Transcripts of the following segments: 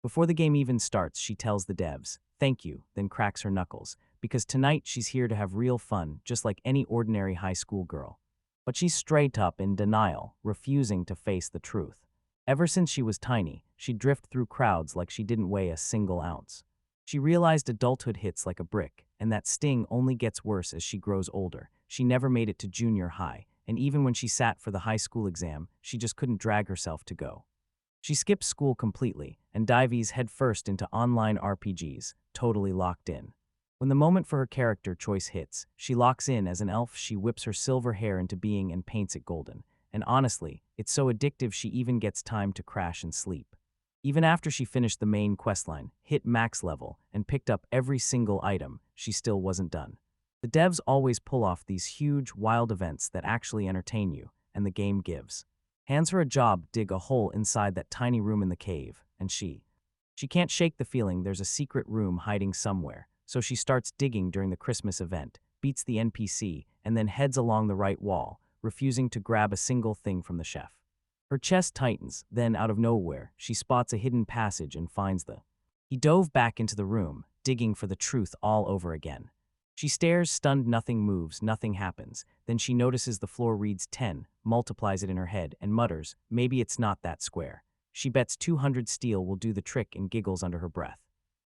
Before the game even starts, she tells the devs, "Thank you," then cracks her knuckles, because tonight she's here to have real fun, just like any ordinary high school girl. But she's straight up in denial, refusing to face the truth. Ever since she was tiny, she'd drift through crowds like she didn't weigh a single ounce. She realized adulthood hits like a brick, and that sting only gets worse as she grows older. She never made it to junior high, and even when she sat for the high school exam, she just couldn't drag herself to go. She skips school completely and dives headfirst into online RPGs, totally locked in. When the moment for her character choice hits, she locks in as an elf. She whips her silver hair into being and paints it golden. And honestly, it's so addictive she even gets time to crash and sleep. Even after she finished the main questline, hit max level, and picked up every single item, she still wasn't done. The devs always pull off these huge, wild events that actually entertain you, and the game gives. Hands her a job, dig a hole inside that tiny room in the cave, and she can't shake the feeling there's a secret room hiding somewhere, so she starts digging during the Christmas event, beats the NPC, and then heads along the right wall, refusing to grab a single thing from the chef. Her chest tightens, then out of nowhere, she spots a hidden passage and finds the. He dove back into the room, digging for the truth all over again. She stares, stunned, nothing moves, nothing happens. Then she notices the floor reads 10, multiplies it in her head, and mutters, "Maybe it's not that square." She bets 200 steel will do the trick and giggles under her breath.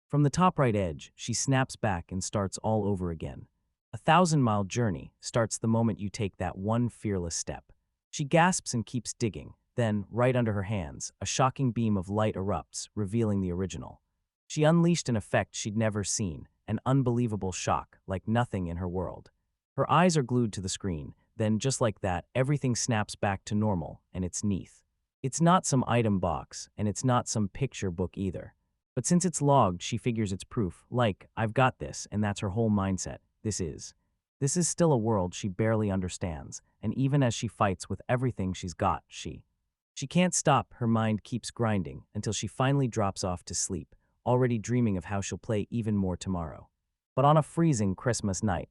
From the top right edge, she snaps back and starts all over again. A 1,000-mile journey starts the moment you take that one fearless step. She gasps and keeps digging. Then, right under her hands, a shocking beam of light erupts, revealing the original. She unleashed an effect she'd never seen, an unbelievable shock, like nothing in her world. Her eyes are glued to the screen, then just like that, everything snaps back to normal, and it's Neath. It's not some item box, and it's not some picture book either. But since it's logged, she figures it's proof, like, "I've got this," and that's her whole mindset. This is still a world she barely understands, and even as she fights with everything she's got, she can't stop. Her mind keeps grinding until she finally drops off to sleep, already dreaming of how she'll play even more tomorrow. But on a freezing Christmas night,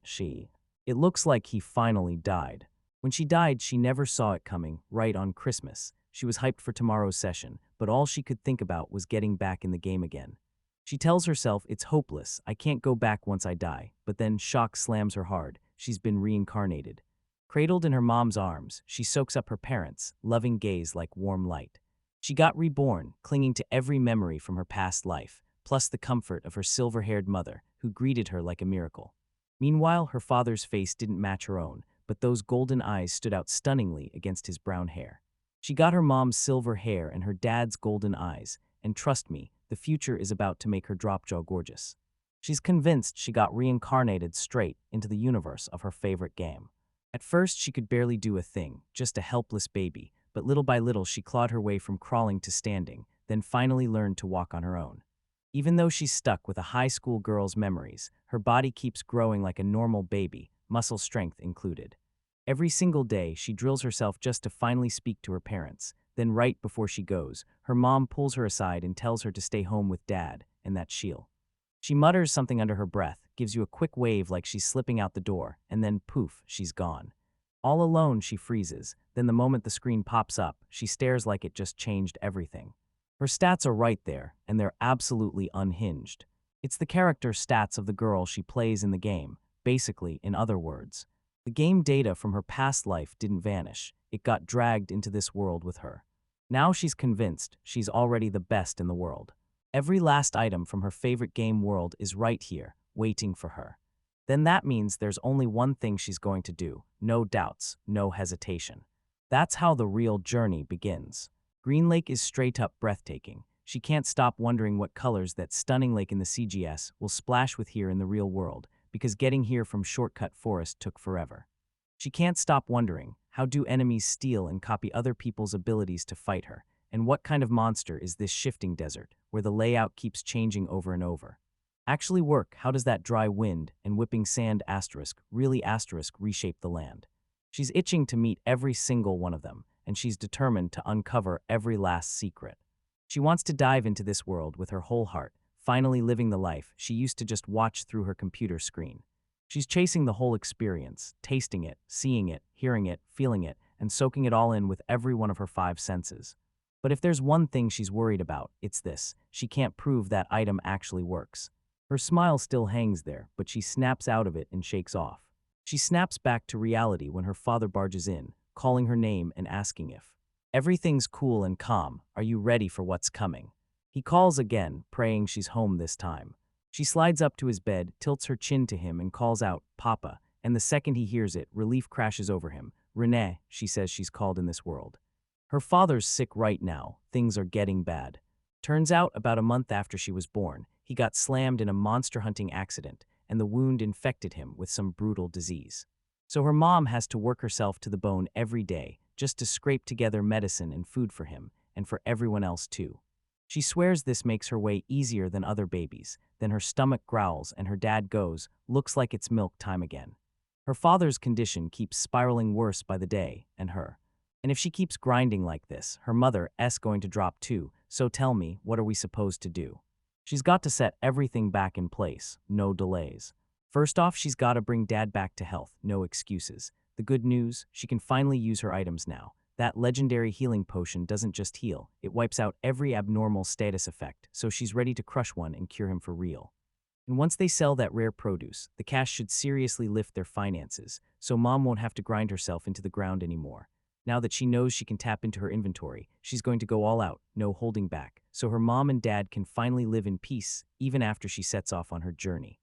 it looks like he finally died. When she died, she never saw it coming, right on Christmas. She was hyped for tomorrow's session, but all she could think about was getting back in the game again. She tells herself it's hopeless, I can't go back once I die, but then shock slams her hard. She's been reincarnated. Cradled in her mom's arms, she soaks up her parents' loving gaze like warm light. She got reborn, clinging to every memory from her past life, plus the comfort of her silver-haired mother, who greeted her like a miracle. Meanwhile, her father's face didn't match her own, but those golden eyes stood out stunningly against his brown hair. She got her mom's silver hair and her dad's golden eyes, and trust me, the future is about to make her drop-jaw gorgeous. She's convinced she got reincarnated straight into the universe of her favorite game. At first, she could barely do a thing, just a helpless baby, but little by little she clawed her way from crawling to standing, then finally learned to walk on her own. Even though she's stuck with a high school girl's memories, her body keeps growing like a normal baby, muscle strength included. Every single day, she drills herself just to finally speak to her parents. Then right before she goes, her mom pulls her aside and tells her to stay home with dad, and that she mutters something under her breath, gives you a quick wave like she's slipping out the door, and then poof, she's gone. All alone, she freezes. Then the moment the screen pops up, she stares like it just changed everything. Her stats are right there, and they're absolutely unhinged. It's the character stats of the girl she plays in the game, basically, in other words. The game data from her past life didn't vanish, it got dragged into this world with her. Now she's convinced she's already the best in the world. Every last item from her favorite game world is right here, waiting for her. Then that means there's only one thing she's going to do, no doubts, no hesitation. That's how the real journey begins. Green Lake is straight up breathtaking. She can't stop wondering what colors that stunning lake in the CGS will splash with here in the real world, because getting here from Shortcut Forest took forever. She can't stop wondering, how do enemies steal and copy other people's abilities to fight her? And what kind of monster is this shifting desert, where the layout keeps changing over and over? Actually work, how does that dry wind and whipping sand really reshape the land? She's itching to meet every single one of them, and she's determined to uncover every last secret. She wants to dive into this world with her whole heart, finally living the life she used to just watch through her computer screen. She's chasing the whole experience, tasting it, seeing it, hearing it, feeling it, and soaking it all in with every one of her 5 senses. But if there's one thing she's worried about, it's this: she can't prove that item actually works. Her smile still hangs there, but she snaps out of it and shakes off. She snaps back to reality when her father barges in, calling her name and asking if everything's cool and calm. Are you ready for what's coming? He calls again, praying she's home this time. She slides up to his bed, tilts her chin to him, and calls out, "Papa," and the second he hears it, relief crashes over him. "Renee," she says she's called in this world. Her father's sick right now. Things are getting bad. Turns out, about a month after she was born, he got slammed in a monster hunting accident, and the wound infected him with some brutal disease. So her mom has to work herself to the bone every day just to scrape together medicine and food for him, and for everyone else too. She swears this makes her way easier than other babies. Then her stomach growls and her dad goes, "Looks like it's milk time again." Her father's condition keeps spiraling worse by the day, and if she keeps grinding like this, her mother's going to drop too. So tell me, what are we supposed to do? She's got to set everything back in place, no delays. First off, she's got to bring dad back to health, no excuses. The good news, she can finally use her items now. That legendary healing potion doesn't just heal, it wipes out every abnormal status effect, so she's ready to crush one and cure him for real. And once they sell that rare produce, the cash should seriously lift their finances, so mom won't have to grind herself into the ground anymore. Now that she knows she can tap into her inventory, she's going to go all out, no holding back, so her mom and dad can finally live in peace even after she sets off on her journey.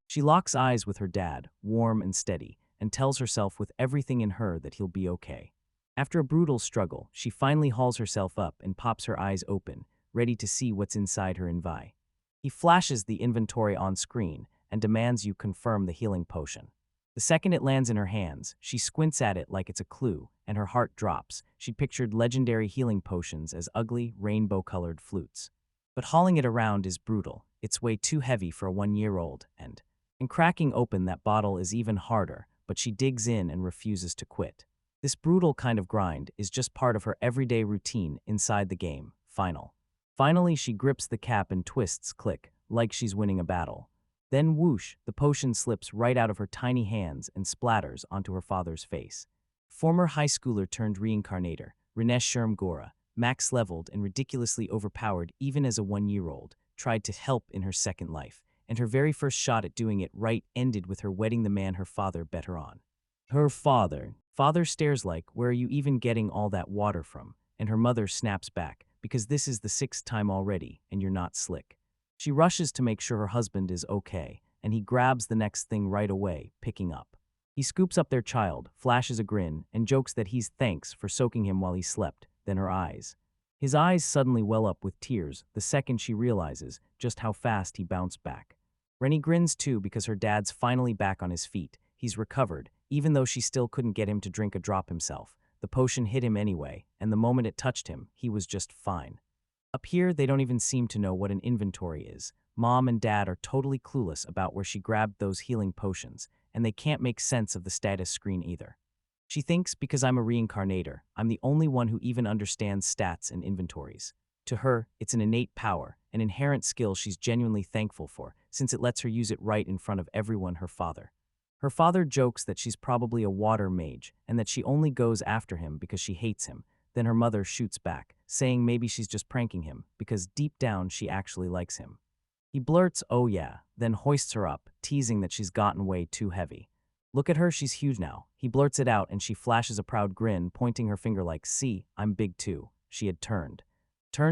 She locks eyes with her dad, warm and steady, and tells herself with everything in her that he'll be okay. After a brutal struggle, she finally hauls herself up and pops her eyes open, ready to see what's inside her invi. He flashes the inventory on screen and demands you confirm the healing potion. The second it lands in her hands, she squints at it like it's a clue, and her heart drops. She'd pictured legendary healing potions as ugly, rainbow-colored flutes. But hauling it around is brutal. It's way too heavy for a 1-year-old, and cracking open that bottle is even harder, but she digs in and refuses to quit. This brutal kind of grind is just part of her everyday routine inside the game. Finally, she grips the cap and twists, click, like she's winning a battle. Then whoosh, the potion slips right out of her tiny hands and splatters onto her father's face. Former high schooler turned reincarnator, Renee Gora, max-leveled and ridiculously overpowered even as a 1-year-old, tried to help in her second life, and her very first shot at doing it right ended with her wedding the man her father bet her on. Her father stares like, "Where are you even getting all that water from?" And her mother snaps back, "Because this is the 6th time already, and you're not slick." She rushes to make sure her husband is okay, and he grabs the next thing right away, picking up. He scoops up their child, flashes a grin, and jokes that he's thanks for soaking him while he slept. Then his eyes suddenly well up with tears the second she realizes just how fast he bounced back. Rennie grins too because her dad's finally back on his feet. He's recovered, even though she still couldn't get him to drink a drop himself. The potion hit him anyway, and the moment it touched him, he was just fine. Up here, they don't even seem to know what an inventory is. Mom and dad are totally clueless about where she grabbed those healing potions, and they can't make sense of the status screen either. She thinks because I'm a reincarnator, I'm the only one who even understands stats and inventories. To her, it's an innate power, an inherent skill she's genuinely thankful for, since it lets her use it right in front of everyone her father. Her father jokes that she's probably a water mage, and that she only goes after him because she hates him. Then her mother shoots back, saying maybe she's just pranking him, because deep down she actually likes him. He blurts, "Oh yeah," then hoists her up, teasing that she's gotten way too heavy. "Look at her, she's huge now." He blurts it out and she flashes a proud grin, pointing her finger like, "See, I'm big too." She had turned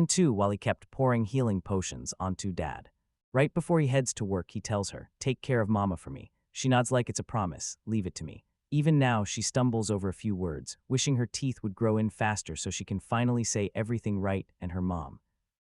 too while he kept pouring healing potions onto dad. Right before he heads to work, he tells her, "Take care of mama for me." She nods like it's a promise, "Leave it to me." Even now, she stumbles over a few words, wishing her teeth would grow in faster so she can finally say everything right and her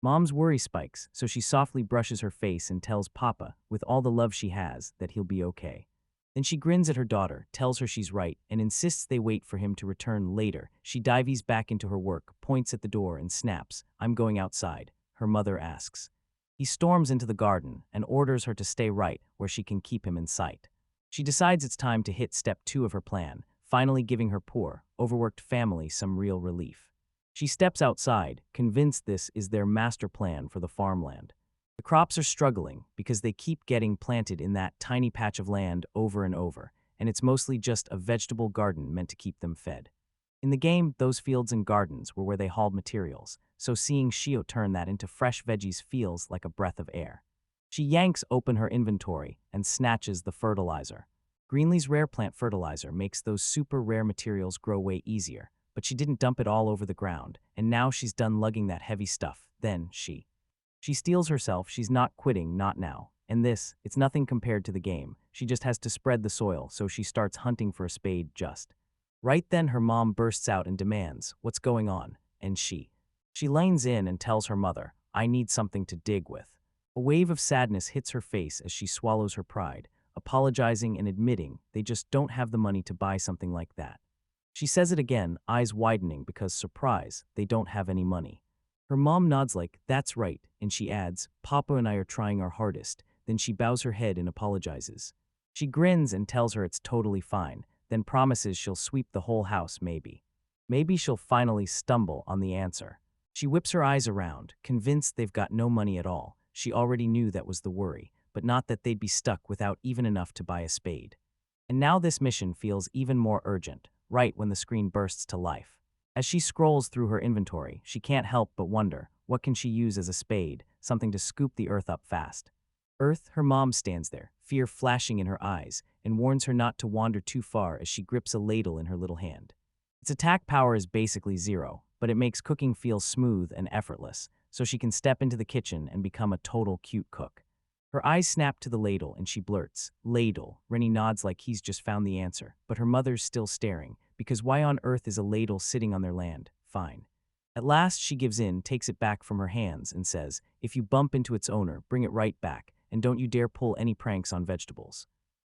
Mom's worry spikes, so she softly brushes her face and tells Papa, with all the love she has, that he'll be okay. Then she grins at her daughter, tells her she's right, and insists they wait for him to return later. She dives back into her work, points at the door, and snaps, "I'm going outside." Her mother asks. He storms into the garden and orders her to stay right where she can keep him in sight. She decides it's time to hit step 2 of her plan, finally giving her poor, overworked family some real relief. She steps outside, convinced this is their master plan for the farmland. The crops are struggling because they keep getting planted in that tiny patch of land over and over, and it's mostly just a vegetable garden meant to keep them fed. In the game, those fields and gardens were where they hauled materials, so seeing Shio turn that into fresh veggies feels like a breath of air. She yanks open her inventory and snatches the fertilizer. Greenlee's rare plant fertilizer makes those super rare materials grow way easier, but she didn't dump it all over the ground, and now she's done lugging that heavy stuff. Then she steels herself. She's not quitting, not now. And this, it's nothing compared to the game. She just has to spread the soil, so she starts hunting for a spade just. Right then her mom bursts out and demands, "What's going on?" And she lanes in and tells her mother, "I need something to dig with." A wave of sadness hits her face as she swallows her pride, apologizing and admitting they just don't have the money to buy something like that. She says it again, eyes widening because, surprise, they don't have any money. Her mom nods like, "That's right," and she adds, "Papa and I are trying our hardest." Then she bows her head and apologizes. She grins and tells her it's totally fine, then promises she'll sweep the whole house maybe. Maybe she'll finally stumble on the answer. She whips her eyes around, convinced they've got no money at all. She already knew that was the worry, but not that they'd be stuck without even enough to buy a spade. And now this mission feels even more urgent, right when the screen bursts to life. As she scrolls through her inventory, she can't help but wonder, what can she use as a spade, something to scoop the earth up fast? Earth, her mom stands there, fear flashing in her eyes, and warns her not to wander too far as she grips a ladle in her little hand. Its attack power is basically zero, but it makes cooking feel smooth and effortless, so she can step into the kitchen and become a total cute cook. Her eyes snap to the ladle and she blurts, "Ladle." Rennie nods like he's just found the answer, but her mother's still staring, because why on earth is a ladle sitting on their land? Fine. At last she gives in, takes it back from her hands, and says, "If you bump into its owner, bring it right back, and don't you dare pull any pranks on vegetables."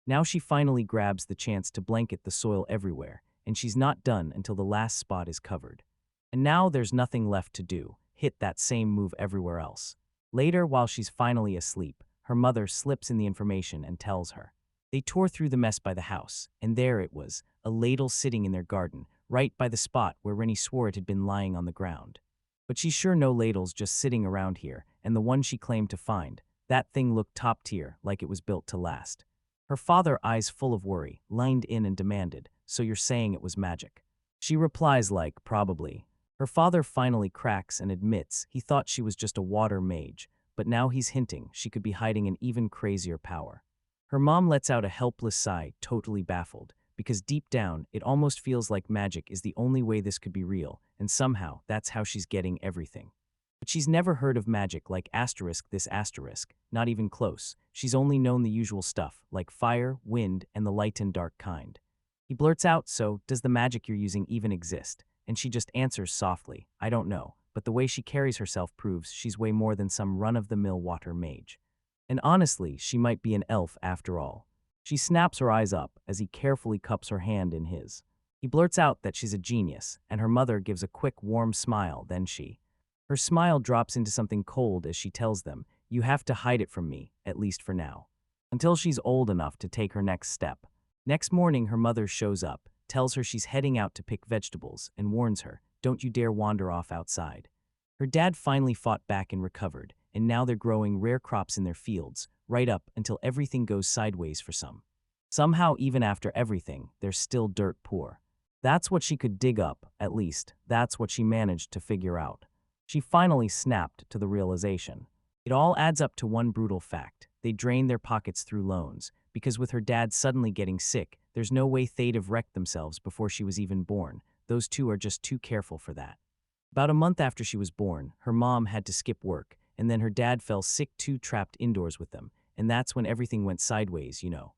Now she finally grabs the chance to blanket the soil everywhere, and she's not done until the last spot is covered. And now there's nothing left to do, hit that same move everywhere else. Later, while she's finally asleep, her mother slips in the information and tells her. They tore through the mess by the house, and there it was, a ladle sitting in their garden, right by the spot where Rennie swore it had been lying on the ground. But she's sure no ladle's just sitting around here, and the one she claimed to find, that thing looked top tier, like it was built to last. Her father, eyes full of worry, lined in and demanded, "So you're saying it was magic?" She replies like, "Probably." Her father finally cracks and admits he thought she was just a water mage, but now he's hinting she could be hiding an even crazier power. Her mom lets out a helpless sigh, totally baffled, because deep down, it almost feels like magic is the only way this could be real, and somehow that's how she's getting everything. But she's never heard of magic like this asterisk, not even close. She's only known the usual stuff, like fire, wind, and the light and dark kind. He blurts out, "So, does the magic you're using even exist?" And she just answers softly, "I don't know," but the way she carries herself proves she's way more than some run-of-the-mill water mage. And honestly, she might be an elf after all. She snaps her eyes up as he carefully cups her hand in his. He blurts out that she's a genius, and her mother gives a quick, warm smile, then her smile drops into something cold as she tells them, "You have to hide it from me, at least for now. Until she's old enough to take her next step." Next morning, her mother shows up, tells her she's heading out to pick vegetables, and warns her, "Don't you dare wander off outside." Her dad finally fought back and recovered, and now they're growing rare crops in their fields, right up until everything goes sideways for some. Somehow, even after everything, they're still dirt poor. That's what she could dig up, at least. That's what she managed to figure out. She finally snapped to the realization. It all adds up to one brutal fact. They drained their pockets through loans, because with her dad suddenly getting sick, there's no way they'd have wrecked themselves before she was even born. Those two are just too careful for that. About a month after she was born, her mom had to skip work, and then her dad fell sick too, trapped indoors with them, and that's when everything went sideways, you know.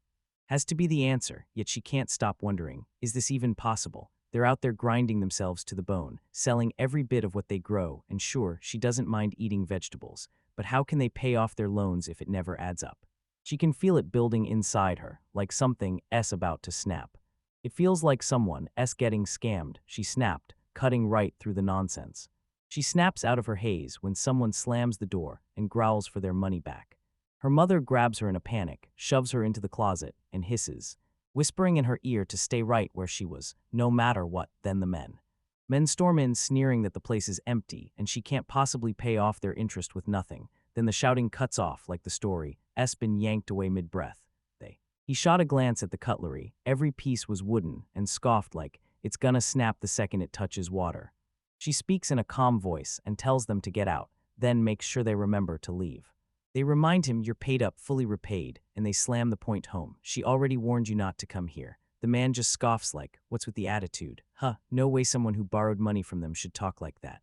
Has to be the answer, yet she can't stop wondering, is this even possible? They're out there grinding themselves to the bone, selling every bit of what they grow, and sure, she doesn't mind eating vegetables, but how can they pay off their loans if it never adds up? She can feel it building inside her, like something about to snap. It feels like someone getting scammed. She snapped, cutting right through the nonsense. She snaps out of her haze when someone slams the door and growls for their money back. Her mother grabs her in a panic, shoves her into the closet, and hisses, whispering in her ear to stay right where she was, no matter what. Then the men storm in, sneering that the place is empty and she can't possibly pay off their interest with nothing. Then the shouting cuts off like the story been yanked away mid-breath. He shot a glance at the cutlery. Every piece was wooden, and scoffed like, It's gonna snap the second it touches water. She speaks in a calm voice and tells them to get out, then makes sure they remember to leave. They remind him you're paid up, fully repaid, and they slam the point home. She already warned you not to come here. The man just scoffs like, what's with the attitude? Huh, no way someone who borrowed money from them should talk like that.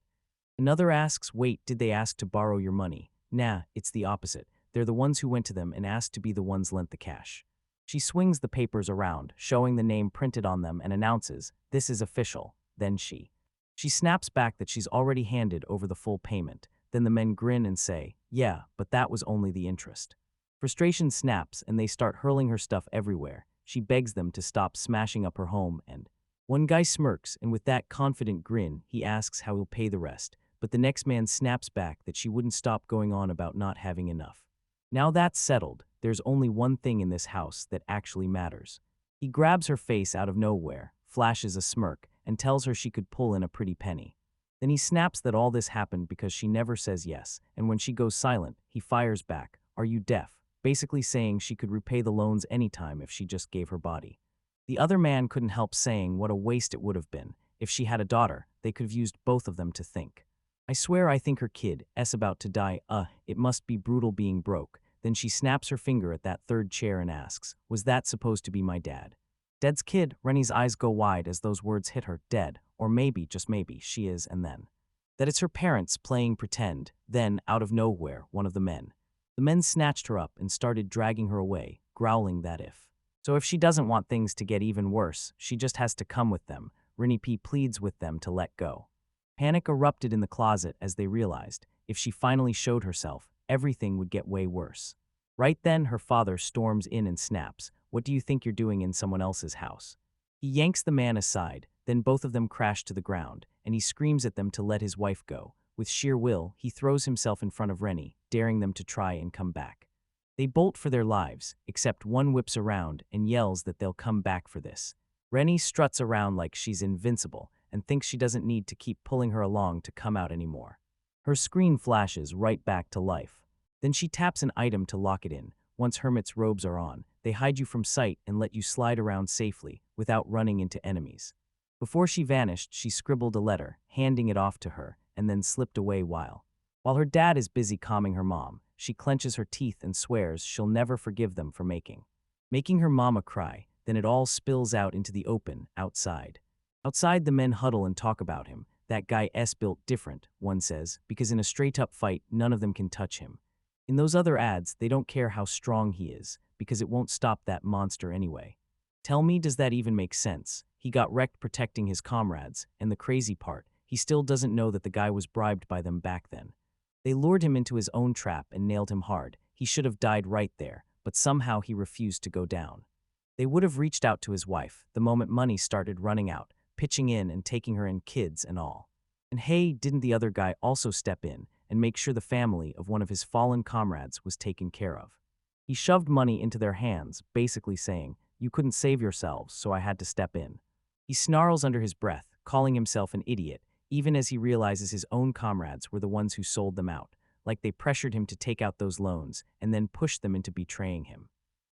Another asks, wait, did they ask to borrow your money? Nah, it's the opposite. They're the ones who went to them and asked to be the ones lent the cash. She swings the papers around, showing the name printed on them and announces, this is official. Then she snaps back that she's already handed over the full payment. Then the men grin and say, yeah, but that was only the interest. Frustration snaps and they start hurling her stuff everywhere. She begs them to stop smashing up her home and one guy smirks, and with that confident grin, he asks how he'll pay the rest, but the next man snaps back that she wouldn't stop going on about not having enough. Now that's settled, there's only one thing in this house that actually matters. He grabs her face out of nowhere, flashes a smirk, and tells her she could pull in a pretty penny. Then he snaps that all this happened because she never says yes, and when she goes silent, he fires back, are you deaf? Basically saying she could repay the loans anytime if she just gave her body. The other man couldn't help saying what a waste it would have been. If she had a daughter, they could have used both of them to think. I swear I think her kid, about to die, it must be brutal being broke. Then she snaps her finger at that third chair and asks, was that supposed to be my dad? Dead's kid, Rennie's eyes go wide as those words hit her, dead, or maybe, just maybe, she is, and then. That it's her parents playing pretend, then, out of nowhere, one of the men. The men snatched her up and started dragging her away, growling that if she doesn't want things to get even worse, she just has to come with them. Rennie P pleads with them to let go. Panic erupted in the closet as they realized, if she finally showed herself, everything would get way worse. Right then, her father storms in and snaps, what do you think you're doing in someone else's house? He yanks the man aside, then both of them crash to the ground, and he screams at them to let his wife go. With sheer will, he throws himself in front of Rennie, daring them to try and come back. They bolt for their lives, except one whips around and yells that they'll come back for this. Rennie struts around like she's invincible and thinks she doesn't need to keep pulling her along to come out anymore. Her screen flashes right back to life. Then she taps an item to lock it in. Once Hermit's robes are on, they hide you from sight and let you slide around safely without running into enemies. Before she vanished, she scribbled a letter, handing it off to her, and then slipped away while her dad is busy calming her mom. She clenches her teeth and swears she'll never forgive them for making her mama cry. Then it all spills out into the open, outside. Outside, the men huddle and talk about him. That guy built different, one says, because in a straight-up fight, none of them can touch him. In those other ads, they don't care how strong he is, because it won't stop that monster anyway. Tell me, does that even make sense? He got wrecked protecting his comrades, and the crazy part, he still doesn't know that the guy was bribed by them back then. They lured him into his own trap and nailed him hard. He should have died right there, but somehow he refused to go down. They would have reached out to his wife the moment money started running out, pitching in and taking her in, kids and all. And hey, didn't the other guy also step in and make sure the family of one of his fallen comrades was taken care of? He shoved money into their hands, basically saying, you couldn't save yourselves, so I had to step in. He snarls under his breath, calling himself an idiot, even as he realizes his own comrades were the ones who sold them out, like they pressured him to take out those loans and then pushed them into betraying him.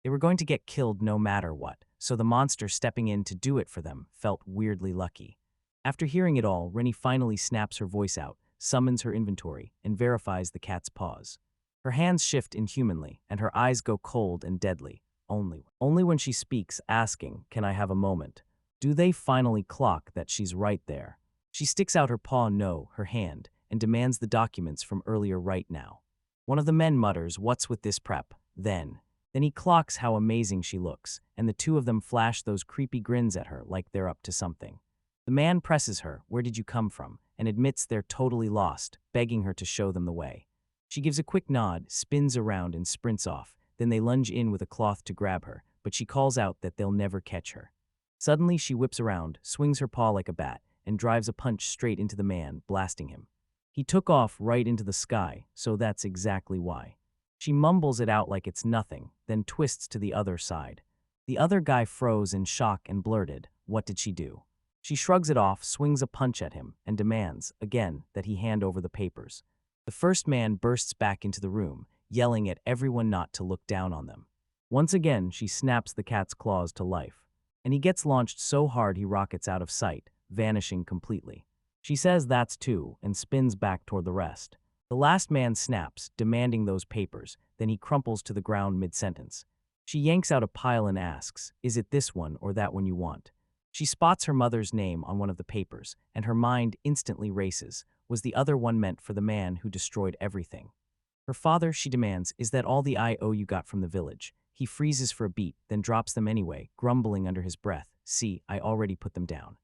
They were going to get killed no matter what, so the monster stepping in to do it for them felt weirdly lucky. After hearing it all, Rennie finally snaps her voice out, summons her inventory, and verifies the cat's paws. Her hands shift inhumanly, and her eyes go cold and deadly, only when she speaks, asking, can I have a moment? Do they finally clock that she's right there? She sticks out her paw, no, her hand, and demands the documents from earlier right now. One of the men mutters, what's with this prep? Then he clocks how amazing she looks, and the two of them flash those creepy grins at her like they're up to something. The man presses her, where did you come from, and admits they're totally lost, begging her to show them the way. She gives a quick nod, spins around and sprints off, then they lunge in with a cloth to grab her, but she calls out that they'll never catch her. Suddenly she whips around, swings her paw like a bat, and drives a punch straight into the man, blasting him. He took off right into the sky, so that's exactly why. She mumbles it out like it's nothing, then twists to the other side. The other guy froze in shock and blurted, what did she do? She shrugs it off, swings a punch at him, and demands, again, that he hand over the papers. The first man bursts back into the room, yelling at everyone not to look down on them. Once again, she snaps the cat's claws to life. and he gets launched so hard he rockets out of sight, vanishing completely. She says that's two and spins back toward the rest. The last man snaps, demanding those papers, then he crumples to the ground mid-sentence. She yanks out a pile and asks, "Is it this one or that one you want?" She spots her mother's name on one of the papers, and her mind instantly races. Was the other one meant for the man who destroyed everything? Her father, she demands, "Is that all the IO you got from the village?" He freezes for a beat, then drops them anyway, grumbling under his breath, "See, I already put them down."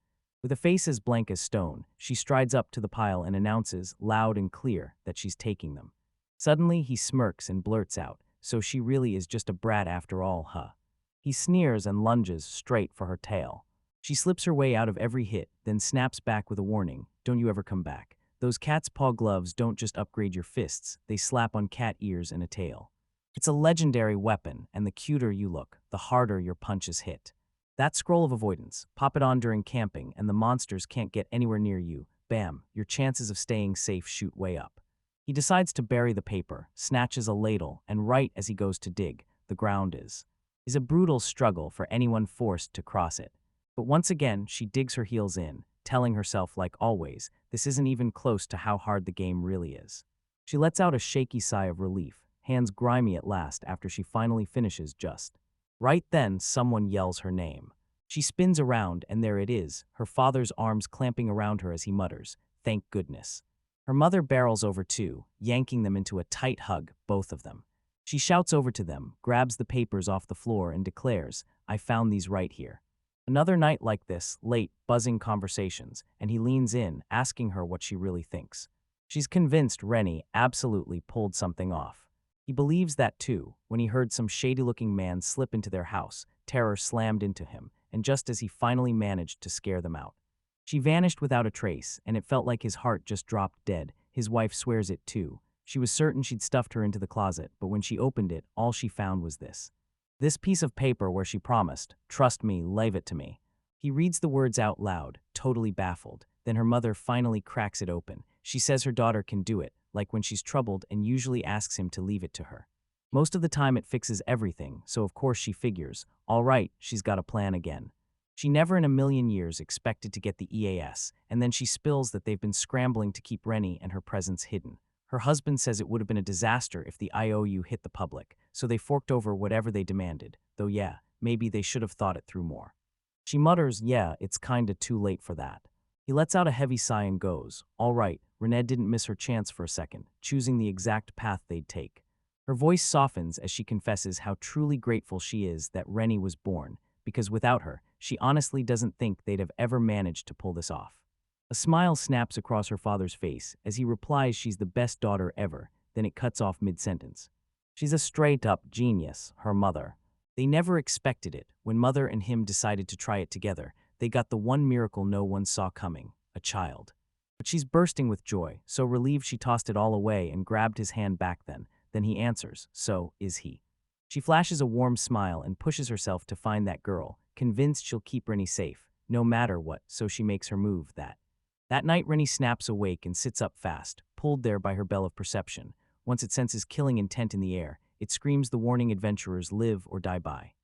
With a face as blank as stone, she strides up to the pile and announces, loud and clear, that she's taking them. Suddenly, he smirks and blurts out, "So she really is just a brat after all, huh?" He sneers and lunges straight for her tail. She slips her way out of every hit, then snaps back with a warning, "Don't you ever come back. Those cat's paw gloves don't just upgrade your fists, they slap on cat ears and a tail. It's a legendary weapon, and the cuter you look, the harder your punches hit. That scroll of avoidance, pop it on during camping, and the monsters can't get anywhere near you. Bam, your chances of staying safe shoot way up." He decides to bury the paper, snatches a ladle, and right as he goes to dig, the ground is a brutal struggle for anyone forced to cross it. But once again, she digs her heels in, telling herself, like always, this isn't even close to how hard the game really is. She lets out a shaky sigh of relief, hands grimy at last after she finally finishes just. Right then, someone yells her name. She spins around, and there it is, her father's arms clamping around her as he mutters, "Thank goodness." Her mother barrels over too, yanking them into a tight hug, both of them. She shouts over to them, grabs the papers off the floor, and declares, "I found these right here." Another night like this, late, buzzing conversations, and he leans in, asking her what she really thinks. She's convinced Rennie absolutely pulled something off. He believes that too, when he heard some shady-looking man slip into their house, terror slammed into him, and just as he finally managed to scare them out. She vanished without a trace, and it felt like his heart just dropped dead. His wife swears it too. She was certain she'd stuffed her into the closet, but when she opened it, all she found was this piece of paper where she promised, "Trust me, leave it to me." He reads the words out loud, totally baffled. Then her mother finally cracks it open. She says her daughter can do it, like when she's troubled, and usually asks him to leave it to her. Most of the time it fixes everything, so of course she figures, all right, she's got a plan again. She never in a million years expected to get the EAS, and then she spills that they've been scrambling to keep Rennie and her presence hidden. Her husband says it would have been a disaster if the IOU hit the public, so they forked over whatever they demanded, though yeah, maybe they should have thought it through more. She mutters, "Yeah, it's kinda too late for that." He lets out a heavy sigh and goes, all right, Renee didn't miss her chance for a second, choosing the exact path they'd take. Her voice softens as she confesses how truly grateful she is that Rennie was born, because without her, she honestly doesn't think they'd have ever managed to pull this off. A smile snaps across her father's face as he replies she's the best daughter ever, then it cuts off mid-sentence. She's a straight-up genius, her mother. They never expected it. When mother and him decided to try it together, they got the one miracle no one saw coming, a child. But she's bursting with joy, so relieved she tossed it all away and grabbed his hand back then he answers, "So is he." She flashes a warm smile and pushes herself to find that girl, convinced she'll keep Rennie safe, no matter what, so she makes her move That night, Rennie snaps awake and sits up fast, pulled there by her bell of perception. Once it senses killing intent in the air, it screams the warning adventurers live or die by.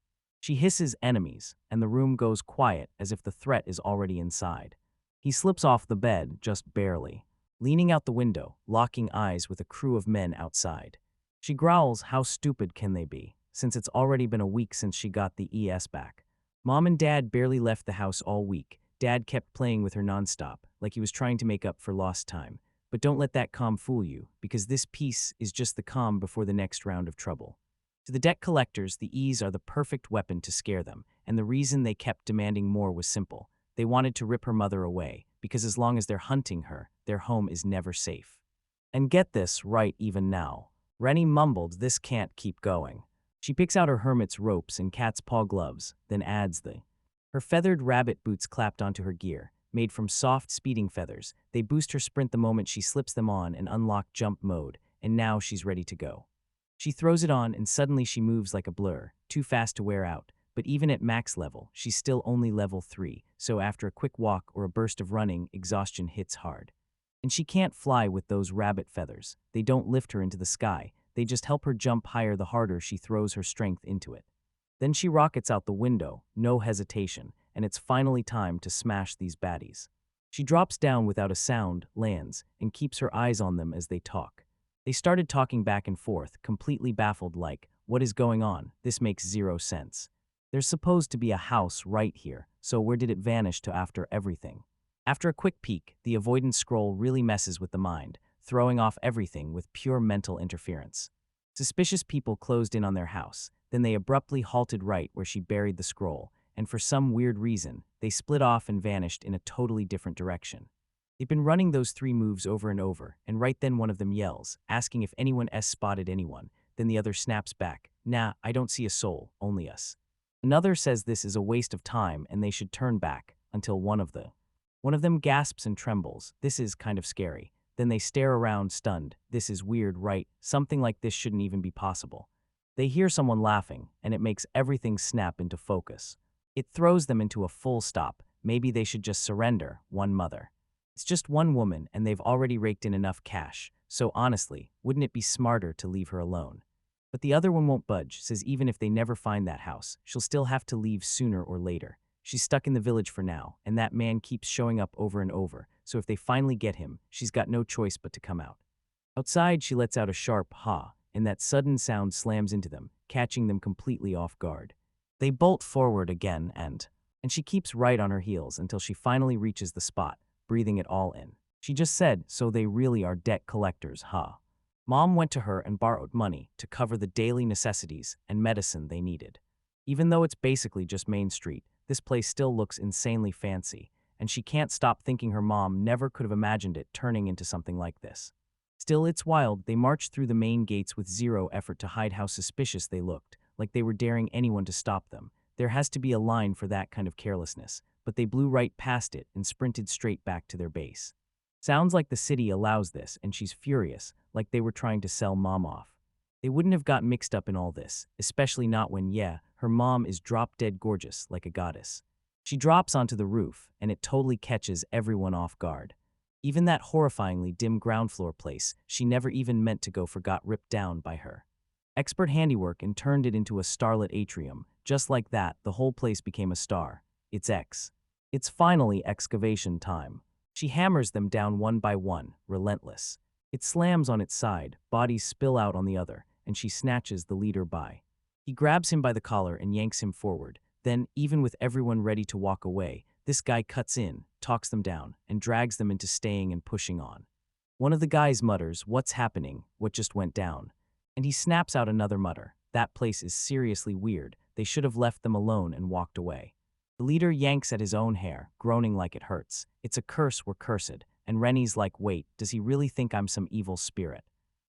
She hisses enemies, and the room goes quiet as if the threat is already inside. He slips off the bed, just barely, leaning out the window, locking eyes with a crew of men outside. She growls, how stupid can they be, since it's already been a week since she got the ES back. Mom and Dad barely left the house all week. Dad kept playing with her nonstop, like he was trying to make up for lost time. But don't let that calm fool you, because this piece is just the calm before the next round of trouble. To the debt collectors, the E's are the perfect weapon to scare them, and the reason they kept demanding more was simple. They wanted to rip her mother away, because as long as they're hunting her, their home is never safe. And get this right even now. Rennie mumbled, "This can't keep going." She picks out her hermit's ropes and cat's paw gloves, then adds her feathered rabbit boots clapped onto her gear, made from soft speeding feathers. They boost her sprint the moment she slips them on and unlock jump mode, and now she's ready to go. She throws it on and suddenly she moves like a blur, too fast to wear out, but even at max level, she's still only level 3, so after a quick walk or a burst of running, exhaustion hits hard. And she can't fly with those rabbit feathers. They don't lift her into the sky, they just help her jump higher the harder she throws her strength into it. Then she rockets out the window, no hesitation, and it's finally time to smash these baddies. She drops down without a sound, lands, and keeps her eyes on them as they talk. They started talking back and forth, completely baffled like, what is going on? This makes zero sense. There's supposed to be a house right here, so where did it vanish to after everything? After a quick peek, the avoidance scroll really messes with the mind, throwing off everything with pure mental interference. Suspicious people closed in on their house, then they abruptly halted right where she buried the scroll, and for some weird reason, they split off and vanished in a totally different direction. They've been running those 3 moves over and over, and right then one of them yells, asking if anyone else spotted anyone. Then the other snaps back, nah, I don't see a soul, only us. Another says this is a waste of time and they should turn back, until one of them gasps and trembles, this is kind of scary. Then they stare around stunned, this is weird, right? Something like this shouldn't even be possible. They hear someone laughing, and it makes everything snap into focus. It throws them into a full stop, maybe they should just surrender, one mother. It's just one woman and they've already raked in enough cash, so honestly, wouldn't it be smarter to leave her alone? But the other one won't budge, says even if they never find that house, she'll still have to leave sooner or later. She's stuck in the village for now, and that man keeps showing up over and over, so if they finally get him, she's got no choice but to come out. Outside, she lets out a sharp ha, and that sudden sound slams into them, catching them completely off guard. They bolt forward again and she keeps right on her heels until she finally reaches the spot, breathing it all in. She just said, so they really are debt collectors, huh? Mom went to her and borrowed money to cover the daily necessities and medicine they needed. Even though it's basically just Main Street, this place still looks insanely fancy, and she can't stop thinking her mom never could have imagined it turning into something like this. Still, it's wild. They marched through the main gates with zero effort to hide how suspicious they looked, like they were daring anyone to stop them. There has to be a line for that kind of carelessness, but they blew right past it and sprinted straight back to their base. Sounds like the city allows this, and she's furious, like they were trying to sell mom off. They wouldn't have got mixed up in all this, especially not when, yeah, her mom is drop-dead gorgeous like a goddess. She drops onto the roof, and it totally catches everyone off guard. Even that horrifyingly dim ground floor place she never even meant to go for got ripped down by her expert handiwork and turned it into a starlit atrium. Just like that, the whole place became a star. It's finally excavation time. She hammers them down one by one, relentless. It slams on its side, bodies spill out on the other, and she snatches the leader by. He grabs him by the collar and yanks him forward. Then, even with everyone ready to walk away, this guy cuts in, talks them down, and drags them into staying and pushing on. One of the guys mutters, "What's happening? What just went down?" And he snaps out another mutter. That place is seriously weird. They should have left them alone and walked away. The leader yanks at his own hair, groaning like it hurts. It's a curse we're cursed. And Rennie's like, wait, does he really think I'm some evil spirit?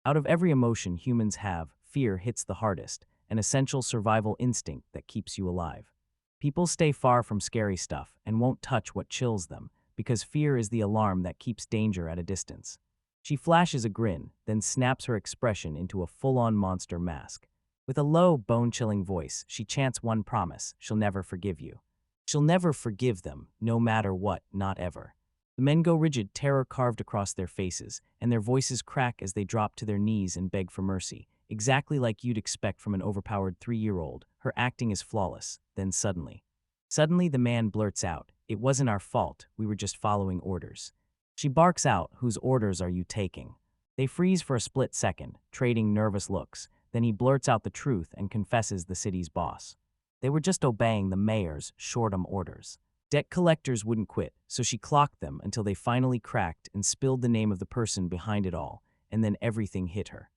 Out of every emotion humans have, fear hits the hardest, an essential survival instinct that keeps you alive. People stay far from scary stuff and won't touch what chills them, because fear is the alarm that keeps danger at a distance. She flashes a grin, then snaps her expression into a full-on monster mask. With a low, bone-chilling voice, she chants one promise: she'll never forgive you. She'll never forgive them, no matter what, not ever. The men go rigid, terror carved across their faces, and their voices crack as they drop to their knees and beg for mercy, exactly like you'd expect from an overpowered 3-year-old. Her acting is flawless. Then suddenly, the man blurts out, "It wasn't our fault, we were just following orders." She barks out, "Whose orders are you taking?" They freeze for a split second, trading nervous looks. Then he blurts out the truth and confesses the city's boss. They were just obeying the mayor's short-term orders. Debt collectors wouldn't quit, so she clocked them until they finally cracked and spilled the name of the person behind it all, and then everything hit her.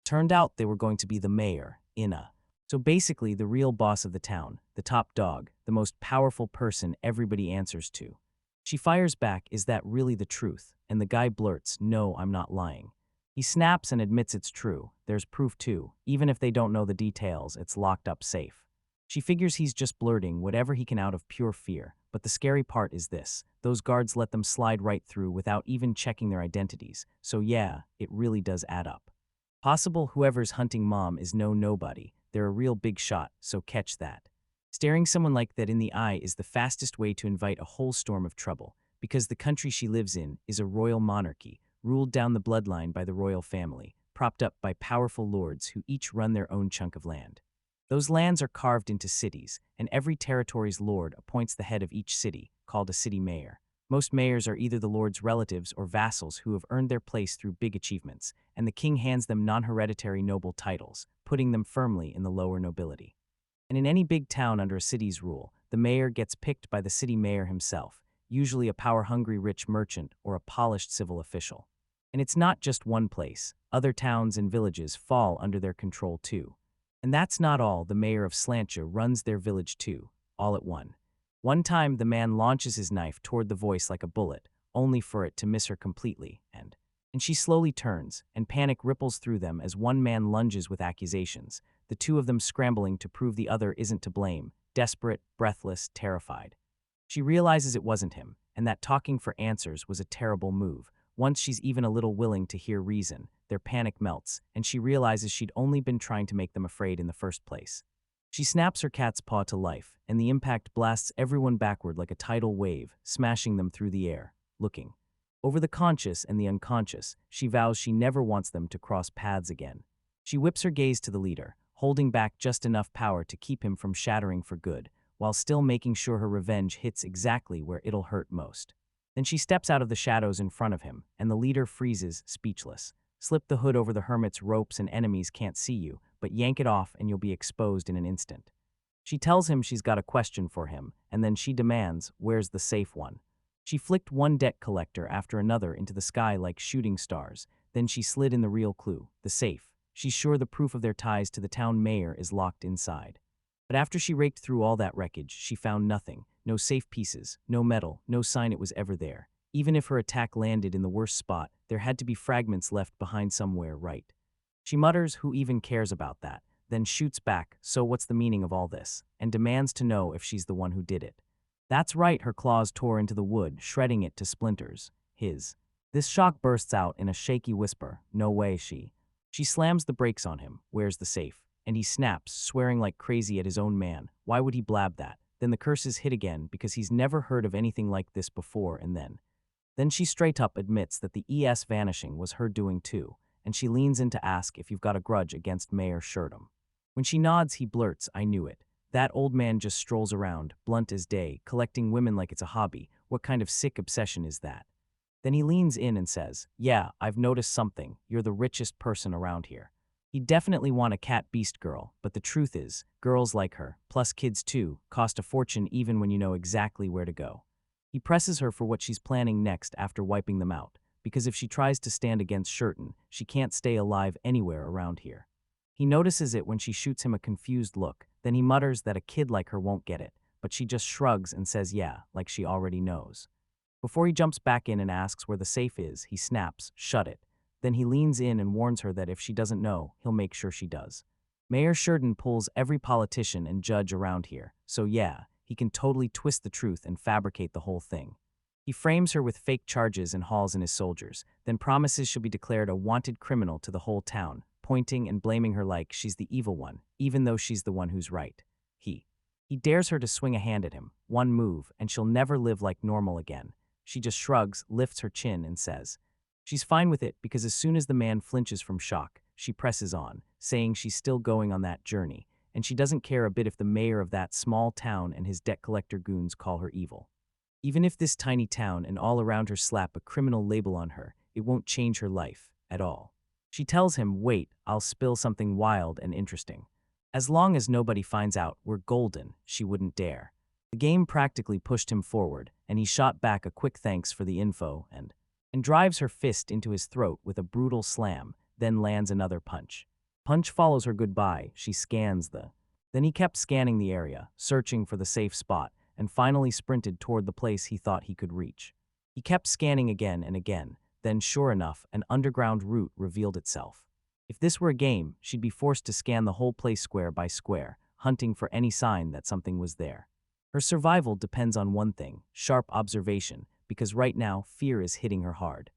Turned out they were going to be the mayor, Ina. So basically the real boss of the town, the top dog, the most powerful person everybody answers to. She fires back, "Is that really the truth?" And the guy blurts, "No, I'm not lying." He snaps and admits it's true. There's proof too. Even if they don't know the details, it's locked up safe. She figures he's just blurting whatever he can out of pure fear. But the scary part is this: those guards let them slide right through without even checking their identities. So yeah, it really does add up. Possible whoever's hunting mom is no nobody. They're a real big shot, so catch that. Staring someone like that in the eye is the fastest way to invite a whole storm of trouble, because the country she lives in is a royal monarchy, ruled down the bloodline by the royal family, propped up by powerful lords who each run their own chunk of land. Those lands are carved into cities, and every territory's lord appoints the head of each city, called a city mayor. Most mayors are either the lord's relatives or vassals who have earned their place through big achievements, and the king hands them non-hereditary noble titles, putting them firmly in the lower nobility. And in any big town under a city's rule, the mayor gets picked by the city mayor himself, usually a power-hungry rich merchant or a polished civil official. And it's not just one place. Other towns and villages fall under their control too. And that's not all. The mayor of Slantia runs their village too, all at one. One time, the man launches his knife toward the voice like a bullet, only for it to miss her completely, and she slowly turns, and panic ripples through them as one man lunges with accusations, the two of them scrambling to prove the other isn't to blame, desperate, breathless, terrified. She realizes it wasn't him, and that talking for answers was a terrible move. Once she's even a little willing to hear reason, their panic melts, and she realizes she'd only been trying to make them afraid in the first place. She snaps her cat's paw to life, and the impact blasts everyone backward like a tidal wave, smashing them through the air. Looking over the conscious and the unconscious, she vows she never wants them to cross paths again. She whips her gaze to the leader, holding back just enough power to keep him from shattering for good, while still making sure her revenge hits exactly where it'll hurt most. Then she steps out of the shadows in front of him, and the leader freezes, speechless. Slip the hood over the hermit's ropes and enemies can't see you, but yank it off and you'll be exposed in an instant. She tells him she's got a question for him, and then she demands, where's the safe one? She flicked one debt collector after another into the sky like shooting stars, then she slid in the real clue, the safe. She's sure the proof of their ties to the town mayor is locked inside. But after she raked through all that wreckage, she found nothing. No safe pieces, no metal, no sign it was ever there. Even if her attack landed in the worst spot, there had to be fragments left behind somewhere, right? She mutters, who even cares about that, then shoots back, so what's the meaning of all this, and demands to know if she's the one who did it. That's right, her claws tore into the wood, shredding it to splinters. This shock bursts out in a shaky whisper, no way, She slams the brakes on him, where's the safe? And he snaps, swearing like crazy at his own man. Why would he blab that? Then the curses hit again because he's never heard of anything like this before, and then she straight up admits that the ES vanishing was her doing too, and she leans in to ask if you've got a grudge against Mayor Sherdam. When she nods, he blurts, I knew it. That old man just strolls around, blunt as day, collecting women like it's a hobby. What kind of sick obsession is that? Then he leans in and says, yeah, I've noticed something. You're the richest person around here. He'd definitely want a cat beast girl, but the truth is, girls like her, plus kids too, cost a fortune even when you know exactly where to go. He presses her for what she's planning next after wiping them out, because if she tries to stand against Shurton, she can't stay alive anywhere around here. He notices it when she shoots him a confused look, then he mutters that a kid like her won't get it, but she just shrugs and says yeah, like she already knows. Before he jumps back in and asks where the safe is, he snaps, shut it. Then he leans in and warns her that if she doesn't know, he'll make sure she does. Mayor Shurton pulls every politician and judge around here, so yeah, he can totally twist the truth and fabricate the whole thing. He frames her with fake charges and hauls in his soldiers, then promises she'll be declared a wanted criminal to the whole town, pointing and blaming her like she's the evil one, even though she's the one who's right. He dares her to swing a hand at him, one move, and she'll never live like normal again. She just shrugs, lifts her chin, and says she's fine with it because as soon as the man flinches from shock, she presses on, saying she's still going on that journey, and she doesn't care a bit if the mayor of that small town and his debt collector goons call her evil. Even if this tiny town and all around her slap a criminal label on her, it won't change her life at all. She tells him, wait, I'll spill something wild and interesting. As long as nobody finds out we're golden, she wouldn't dare. The game practically pushed him forward, and he shot back a quick thanks for the info and drives her fist into his throat with a brutal slam, then lands another punch. Punch follows her goodbye, she scans Then he kept scanning the area, searching for the safe spot, and finally sprinted toward the place he thought he could reach. He kept scanning again and again, then sure enough, an underground route revealed itself. If this were a game, she'd be forced to scan the whole place square by square, hunting for any sign that something was there. Her survival depends on one thing, sharp observation, because right now, fear is hitting her hard.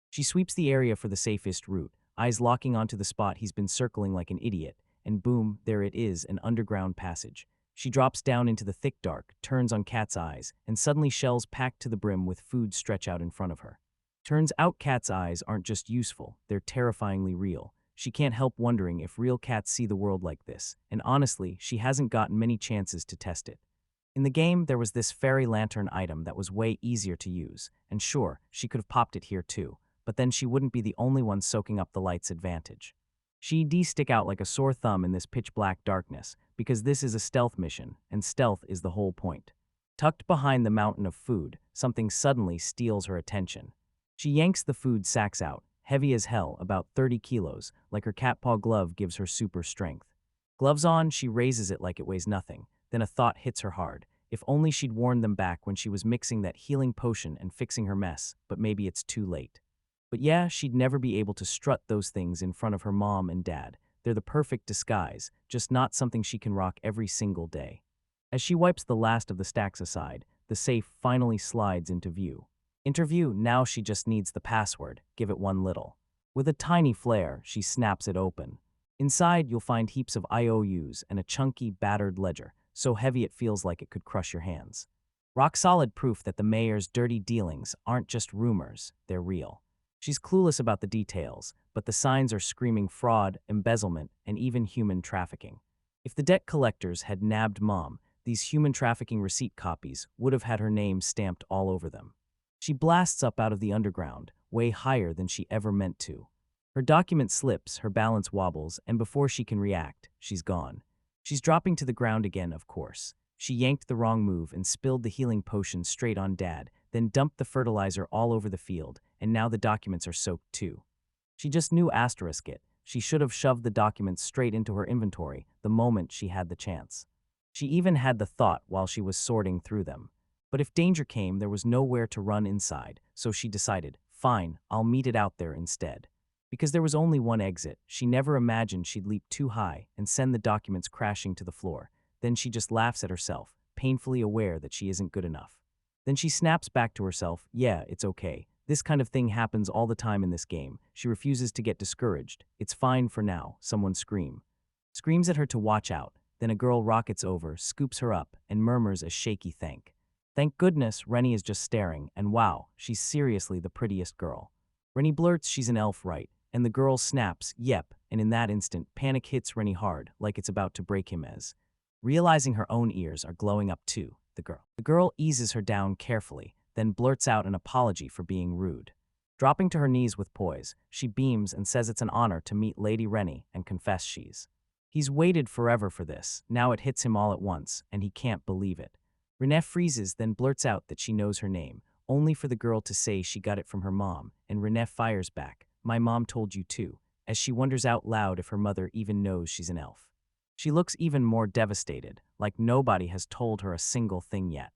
She sweeps the area for the safest route, eyes locking onto the spot he's been circling like an idiot, and boom, there it is, an underground passage. She drops down into the thick dark, turns on Cat's eyes, and suddenly shells packed to the brim with food stretch out in front of her. Turns out Cat's eyes aren't just useful, they're terrifyingly real. she can't help wondering if real cats see the world like this, and honestly, she hasn't gotten many chances to test it. In the game, there was this fairy lantern item that was way easier to use, and sure, she could have popped it here too, but then she wouldn't be the only one soaking up the light's advantage. She'd stick out like a sore thumb in this pitch-black darkness, because this is a stealth mission, and stealth is the whole point. Tucked behind the mountain of food, something suddenly steals her attention. She yanks the food sacks out, heavy as hell, about 30 kilos, like her cat paw glove gives her super strength. Gloves on, she raises it like it weighs nothing. Then a thought hits her hard. If only she'd warned them back when she was mixing that healing potion and fixing her mess, but maybe it's too late. But yeah, she'd never be able to strut those things in front of her mom and dad. They're the perfect disguise, just not something she can rock every single day. As she wipes the last of the stacks aside, the safe finally slides into view. Interview, now she just needs the password, give it one little. With a tiny flare, she snaps it open. Inside, you'll find heaps of IOUs and a chunky, battered ledger, so heavy it feels like it could crush your hands. Rock-solid proof that the mayor's dirty dealings aren't just rumors, they're real. She's clueless about the details, but the signs are screaming fraud, embezzlement, and even human trafficking. If the debt collectors had nabbed Mom, these human trafficking receipt copies would have had her name stamped all over them. She blasts up out of the underground, way higher than she ever meant to. Her document slips, her balance wobbles, and before she can react, she's gone. She's dropping to the ground again, of course. She yanked the wrong move and spilled the healing potion straight on Dad, then dumped the fertilizer all over the field, and now the documents are soaked too. She just knew asterisk it. She should have shoved the documents straight into her inventory the moment she had the chance. She even had the thought while she was sorting through them. But if danger came, there was nowhere to run inside, so she decided, fine, I'll meet it out there instead. Because there was only one exit, she never imagined she'd leap too high and send the documents crashing to the floor. Then she just laughs at herself, painfully aware that she isn't good enough. Then she snaps back to herself, yeah, it's okay. This kind of thing happens all the time in this game. She refuses to get discouraged. It's fine for now, someone screams at her to watch out. Then a girl rockets over, scoops her up, and murmurs a shaky thank. Thank goodness, Rennie is just staring, and wow, she's seriously the prettiest girl. Rennie blurts she's an elf, right? And the girl snaps, yep, and in that instant, panic hits Rennie hard, like it's about to break him as. Realizing her own ears are glowing up too, the girl eases her down carefully, then blurts out an apology for being rude. Dropping to her knees with poise, she beams and says it's an honor to meet Lady Rennie and confess he's waited forever for this. Now it hits him all at once, and he can't believe it. Renee freezes, then blurts out that she knows her name, only for the girl to say she got it from her mom, and Renee fires back, my mom told you too, as she wonders out loud if her mother even knows she's an elf. She looks even more devastated, like nobody has told her a single thing yet.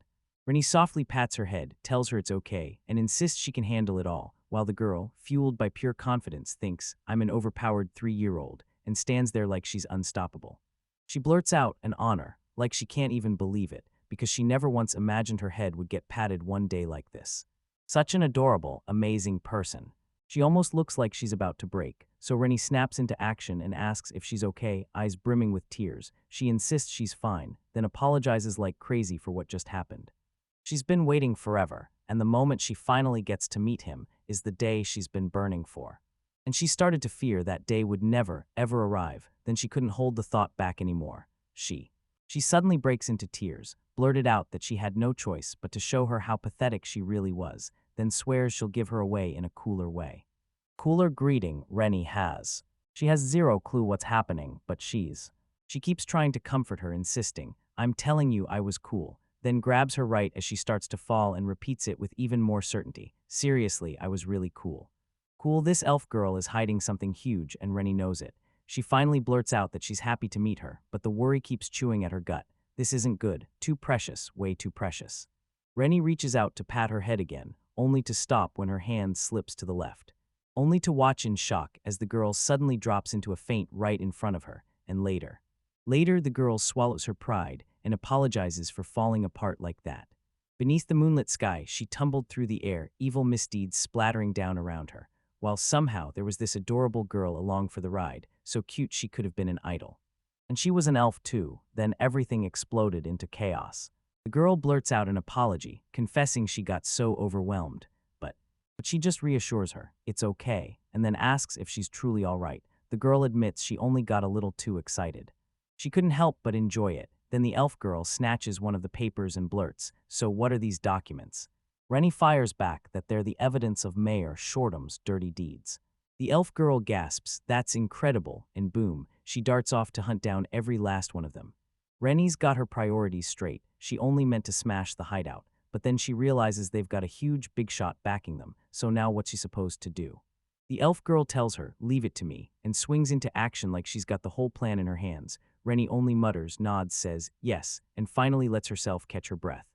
Rennie softly pats her head, tells her it's okay, and insists she can handle it all, while the girl, fueled by pure confidence, thinks, I'm an overpowered 3-year-old, and stands there like she's unstoppable. She blurts out an honor, like she can't even believe it, because she never once imagined her head would get patted one day like this. Such an adorable, amazing person. She almost looks like she's about to break, so Rennie snaps into action and asks if she's okay, eyes brimming with tears. She insists she's fine, then apologizes like crazy for what just happened. She's been waiting forever, and the moment she finally gets to meet him is the day she's been burning for. And she started to fear that day would never, ever arrive. Then she couldn't hold the thought back anymore. She suddenly breaks into tears, blurted out that she had no choice but to show her how pathetic she really was, then swears she'll give her away in a cooler way. Cooler greeting Rennie has. She has zero clue what's happening, but she keeps trying to comfort her, insisting, I'm telling you I was cool, then grabs her right as she starts to fall and repeats it with even more certainty. Seriously, I was really cool. Cool, this elf girl is hiding something huge and Rennie knows it. She finally blurts out that she's happy to meet her, but the worry keeps chewing at her gut. This isn't good. Too precious, way too precious. Rennie reaches out to pat her head again, only to stop when her hand slips to the left. Only to watch in shock as the girl suddenly drops into a faint right in front of her, and later, the girl swallows her pride and apologizes for falling apart like that. Beneath the moonlit sky, she tumbled through the air, evil misdeeds splattering down around her, while somehow there was this adorable girl along for the ride, so cute she could have been an idol. And she was an elf too. Then everything exploded into chaos. The girl blurts out an apology, confessing she got so overwhelmed, but she just reassures her, it's okay, and then asks if she's truly all right. the girl admits she only got a little too excited. She couldn't help but enjoy it. Then the elf girl snatches one of the papers and blurts, "So what are these documents?" Rennie fires back that they're the evidence of Mayor Shortum's dirty deeds. The elf girl gasps, "That's incredible," and boom, she darts off to hunt down every last one of them. Rennie's got her priorities straight. She only meant to smash the hideout, but then she realizes they've got a huge big shot backing them, so now what's she supposed to do? The elf girl tells her, "Leave it to me," and swings into action like she's got the whole plan in her hands. Rennie only mutters, nods, says, "Yes," and finally lets herself catch her breath.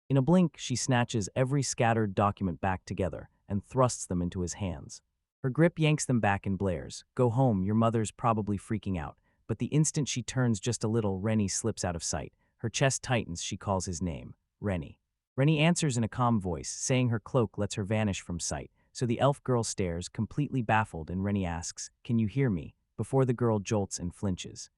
In a blink, she snatches every scattered document back together and thrusts them into his hands. Her grip yanks them back and blares, "Go home, your mother's probably freaking out." But the instant she turns just a little, Rennie slips out of sight. Her chest tightens, she calls his name, Rennie. Rennie answers in a calm voice, saying her cloak lets her vanish from sight. So the elf girl stares, completely baffled, and Rennie asks, "Can you hear me?" before the girl jolts and flinches.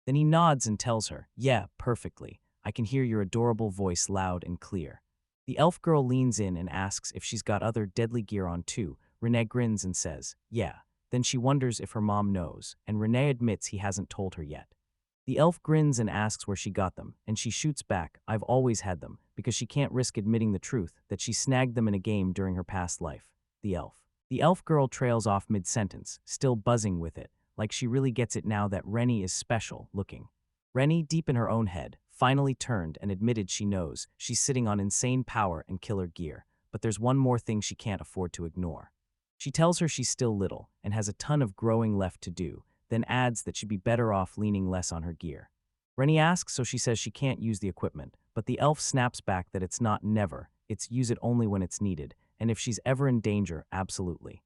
Then he nods and tells her, "Yeah, perfectly. I can hear your adorable voice loud and clear." The elf girl leans in and asks if she's got other deadly gear on too. Renee grins and says, "Yeah." Then she wonders if her mom knows, and Renee admits he hasn't told her yet. The elf grins and asks where she got them, and she shoots back, "I've always had them," because she can't risk admitting the truth that she snagged them in a game during her past life. The elf. The elf girl trails off mid-sentence, still buzzing with it, like she really gets it now that Rennie is special looking. Rennie, deep in her own head, finally turned and admitted she knows she's sitting on insane power and killer gear, but there's one more thing she can't afford to ignore. She tells her she's still little and has a ton of growing left to do, then adds that she'd be better off leaning less on her gear. Rennie asks, so she says she can't use the equipment, but the elf snaps back that it's not never, it's use it only when it's needed, and if she's ever in danger, absolutely.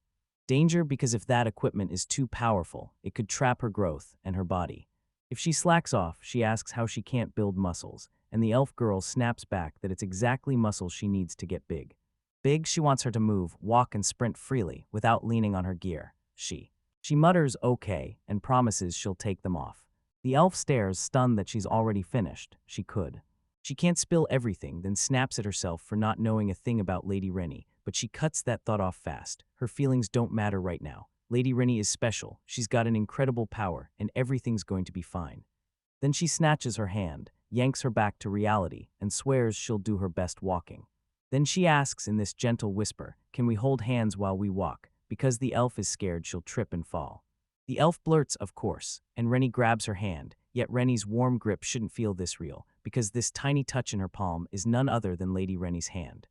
Danger because if that equipment is too powerful, it could trap her growth and her body. If she slacks off, she asks how she can't build muscles, and the elf girl snaps back that it's exactly muscles she needs to get big. Big, she wants her to move, walk, and sprint freely without leaning on her gear. She mutters okay and promises she'll take them off. The elf stares, stunned that she's already finished. She could. She can't spill everything, then snaps at herself for not knowing a thing about Lady Rennie, but she cuts that thought off fast. Her feelings don't matter right now. Lady Rennie is special, she's got an incredible power, and everything's going to be fine. Then she snatches her hand, yanks her back to reality, and swears she'll do her best walking. Then she asks in this gentle whisper, "Can we hold hands while we walk?" Because the elf is scared she'll trip and fall. The elf blurts, "Of course," and Rennie grabs her hand, yet Rennie's warm grip shouldn't feel this real, because this tiny touch in her palm is none other than Lady Rennie's hand.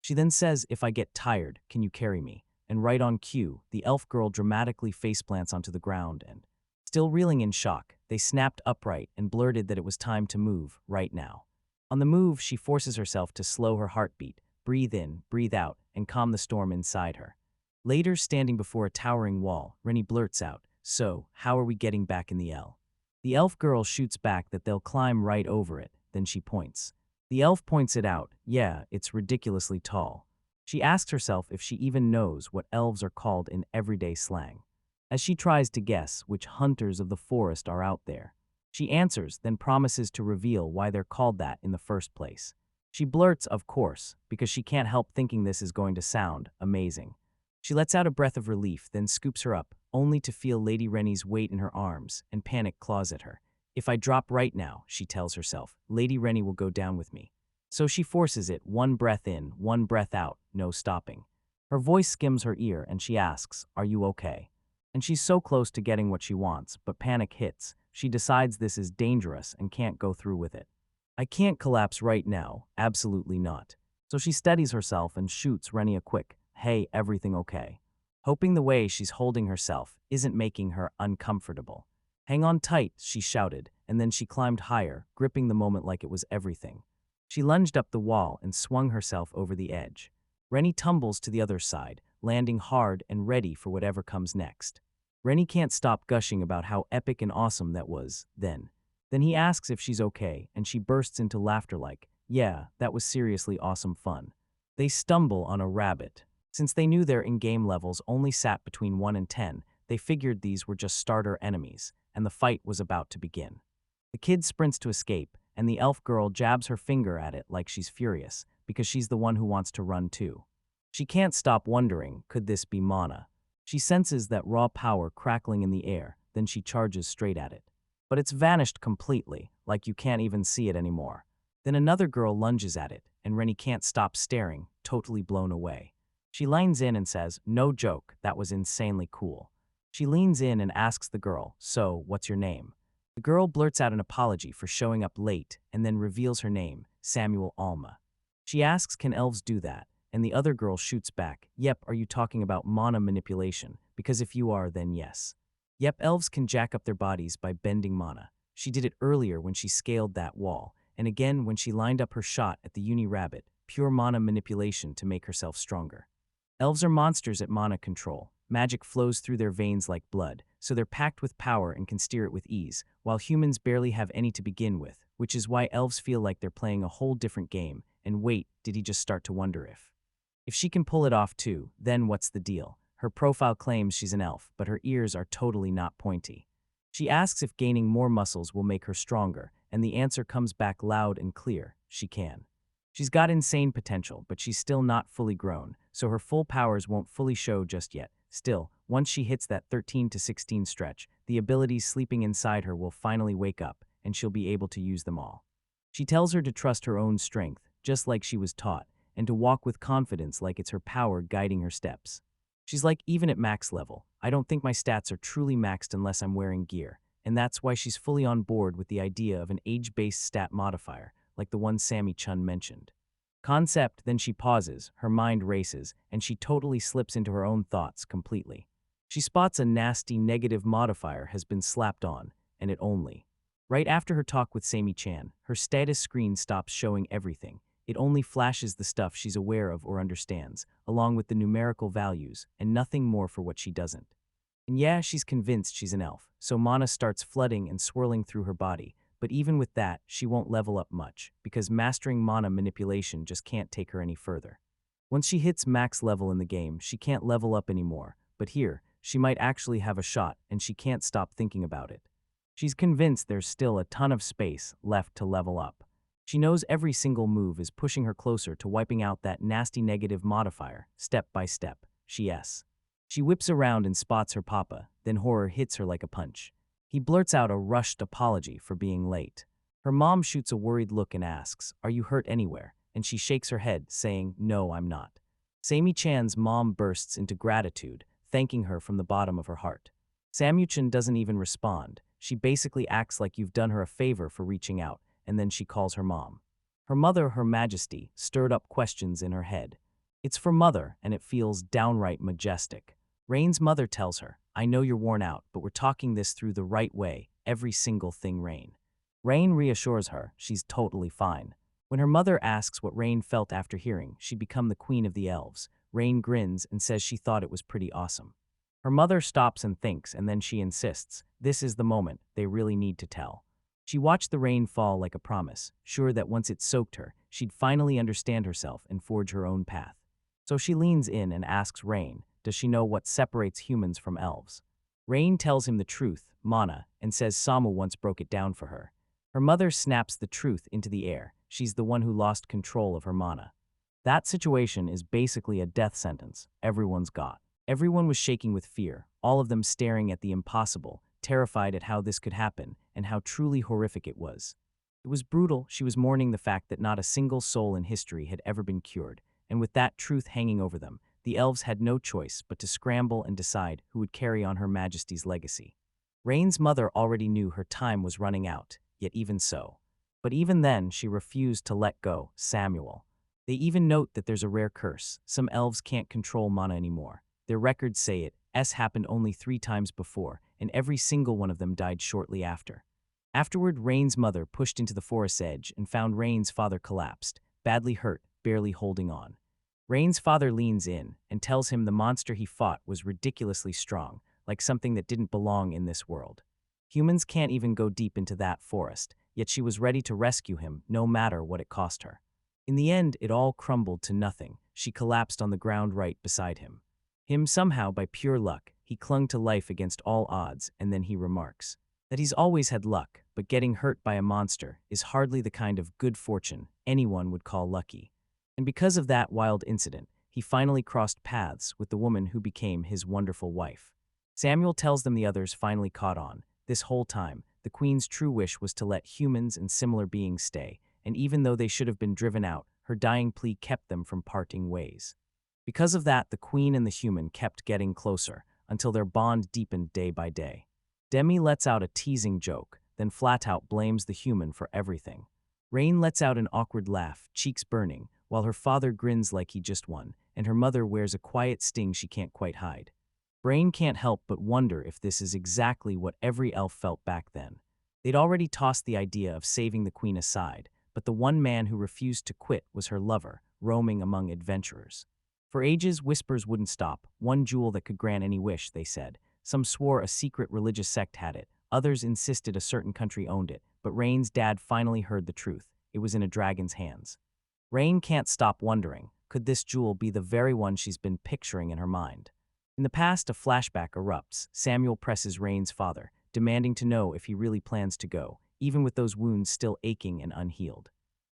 She then says, "If I get tired, can you carry me?" And right on cue, the elf girl dramatically faceplants onto the ground and, still reeling in shock, they snapped upright and blurted that it was time to move, right now. On the move, she forces herself to slow her heartbeat, breathe in, breathe out, and calm the storm inside her. Later, standing before a towering wall, Rennie blurts out, "So, how are we getting back in the L?" The elf girl shoots back that they'll climb right over it, then she points. The elf points it out, "Yeah, it's ridiculously tall." She asks herself if she even knows what elves are called in everyday slang. As she tries to guess which hunters of the forest are out there, she answers, then promises to reveal why they're called that in the first place. She blurts, "Of course," because she can't help thinking this is going to sound amazing. She lets out a breath of relief, then scoops her up, only to feel Lady Rennie's weight in her arms, and panic claws at her. "If I drop right now," she tells herself, "Lady Rennie will go down with me." So she forces it, one breath in, one breath out, no stopping. Her voice skims her ear, and she asks, "Are you okay?" And she's so close to getting what she wants, but panic hits. She decides this is dangerous and can't go through with it. "I can't collapse right now, absolutely not." So she steadies herself and shoots Rennie a quick, "Hey, everything okay?" hoping the way she's holding herself isn't making her uncomfortable. "Hang on tight," she shouted, and then she climbed higher, gripping the moment like it was everything. She lunged up the wall and swung herself over the edge. Rennie tumbles to the other side, landing hard and ready for whatever comes next. Rennie can't stop gushing about how epic and awesome that was, then. Then he asks if she's okay, and she bursts into laughter like, "Yeah, that was seriously awesome fun." They stumble on a rabbit. Since they knew their in-game levels only sat between 1 and 10, they figured these were just starter enemies, and the fight was about to begin. The kid sprints to escape, and the elf girl jabs her finger at it like she's furious, because she's the one who wants to run too. She can't stop wondering, could this be Mana? She senses that raw power crackling in the air, then she charges straight at it. But it's vanished completely, like you can't even see it anymore. Then another girl lunges at it, and Rennie can't stop staring, totally blown away. She leans in and says, "No joke, that was insanely cool." She leans in and asks the girl, "So, what's your name?" The girl blurts out an apology for showing up late and then reveals her name, Samuel Alma. She asks, "Can elves do that?" And the other girl shoots back, "Yep, are you talking about mana manipulation? Because if you are, then yes. Yep, elves can jack up their bodies by bending mana. She did it earlier when she scaled that wall, and again when she lined up her shot at the uni-rabbit, pure mana manipulation to make herself stronger. Elves are monsters at mana control. Magic flows through their veins like blood, so they're packed with power and can steer it with ease, while humans barely have any to begin with, which is why elves feel like they're playing a whole different game, and wait, did he just start to wonder if she can pull it off too, then what's the deal? Her profile claims she's an elf, but her ears are totally not pointy. She asks if gaining more muscles will make her stronger, and the answer comes back loud and clear, she can. She's got insane potential, but she's still not fully grown, so her full powers won't fully show just yet. Still, once she hits that 13 to 16 stretch, the abilities sleeping inside her will finally wake up, and she'll be able to use them all. She tells her to trust her own strength, just like she was taught, and to walk with confidence like it's her power guiding her steps. She's like, even at max level, I don't think my stats are truly maxed unless I'm wearing gear, and that's why she's fully on board with the idea of an age-based stat modifier, like the one Sammy Chun mentioned. Concept, then she pauses, her mind races, and she totally slips into her own thoughts completely. She spots a nasty negative modifier has been slapped on, and it only. Right after her talk with Sammy Chan, her status screen stops showing everything. It only flashes the stuff she's aware of or understands, along with the numerical values, and nothing more for what she doesn't. And yeah, she's convinced she's an elf, so mana starts flooding and swirling through her body, but even with that, she won't level up much, because mastering mana manipulation just can't take her any further. Once she hits max level in the game, she can't level up anymore, but here, she might actually have a shot, and she can't stop thinking about it. She's convinced there's still a ton of space left to level up. She knows every single move is pushing her closer to wiping out that nasty negative modifier, step by step. She whips around and spots her papa, then horror hits her like a punch. He blurts out a rushed apology for being late. Her mom shoots a worried look and asks, "Are you hurt anywhere?" And she shakes her head, saying, "No, I'm not." Sammy Chan's mom bursts into gratitude, thanking her from the bottom of her heart. Samuchan doesn't even respond. She basically acts like you've done her a favor for reaching out, and then she calls her mom. Her mother, Her Majesty, stirred up questions in her head. It's for mother, and it feels downright majestic. Rain's mother tells her, "I know you're worn out, but we're talking this through the right way, every single thing, Rain." Rain reassures her she's totally fine. When her mother asks what Rain felt after hearing she'd become the queen of the elves, Rain grins and says she thought it was pretty awesome. Her mother stops and thinks, and then she insists, this is the moment they really need to tell. She watched the rain fall like a promise, sure that once it soaked her, she'd finally understand herself and forge her own path. So she leans in and asks Rain, does she know what separates humans from elves? Rain tells him the truth, mana, and says Samu once broke it down for her. Her mother snaps the truth into the air. She's the one who lost control of her mana. That situation is basically a death sentence everyone's got. Everyone was shaking with fear, all of them staring at the impossible, terrified at how this could happen and how truly horrific it was. It was brutal. She was mourning the fact that not a single soul in history had ever been cured, and with that truth hanging over them, the elves had no choice but to scramble and decide who would carry on Her Majesty's legacy. Rain's mother already knew her time was running out, yet even so. But even then, she refused to let go Samuel. They even note that there's a rare curse. Some elves can't control mana anymore. Their records say it happened only 3 times before, and every single one of them died shortly after. Afterward, Rain's mother pushed into the forest's edge and found Rain's father collapsed, badly hurt, barely holding on. Rain's father leans in and tells him the monster he fought was ridiculously strong, like something that didn't belong in this world. Humans can't even go deep into that forest, yet she was ready to rescue him no matter what it cost her. In the end, it all crumbled to nothing. She collapsed on the ground right beside him. Somehow, by pure luck, he clung to life against all odds, and then he remarks that he's always had luck, but getting hurt by a monster is hardly the kind of good fortune anyone would call lucky. And because of that wild incident, he finally crossed paths with the woman who became his wonderful wife. Samuel tells them the others finally caught on. This whole time, the queen's true wish was to let humans and similar beings stay, and even though they should have been driven out, her dying plea kept them from parting ways. Because of that, the queen and the human kept getting closer, until their bond deepened day by day. Demi lets out a teasing joke, then flat out blames the human for everything. Rain lets out an awkward laugh, cheeks burning, while her father grins like he just won, and her mother wears a quiet sting she can't quite hide. Brain can't help but wonder if this is exactly what every elf felt back then. They'd already tossed the idea of saving the queen aside, but the one man who refused to quit was her lover, roaming among adventurers. For ages, whispers wouldn't stop. One jewel that could grant any wish, they said. Some swore a secret religious sect had it. Others insisted a certain country owned it. But Rain's dad finally heard the truth. It was in a dragon's hands. Rain can't stop wondering, could this jewel be the very one she's been picturing in her mind? In the past, a flashback erupts. Samuel presses Rain's father, demanding to know if he really plans to go, even with those wounds still aching and unhealed.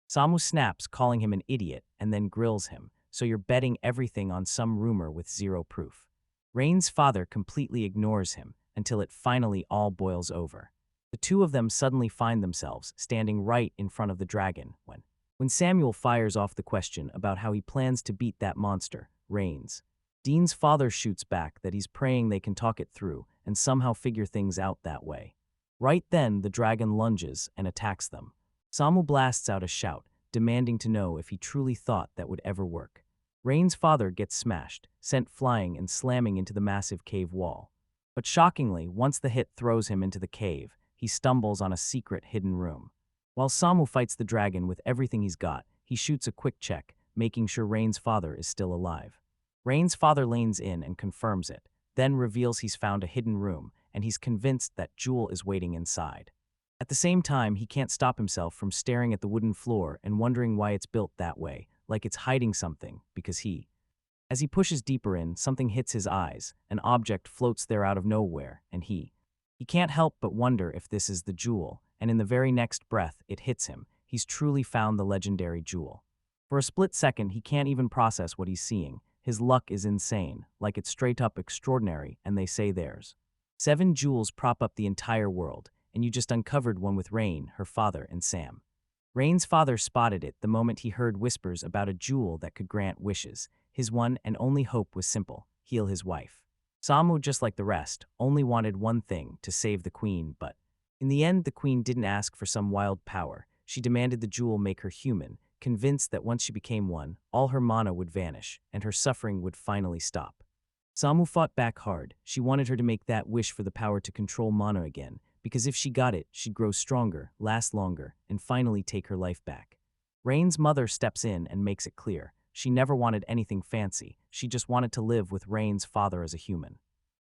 Samu snaps, calling him an idiot, and then grills him. So you're betting everything on some rumor with zero proof. Rain's father completely ignores him until it finally all boils over. The two of them suddenly find themselves standing right in front of the dragon when Samuel fires off the question about how he plans to beat that monster, Rain's. Dean's father shoots back that he's praying they can talk it through and somehow figure things out that way. Right then, the dragon lunges and attacks them. Samu blasts out a shout, demanding to know if he truly thought that would ever work. Rain's father gets smashed, sent flying and slamming into the massive cave wall. But shockingly, once the hit throws him into the cave, he stumbles on a secret hidden room. While Samu fights the dragon with everything he's got, he shoots a quick check, making sure Rain's father is still alive. Rain's father leans in and confirms it, then reveals he's found a hidden room, and he's convinced that Jewel is waiting inside. At the same time, he can't stop himself from staring at the wooden floor and wondering why it's built that way, like it's hiding something, because as he pushes deeper in, something hits his eyes, an object floats there out of nowhere, and he can't help but wonder if this is the jewel, and in the very next breath it hits him, he's truly found the legendary jewel. For a split second, he can't even process what he's seeing. His luck is insane, like it's straight up extraordinary, and they say there's 7 jewels prop up the entire world, and you just uncovered one with Rain, her father, and Sam. Rain's father spotted it the moment he heard whispers about a jewel that could grant wishes. His one and only hope was simple: heal his wife. Samu, just like the rest, only wanted one thing: to save the queen, but in the end, the queen didn't ask for some wild power. She demanded the jewel make her human, convinced that once she became one, all her mana would vanish, and her suffering would finally stop. Samu fought back hard. She wanted her to make that wish for the power to control mana again, because if she got it, she'd grow stronger, last longer, and finally take her life back. Rain's mother steps in and makes it clear. She never wanted anything fancy. She just wanted to live with Rain's father as a human.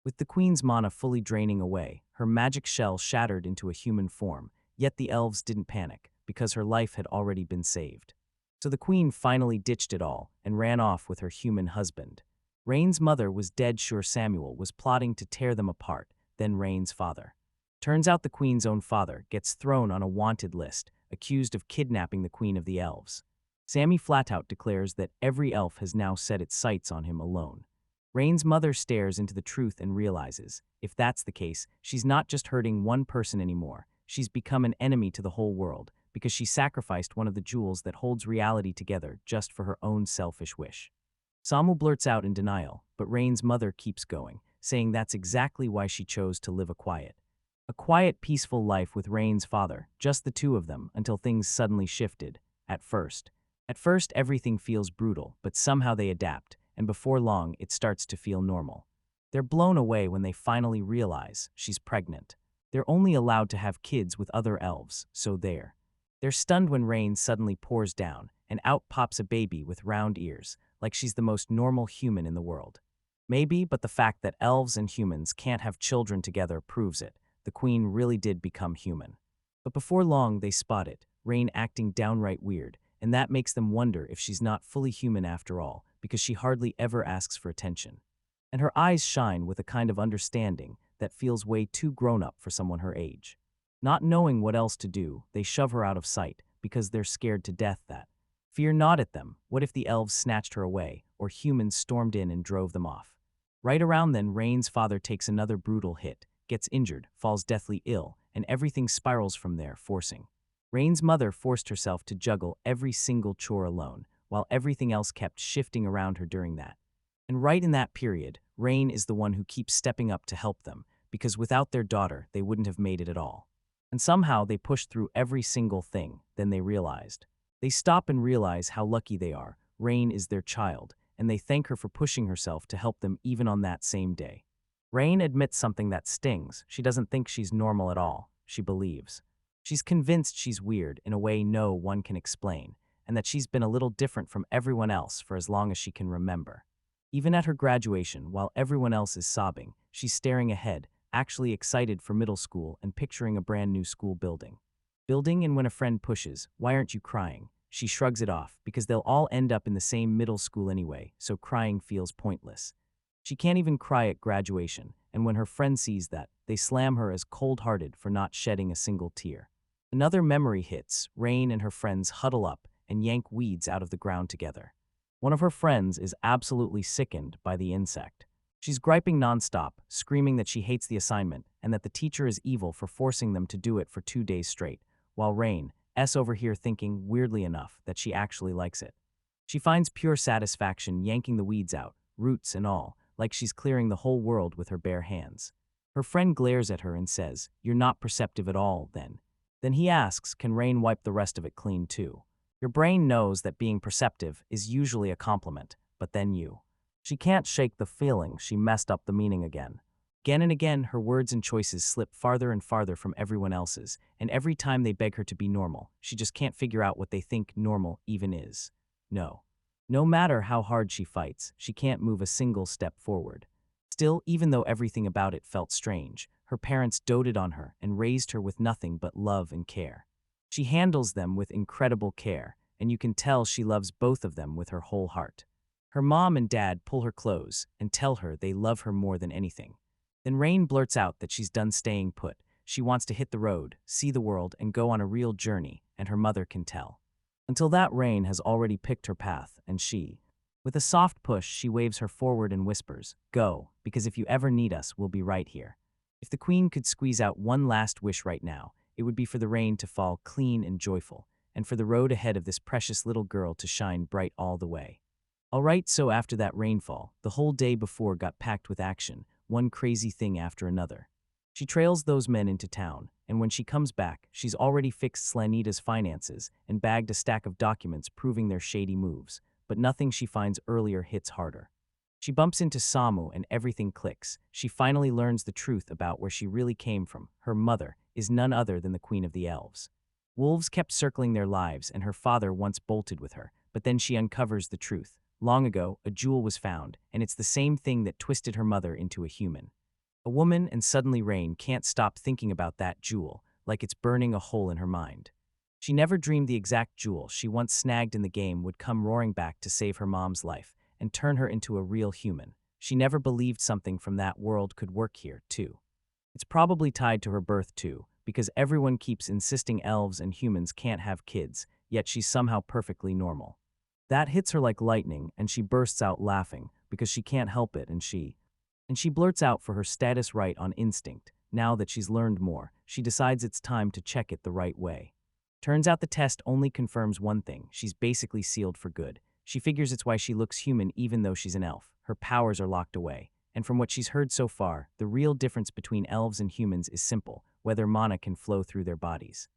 With the queen's mana fully draining away, her magic shell shattered into a human form, yet the elves didn't panic, because her life had already been saved. So the queen finally ditched it all and ran off with her human husband. Rain's mother was dead sure Samuel was plotting to tear them apart, then Rain's father. Turns out the queen's own father gets thrown on a wanted list, accused of kidnapping the queen of the elves. Sammy flat-out declares that every elf has now set its sights on him alone. Rain's mother stares into the truth and realizes, if that's the case, she's not just hurting one person anymore. She's become an enemy to the whole world, because she sacrificed one of the jewels that holds reality together just for her own selfish wish. Samu blurts out in denial, but Rain's mother keeps going, saying that's exactly why she chose to live a quiet, peaceful life with Rain's father, just the two of them, until things suddenly shifted. At first, everything feels brutal, but somehow they adapt, and before long, it starts to feel normal. They're blown away when they finally realize she's pregnant. They're only allowed to have kids with other elves, so they're stunned when Rain suddenly pours down, and out pops a baby with round ears, like she's the most normal human in the world. Maybe, but the fact that elves and humans can't have children together proves it. The queen really did become human. But before long, they spot it, Rain acting downright weird, and that makes them wonder if she's not fully human after all, because she hardly ever asks for attention. And her eyes shine with a kind of understanding that feels way too grown-up for someone her age. Not knowing what else to do, they shove her out of sight, because they're scared to death that. Fear not at them. What if the elves snatched her away, or humans stormed in and drove them off? Right around then, Rain's father takes another brutal hit, gets injured, falls deathly ill, and everything spirals from there, forcing. Rain's mother forced herself to juggle every single chore alone, while everything else kept shifting around her during that. And right in that period, Rain is the one who keeps stepping up to help them, because without their daughter, they wouldn't have made it at all. And somehow they push through every single thing, then they realized. They stop and realize how lucky they are. Rain is their child, and they thank her for pushing herself to help them even on that same day. Rain admits something that stings. She doesn't think she's normal at all. She believes. She's convinced she's weird in a way no one can explain, and that she's been a little different from everyone else for as long as she can remember. Even at her graduation, while everyone else is sobbing, she's staring ahead, actually excited for middle school and picturing a brand new school building. And when a friend pushes, "Why aren't you crying?" She shrugs it off because they'll all end up in the same middle school anyway, so crying feels pointless. She can't even cry at graduation, and when her friend sees that, they slam her as cold-hearted for not shedding a single tear. Another memory hits. Rain and her friends huddle up and yank weeds out of the ground together. One of her friends is absolutely sickened by the insect. She's griping nonstop, screaming that she hates the assignment and that the teacher is evil for forcing them to do it for 2 days straight, while Rain's over here thinking, weirdly enough, that she actually likes it. She finds pure satisfaction yanking the weeds out, roots and all, like she's clearing the whole world with her bare hands. Her friend glares at her and says, "You're not perceptive at all, then." Then he asks, can Rain wipe the rest of it clean too? Your brain knows that being perceptive is usually a compliment, but then you. She can't shake the feeling she messed up the meaning again. Again and again, her words and choices slip farther and farther from everyone else's, and every time they beg her to be normal, she just can't figure out what they think normal even is. No. No matter how hard she fights, she can't move a single step forward. Still, even though everything about it felt strange, her parents doted on her and raised her with nothing but love and care. She handles them with incredible care, and you can tell she loves both of them with her whole heart. Her mom and dad pull her close and tell her they love her more than anything. Then Rain blurts out that she's done staying put. She wants to hit the road, see the world, and go on a real journey, and her mother can tell. Until that, Rain has already picked her path, and with a soft push, she waves her forward and whispers, "Go, because if you ever need us, we'll be right here." If the queen could squeeze out one last wish right now, it would be for the rain to fall clean and joyful, and for the road ahead of this precious little girl to shine bright all the way. Alright, so after that rainfall, the whole day before got packed with action, one crazy thing after another. She trails those men into town, and when she comes back, she's already fixed Slanita's finances and bagged a stack of documents proving their shady moves, but nothing she finds earlier hits harder. She bumps into Samu and everything clicks. She finally learns the truth about where she really came from. Her mother is none other than the Queen of the Elves. Wolves kept circling their lives, and her father once bolted with her, but then she uncovers the truth. Long ago, a jewel was found, and it's the same thing that twisted her mother into a human. A woman, and suddenly Rain can't stop thinking about that jewel, like it's burning a hole in her mind. She never dreamed the exact jewel she once snagged in the game would come roaring back to save her mom's life and turn her into a real human. She never believed something from that world could work here, too. It's probably tied to her birth, too, because everyone keeps insisting elves and humans can't have kids, yet she's somehow perfectly normal. That hits her like lightning, and she bursts out laughing because she can't help it, and she blurts out for her status right on instinct. Now that she's learned more, she decides it's time to check it the right way. Turns out the test only confirms one thing: she's basically sealed for good. She figures it's why she looks human even though she's an elf. Her powers are locked away. And from what she's heard so far, the real difference between elves and humans is simple: whether mana can flow through their bodies.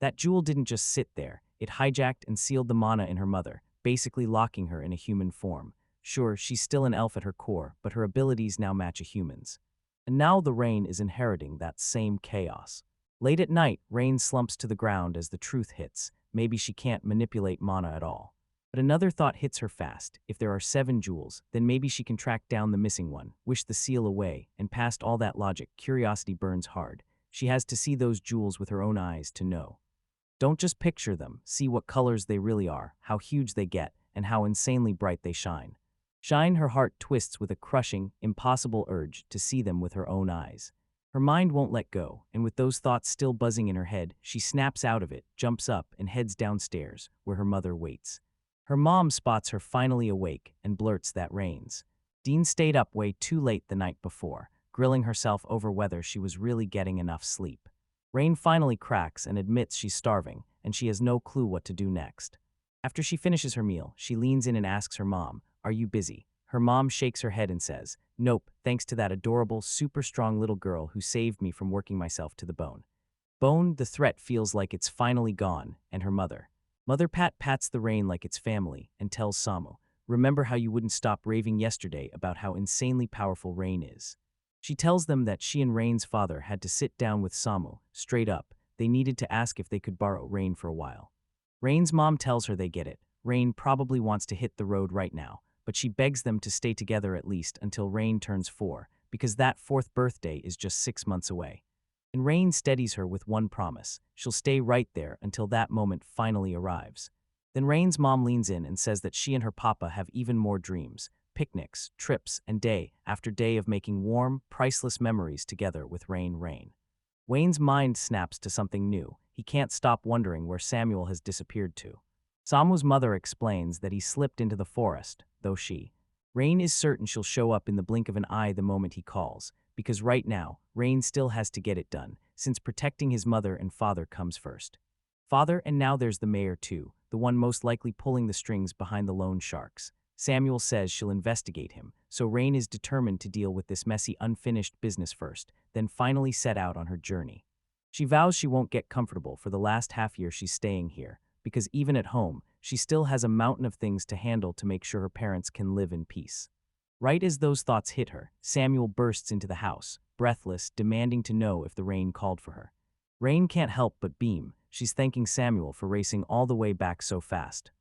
That jewel didn't just sit there. It hijacked and sealed the mana in her mother, basically locking her in a human form. Sure, she's still an elf at her core, but her abilities now match a human's. And now the Rain is inheriting that same chaos. Late at night, Rain slumps to the ground as the truth hits. Maybe she can't manipulate mana at all. But another thought hits her fast. If there are 7 jewels, then maybe she can track down the missing one, wish the seal away, and past all that logic, curiosity burns hard. She has to see those jewels with her own eyes to know. Don't just picture them, see what colors they really are, how huge they get, and how insanely bright they shine. Her heart twists with a crushing, impossible urge to see them with her own eyes. Her mind won't let go, and with those thoughts still buzzing in her head, she snaps out of it, jumps up, and heads downstairs, where her mother waits. Her mom spots her finally awake and blurts that Rain's Dean stayed up way too late the night before, grilling herself over whether she was really getting enough sleep. Rain finally cracks and admits she's starving, and she has no clue what to do next. After she finishes her meal, she leans in and asks her mom, "Are you busy?" Her mom shakes her head and says, "Nope, thanks to that adorable, super strong little girl who saved me from working myself to the bone." The threat feels like it's finally gone, and her mother. Mother Pat pats the Rain like it's family and tells Samu, "Remember how you wouldn't stop raving yesterday about how insanely powerful Rain is." She tells them that she and Rain's father had to sit down with Samu, straight up. They needed to ask if they could borrow Rain for a while. Rain's mom tells her they get it. Rain probably wants to hit the road right now, but she begs them to stay together at least until Rain turns 4, because that 4th birthday is just 6 months away. And Rain steadies her with one promise: she'll stay right there until that moment finally arrives. Then Rain's mom leans in and says that she and her papa have even more dreams: picnics, trips, and day after day of making warm, priceless memories together with Rain. Wayne's mind snaps to something new. He can't stop wondering where Samuel has disappeared to. Samu's mother explains that he slipped into the forest, though Rain is certain she'll show up in the blink of an eye the moment he calls, because right now, Rain still has to get it done, since protecting his mother and father comes first. Father, and now there's the mayor too, the one most likely pulling the strings behind the loan sharks. Samuel says she'll investigate him, so Rain is determined to deal with this messy, unfinished business first, then finally set out on her journey. She vows she won't get comfortable for the last half year she's staying here, because even at home, she still has a mountain of things to handle to make sure her parents can live in peace. Right as those thoughts hit her, Samuel bursts into the house, breathless, demanding to know if the Rain called for her. Rain can't help but beam. She's thanking Samuel for racing all the way back so fast,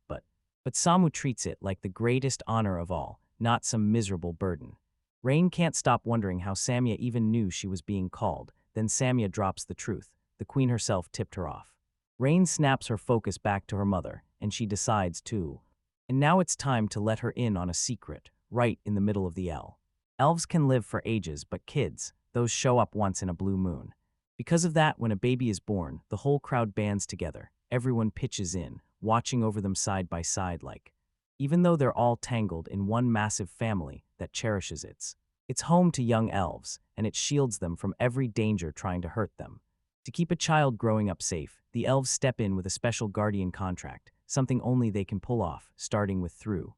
but Samu treats it like the greatest honor of all, not some miserable burden. Rain can't stop wondering how Samia even knew she was being called. Then Samia drops the truth. The queen herself tipped her off. Rain snaps her focus back to her mother, and she decides to. And now it's time to let her in on a secret, right in the middle of the Elves can live for ages, but kids, those show up once in a blue moon. Because of that, when a baby is born, the whole crowd bands together. Everyone pitches in, watching over them side by side even though they're all tangled in one massive family that cherishes it's home to young elves, and it shields them from every danger trying to hurt them. To keep a child growing up safe, the elves step in with a special guardian contract, something only they can pull off, starting with through.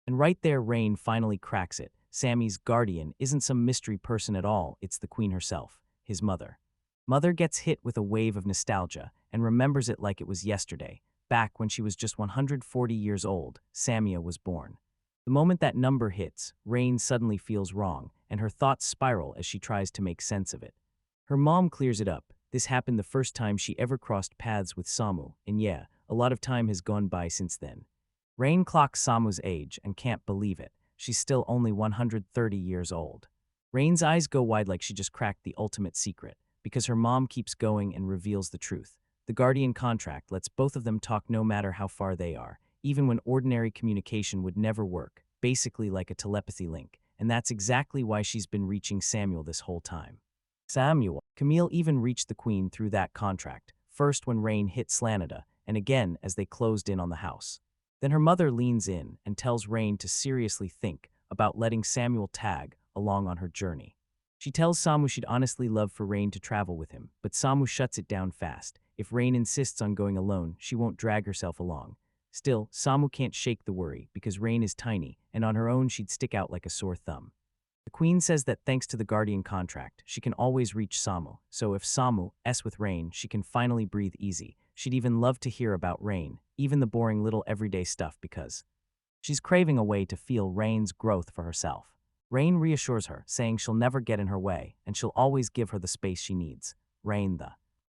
And right there, Rain finally cracks it. Sammy's guardian isn't some mystery person at all, it's the queen herself, his mother. Mother gets hit with a wave of nostalgia and remembers it like it was yesterday. Back when she was just 140 years old, Samia was born. The moment that number hits, Rain suddenly feels wrong, and her thoughts spiral as she tries to make sense of it. Her mom clears it up. This happened the first time she ever crossed paths with Samu, and yeah, a lot of time has gone by since then. Rain clocks Samu's age and can't believe it. She's still only 130 years old. Rain's eyes go wide like she just cracked the ultimate secret, because her mom keeps going and reveals the truth. The guardian contract lets both of them talk no matter how far they are, even when ordinary communication would never work, basically like a telepathy link, and that's exactly why she's been reaching Samuel this whole time. Camille even reached the queen through that contract, first when Rain hit Slanida, and again as they closed in on the house. Then her mother leans in and tells Rain to seriously think about letting Samuel tag along on her journey. She tells Samu she'd honestly love for Rain to travel with him, but Samu shuts it down fast. If Rain insists on going alone, she won't drag herself along. Still, Samu can't shake the worry, because Rain is tiny, and on her own she'd stick out like a sore thumb. The queen says that thanks to the guardian contract, she can always reach Samu, so if Samu's with Rain, she can finally breathe easy. She'd even love to hear about Rain, even the boring little everyday stuff, because she's craving a way to feel Rain's growth for herself. Rain reassures her, saying she'll never get in her way, and she'll always give her the space she needs.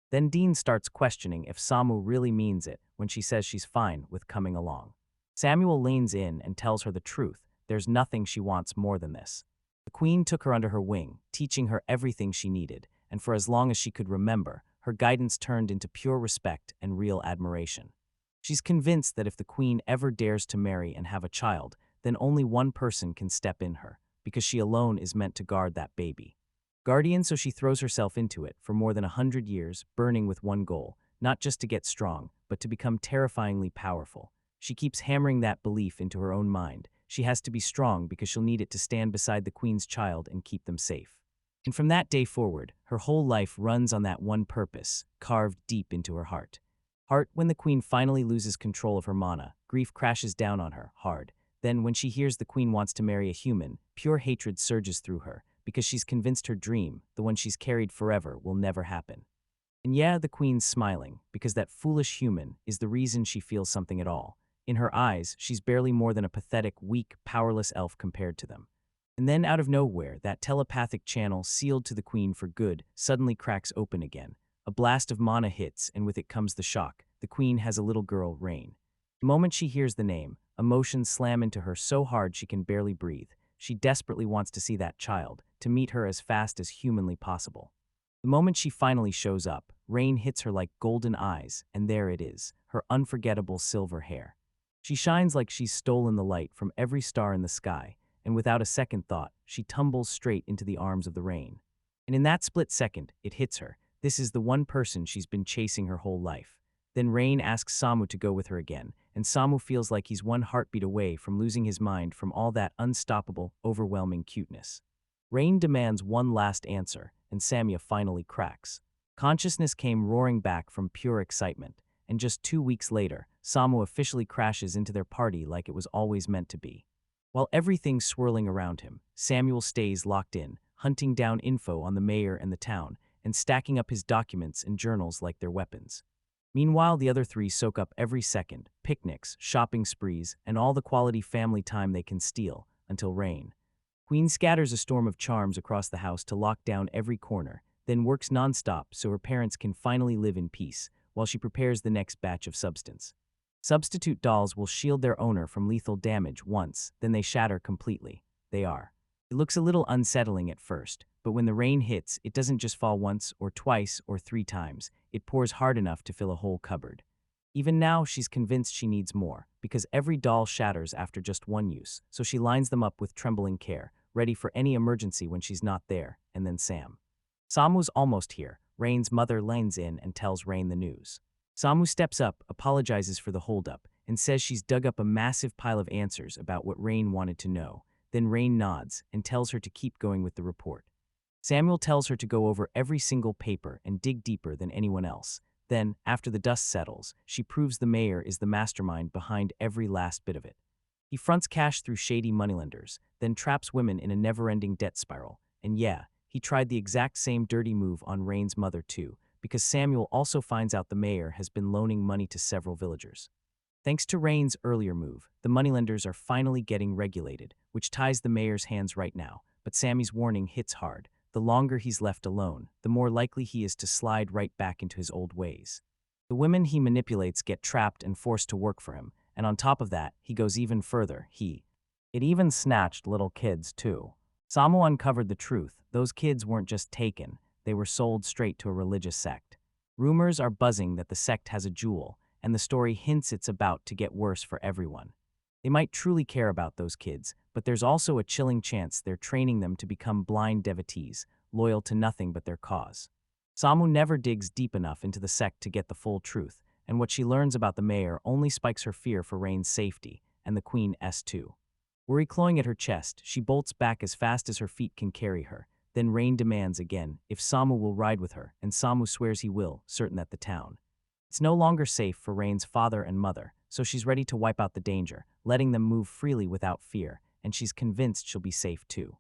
Then Dean starts questioning if Samu really means it when she says she's fine with coming along. Samuel leans in and tells her the truth. There's nothing she wants more than this. The queen took her under her wing, teaching her everything she needed, and for as long as she could remember, her guidance turned into pure respect and real admiration. She's convinced that if the queen ever dares to marry and have a child, then only one person can step in her, because she alone is meant to guard that baby. Guardian, so she throws herself into it for more than 100 years, burning with one goal, not just to get strong, but to become terrifyingly powerful. She keeps hammering that belief into her own mind, she has to be strong because she'll need it to stand beside the queen's child and keep them safe. And from that day forward, her whole life runs on that one purpose, carved deep into her heart. When the queen finally loses control of her mana, grief crashes down on her, hard. Then, when she hears the queen wants to marry a human, pure hatred surges through her, because she's convinced her dream, the one she's carried forever, will never happen. And yeah, the queen's smiling, because that foolish human is the reason she feels something at all. In her eyes, she's barely more than a pathetic, weak, powerless elf compared to them. And then out of nowhere, that telepathic channel sealed to the queen for good suddenly cracks open again. A blast of mana hits, and with it comes the shock. The queen has a little girl, Rain. The moment she hears the name, emotions slam into her so hard she can barely breathe. She desperately wants to see that child, to meet her as fast as humanly possible. The moment she finally shows up, Rain hits her like golden eyes, and there it is, her unforgettable silver hair. She shines like she's stolen the light from every star in the sky, and without a second thought, she tumbles straight into the arms of the Rain. And in that split second, it hits her. This is the one person she's been chasing her whole life. Then Rain asks Samu to go with her again, and Samu feels like he's one heartbeat away from losing his mind from all that unstoppable, overwhelming cuteness. Rain demands one last answer, and Samya finally cracks. Consciousness came roaring back from pure excitement, and just 2 weeks later, Samu officially crashes into their party like it was always meant to be. While everything's swirling around him, Samuel stays locked in, hunting down info on the mayor and the town, and stacking up his documents and journals like they're weapons. Meanwhile, the other three soak up every second, picnics, shopping sprees, and all the quality family time they can steal, until Rain. Queen scatters a storm of charms across the house to lock down every corner, then works nonstop so her parents can finally live in peace, while she prepares the next batch of substance. Substitute dolls will shield their owner from lethal damage once, then they shatter completely. They are. It looks a little unsettling at first, but when the rain hits, it doesn't just fall once or twice or 3 times, it pours hard enough to fill a whole cupboard. Even now, she's convinced she needs more, because every doll shatters after just one use, so she lines them up with trembling care, ready for any emergency when she's not there, and then Sam. Samu's almost here. Rain's mother lanes in and tells Rain the news. Samu steps up, apologizes for the holdup, and says she's dug up a massive pile of answers about what Rain wanted to know. Then Rain nods and tells her to keep going with the report. Samuel tells her to go over every single paper and dig deeper than anyone else. Then, after the dust settles, she proves the mayor is the mastermind behind every last bit of it. He fronts cash through shady moneylenders, then traps women in a never-ending debt spiral. And yeah, he tried the exact same dirty move on Rain's mother too, because Samuel also finds out the mayor has been loaning money to several villagers. Thanks to Rain's earlier move, the moneylenders are finally getting regulated, which ties the mayor's hands right now, but Sammy's warning hits hard. The longer he's left alone, the more likely he is to slide right back into his old ways. The women he manipulates get trapped and forced to work for him, and on top of that, he goes even further. It even snatched little kids, too. Samu uncovered the truth. Those kids weren't just taken, they were sold straight to a religious sect. Rumors are buzzing that the sect has a jewel, and the story hints it's about to get worse for everyone. They might truly care about those kids, but there's also a chilling chance they're training them to become blind devotees, loyal to nothing but their cause. Samu never digs deep enough into the sect to get the full truth, and what she learns about the mayor only spikes her fear for Rain's safety, and the Queen's too. Worry clawing at her chest, she bolts back as fast as her feet can carry her. Then Rain demands again if Samu will ride with her, and Samu swears he will, certain that the town. It's no longer safe for Rain's father and mother, so she's ready to wipe out the danger, letting them move freely without fear, and she's convinced she'll be safe too.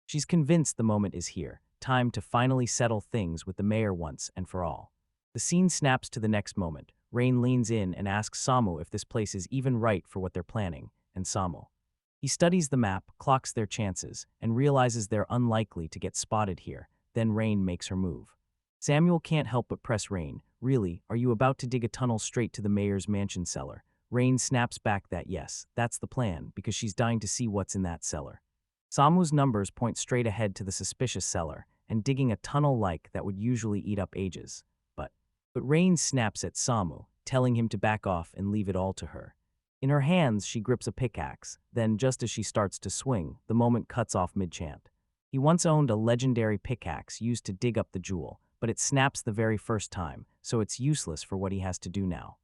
She's convinced the moment is here, time to finally settle things with the mayor once and for all. The scene snaps to the next moment. Rain leans in and asks Samu if this place is even right for what they're planning, and Samu. He studies the map, clocks their chances, and realizes they're unlikely to get spotted here. Then Rain makes her move. Samuel can't help but press Rain. Really, are you about to dig a tunnel straight to the mayor's mansion cellar? Rain snaps back that yes, that's the plan, because she's dying to see what's in that cellar. Samu's numbers point straight ahead to the suspicious cellar, and digging a tunnel like that would usually eat up ages. But Rain snaps at Samu, telling him to back off and leave it all to her. In her hands, she grips a pickaxe, then just as she starts to swing, the moment cuts off mid-chant. He once owned a legendary pickaxe used to dig up the jewel, but it snaps the very first time, so it's useless for what he has to do now.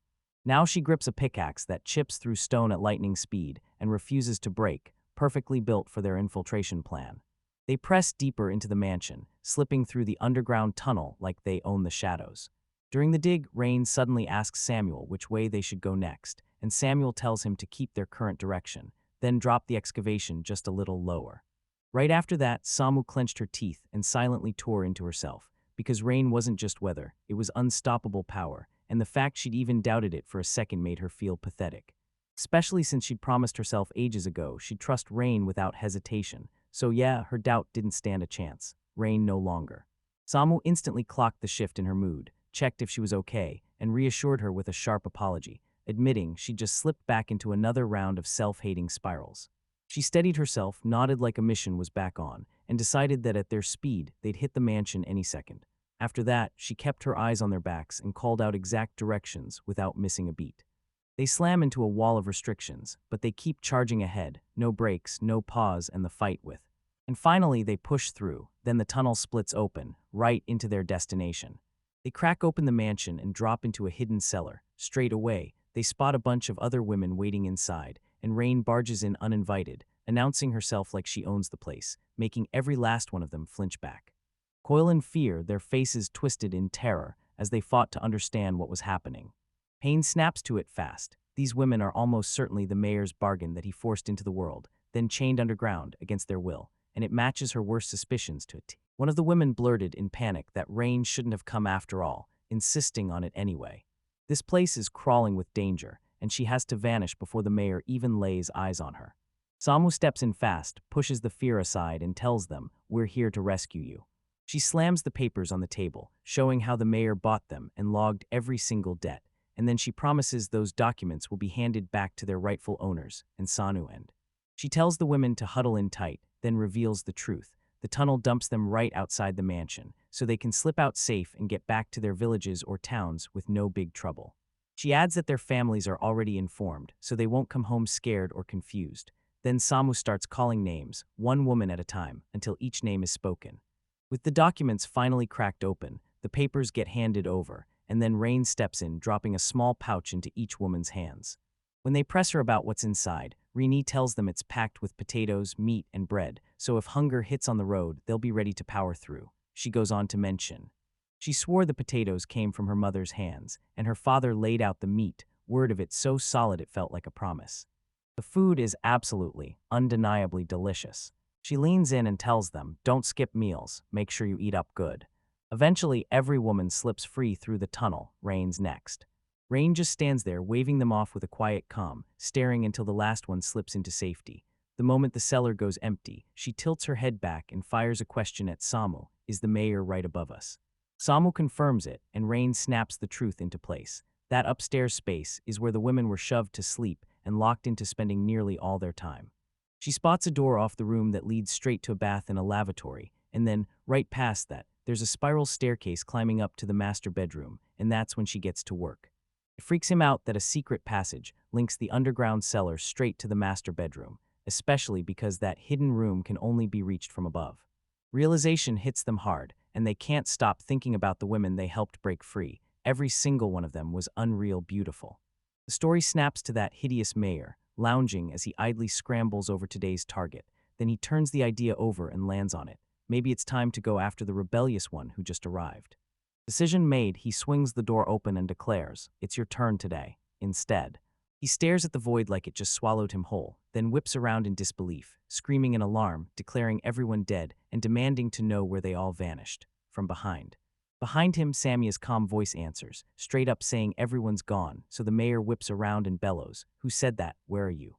Now she grips a pickaxe that chips through stone at lightning speed and refuses to break, perfectly built for their infiltration plan. They press deeper into the mansion, slipping through the underground tunnel like they own the shadows. During the dig, Rain suddenly asks Samuel which way they should go next, and Samuel tells him to keep their current direction, then drop the excavation just a little lower. Right after that, Samu clenched her teeth and silently tore into herself, because Rain wasn't just weather, it was unstoppable power, and the fact she'd even doubted it for a second made her feel pathetic. Especially since she'd promised herself ages ago she'd trust Rain without hesitation, so yeah, her doubt didn't stand a chance. Rain no longer. Samu instantly clocked the shift in her mood, checked if she was okay, and reassured her with a sharp apology, admitting she'd just slipped back into another round of self-hating spirals. She steadied herself, nodded like a mission was back on, and decided that at their speed, they'd hit the mansion any second. After that, she kept her eyes on their backs and called out exact directions without missing a beat. They slam into a wall of restrictions, but they keep charging ahead, no brakes, no pause, and the fight with. And finally, they push through, then the tunnel splits open, right into their destination. They crack open the mansion and drop into a hidden cellar. Straight away, they spot a bunch of other women waiting inside, and Rain barges in uninvited, announcing herself like she owns the place, making every last one of them flinch back. Coil in fear, their faces twisted in terror as they fought to understand what was happening. Pain snaps to it fast. These women are almost certainly the mayor's bargain that he forced into the world, then chained underground against their will, and it matches her worst suspicions to a T. One of the women blurted in panic that Rain shouldn't have come after all, insisting on it anyway. This place is crawling with danger, and she has to vanish before the mayor even lays eyes on her. Samu steps in fast, pushes the fear aside, and tells them, "We're here to rescue you." She slams the papers on the table, showing how the mayor bought them and logged every single debt, and then she promises those documents will be handed back to their rightful owners, and Sanu end. She tells the women to huddle in tight, then reveals the truth. The tunnel dumps them right outside the mansion, so they can slip out safe and get back to their villages or towns with no big trouble. She adds that their families are already informed, so they won't come home scared or confused. Then Samu starts calling names, one woman at a time, until each name is spoken. With the documents finally cracked open, the papers get handed over, and then Rain steps in, dropping a small pouch into each woman's hands. When they press her about what's inside, Rini tells them it's packed with potatoes, meat, and bread, so if hunger hits on the road, they'll be ready to power through. She goes on to mention. She swore the potatoes came from her mother's hands, and her father laid out the meat, word of it so solid it felt like a promise. The food is absolutely, undeniably delicious. She leans in and tells them, don't skip meals, make sure you eat up good. Eventually, every woman slips free through the tunnel. Rain's next. Rain just stands there, waving them off with a quiet calm, staring until the last one slips into safety. The moment the cellar goes empty, she tilts her head back and fires a question at Samu, is the mayor right above us? Samu confirms it, and Rain snaps the truth into place. That upstairs space is where the women were shoved to sleep and locked into spending nearly all their time. She spots a door off the room that leads straight to a bath and a lavatory, and then, right past that, there's a spiral staircase climbing up to the master bedroom, and that's when she gets to work. It freaks him out that a secret passage links the underground cellar straight to the master bedroom, especially because that hidden room can only be reached from above. Realization hits them hard, and they can't stop thinking about the women they helped break free. Every single one of them was unreal beautiful. The story snaps to that hideous mayor, lounging as he idly scrambles over today's target. Then he turns the idea over and lands on it. Maybe it's time to go after the rebellious one who just arrived. Decision made, he swings the door open and declares, "It's your turn today." Instead, he stares at the void like it just swallowed him whole, then whips around in disbelief, screaming in alarm, declaring everyone dead, and demanding to know where they all vanished. From behind. Behind him, Samia's calm voice answers, straight up saying everyone's gone, so the mayor whips around and bellows, "Who said that? Where are you?"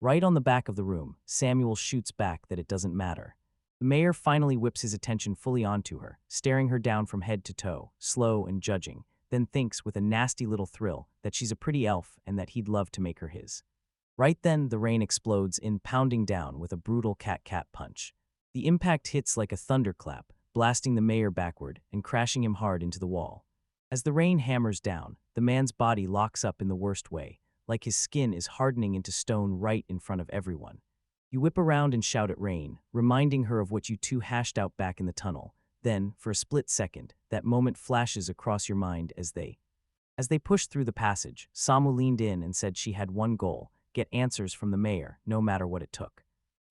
Right on the back of the room, Samuel shoots back that it doesn't matter. The mayor finally whips his attention fully onto her, staring her down from head to toe, slow and judging, then thinks with a nasty little thrill that she's a pretty elf and that he'd love to make her his. Right then, the rain explodes in, pounding down with a brutal cat-cat punch. The impact hits like a thunderclap, blasting the mayor backward and crashing him hard into the wall. As the rain hammers down, the man's body locks up in the worst way, like his skin is hardening into stone right in front of everyone. You whip around and shout at Rain, reminding her of what you two hashed out back in the tunnel. Then, for a split second, that moment flashes across your mind as they pushed through the passage. Samu leaned in and said she had one goal, get answers from the mayor, no matter what it took.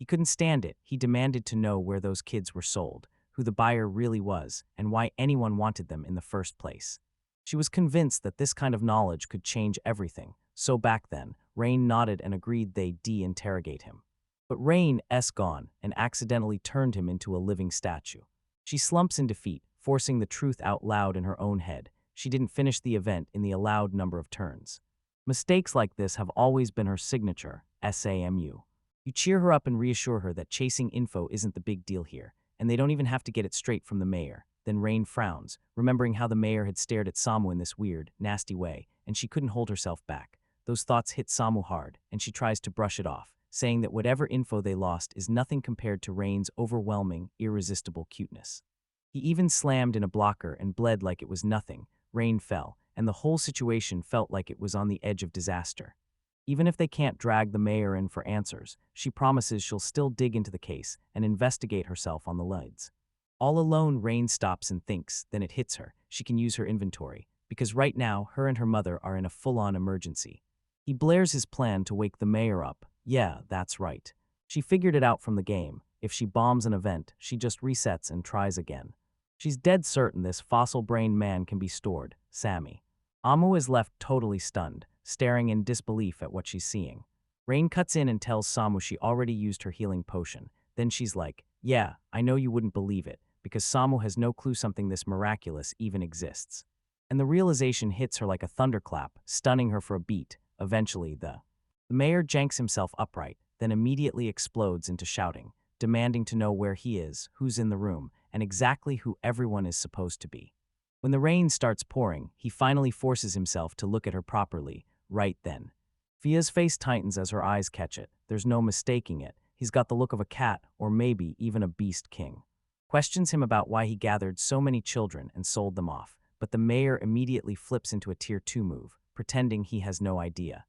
He couldn't stand it. He demanded to know where those kids were sold, who the buyer really was, and why anyone wanted them in the first place. She was convinced that this kind of knowledge could change everything, so back then, Rain nodded and agreed they de-interrogate him. But Rain's gone and accidentally turned him into a living statue. She slumps in defeat, forcing the truth out loud in her own head. She didn't finish the event in the allowed number of turns. Mistakes like this have always been her signature, SAMU. You cheer her up and reassure her that chasing info isn't the big deal here, and they don't even have to get it straight from the mayor. Then Rain frowns, remembering how the mayor had stared at Samu in this weird, nasty way, and she couldn't hold herself back. Those thoughts hit Samu hard, and she tries to brush it off, saying that whatever info they lost is nothing compared to Rain's overwhelming, irresistible cuteness. He even slammed in a blocker and bled like it was nothing. Rain fell, and the whole situation felt like it was on the edge of disaster. Even if they can't drag the mayor in for answers, she promises she'll still dig into the case and investigate herself on the leads. All alone, Rain stops and thinks, then it hits her. She can use her inventory, because right now, her and her mother are in a full-on emergency. He blares his plan to wake the mayor up. Yeah, that's right. She figured it out from the game. If she bombs an event, she just resets and tries again. She's dead certain this fossil-brained man can be stored, Sammy. Amu is left totally stunned, staring in disbelief at what she's seeing. Rain cuts in and tells Samu she already used her healing potion. Then she's like, yeah, I know you wouldn't believe it, because Samu has no clue something this miraculous even exists. And the realization hits her like a thunderclap, stunning her for a beat. Eventually, the mayor janks himself upright, then immediately explodes into shouting, demanding to know where he is, who's in the room, and exactly who everyone is supposed to be. When the rain starts pouring, he finally forces himself to look at her properly, right then. Fia's face tightens as her eyes catch it. There's no mistaking it. He's got the look of a cat, or maybe even a beast king. Questions him about why he gathered so many children and sold them off, but the mayor immediately flips into a Tier 2 move, pretending he has no idea.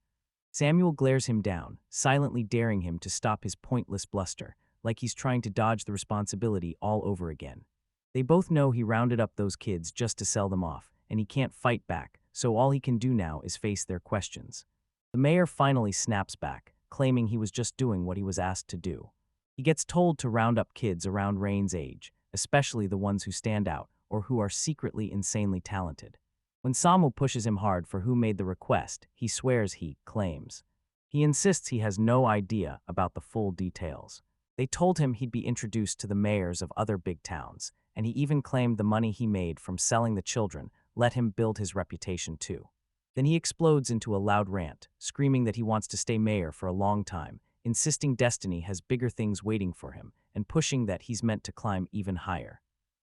Samuel glares him down, silently daring him to stop his pointless bluster, like he's trying to dodge the responsibility all over again. They both know he rounded up those kids just to sell them off, and he can't fight back, so all he can do now is face their questions. The mayor finally snaps back, claiming he was just doing what he was asked to do. He gets told to round up kids around Rain's age, especially the ones who stand out or who are secretly insanely talented. When Samu pushes him hard for who made the request, he swears he claims. He insists he has no idea about the full details. They told him he'd be introduced to the mayors of other big towns, and he even claimed the money he made from selling the children let him build his reputation too. Then he explodes into a loud rant, screaming that he wants to stay mayor for a long time, insisting destiny has bigger things waiting for him, and pushing that he's meant to climb even higher.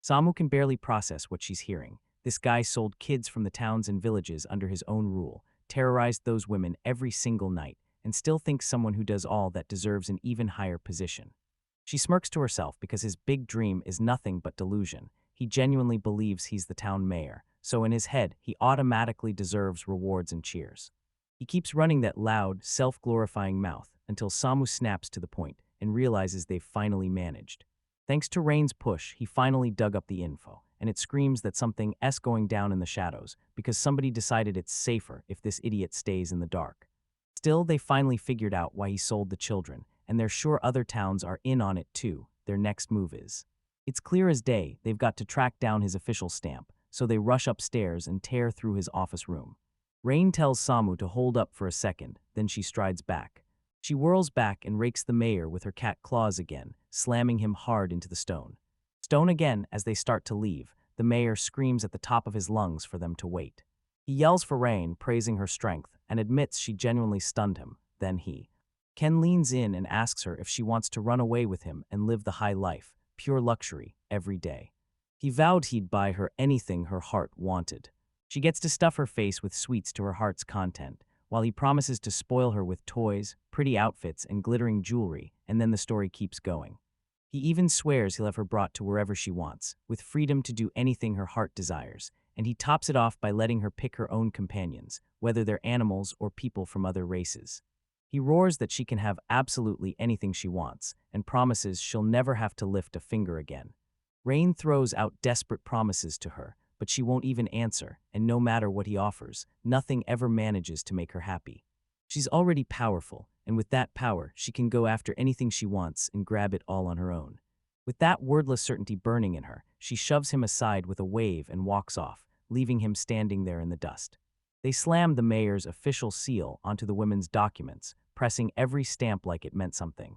Samu can barely process what she's hearing. This guy sold kids from the towns and villages under his own rule, terrorized those women every single night, and still thinks someone who does all that deserves an even higher position. She smirks to herself because his big dream is nothing but delusion. He genuinely believes he's the town mayor, so in his head, he automatically deserves rewards and cheers. He keeps running that loud, self-glorifying mouth until Samu snaps to the point and realizes they've finally managed. Thanks to Rain's push, he finally dug up the info, and it screams that something's going down in the shadows because somebody decided it's safer if this idiot stays in the dark. Still, they finally figured out why he sold the children, and they're sure other towns are in on it too. Their next move is. It's clear as day they've got to track down his official stamp, so they rush upstairs and tear through his office room. Rain tells Samu to hold up for a second, then she strides back. She whirls back and rakes the mayor with her cat claws again, slamming him hard into the stone. Stone again as they start to leave. The mayor screams at the top of his lungs for them to wait. He yells for Rain, praising her strength, and admits she genuinely stunned him. Then Ken leans in and asks her if she wants to run away with him and live the high life, pure luxury, every day. He vowed he'd buy her anything her heart wanted. She gets to stuff her face with sweets to her heart's content, while he promises to spoil her with toys, pretty outfits, and glittering jewelry, and then the story keeps going. He even swears he'll have her brought to wherever she wants, with freedom to do anything her heart desires, and he tops it off by letting her pick her own companions, whether they're animals or people from other races. He roars that she can have absolutely anything she wants, and promises she'll never have to lift a finger again. Rain throws out desperate promises to her, but she won't even answer, and no matter what he offers, nothing ever manages to make her happy. She's already powerful, and with that power, she can go after anything she wants and grab it all on her own. With that wordless certainty burning in her, she shoves him aside with a wave and walks off, leaving him standing there in the dust. They slammed the mayor's official seal onto the women's documents, pressing every stamp like it meant something.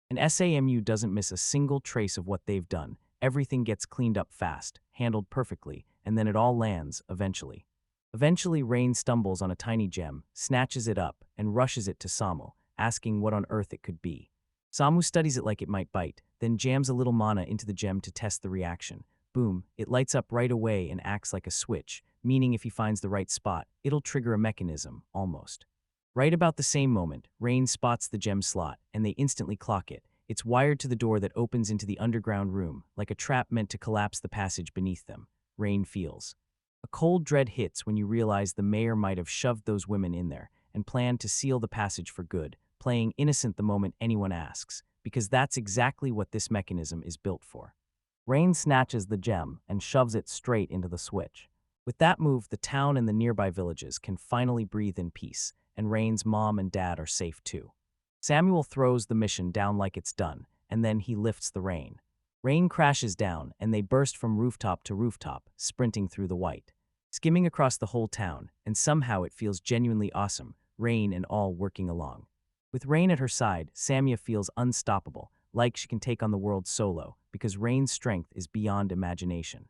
And SAMU doesn't miss a single trace of what they've done. Everything gets cleaned up fast, handled perfectly, and then it all lands, eventually. Eventually, Rain stumbles on a tiny gem, snatches it up, and rushes it to Samu, asking what on earth it could be. Samu studies it like it might bite, then jams a little mana into the gem to test the reaction. Boom, it lights up right away and acts like a switch, meaning if he finds the right spot, it'll trigger a mechanism, almost. Right about the same moment, Rain spots the gem slot, and they instantly clock it. It's wired to the door that opens into the underground room, like a trap meant to collapse the passage beneath them. Rain feels. A cold dread hits when you realize the mayor might have shoved those women in there and planned to seal the passage for good, playing innocent the moment anyone asks, because that's exactly what this mechanism is built for. Rain snatches the gem and shoves it straight into the switch. With that move, the town and the nearby villages can finally breathe in peace, and Rain's mom and dad are safe too. Samuel throws the mission down like it's done, and then he lifts the Rain. Rain crashes down, and they burst from rooftop to rooftop, sprinting through the white, skimming across the whole town, and somehow it feels genuinely awesome, Rain and all working along. With Rain at her side, Samia feels unstoppable, like she can take on the world solo, because Rain's strength is beyond imagination.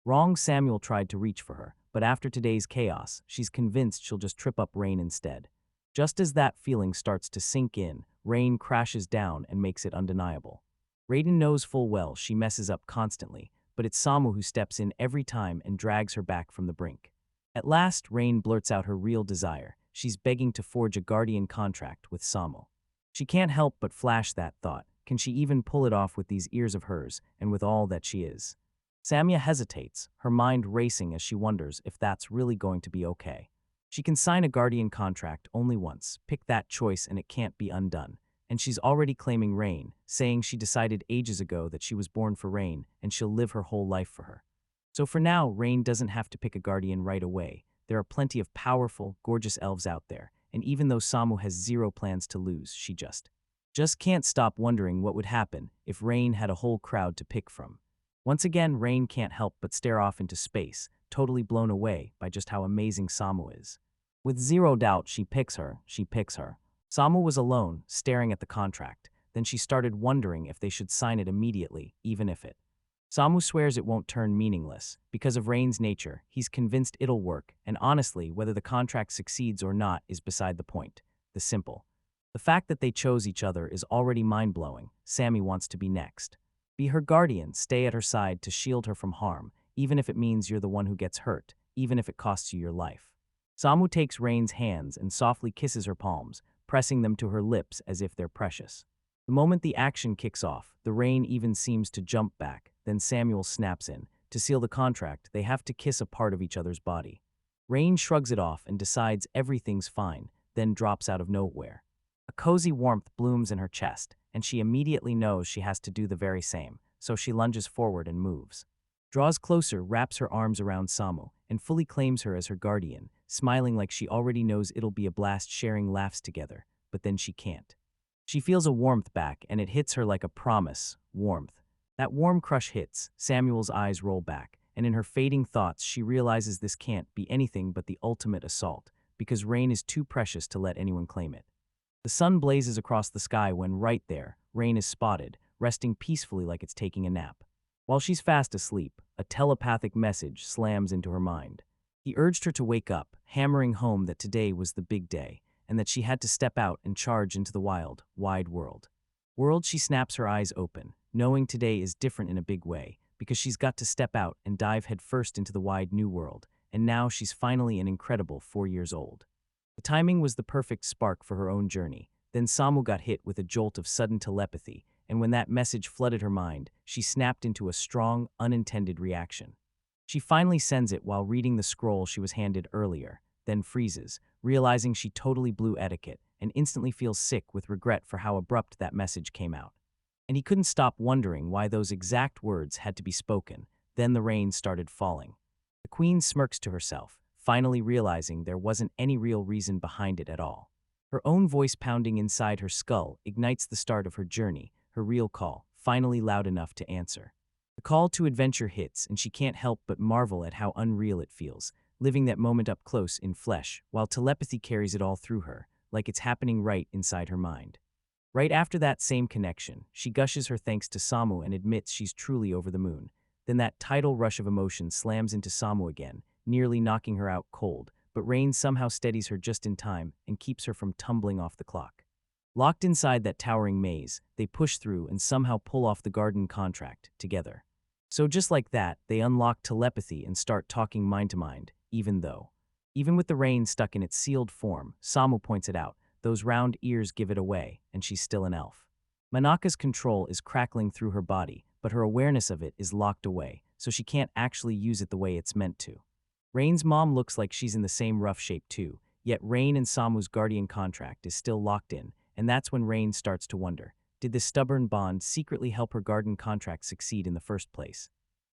Wrong Samuel tried to reach for her, but after today's chaos, she's convinced she'll just trip up Rain instead. Just as that feeling starts to sink in, Rain crashes down and makes it undeniable. Raiden knows full well she messes up constantly, but it's Samu who steps in every time and drags her back from the brink. At last, Rain blurts out her real desire. She's begging to forge a guardian contract with Samu. She can't help but flash that thought. Can she even pull it off with these ears of hers and with all that she is? Samia hesitates, her mind racing as she wonders if that's really going to be okay. She can sign a guardian contract only once, pick that choice and it can't be undone. And she's already claiming Rain, saying she decided ages ago that she was born for Rain and she'll live her whole life for her. So for now, Rain doesn't have to pick a guardian right away. There are plenty of powerful, gorgeous elves out there, and even though Samu has zero plans to lose, she just can't stop wondering what would happen if Rain had a whole crowd to pick from. Once again, Rain can't help but stare off into space, totally blown away by just how amazing Samu is. With zero doubt she picks her. Samu was alone, staring at the contract. Then she started wondering if they should sign it immediately, even if it. Samu swears it won't turn meaningless. Because of Rain's nature, he's convinced it'll work, and honestly, whether the contract succeeds or not is beside the point. The fact that they chose each other is already mind-blowing. Sammy wants to be next. Be her guardian, stay at her side to shield her from harm, even if it means you're the one who gets hurt, even if it costs you your life. Samu takes Rain's hands and softly kisses her palms, pressing them to her lips as if they're precious. The moment the action kicks off, the Rain even seems to jump back, then Samuel snaps in. To seal the contract, they have to kiss a part of each other's body. Rain shrugs it off and decides everything's fine, then drops out of nowhere. A cozy warmth blooms in her chest, and she immediately knows she has to do the very same, so she lunges forward and moves. Draws closer, wraps her arms around Samu, and fully claims her as her guardian, smiling like she already knows it'll be a blast sharing laughs together, but then she can't. She feels a warmth back, and it hits her like a promise, warmth. That warm crush hits, Samuel's eyes roll back, and in her fading thoughts she realizes this can't be anything but the ultimate assault, because Rain is too precious to let anyone claim it. The sun blazes across the sky when right there, Rain is spotted, resting peacefully like it's taking a nap. While she's fast asleep, a telepathic message slams into her mind. He urged her to wake up, hammering home that today was the big day, and that she had to step out and charge into the wild, wide world. She snaps her eyes open, knowing today is different in a big way, because she's got to step out and dive headfirst into the wide new world, and now she's finally an incredible 4 years old. The timing was the perfect spark for her own journey. Then Samu got hit with a jolt of sudden telepathy, and when that message flooded her mind, she snapped into a strong, unintended reaction. She finally sends it while reading the scroll she was handed earlier, then freezes, realizing she totally blew etiquette, and instantly feels sick with regret for how abrupt that message came out. And he couldn't stop wondering why those exact words had to be spoken. Then the rain started falling. The queen smirks to herself, finally realizing there wasn't any real reason behind it at all. Her own voice pounding inside her skull ignites the start of her journey, her real call, finally loud enough to answer. The call to adventure hits, and she can't help but marvel at how unreal it feels, living that moment up close in flesh, while telepathy carries it all through her, like it's happening right inside her mind. Right after that same connection, she gushes her thanks to Samu and admits she's truly over the moon. Then that tidal rush of emotion slams into Samu again, nearly knocking her out cold, but Rain somehow steadies her just in time and keeps her from tumbling off the clock. Locked inside that towering maze, they push through and somehow pull off the garden contract together. So just like that, they unlock telepathy and start talking mind to mind, even with the Rain stuck in its sealed form, Samu points it out, those round ears give it away, and she's still an elf. Manaka's control is crackling through her body, but her awareness of it is locked away, so she can't actually use it the way it's meant to. Rain's mom looks like she's in the same rough shape too, yet Rain and Samu's guardian contract is still locked in, and that's when Rain starts to wonder, did this stubborn bond secretly help her guardian contract succeed in the first place?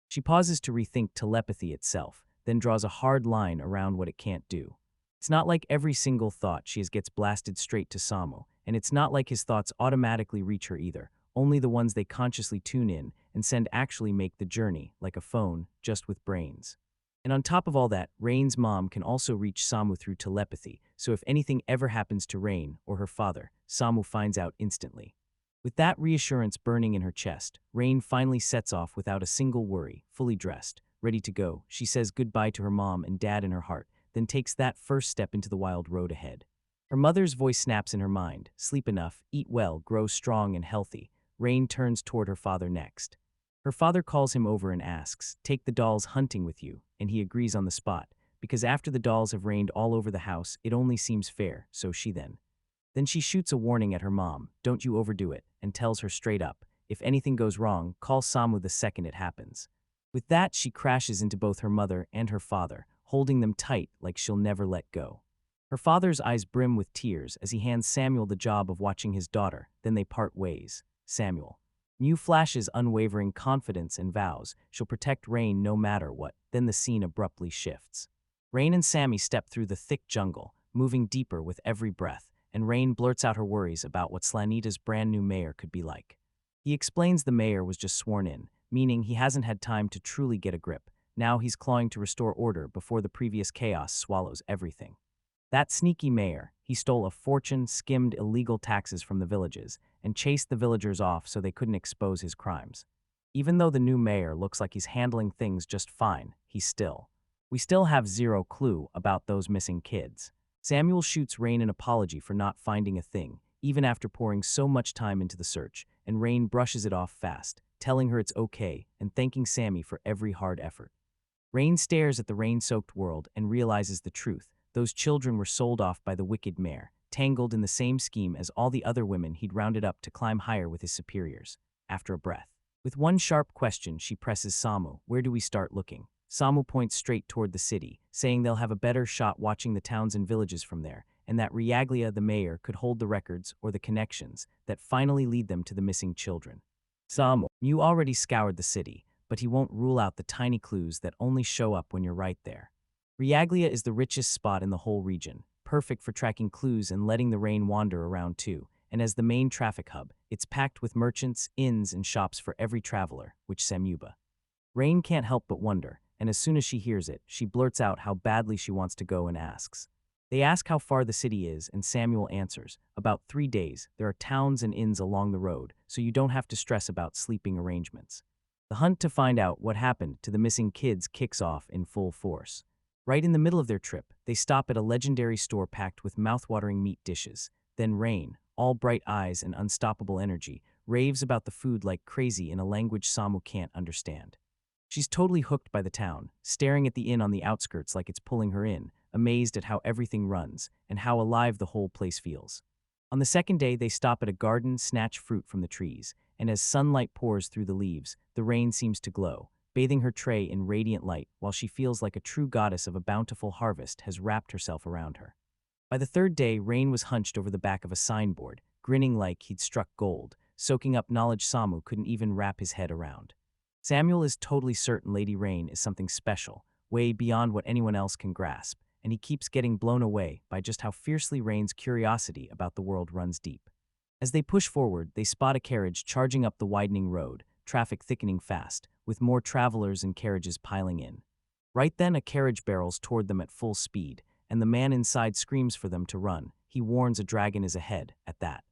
She pauses to rethink telepathy itself, then draws a hard line around what it can't do. It's not like every single thought she has gets blasted straight to Samu, and it's not like his thoughts automatically reach her either, only the ones they consciously tune in and send actually make the journey, like a phone, just with brains. And on top of all that, Rain's mom can also reach Samu through telepathy, so if anything ever happens to Rain or her father, Samu finds out instantly. With that reassurance burning in her chest, Rain finally sets off without a single worry, fully dressed, ready to go. She says goodbye to her mom and dad in her heart, then takes that first step into the wild road ahead. Her mother's voice snaps in her mind, sleep enough, eat well, grow strong and healthy. Rain turns toward her father next. Her father calls him over and asks, take the dolls hunting with you, and he agrees on the spot, because after the dolls have rained all over the house, it only seems fair, so Then she shoots a warning at her mom, don't you overdo it, and tells her straight up, if anything goes wrong, call Samu the second it happens. With that, she crashes into both her mother and her father, holding them tight like she'll never let go. Her father's eyes brim with tears as he hands Samuel the job of watching his daughter, then they part ways. Samuel. Mew flashes unwavering confidence and vows she'll protect Rain no matter what, then the scene abruptly shifts. Rain and Sammy step through the thick jungle, moving deeper with every breath, and Rain blurts out her worries about what Slanita's brand new mayor could be like. He explains the mayor was just sworn in, meaning he hasn't had time to truly get a grip. Now he's clawing to restore order before the previous chaos swallows everything. That sneaky mayor, he stole a fortune, skimmed illegal taxes from the villages, and chased the villagers off so they couldn't expose his crimes. Even though the new mayor looks like he's handling things just fine, we still have zero clue about those missing kids. Samuel shoots Rain an apology for not finding a thing, even after pouring so much time into the search, and Rain brushes it off fast, telling her it's okay and thanking Sammy for every hard effort. Rain stares at the rain-soaked world and realizes the truth. Those children were sold off by the wicked mayor, tangled in the same scheme as all the other women he'd rounded up to climb higher with his superiors. After a breath. With one sharp question, she presses Samu, where do we start looking? Samu points straight toward the city, saying they'll have a better shot watching the towns and villages from there, and that Riaglia the mayor could hold the records or the connections that finally lead them to the missing children. Samu, you already scoured the city, but he won't rule out the tiny clues that only show up when you're right there. Riaglia is the richest spot in the whole region, perfect for tracking clues and letting the rain wander around too, and as the main traffic hub, it's packed with merchants, inns, and shops for every traveler, which Samuba. Rain can't help but wonder, and as soon as she hears it, she blurts out how badly she wants to go and asks. They ask how far the city is, and Samuel answers, about 3 days, there are towns and inns along the road, so you don't have to stress about sleeping arrangements. The hunt to find out what happened to the missing kids kicks off in full force. Right in the middle of their trip, they stop at a legendary store packed with mouthwatering meat dishes. Then Rain, all bright eyes and unstoppable energy, raves about the food like crazy in a language Samu can't understand. She's totally hooked by the town, staring at the inn on the outskirts like it's pulling her in, amazed at how everything runs and how alive the whole place feels. On the second day, they stop at a garden, snatch fruit from the trees, and as sunlight pours through the leaves, the rain seems to glow, bathing her tray in radiant light while she feels like a true goddess of a bountiful harvest has wrapped herself around her. By the third day, Rain was hunched over the back of a signboard, grinning like he'd struck gold, soaking up knowledge Samu couldn't even wrap his head around. Samuel is totally certain Lady Rain is something special, way beyond what anyone else can grasp, and he keeps getting blown away by just how fiercely Rain's curiosity about the world runs deep. As they push forward, they spot a carriage charging up the widening road, traffic thickening fast, with more travelers and carriages piling in. Right then, a carriage barrels toward them at full speed, and the man inside screams for them to run. He warns a dragon is ahead, at that.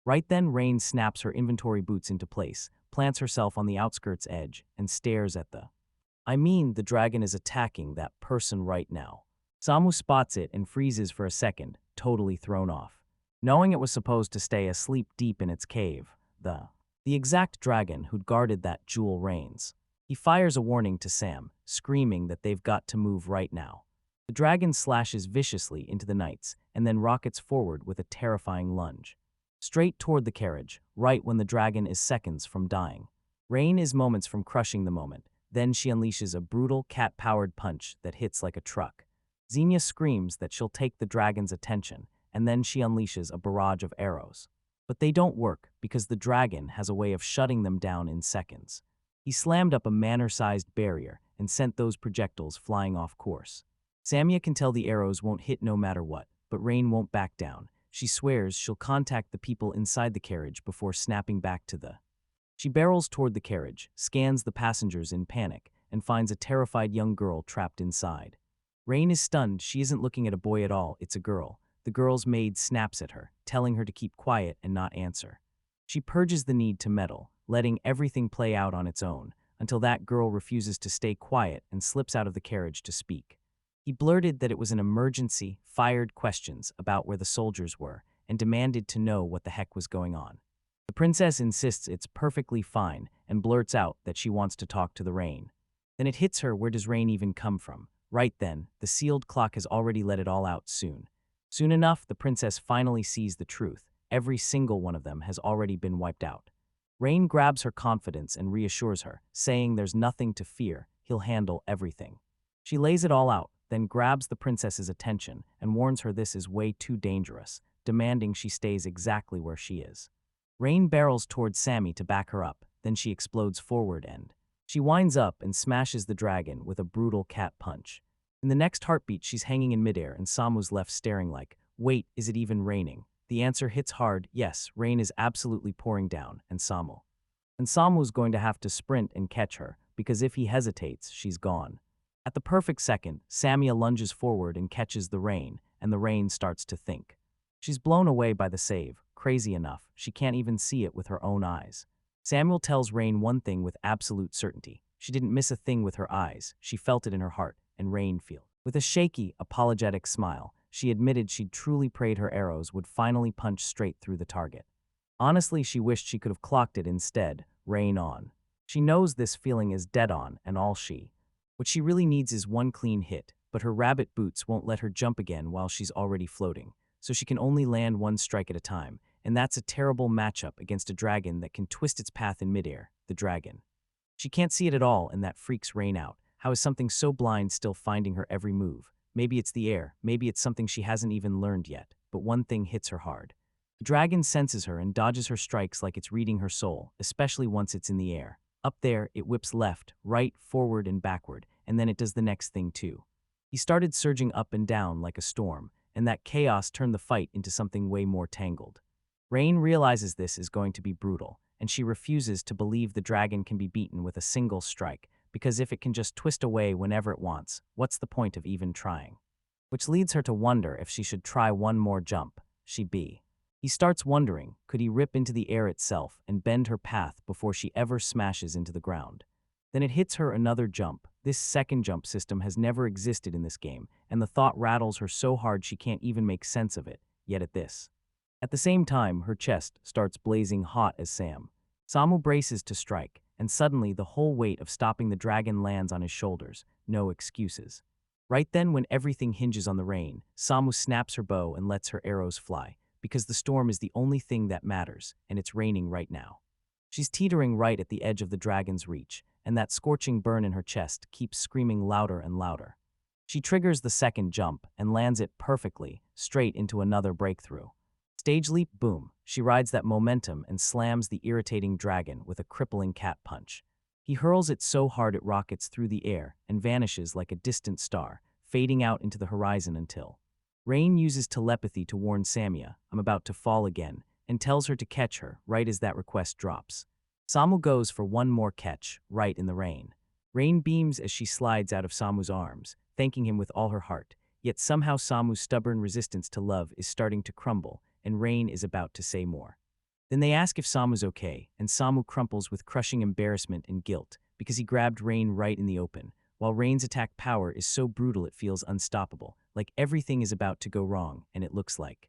Right then, Rain snaps her inventory boots into place, plants herself on the outskirts edge, and stares at the dragon is attacking that person right now. Samu spots it and freezes for a second, totally thrown off. Knowing it was supposed to stay asleep deep in its cave, the exact dragon who'd guarded that jewel reigns. He fires a warning to Sam, screaming that they've got to move right now. The dragon slashes viciously into the knights and then rockets forward with a terrifying lunge. Straight toward the carriage, right when the dragon is seconds from dying. Rain is moments from crushing the moment. Then she unleashes a brutal, cat-powered punch that hits like a truck. Xenia screams that she'll take the dragon's attention, and then she unleashes a barrage of arrows. But they don't work because the dragon has a way of shutting them down in seconds. He slammed up a manor-sized barrier and sent those projectiles flying off course. Samia can tell the arrows won't hit no matter what, but Rain won't back down. She swears she'll contact the people inside the carriage before snapping back to the. She barrels toward the carriage, scans the passengers in panic, and finds a terrified young girl trapped inside. Rain is stunned. She isn't looking at a boy at all, it's a girl. The girl's maid snaps at her, telling her to keep quiet and not answer. She purges the need to meddle, letting everything play out on its own, until that girl refuses to stay quiet and slips out of the carriage to speak. He blurted that it was an emergency, fired questions about where the soldiers were, and demanded to know what the heck was going on. The princess insists it's perfectly fine and blurts out that she wants to talk to the Rain. Then it hits her, where does Rain even come from? Right then, the sealed clock has already let it all out soon. Soon enough, the princess finally sees the truth. Every single one of them has already been wiped out. Rain grabs her confidence and reassures her, saying there's nothing to fear, he'll handle everything. She lays it all out, then grabs the princess's attention and warns her this is way too dangerous, demanding she stays exactly where she is. Rain barrels towards Sammy to back her up, then she explodes forward and she winds up and smashes the dragon with a brutal cat punch. In the next heartbeat, she's hanging in midair and Samu's left staring like, wait, is it even raining? The answer hits hard, yes, rain is absolutely pouring down, and Samu's going to have to sprint and catch her, because if he hesitates, she's gone. At the perfect second, Samia lunges forward and catches the rain, and the rain starts to think. She's blown away by the save, crazy enough, she can't even see it with her own eyes. Samuel tells Rain one thing with absolute certainty. She didn't miss a thing with her eyes, she felt it in her heart, and Rain felt. With a shaky, apologetic smile, she admitted she'd truly prayed her arrows would finally punch straight through the target. Honestly, she wished she could have clocked it instead, Rain on. She knows this feeling is dead on, and what she really needs is one clean hit, but her rabbit boots won't let her jump again while she's already floating, so she can only land one strike at a time, and that's a terrible matchup against a dragon that can twist its path in midair, the dragon. She can't see it at all, and that freaks Rain out. How is something so blind still finding her every move? Maybe it's the air, maybe it's something she hasn't even learned yet, but one thing hits her hard. The dragon senses her and dodges her strikes like it's reading her soul, especially once it's in the air. Up there, it whips left, right, forward, and backward, and then it does the next thing too. He started surging up and down like a storm, and that chaos turned the fight into something way more tangled. Rain realizes this is going to be brutal, and she refuses to believe the dragon can be beaten with a single strike, because if it can just twist away whenever it wants, what's the point of even trying? Which leads her to wonder if she should try one more jump. He starts wondering, could he rip into the air itself and bend her path before she ever smashes into the ground? Then it hits her another jump. This second jump system has never existed in this game, and the thought rattles her so hard she can't even make sense of it, yet at the same time, her chest starts blazing hot as Samu braces to strike, and suddenly the whole weight of stopping the dragon lands on his shoulders. No excuses. Right then, when everything hinges on the rain, Samu snaps her bow and lets her arrows fly, because the storm is the only thing that matters, and it's raining right now. She's teetering right at the edge of the dragon's reach, and that scorching burn in her chest keeps screaming louder and louder. She triggers the second jump and lands it perfectly, straight into another breakthrough. Stage leap, boom. She rides that momentum and slams the irritating dragon with a crippling cat punch. He hurls it so hard it rockets through the air and vanishes like a distant star, fading out into the horizon until Rain uses telepathy to warn Samia, I'm about to fall again, and tells her to catch her right as that request drops. Samu goes for one more catch, right in the rain. Rain beams as she slides out of Samu's arms, thanking him with all her heart, yet somehow Samu's stubborn resistance to love is starting to crumble, and Rain is about to say more. Then they ask if Samu's okay, and Samu crumples with crushing embarrassment and guilt, because he grabbed Rain right in the open, while Rain's attack power is so brutal it feels unstoppable, like everything is about to go wrong, and it looks like.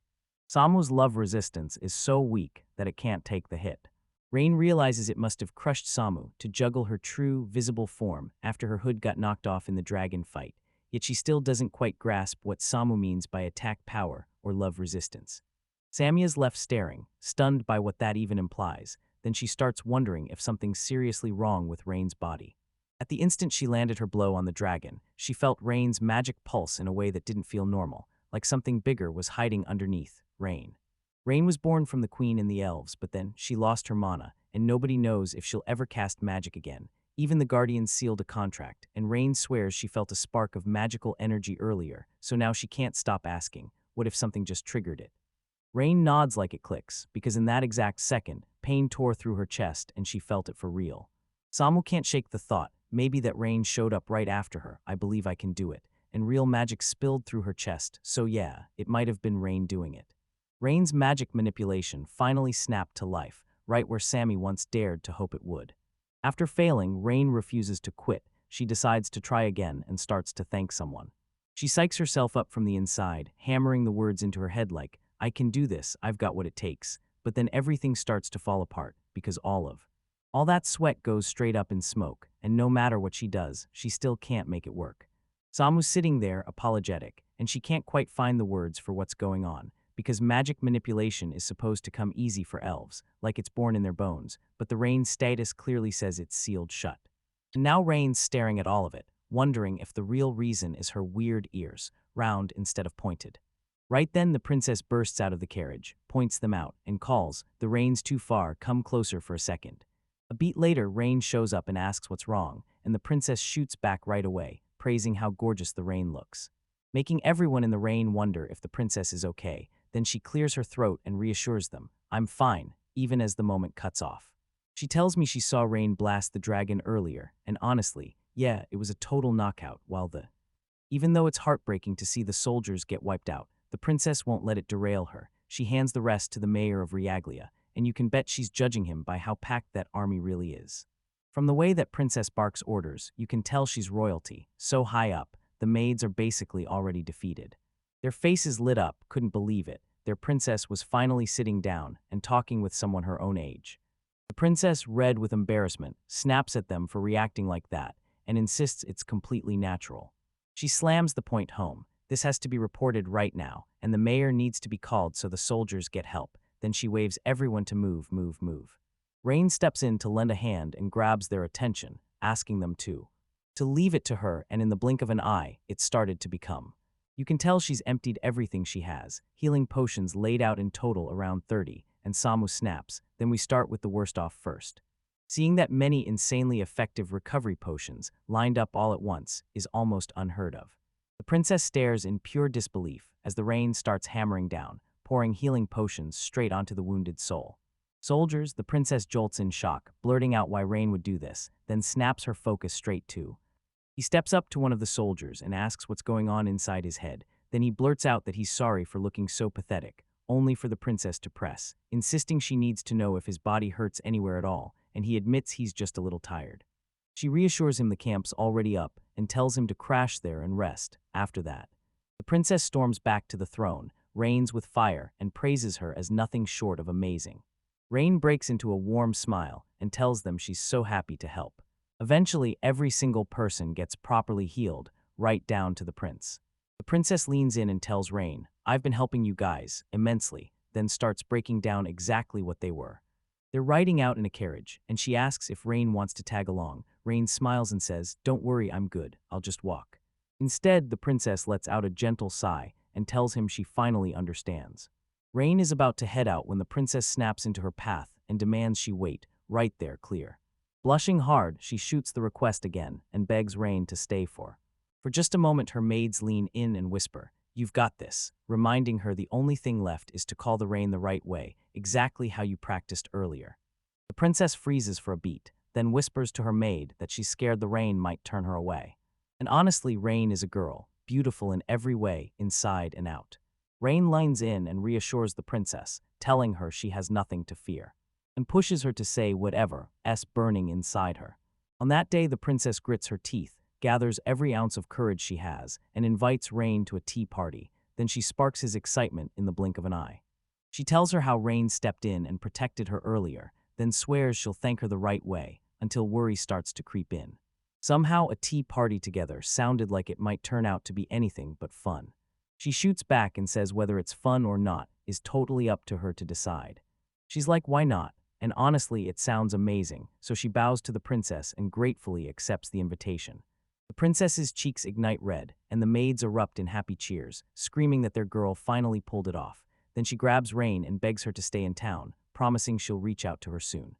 Samu's love resistance is so weak that it can't take the hit. Rain realizes it must have crushed Samu to juggle her true, visible form after her hood got knocked off in the dragon fight, yet she still doesn't quite grasp what Samu means by attack power or love resistance. Samia's left staring, stunned by what that even implies, then she starts wondering if something's seriously wrong with Rain's body. At the instant she landed her blow on the dragon, she felt Rain's magic pulse in a way that didn't feel normal, like something bigger was hiding underneath Rain. Rain was born from the queen and the elves, but then she lost her mana, and nobody knows if she'll ever cast magic again. Even the guardians sealed a contract, and Rain swears she felt a spark of magical energy earlier, so now she can't stop asking, what if something just triggered it? Rain nods like it clicks, because in that exact second, pain tore through her chest and she felt it for real. Samu can't shake the thought, maybe that Rain showed up right after her, I believe I can do it, and real magic spilled through her chest, so yeah, it might have been Rain doing it. Rain's magic manipulation finally snapped to life, right where Sammy once dared to hope it would. After failing, Rain refuses to quit. She decides to try again and starts to thank someone. She psychs herself up from the inside, hammering the words into her head like, I can do this, I've got what it takes. But then everything starts to fall apart, because all that sweat goes straight up in smoke, and no matter what she does, she still can't make it work. Samu's sitting there, apologetic, and she can't quite find the words for what's going on, because magic manipulation is supposed to come easy for elves, like it's born in their bones, but the Rain status clearly says it's sealed shut. And now Rain's staring at all of it, wondering if the real reason is her weird ears, round instead of pointed. Right then the princess bursts out of the carriage, points them out, and calls, the Rain's too far, come closer for a second. A beat later, Rain shows up and asks what's wrong, and the princess shoots back right away, praising how gorgeous the Rain looks. Making everyone in the Rain wonder if the princess is okay, then she clears her throat and reassures them, I'm fine, even as the moment cuts off. She tells me she saw Rain blast the dragon earlier, and honestly, yeah, it was a total knockout, even though it's heartbreaking to see the soldiers get wiped out, the princess won't let it derail her. She hands the rest to the mayor of Riaglia, and you can bet she's judging him by how packed that army really is. From the way that Princess barks orders, you can tell she's royalty, so high up, the maids are basically already defeated. Their faces lit up, couldn't believe it. Their princess was finally sitting down and talking with someone her own age. The princess, red with embarrassment, snaps at them for reacting like that and insists it's completely natural. She slams the point home. This has to be reported right now, and the mayor needs to be called so the soldiers get help. Then she waves everyone to move. Rain steps in to lend a hand and grabs their attention, asking them to leave it to her, and in the blink of an eye, it started to become. You can tell she's emptied everything she has, healing potions laid out in total around 30, and Samu snaps, then we start with the worst off first. Seeing that many insanely effective recovery potions lined up all at once is almost unheard of. The princess stares in pure disbelief as the Rain starts hammering down, pouring healing potions straight onto the wounded soul. Soldiers, the princess jolts in shock, blurting out why Rain would do this, then snaps her focus straight to. He steps up to one of the soldiers and asks what's going on inside his head, then he blurts out that he's sorry for looking so pathetic, only for the princess to press, insisting she needs to know if his body hurts anywhere at all, and he admits he's just a little tired. She reassures him the camp's already up and tells him to crash there and rest. After that, the princess storms back to the throne, reigns with fire, and praises her as nothing short of amazing. Rain breaks into a warm smile and tells them she's so happy to help. Eventually, every single person gets properly healed, right down to the prince. The princess leans in and tells Rain, I've been helping you guys, immensely, then starts breaking down exactly what they were. They're riding out in a carriage, and she asks if Rain wants to tag along. Rain smiles and says, don't worry, I'm good, I'll just walk. Instead, the princess lets out a gentle sigh and tells him she finally understands. Rain is about to head out when the princess snaps into her path and demands she wait, right there, clear. Blushing hard, she shoots the request again and begs Rain to stay for For just a moment, her maids lean in and whisper, "You've got this," reminding her the only thing left is to call the rain the right way, exactly how you practiced earlier. The princess freezes for a beat, then whispers to her maid that she's scared the rain might turn her away. And honestly, Rain is a girl, beautiful in every way, inside and out. Rain leans in and reassures the princess, telling her she has nothing to fear, and pushes her to say whatever's burning inside her. On that day, the princess grits her teeth, gathers every ounce of courage she has, and invites Rain to a tea party. Then she sparks his excitement in the blink of an eye. She tells her how Rain stepped in and protected her earlier, then swears she'll thank her the right way, until worry starts to creep in. Somehow, a tea party together sounded like it might turn out to be anything but fun. She shoots back and says whether it's fun or not is totally up to her to decide. She's like, why not? And honestly, it sounds amazing, so she bows to the princess and gratefully accepts the invitation. The princess's cheeks ignite red, and the maids erupt in happy cheers, screaming that their girl finally pulled it off. Then she grabs Rain and begs her to stay in town, promising she'll reach out to her soon.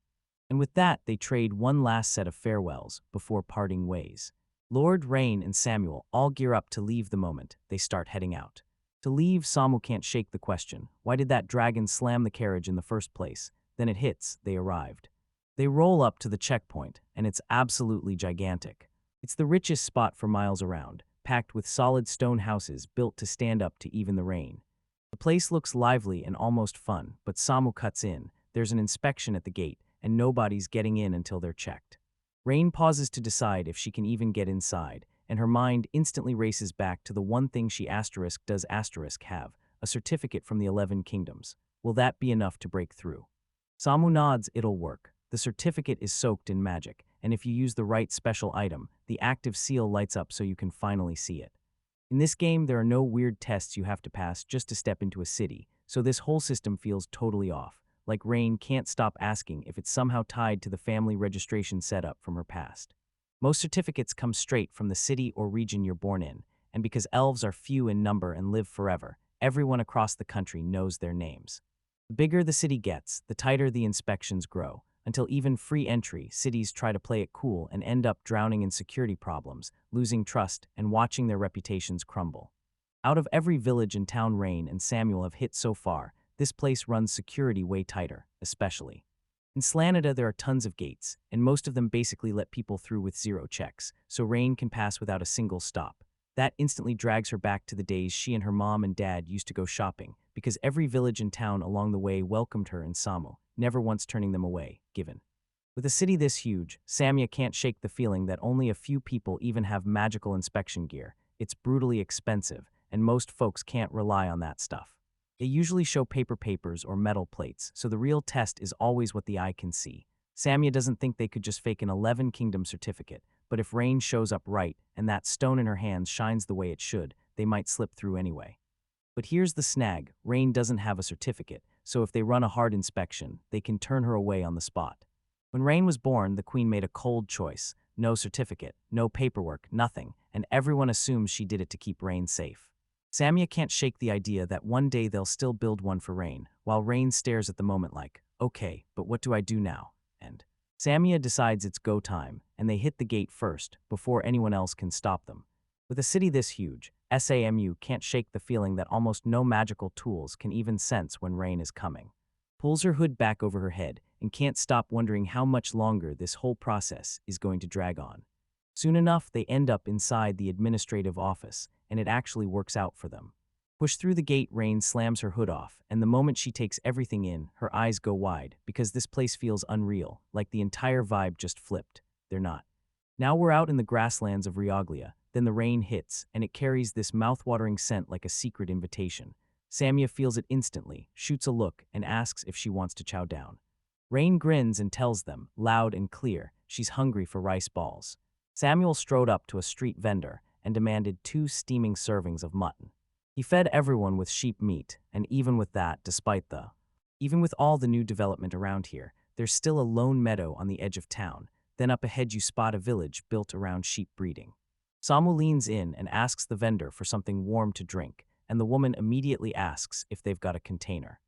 And with that, they trade one last set of farewells before parting ways. Lord, Rain, and Samuel all gear up to leave the moment they start heading out. To leave, Samu can't shake the question, why did that dragon slam the carriage in the first place? Then it hits, they arrived. They roll up to the checkpoint, and it's absolutely gigantic. It's the richest spot for miles around, packed with solid stone houses built to stand up to even the rain. The place looks lively and almost fun, but Samu cuts in. There's an inspection at the gate, and nobody's getting in until they're checked. Rain pauses to decide if she can even get inside, and her mind instantly races back to the one thing she does have, a certificate from the 11 kingdoms. Will that be enough to break through? Samu nods, it'll work. The certificate is soaked in magic, and if you use the right special item, the active seal lights up so you can finally see it. In this game, there are no weird tests you have to pass just to step into a city, so this whole system feels totally off. Like Rain can't stop asking if it's somehow tied to the family registration setup from her past. Most certificates come straight from the city or region you're born in, and because elves are few in number and live forever, everyone across the country knows their names. The bigger the city gets, the tighter the inspections grow, until even free entry cities try to play it cool and end up drowning in security problems, losing trust, and watching their reputations crumble. Out of every village and town Rain and Samuel have hit so far, this place runs security way tighter, especially. In Slanida, there are tons of gates, and most of them basically let people through with zero checks, so Rain can pass without a single stop. That instantly drags her back to the days she and her mom and dad used to go shopping, because every village and town along the way welcomed her and Samu, never once turning them away, given. With a city this huge, Samya can't shake the feeling that only a few people even have magical inspection gear. It's brutally expensive, and most folks can't rely on that stuff. They usually show papers or metal plates, so the real test is always what the eye can see. Samya doesn't think they could just fake an 11 Kingdom certificate, but if Rain shows up right and that stone in her hands shines the way it should, they might slip through anyway. But here's the snag, Rain doesn't have a certificate, so if they run a hard inspection, they can turn her away on the spot. When Rain was born, the queen made a cold choice. No certificate, no paperwork, nothing, and everyone assumes she did it to keep Rain safe. Samya can't shake the idea that one day they'll still build one for Rain, while Rain stares at the moment like, okay, but what do I do now? And Samya decides it's go time, and they hit the gate first, before anyone else can stop them. With a city this huge, SAMU can't shake the feeling that almost no magical tools can even sense when Rain is coming. Pulls her hood back over her head, and can't stop wondering how much longer this whole process is going to drag on. Soon enough, they end up inside the administrative office, and it actually works out for them. Pushed through the gate, Rain slams her hood off, and the moment she takes everything in, her eyes go wide, because this place feels unreal, like the entire vibe just flipped. They're not. Now we're out in the grasslands of Rioglia, then the rain hits, and it carries this mouth-watering scent like a secret invitation. Samya feels it instantly, shoots a look, and asks if she wants to chow down. Rain grins and tells them, loud and clear, she's hungry for rice balls. Samuel strode up to a street vendor and demanded 2 steaming servings of mutton. He fed everyone with sheep meat, and even with that, even with all the new development around here, there's still a lone meadow on the edge of town. Then up ahead you spot a village built around sheep breeding. Samu leans in and asks the vendor for something warm to drink, and the woman immediately asks if they've got a container.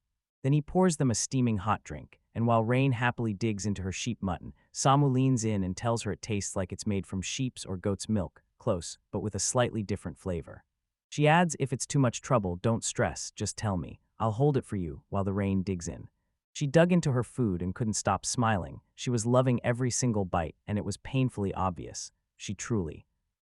Then he pours them a steaming hot drink, and while Rain happily digs into her sheep mutton, Samu leans in and tells her it tastes like it's made from sheep's or goat's milk, close, but with a slightly different flavor. She adds, if it's too much trouble, don't stress, just tell me. I'll hold it for you, while the rain digs in. She dug into her food and couldn't stop smiling. She was loving every single bite, and it was painfully obvious.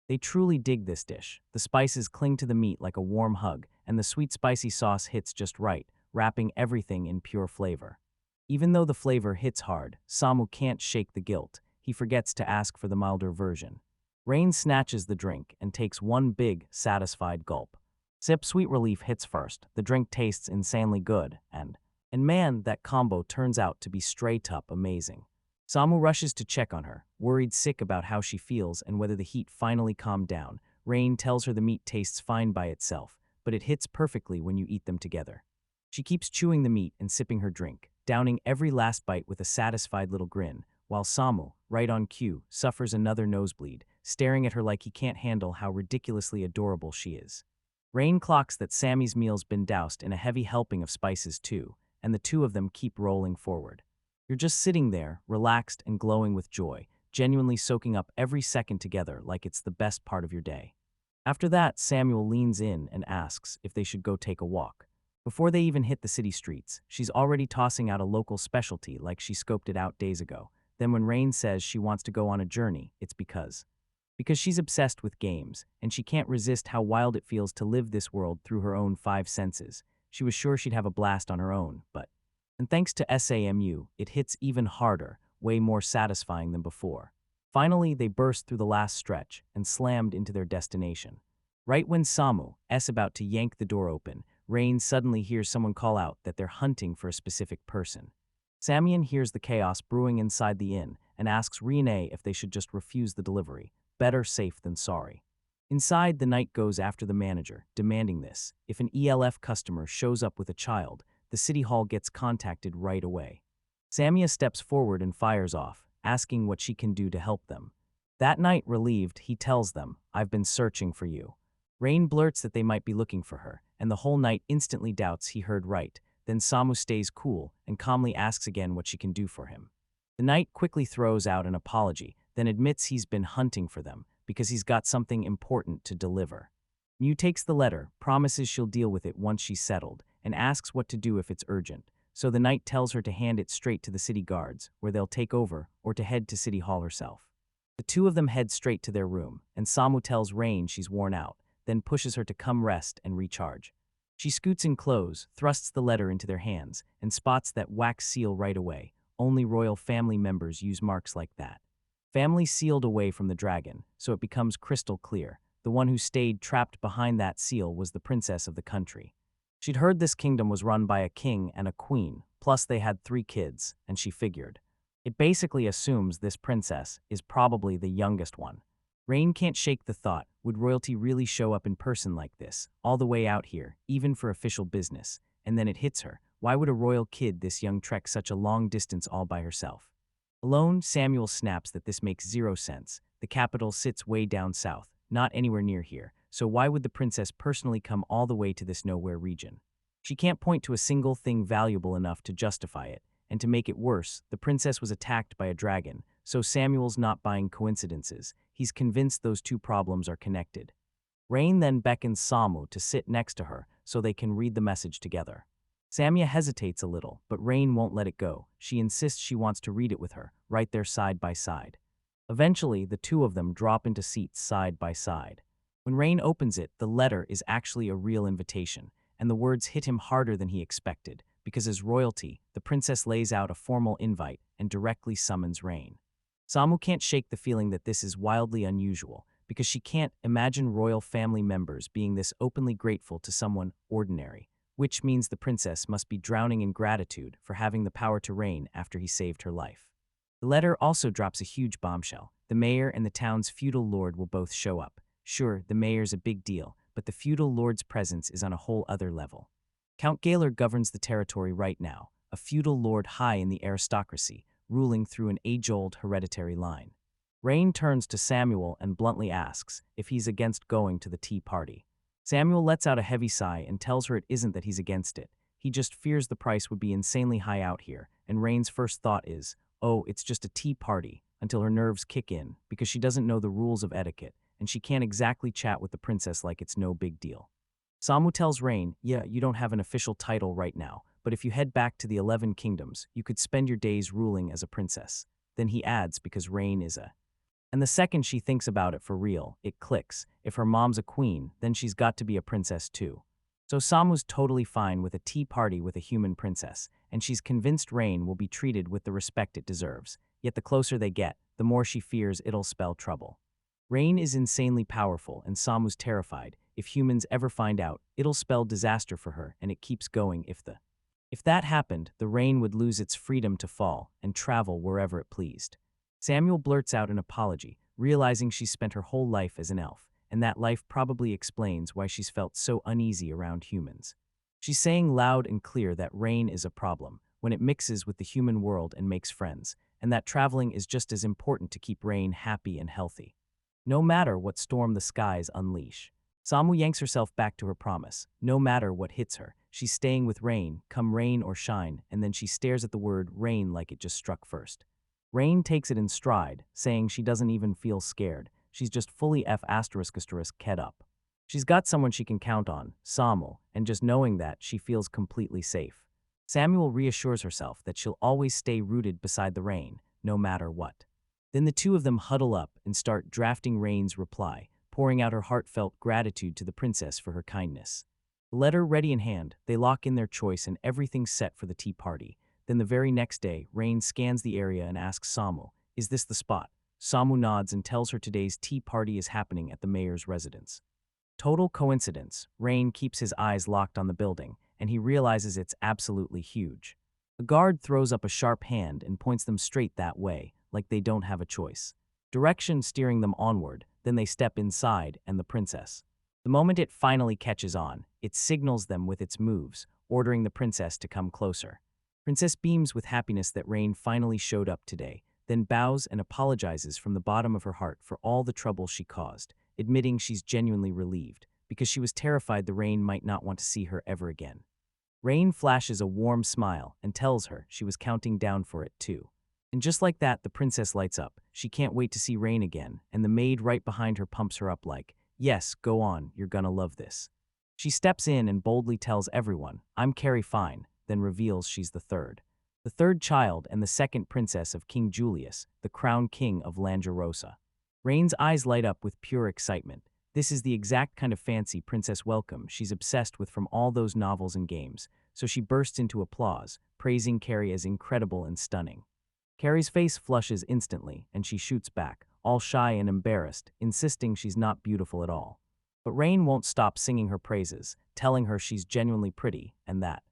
They truly dig this dish. The spices cling to the meat like a warm hug, and the sweet spicy sauce hits just right, wrapping everything in pure flavor. Even though the flavor hits hard, Samu can't shake the guilt. He forgets to ask for the milder version. Rain snatches the drink and takes one big, satisfied gulp. Sip sweet relief hits first. The drink tastes insanely good, and man, that combo turns out to be straight up amazing. Samu rushes to check on her, worried sick about how she feels and whether the heat finally calmed down. Rain tells her the meat tastes fine by itself, but it hits perfectly when you eat them together. She keeps chewing the meat and sipping her drink, downing every last bite with a satisfied little grin, while Samu, right on cue, suffers another nosebleed, staring at her like he can't handle how ridiculously adorable she is. Rain clocks that Sammy's meal's been doused in a heavy helping of spices too, and the two of them keep rolling forward. You're just sitting there, relaxed and glowing with joy, genuinely soaking up every second together like it's the best part of your day. After that, Samuel leans in and asks if they should go take a walk. Before they even hit the city streets, she's already tossing out a local specialty like she scoped it out days ago. Then when Rain says she wants to go on a journey, it's because she's obsessed with games, and she can't resist how wild it feels to live this world through her own five senses. She was sure she'd have a blast on her own, and thanks to SAMU, it hits even harder, way more satisfying than before. Finally, they burst through the last stretch and slammed into their destination. Right when Samu's about to yank the door open, Rain suddenly hears someone call out that they're hunting for a specific person. Samian hears the chaos brewing inside the inn and asks Rene if they should just refuse the delivery. Better safe than sorry. Inside, the knight goes after the manager, demanding this. If an ELF customer shows up with a child, the city hall gets contacted right away. Samia steps forward and fires off, asking what she can do to help them. That night, relieved, he tells them, I've been searching for you. Rain blurts that they might be looking for her, and the whole night instantly doubts he heard right. Then Samu stays cool and calmly asks again what she can do for him. The knight quickly throws out an apology, then admits he's been hunting for them because he's got something important to deliver. Mew takes the letter, promises she'll deal with it once she's settled, and asks what to do if it's urgent. So the knight tells her to hand it straight to the city guards, where they'll take over, or to head to City Hall herself. The two of them head straight to their room, and Samu tells Rain she's worn out, then pushes her to come rest and recharge. She scoots in clothes, thrusts the letter into their hands, and spots that wax seal right away. Only royal family members use marks like that. Family sealed away from the dragon, so it becomes crystal clear. The one who stayed trapped behind that seal was the princess of the country. She'd heard this kingdom was run by a king and a queen, plus they had 3 kids, and she figured. It basically assumes this princess is probably the youngest one. Rain can't shake the thought, would royalty really show up in person like this, all the way out here, even for official business? And then it hits her. Why would a royal kid this young trek such a long distance all by herself? Alone, Samuel snaps that this makes 0 sense. The capital sits way down south, not anywhere near here, so why would the princess personally come all the way to this nowhere region? She can't point to a single thing valuable enough to justify it, and to make it worse, the princess was attacked by a dragon, so Samuel's not buying coincidences. He's convinced those two problems are connected. Rain then beckons Samu to sit next to her so they can read the message together. Samia hesitates a little, but Rain won't let it go. She insists she wants to read it with her, right there side by side. Eventually, the two of them drop into seats side by side. When Rain opens it, the letter is actually a real invitation, and the words hit him harder than he expected, because as royalty, the princess lays out a formal invite and directly summons Rain. Samu can't shake the feeling that this is wildly unusual, because she can't imagine royal family members being this openly grateful to someone ordinary, which means the princess must be drowning in gratitude for having the power to reign after he saved her life. The letter also drops a huge bombshell. The mayor and the town's feudal lord will both show up. Sure, the mayor's a big deal, but the feudal lord's presence is on a whole other level. Count Gaylor governs the territory right now, a feudal lord high in the aristocracy, ruling through an age-old hereditary line. Rain turns to Samuel and bluntly asks if he's against going to the tea party. Samuel lets out a heavy sigh and tells her it isn't that he's against it. He just fears the price would be insanely high out here, and Rain's first thought is, oh, it's just a tea party, until her nerves kick in because she doesn't know the rules of etiquette, and she can't exactly chat with the princess like it's no big deal. Samu tells Rain, yeah, you don't have an official title right now, but if you head back to the 11 kingdoms, you could spend your days ruling as a princess. Then he adds, because Rain is a. And the second she thinks about it for real, it clicks. If her mom's a queen, then she's got to be a princess too. So Samu's totally fine with a tea party with a human princess, and she's convinced Rain will be treated with the respect it deserves. Yet the closer they get, the more she fears it'll spell trouble. Rain is insanely powerful, and Samu's terrified. If humans ever find out, it'll spell disaster for her, and it keeps going If that happened, the Rain would lose its freedom to fall and travel wherever it pleased. Samuel blurts out an apology, realizing she's spent her whole life as an elf, and that life probably explains why she's felt so uneasy around humans. She's saying loud and clear that Rain is a problem when it mixes with the human world and makes friends, and that traveling is just as important to keep Rain happy and healthy. No matter what storm the skies unleash. Samu yanks herself back to her promise. No matter what hits her, she's staying with Rain, come rain or shine, and then she stares at the word rain like it just struck first. Rain takes it in stride, saying she doesn't even feel scared. She's just fully ked up. She's got someone she can count on, Samu, and just knowing that, she feels completely safe. Samuel reassures herself that she'll always stay rooted beside the Rain, no matter what. Then the two of them huddle up and start drafting Rain's reply, pouring out her heartfelt gratitude to the princess for her kindness. The letter ready in hand, they lock in their choice and everything's set for the tea party. Then the very next day, Rain scans the area and asks Samu, is this the spot? Samu nods and tells her today's tea party is happening at the mayor's residence. Total coincidence, Rain keeps his eyes locked on the building, and he realizes it's absolutely huge. A guard throws up a sharp hand and points them straight that way, like they don't have a choice. Direction steering them onward, then they step inside and the princess. The moment it finally catches on, it signals them with its moves, ordering the princess to come closer. Princess beams with happiness that Rain finally showed up today, then bows and apologizes from the bottom of her heart for all the trouble she caused, admitting she's genuinely relieved, because she was terrified the Rain might not want to see her ever again. Rain flashes a warm smile and tells her she was counting down for it too. And just like that, the princess lights up. She can't wait to see Rain again, and the maid right behind her pumps her up like, yes, go on, you're gonna love this. She steps in and boldly tells everyone, I'm Carrie Fine, then reveals she's the third child and the second princess of King Julius, the crown king of Langerosa. Rain's eyes light up with pure excitement. This is the exact kind of fancy princess welcome she's obsessed with from all those novels and games, so she bursts into applause, praising Carrie as incredible and stunning. Carrie's face flushes instantly, and she shoots back, all shy and embarrassed, insisting she's not beautiful at all. But Rain won't stop singing her praises, telling her she's genuinely pretty, and that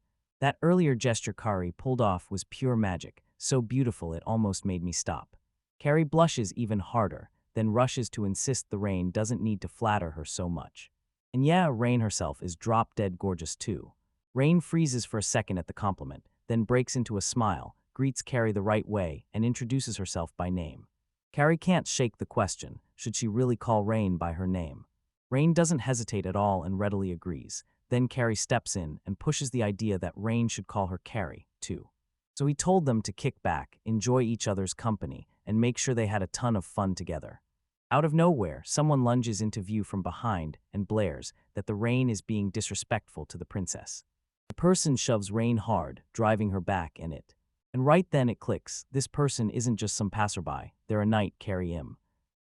earlier gesture Carrie pulled off was pure magic, so beautiful it almost made me stop. Carrie blushes even harder, then rushes to insist the Rain doesn't need to flatter her so much. And yeah, Rain herself is drop-dead gorgeous too. Rain freezes for a second at the compliment, then breaks into a smile, greets Carrie the right way, and introduces herself by name. Carrie can't shake the question, should she really call Rain by her name? Rain doesn't hesitate at all and readily agrees. Then Carrie steps in and pushes the idea that Rain should call her Carrie, too. So he told them to kick back, enjoy each other's company, and make sure they had a ton of fun together. Out of nowhere, someone lunges into view from behind and blares that the Rain is being disrespectful to the princess. The person shoves Rain hard, driving her back in it. And right then it clicks, this person isn't just some passerby, they're a knight Carrie Im.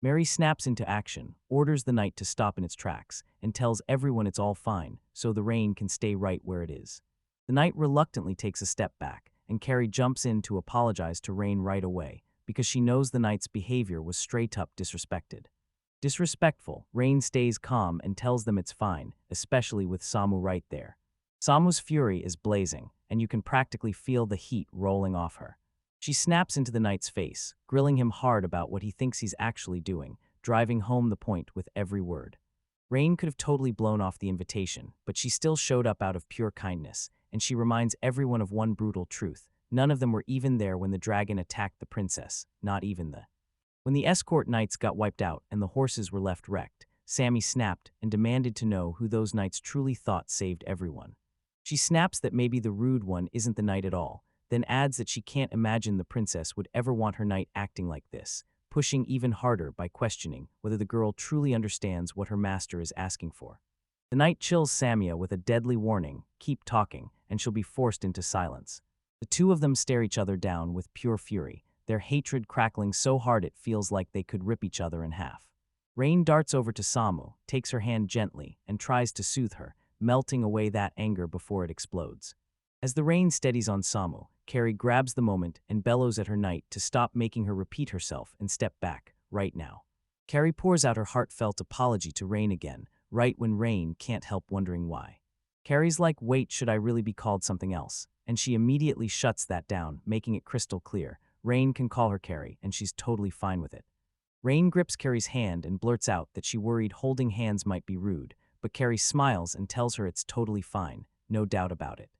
Mary snaps into action, orders the knight to stop in its tracks, and tells everyone it's all fine, so the Rain can stay right where it is. The knight reluctantly takes a step back, and Carrie jumps in to apologize to Rain right away, because she knows the knight's behavior was straight-up disrespected. Disrespectful, Rain stays calm and tells them it's fine, especially with Samu right there. Samu's fury is blazing, and you can practically feel the heat rolling off her. She snaps into the knight's face, grilling him hard about what he thinks he's actually doing, driving home the point with every word. Rain could have totally blown off the invitation, but she still showed up out of pure kindness, and she reminds everyone of one brutal truth. None of them were even there when the dragon attacked the princess, not even the. When the escort knights got wiped out and the horses were left wrecked, Sammy snapped and demanded to know who those knights truly thought saved everyone. She snaps that maybe the rude one isn't the knight at all, then adds that she can't imagine the princess would ever want her knight acting like this, pushing even harder by questioning whether the girl truly understands what her master is asking for. The knight chills Samya with a deadly warning, keep talking, and she'll be forced into silence. The two of them stare each other down with pure fury, their hatred crackling so hard it feels like they could rip each other in half. Rain darts over to Samu, takes her hand gently, and tries to soothe her, melting away that anger before it explodes. As the rain steadies on Samu, Carrie grabs the moment and bellows at her knight to stop making her repeat herself and step back, right now. Carrie pours out her heartfelt apology to Rain again, right when Rain can't help wondering why. Carrie's like, wait, should I really be called something else? And she immediately shuts that down, making it crystal clear. Rain can call her Carrie, and she's totally fine with it. Rain grips Carrie's hand and blurts out that she worried holding hands might be rude, but Carrie smiles and tells her it's totally fine, no doubt about it.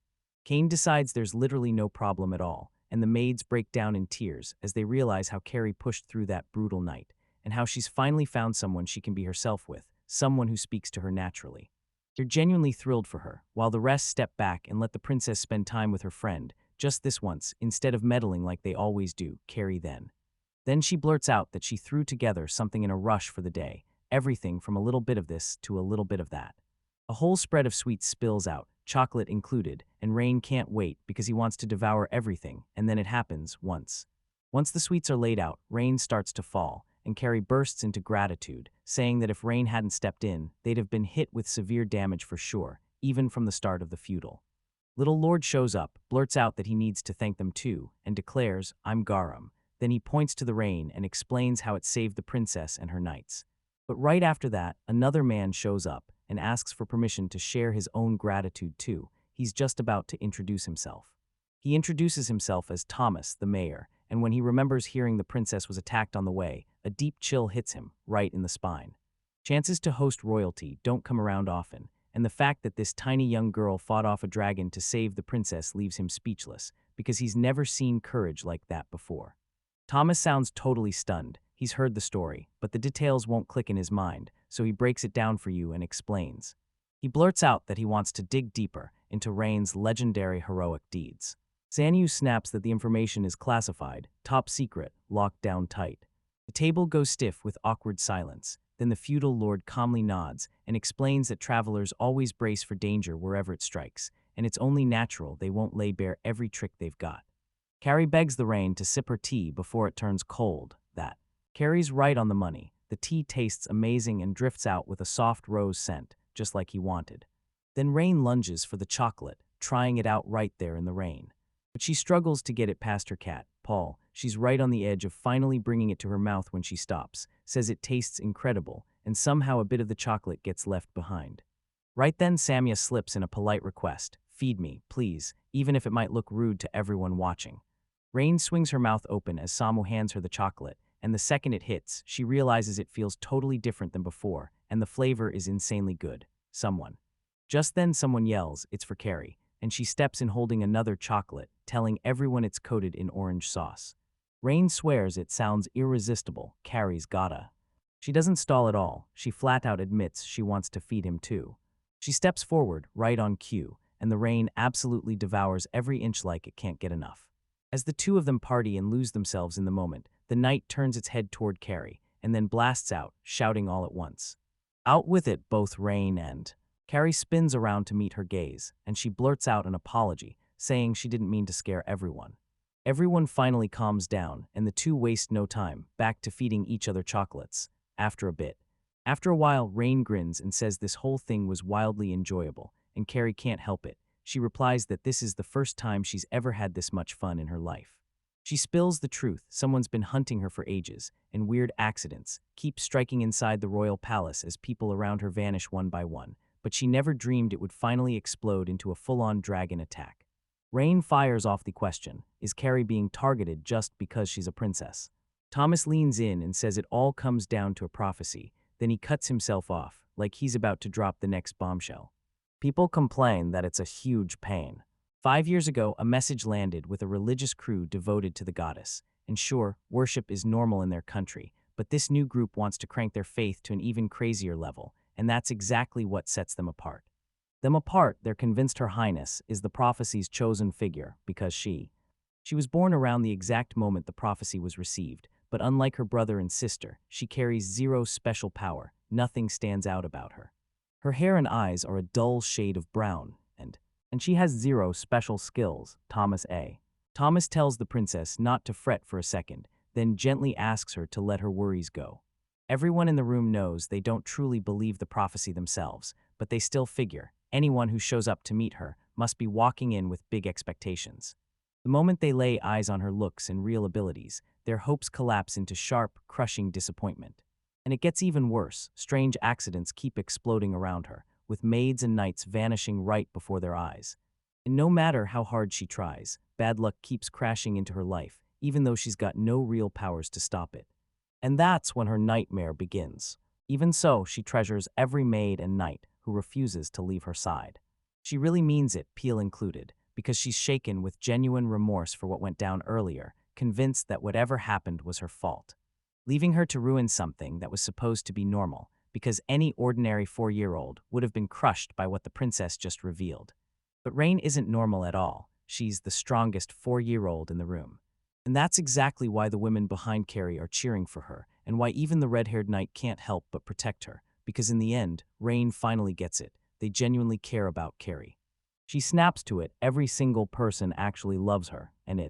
Kane decides there's literally no problem at all, and the maids break down in tears as they realize how Carrie pushed through that brutal night, and how she's finally found someone she can be herself with, someone who speaks to her naturally. They're genuinely thrilled for her, while the rest step back and let the princess spend time with her friend, just this once, instead of meddling like they always do, Carrie Then she blurts out that she threw together something in a rush for the day, everything from a little bit of this to a little bit of that. A whole spread of sweets spills out, chocolate included, and Rain can't wait because he wants to devour everything, and then it happens, once. Once the sweets are laid out, Rain starts to fall, and Carrie bursts into gratitude, saying that if Rain hadn't stepped in, they'd have been hit with severe damage for sure, even from the start of the feudal. Little Lord shows up, blurts out that he needs to thank them too, and declares, I'm Garum. Then he points to the rain and explains how it saved the princess and her knights. But right after that, another man shows up and asks for permission to share his own gratitude too. He's just about to introduce himself. He introduces himself as Thomas, the mayor, and when he remembers hearing the princess was attacked on the way, a deep chill hits him, right in the spine. Chances to host royalty don't come around often, and the fact that this tiny young girl fought off a dragon to save the princess leaves him speechless, because he's never seen courage like that before. Thomas sounds totally stunned. He's heard the story, but the details won't click in his mind, so he breaks it down for you and explains. He blurts out that he wants to dig deeper into Rain's legendary heroic deeds. Zanyu snaps that the information is classified, top secret, locked down tight. The table goes stiff with awkward silence. Then the feudal lord calmly nods and explains that travelers always brace for danger wherever it strikes, and it's only natural they won't lay bare every trick they've got. Carrie begs the Rain to sip her tea before it turns cold. Carrie's right on the money. The tea tastes amazing and drifts out with a soft rose scent, just like he wanted. Then Rain lunges for the chocolate, trying it out right there in the rain. But she struggles to get it past her cat, Paul. She's right on the edge of finally bringing it to her mouth when she stops, says it tastes incredible, and somehow a bit of the chocolate gets left behind. Right then Samya slips in a polite request, feed me, please, even if it might look rude to everyone watching. Rain swings her mouth open as Samu hands her the chocolate, and the second it hits, she realizes it feels totally different than before, and the flavor is insanely good. Just then someone yells, it's for Carrie, and she steps in holding another chocolate, telling everyone it's coated in orange sauce. Rain swears it sounds irresistible, Carrie's gotta. She doesn't stall at all, she flat out admits she wants to feed him too. She steps forward, right on cue, and the Rain absolutely devours every inch like it can't get enough. As the two of them party and lose themselves in the moment, the knight turns its head toward Carrie, and then blasts out, shouting all at once. Out with it, both Rain and... Carrie spins around to meet her gaze, and she blurts out an apology, saying she didn't mean to scare everyone. Everyone finally calms down, and the two waste no time, back to feeding each other chocolates. After a while, Rain grins and says this whole thing was wildly enjoyable, and Carrie can't help it. She replies that this is the first time she's ever had this much fun in her life. She spills the truth, someone's been hunting her for ages, and weird accidents keep striking inside the royal palace as people around her vanish one by one, but she never dreamed it would finally explode into a full-on dragon attack. Rain fires off the question, is Carrie being targeted just because she's a princess? Thomas leans in and says it all comes down to a prophecy, then he cuts himself off, like he's about to drop the next bombshell. People complain that it's a huge pain. 5 years ago, a message landed with a religious crew devoted to the goddess. And sure, worship is normal in their country, but this new group wants to crank their faith to an even crazier level, and that's exactly what sets them apart. They're convinced Her Highness is the prophecy's chosen figure because she was born around the exact moment the prophecy was received, but unlike her brother and sister, she carries zero special power. Nothing stands out about her. Her hair and eyes are a dull shade of brown, and she has zero special skills. Thomas A. Thomas tells the princess not to fret for a second, then gently asks her to let her worries go. Everyone in the room knows they don't truly believe the prophecy themselves, but they still figure anyone who shows up to meet her must be walking in with big expectations. The moment they lay eyes on her looks and real abilities, their hopes collapse into sharp, crushing disappointment. And it gets even worse. Strange accidents keep exploding around her, with maids and knights vanishing right before their eyes. And no matter how hard she tries, bad luck keeps crashing into her life, even though she's got no real powers to stop it. And that's when her nightmare begins. Even so, she treasures every maid and knight who refuses to leave her side. She really means it, Peel included, because she's shaken with genuine remorse for what went down earlier, convinced that whatever happened was her fault. Leaving her to ruin something that was supposed to be normal, because any ordinary 4-year-old would have been crushed by what the princess just revealed. But Rain isn't normal at all. She's the strongest 4-year-old in the room. And that's exactly why the women behind Carrie are cheering for her, and why even the red-haired knight can't help but protect her, because in the end, Rain finally gets it. They genuinely care about Carrie. She snaps to it. Every single person actually loves her, and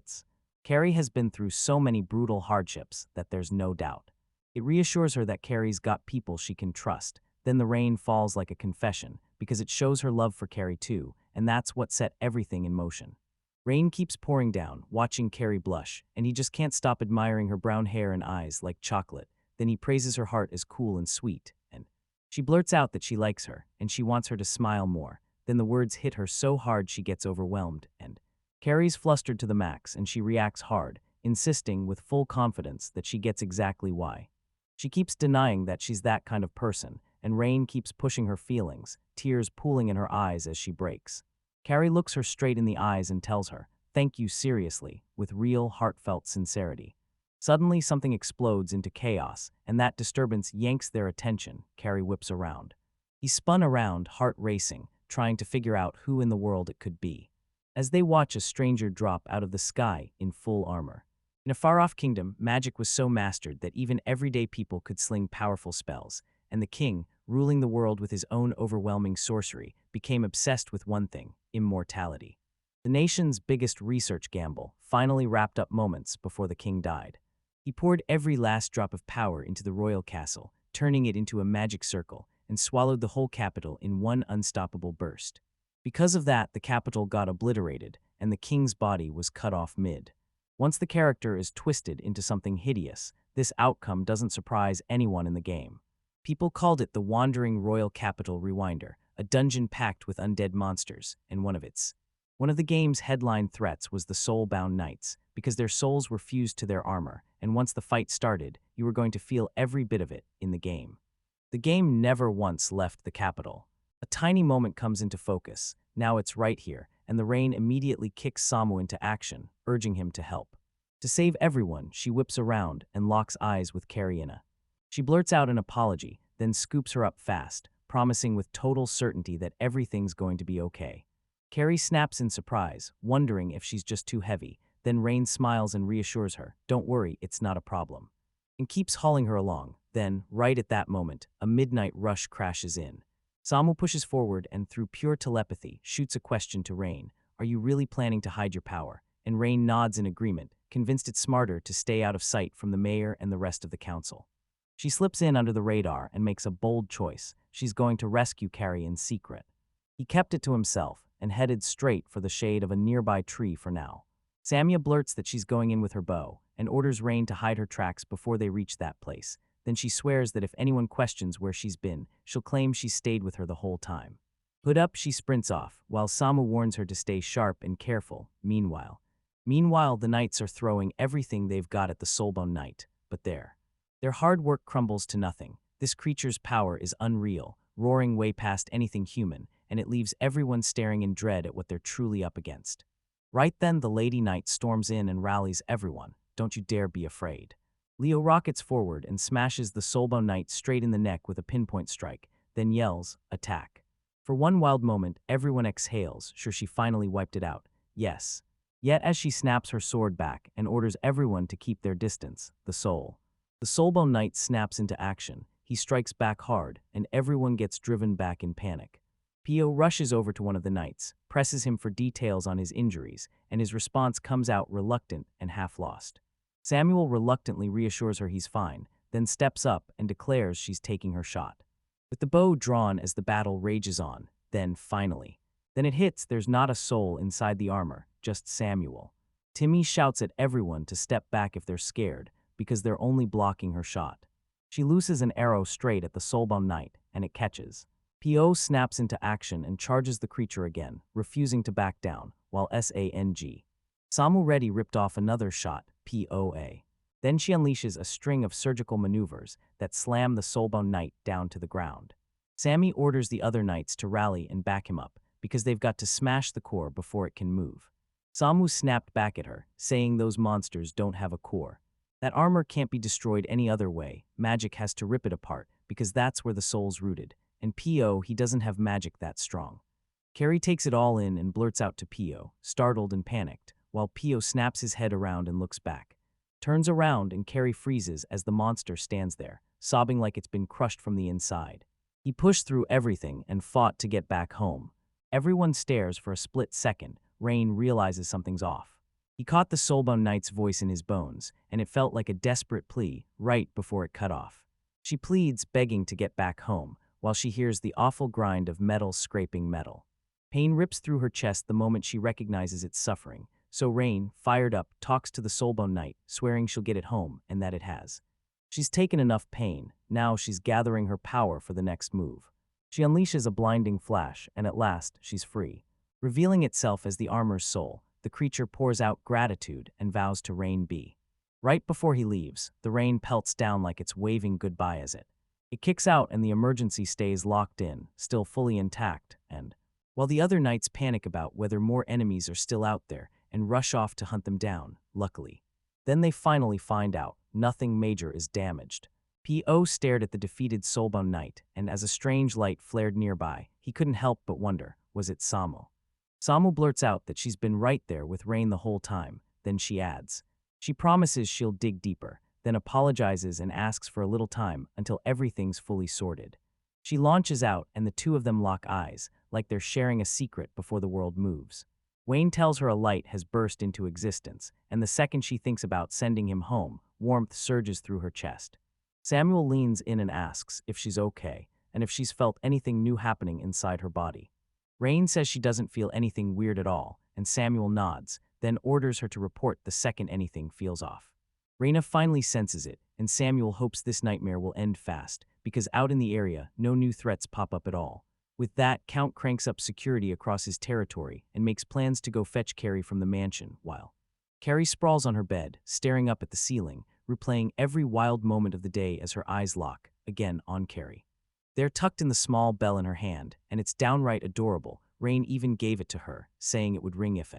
Carrie has been through so many brutal hardships that there's no doubt. It reassures her that Carrie's got people she can trust. Then the rain falls like a confession, because it shows her love for Carrie too, and that's what set everything in motion. Rain keeps pouring down, watching Carrie blush, and he just can't stop admiring her brown hair and eyes like chocolate. Then he praises her heart as cool and sweet, and she blurts out that she likes her, and she wants her to smile more. Then the words hit her so hard she gets overwhelmed, and Carrie's flustered to the max, and she reacts hard, insisting with full confidence that she gets exactly why. She keeps denying that she's that kind of person, and Rain keeps pushing her feelings, tears pooling in her eyes as she breaks. Carrie looks her straight in the eyes and tells her, "Thank you seriously," with real, heartfelt sincerity. Suddenly, something explodes into chaos, and that disturbance yanks their attention. Carrie whips around. He spun around, heart racing, trying to figure out who in the world it could be. As they watch a stranger drop out of the sky in full armor. In a far-off kingdom, magic was so mastered that even everyday people could sling powerful spells, and the king, ruling the world with his own overwhelming sorcery, became obsessed with one thing: immortality. The nation's biggest research gamble finally wrapped up moments before the king died. He poured every last drop of power into the royal castle, turning it into a magic circle, and swallowed the whole capital in one unstoppable burst. Because of that, the capital got obliterated, and the king's body was cut off mid. Once the character is twisted into something hideous, this outcome doesn't surprise anyone in the game. People called it the Wandering Royal Capital Rewinder, a dungeon packed with undead monsters, and one of the game's headline threats was the soul-bound knights, because their souls were fused to their armor, and once the fight started, you were going to feel every bit of it in the game. The game never once left the capital. A tiny moment comes into focus. Now it's right here, and the rain immediately kicks Samu into action, urging him to help. To save everyone, she whips around and locks eyes with Carriena. She blurts out an apology, then scoops her up fast, promising with total certainty that everything's going to be okay. Carrie snaps in surprise, wondering if she's just too heavy. Then Rain smiles and reassures her, "Don't worry, it's not a problem," and keeps hauling her along. Then, right at that moment, a midnight rush crashes in. Samu pushes forward and, through pure telepathy, shoots a question to Rain. "Are you really planning to hide your power?" And Rain nods in agreement, convinced it's smarter to stay out of sight from the mayor and the rest of the council. She slips in under the radar and makes a bold choice. She's going to rescue Carrie in secret. He kept it to himself and headed straight for the shade of a nearby tree for now. Samya blurts that she's going in with her bow and orders Rain to hide her tracks before they reach that place. Then she swears that if anyone questions where she's been, she'll claim she stayed with her the whole time. Hood up, she sprints off, while Samu warns her to stay sharp and careful. Meanwhile, the knights are throwing everything they've got at the Soulbone Knight, but their hard work crumbles to nothing. This creature's power is unreal, roaring way past anything human, and it leaves everyone staring in dread at what they're truly up against. Right then, the Lady Knight storms in and rallies everyone. "Don't you dare be afraid." Leo rockets forward and smashes the Soulbone Knight straight in the neck with a pinpoint strike, then yells, "Attack." For one wild moment, everyone exhales, sure she finally wiped it out. Yes, Yet as she snaps her sword back and orders everyone to keep their distance, the Soulbone Knight snaps into action. He strikes back hard, and everyone gets driven back in panic. Pio rushes over to one of the knights, presses him for details on his injuries, and his response comes out reluctant and half-lost. Samuel reluctantly reassures her he's fine, then steps up and declares she's taking her shot. With the bow drawn as the battle rages on, then it hits. There's not a soul inside the armor, just Samuel. Timmy shouts at everyone to step back if they're scared, because they're only blocking her shot. She looses an arrow straight at the Soulbone Knight, and it catches. P.O. snaps into action and charges the creature again, refusing to back down, while Samu Reddy ripped off another shot, P.O.A. Then she unleashes a string of surgical maneuvers that slam the Soulbone Knight down to the ground. Sammy orders the other knights to rally and back him up, because they've got to smash the core before it can move. Samu snapped back at her, saying those monsters don't have a core. That armor can't be destroyed any other way. Magic has to rip it apart, because that's where the soul's rooted. And P.O., he doesn't have magic that strong. Carrie takes it all in and blurts out to P.O., startled and panicked, while P.O. snaps his head around and looks back. Turns around and Carrie freezes as the monster stands there, sobbing like it's been crushed from the inside. He pushed through everything and fought to get back home. Everyone stares for a split second. Rain realizes something's off. He caught the Soulbone Knight's voice in his bones, and it felt like a desperate plea right before it cut off. She pleads, begging to get back home, while she hears the awful grind of metal scraping metal. Pain rips through her chest the moment she recognizes its suffering, so Rain, fired up, talks to the Soulbone Knight, swearing she'll get it home, and that it has. She's taken enough pain, now she's gathering her power for the next move. She unleashes a blinding flash, and at last, she's free. Revealing itself as the armor's soul, the creature pours out gratitude and vows to Rain be. Right before he leaves, the rain pelts down like it's waving goodbye as it kicks out and the emergency stays locked in, still fully intact, and while the other knights panic about whether more enemies are still out there and rush off to hunt them down, luckily. Then they finally find out nothing major is damaged. P.O. stared at the defeated Soulbone Knight, and as a strange light flared nearby, he couldn't help but wonder, was it Samu? Samu blurts out that she's been right there with Rain the whole time, then she adds. She promises she'll dig deeper, then apologizes and asks for a little time until everything's fully sorted. She launches out and the two of them lock eyes, like they're sharing a secret before the world moves. Wayne tells her a light has burst into existence, and the second she thinks about sending him home, warmth surges through her chest. Samuel leans in and asks if she's okay, and if she's felt anything new happening inside her body. Rain says she doesn't feel anything weird at all, and Samuel nods, then orders her to report the second anything feels off. Raina finally senses it, and Samuel hopes this nightmare will end fast, because out in the area, no new threats pop up at all. With that, Count cranks up security across his territory and makes plans to go fetch Carrie from the mansion, while Carrie sprawls on her bed, staring up at the ceiling, replaying every wild moment of the day as her eyes lock, again on Carrie. They're tucked in the small bell in her hand, and it's downright adorable. Rain even gave it to her, saying it would ring if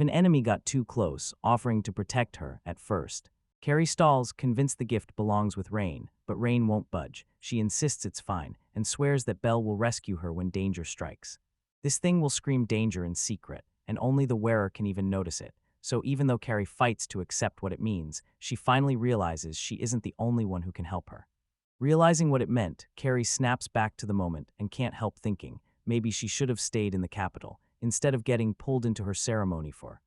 an enemy got too close, offering to protect her at first. Carrie stalls, convinced the gift belongs with Rain, but Rain won't budge. She insists it's fine, and swears that Belle will rescue her when danger strikes. This thing will scream danger in secret, and only the wearer can even notice it. So even though Carrie fights to accept what it means, she finally realizes she isn't the only one who can help her. Realizing what it meant, Carrie snaps back to the moment and can't help thinking maybe she should have stayed in the capital, instead of getting pulled into her ceremony for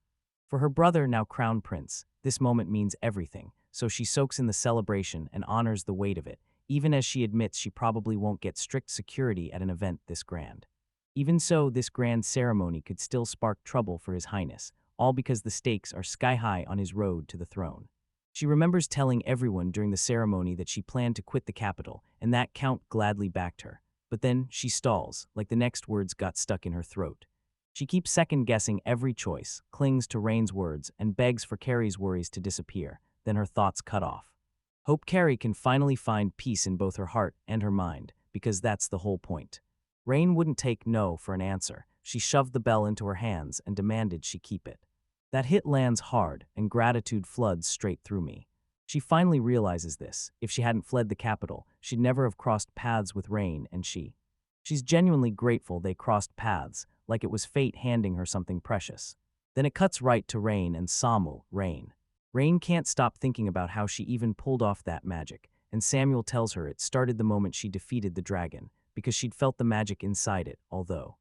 her brother, now Crown Prince. This moment means everything, so she soaks in the celebration and honors the weight of it, even as she admits she probably won't get strict security at an event this grand. Even so, this grand ceremony could still spark trouble for His Highness, all because the stakes are sky-high on his road to the throne. She remembers telling everyone during the ceremony that she planned to quit the capital, and that Count gladly backed her. But then she stalls, like the next words got stuck in her throat. She keeps second-guessing every choice, clings to Rain's words, and begs for Carrie's worries to disappear, then her thoughts cut off. Hope Carrie can finally find peace in both her heart and her mind, because that's the whole point. Rain wouldn't take no for an answer. She shoved the bell into her hands and demanded she keep it. That hit lands hard, and gratitude floods straight through me. She finally realizes this. If she hadn't fled the capital, she'd never have crossed paths with Rain, and she's genuinely grateful they crossed paths, like it was fate handing her something precious. Then it cuts right to Rain and Samu, Rain. Rain can't stop thinking about how she even pulled off that magic, and Samuel tells her it started the moment she defeated the dragon, because she'd felt the magic inside it, although,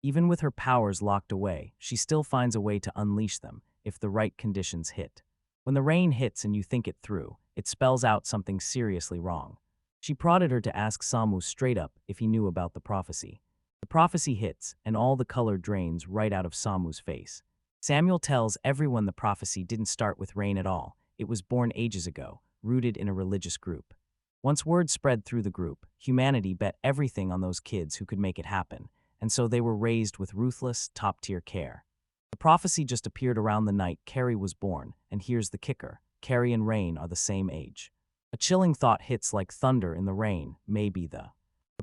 even with her powers locked away, she still finds a way to unleash them if the right conditions hit. When the rain hits and you think it through, it spells out something seriously wrong. She prodded her to ask Samu straight up if he knew about the prophecy. The prophecy hits, and all the color drains right out of Samu's face. Samuel tells everyone the prophecy didn't start with rain at all. It was born ages ago, rooted in a religious group. Once word spread through the group, humanity bet everything on those kids who could make it happen, and so they were raised with ruthless, top-tier care. The prophecy just appeared around the night Carrie was born, and here's the kicker. Carrie and Rain are the same age. A chilling thought hits like thunder in the rain, maybe the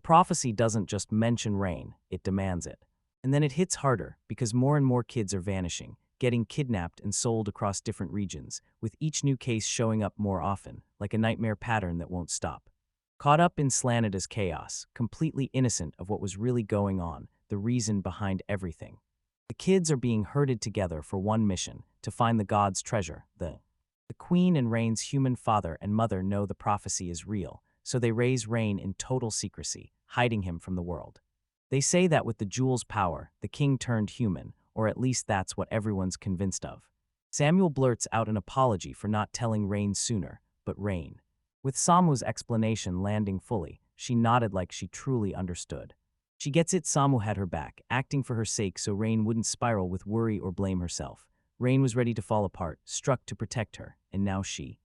prophecy doesn't just mention rain, it demands it. And then it hits harder, because more and more kids are vanishing, getting kidnapped and sold across different regions, with each new case showing up more often, like a nightmare pattern that won't stop. Caught up in slanted as chaos, completely innocent of what was really going on, the reason behind everything. The kids are being herded together for one mission, to find the god's treasure. The queen and Rain's human father and mother know the prophecy is real, so they raise Rain in total secrecy, hiding him from the world. They say that with the jewel's power, the king turned human, or at least that's what everyone's convinced of. Samuel blurts out an apology for not telling Rain sooner, but Rain, with Samu's explanation landing fully, she nodded like she truly understood. She gets it, Samu had her back, acting for her sake so Rain wouldn't spiral with worry or blame herself. Rain was ready to fall apart, struck to protect her, and now she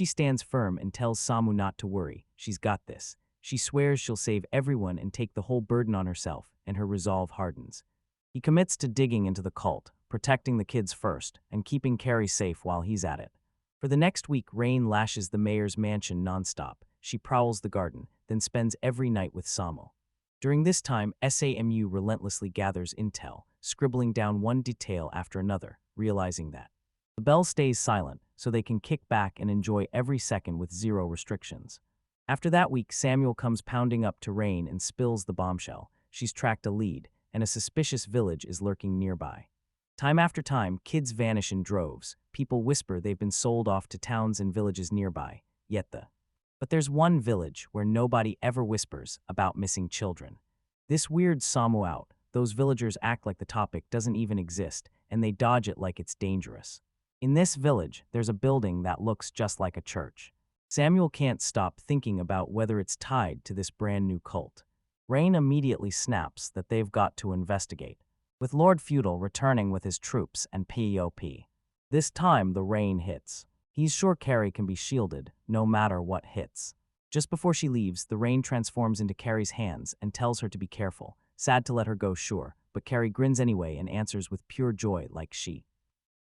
stands firm and tells Samu not to worry, she's got this. She swears she'll save everyone and take the whole burden on herself, and her resolve hardens. He commits to digging into the cult, protecting the kids first, and keeping Carrie safe while he's at it. For the next week, Rain lashes the mayor's mansion nonstop. She prowls the garden, then spends every night with Samu. During this time, SAMU relentlessly gathers intel, scribbling down one detail after another, realizing that the bell stays silent, so they can kick back and enjoy every second with zero restrictions. After that week, Samuel comes pounding up to Rain and spills the bombshell. She's tracked a lead, and a suspicious village is lurking nearby. Time after time, kids vanish in droves. People whisper they've been sold off to towns and villages nearby, But there's one village where nobody ever whispers about missing children. This weirds Samu out. Those villagers act like the topic doesn't even exist, and they dodge it like it's dangerous. In this village, there's a building that looks just like a church. Samuel can't stop thinking about whether it's tied to this brand new cult. Rain immediately snaps that they've got to investigate, with Lord Feudal returning with his troops and POP. This time, the rain hits. He's sure Carrie can be shielded, no matter what hits. Just before she leaves, the rain transforms into Carrie's hands and tells her to be careful. Sad to let her go, sure, but Carrie grins anyway and answers with pure joy like she.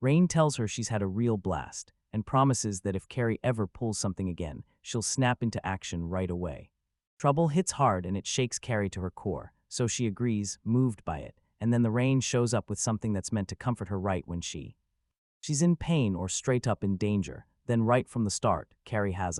Rain tells her she's had a real blast, and promises that if Carrie ever pulls something again, she'll snap into action right away. Trouble hits hard and it shakes Carrie to her core, so she agrees, moved by it, and then the rain shows up with something that's meant to comfort her right when she's in pain or straight up in danger. Then right from the start, Carrie has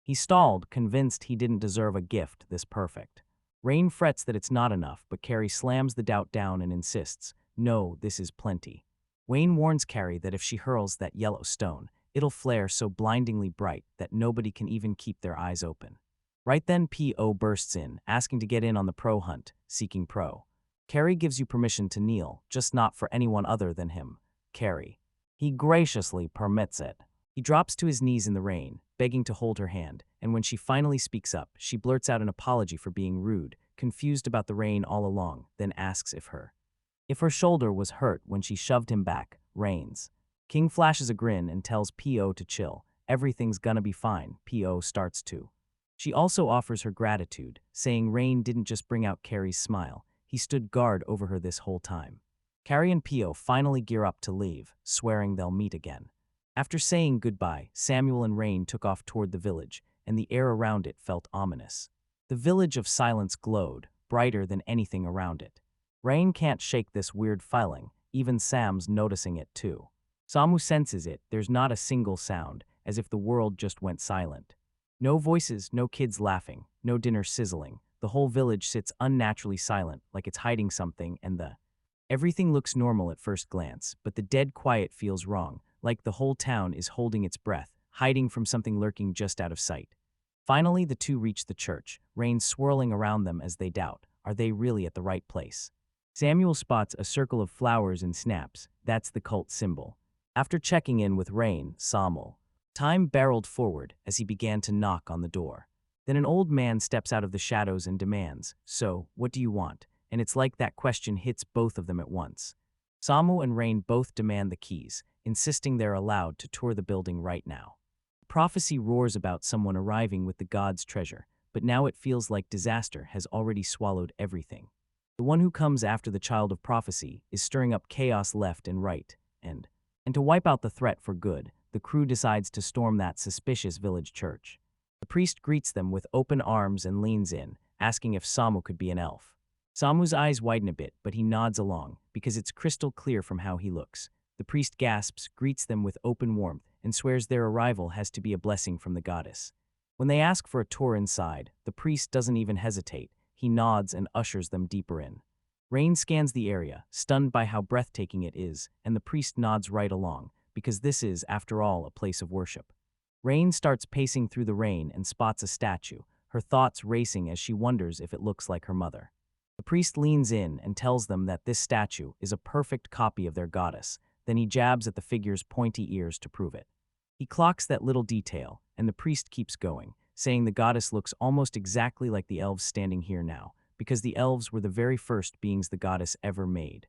He stalled, convinced he didn't deserve a gift this perfect. Rain frets that it's not enough, but Carrie slams the doubt down and insists, no, this is plenty. Wayne warns Carrie that if she hurls that yellow stone, it'll flare so blindingly bright that nobody can even keep their eyes open. Right then, P.O. bursts in, asking to get in on the pro hunt, seeking pro. Carrie gives you permission to kneel, just not for anyone other than him, Carrie. He graciously permits it. He drops to his knees in the rain, begging to hold her hand, and when she finally speaks up, she blurts out an apology for being rude, confused about the rain all along, then asks if her shoulder was hurt when she shoved him back, Rain's. King flashes a grin and tells P.O. to chill. Everything's gonna be fine, P.O. starts to. She also offers her gratitude, saying Rain didn't just bring out Carrie's smile, he stood guard over her this whole time. Carrie and P.O. finally gear up to leave, swearing they'll meet again. After saying goodbye, Samuel and Rain took off toward the village, and the air around it felt ominous. The village of silence glowed, brighter than anything around it. Rain can't shake this weird feeling, even Sam's noticing it too. Samu senses it, there's not a single sound, as if the world just went silent. No voices, no kids laughing, no dinner sizzling. The whole village sits unnaturally silent, like it's hiding something, and the Everything looks normal at first glance, but the dead quiet feels wrong, like the whole town is holding its breath, hiding from something lurking just out of sight. Finally, the two reach the church, rain swirling around them as they doubt, are they really at the right place? Samuel spots a circle of flowers and snaps, that's the cult symbol. After checking in with Rain, Samuel, time barreled forward as he began to knock on the door. Then an old man steps out of the shadows and demands, "So, what do you want?" And it's like that question hits both of them at once. Samu and Rain both demand the keys, insisting they're allowed to tour the building right now. Prophecy roars about someone arriving with the god's treasure, but now it feels like disaster has already swallowed everything. The one who comes after the child of prophecy is stirring up chaos left and right, and to wipe out the threat for good, the crew decides to storm that suspicious village church. The priest greets them with open arms and leans in, asking if Samu could be an elf. Samu's eyes widen a bit, but he nods along, because it's crystal clear from how he looks. The priest gasps, greets them with open warmth, and swears their arrival has to be a blessing from the goddess. When they ask for a tour inside, the priest doesn't even hesitate. He nods and ushers them deeper in. Rain scans the area, stunned by how breathtaking it is, and the priest nods right along, because this is, after all, a place of worship. Rain starts pacing through the rain and spots a statue, her thoughts racing as she wonders if it looks like her mother. The priest leans in and tells them that this statue is a perfect copy of their goddess, then he jabs at the figure's pointy ears to prove it. He clocks that little detail, and the priest keeps going, saying the goddess looks almost exactly like the elves standing here now, because the elves were the very first beings the goddess ever made.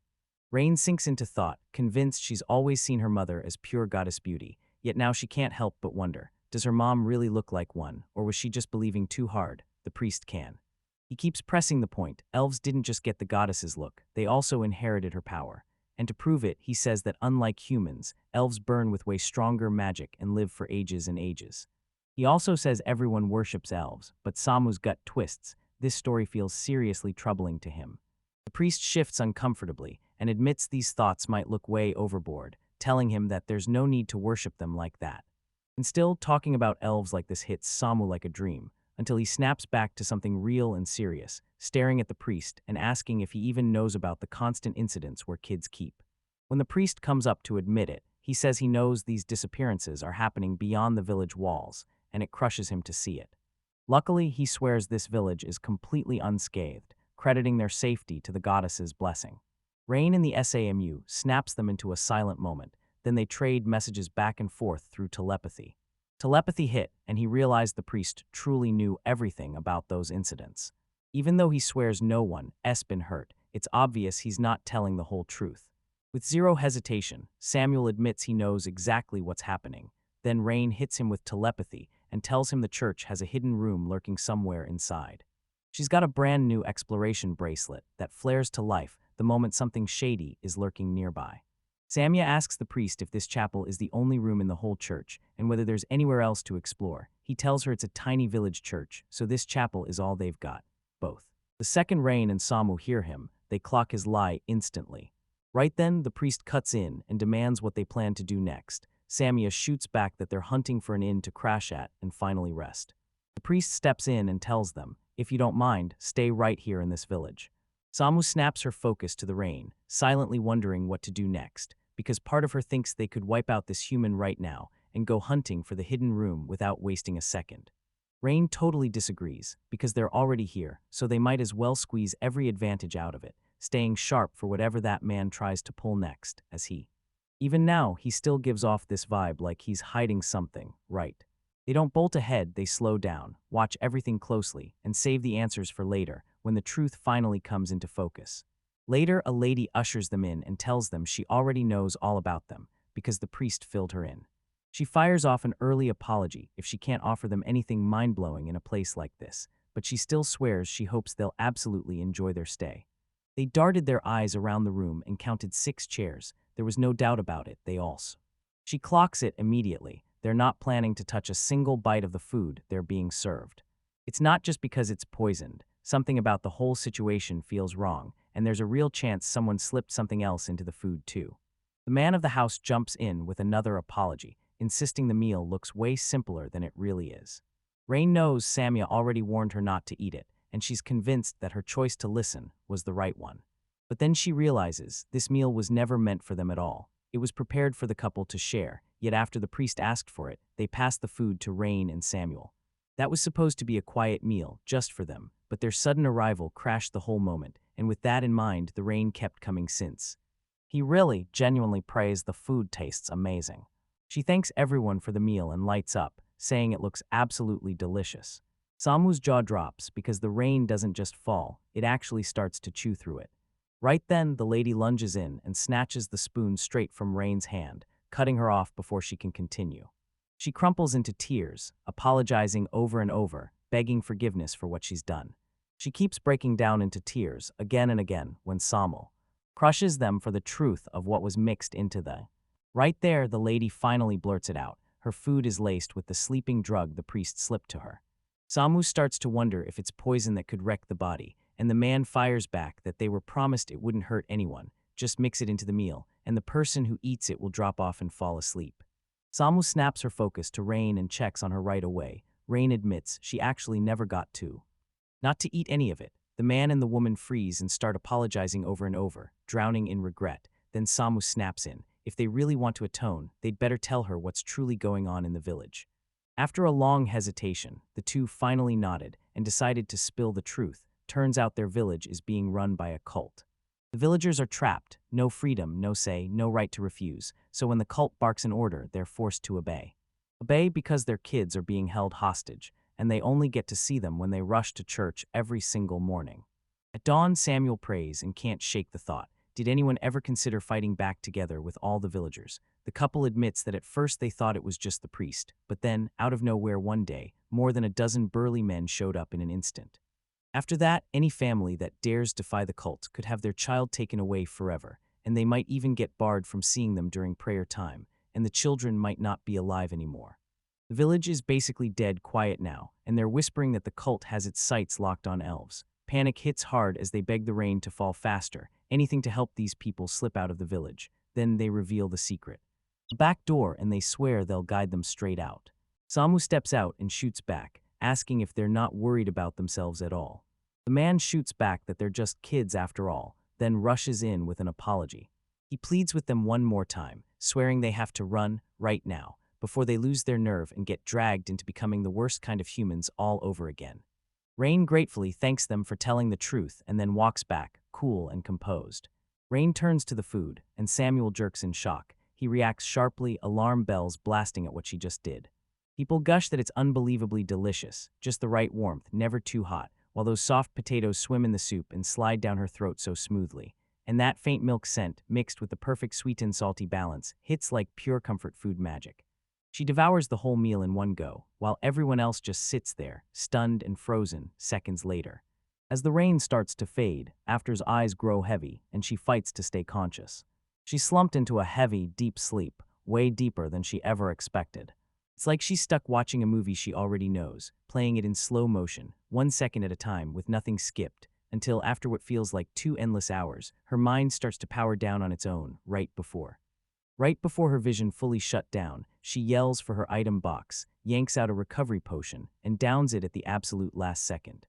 Rain sinks into thought, convinced she's always seen her mother as pure goddess beauty, yet now she can't help but wonder, does her mom really look like one, or was she just believing too hard? The priest can. He keeps pressing the point, elves didn't just get the goddess's look, they also inherited her power. And to prove it, he says that unlike humans, elves burn with way stronger magic and live for ages and ages. He also says everyone worships elves, but Samu's gut twists. This story feels seriously troubling to him. The priest shifts uncomfortably and admits these thoughts might look way overboard, telling him that there's no need to worship them like that. And still, talking about elves like this hits Samu like a dream, until he snaps back to something real and serious, staring at the priest and asking if he even knows about the constant incidents where kids keep. When the priest comes up to admit it, he says he knows these disappearances are happening beyond the village walls, and it crushes him to see it. Luckily, he swears this village is completely unscathed, crediting their safety to the goddess's blessing. Rain in the SAMU snaps them into a silent moment, then they trade messages back and forth through telepathy. Telepathy hit, and he realized the priest truly knew everything about those incidents. Even though he swears no one has been hurt, it's obvious he's not telling the whole truth. With zero hesitation, Samuel admits he knows exactly what's happening. Then Rain hits him with telepathy and tells him the church has a hidden room lurking somewhere inside. She's got a brand new exploration bracelet that flares to life the moment something shady is lurking nearby. Samya asks the priest if this chapel is the only room in the whole church and whether there's anywhere else to explore. He tells her it's a tiny village church, so this chapel is all they've got. Both. The second Rain and Samu hear him, they clock his lie instantly. Right then, the priest cuts in and demands what they plan to do next. Samya shoots back that they're hunting for an inn to crash at and finally rest. The priest steps in and tells them, if you don't mind, stay right here in this village. Samu snaps her focus to the Rain, silently wondering what to do next, because part of her thinks they could wipe out this human right now and go hunting for the hidden room without wasting a second. Rain totally disagrees, because they're already here, so they might as well squeeze every advantage out of it, staying sharp for whatever that man tries to pull next, as he. Even now, he still gives off this vibe like he's hiding something, right? They don't bolt ahead, they slow down, watch everything closely, and save the answers for later, when the truth finally comes into focus. Later, a lady ushers them in and tells them she already knows all about them, because the priest filled her in. She fires off an early apology if she can't offer them anything mind-blowing in a place like this, but she still swears she hopes they'll absolutely enjoy their stay. They darted their eyes around the room and counted 6 chairs. There was no doubt about it, they also. She clocks it immediately. They're not planning to touch a single bite of the food they're being served. It's not just because it's poisoned. Something about the whole situation feels wrong, and there's a real chance someone slipped something else into the food too. The man of the house jumps in with another apology, insisting the meal looks way simpler than it really is. Rain knows Samya already warned her not to eat it, and she's convinced that her choice to listen was the right one. But then she realizes this meal was never meant for them at all. It was prepared for the couple to share, yet after the priest asked for it, they passed the food to Rain and Samuel. That was supposed to be a quiet meal, just for them, but their sudden arrival crashed the whole moment, and with that in mind, the rain kept coming since. He really, genuinely prays the food tastes amazing. She thanks everyone for the meal and lights up, saying it looks absolutely delicious. Samu's jaw drops because the rain doesn't just fall, it actually starts to chew through it. Right then, the lady lunges in and snatches the spoon straight from Rain's hand, cutting her off before she can continue. She crumples into tears, apologizing over and over, begging forgiveness for what she's done. She keeps breaking down into tears again and again when Samuel crushes them for the truth of what was mixed into the. Right there, the lady finally blurts it out. Her food is laced with the sleeping drug the priest slipped to her. Samu starts to wonder if it's poison that could wreck the body, and the man fires back that they were promised it wouldn't hurt anyone, just mix it into the meal, and the person who eats it will drop off and fall asleep. Samu snaps her focus to Rain and checks on her right away. Rain admits she actually never got to. Not to eat any of it. The man and the woman freeze and start apologizing over and over, drowning in regret. Then Samu snaps in. If they really want to atone, they'd better tell her what's truly going on in the village. After a long hesitation, the two finally nodded and decided to spill the truth. Turns out their village is being run by a cult. The villagers are trapped, no freedom, no say, no right to refuse, so when the cult barks an order, they're forced to obey. Obey because their kids are being held hostage, and they only get to see them when they rush to church every single morning. At dawn, Samuel prays and can't shake the thought. Did anyone ever consider fighting back together with all the villagers? The couple admits that at first they thought it was just the priest, but then, out of nowhere one day, more than a dozen burly men showed up in an instant. After that, any family that dares defy the cult could have their child taken away forever, and they might even get barred from seeing them during prayer time, and the children might not be alive anymore. The village is basically dead quiet now, and they're whispering that the cult has its sights locked on elves. Panic hits hard as they beg the rain to fall faster, anything to help these people slip out of the village. Then they reveal the secret. A back door, and they swear they'll guide them straight out. Samu steps out and shoots back, asking if they're not worried about themselves at all. The man shoots back that they're just kids after all, then rushes in with an apology. He pleads with them one more time, swearing they have to run right now, before they lose their nerve and get dragged into becoming the worst kind of humans all over again. Rain gratefully thanks them for telling the truth and then walks back, cool and composed. Rain turns to the food, and Samuel jerks in shock. He reacts sharply, alarm bells blasting at what she just did. People gush that it's unbelievably delicious, just the right warmth, never too hot, while those soft potatoes swim in the soup and slide down her throat so smoothly. And that faint milk scent, mixed with the perfect sweet and salty balance, hits like pure comfort food magic. She devours the whole meal in one go, while everyone else just sits there, stunned and frozen, seconds later. As the rain starts to fade, After's eyes grow heavy, and she fights to stay conscious. She's slumped into a heavy, deep sleep, way deeper than she ever expected. It's like she's stuck watching a movie she already knows, playing it in slow motion, 1 second at a time with nothing skipped, until after what feels like 2 endless hours, her mind starts to power down on its own, right before her vision fully shut down, she yells for her item box, yanks out a recovery potion, and downs it at the absolute last second.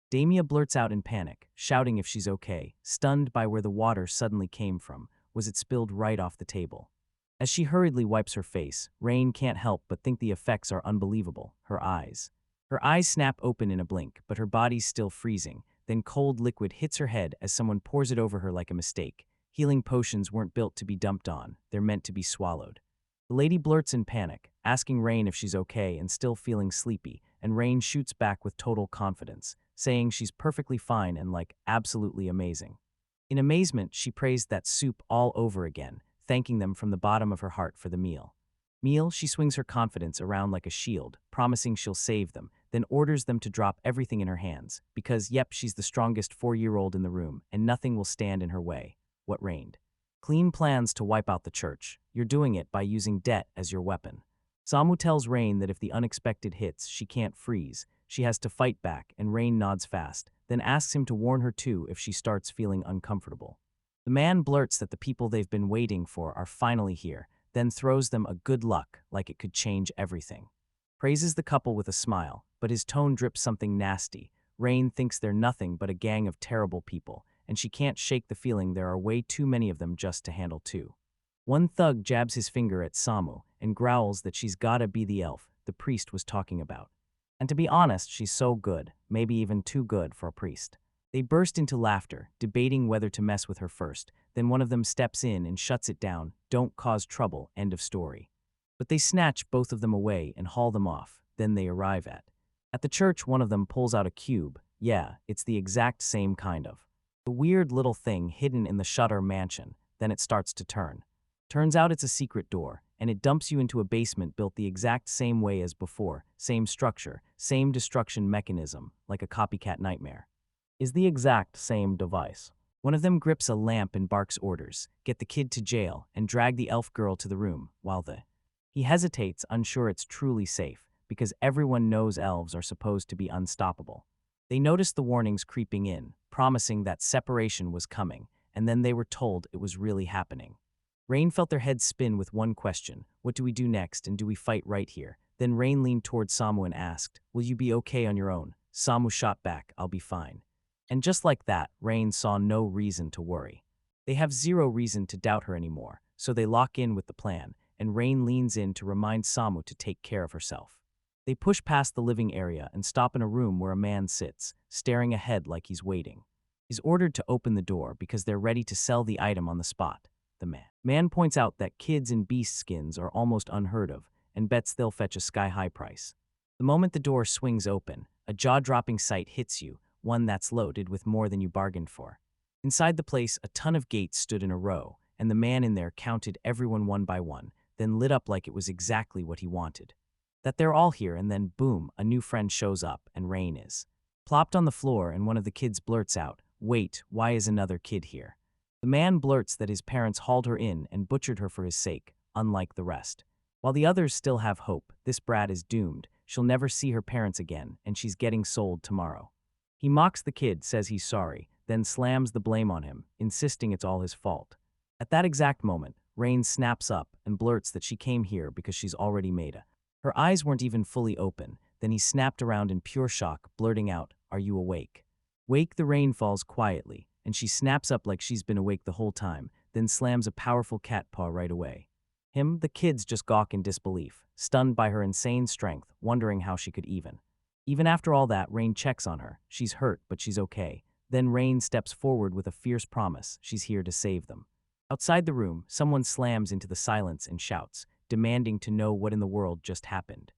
Damia blurts out in panic, shouting if she's okay, stunned by where the water suddenly came from. Was it spilled right off the table? As she hurriedly wipes her face, Rain can't help but think the effects are unbelievable. Her eyes snap open in a blink, but her body's still freezing. Then cold liquid hits her head as someone pours it over her like a mistake. Healing potions weren't built to be dumped on, they're meant to be swallowed. The lady blurts in panic, asking Rain if she's okay and still feeling sleepy, and Rain shoots back with total confidence, saying she's perfectly fine and absolutely amazing. In amazement, she praised that soup all over again, thanking them from the bottom of her heart for the meal. She swings her confidence around like a shield, promising she'll save them, then orders them to drop everything in her hands, because she's the strongest 4-year-old in the room, and nothing will stand in her way. What reigned? Clean plans to wipe out the church. You're doing it by using debt as your weapon. Samu tells Rain that if the unexpected hits, she can't freeze. She has to fight back, and Rain nods fast, then asks him to warn her too if she starts feeling uncomfortable. The man blurts that the people they've been waiting for are finally here, then throws them a good luck like it could change everything. Praises the couple with a smile, but his tone drips something nasty. Rain thinks they're nothing but a gang of terrible people, and she can't shake the feeling there are way too many of them just to handle two. One thug jabs his finger at Samu and growls that she's gotta be the elf the priest was talking about. And to be honest, she's so good, maybe even too good for a priest. They burst into laughter, debating whether to mess with her first. Then one of them steps in and shuts it down. Don't cause trouble, end of story. But they snatch both of them away and haul them off. Then they arrive at the church, one of them pulls out a cube. Yeah, it's the exact same kind of. The weird little thing hidden in the Shutter mansion. Then it starts to turn. Turns out it's a secret door, and it dumps you into a basement built the exact same way as before. Same structure, same destruction mechanism, like a copycat nightmare. Is the exact same device. One of them grips a lamp and barks orders, get the kid to jail and drag the elf girl to the room, while he hesitates, unsure it's truly safe, because everyone knows elves are supposed to be unstoppable. They noticed the warnings creeping in, promising that separation was coming, and then they were told it was really happening. Rain felt their heads spin with one question: what do we do next, and do we fight right here? Then Rain leaned toward Samu and asked, will you be okay on your own? Samu shot back, I'll be fine. And just like that, Rain saw no reason to worry. They have zero reason to doubt her anymore, so they lock in with the plan, and Rain leans in to remind Samu to take care of herself. They push past the living area and stop in a room where a man sits, staring ahead like he's waiting. He's ordered to open the door because they're ready to sell the item on the spot. The man points out that kids in beast skins are almost unheard of and bets they'll fetch a sky-high price. The moment the door swings open, a jaw-dropping sight hits you, one that's loaded with more than you bargained for. Inside the place, a ton of gates stood in a row, and the man in there counted everyone one by one, then lit up like it was exactly what he wanted. That they're all here, and then boom, a new friend shows up, and Rain is plopped on the floor, and one of the kids blurts out, wait, why is another kid here? The man blurts that his parents hauled her in and butchered her for his sake, unlike the rest. While the others still have hope, this brat is doomed. She'll never see her parents again, and she's getting sold tomorrow. He mocks the kid, says he's sorry, then slams the blame on him, insisting it's all his fault. At that exact moment, Rain snaps up and blurts that she came here because she's already made a. Her eyes weren't even fully open. Then he snapped around in pure shock, blurting out, are you awake? Wake. The Rain falls quietly, and she snaps up like she's been awake the whole time, then slams a powerful cat paw right away. The kids just gawk in disbelief, stunned by her insane strength, wondering how she could even after all that, Rain checks on her. She's hurt, but she's okay. Then Rain steps forward with a fierce promise she's here to save them. Outside the room, someone slams into the silence and shouts, demanding to know what in the world just happened.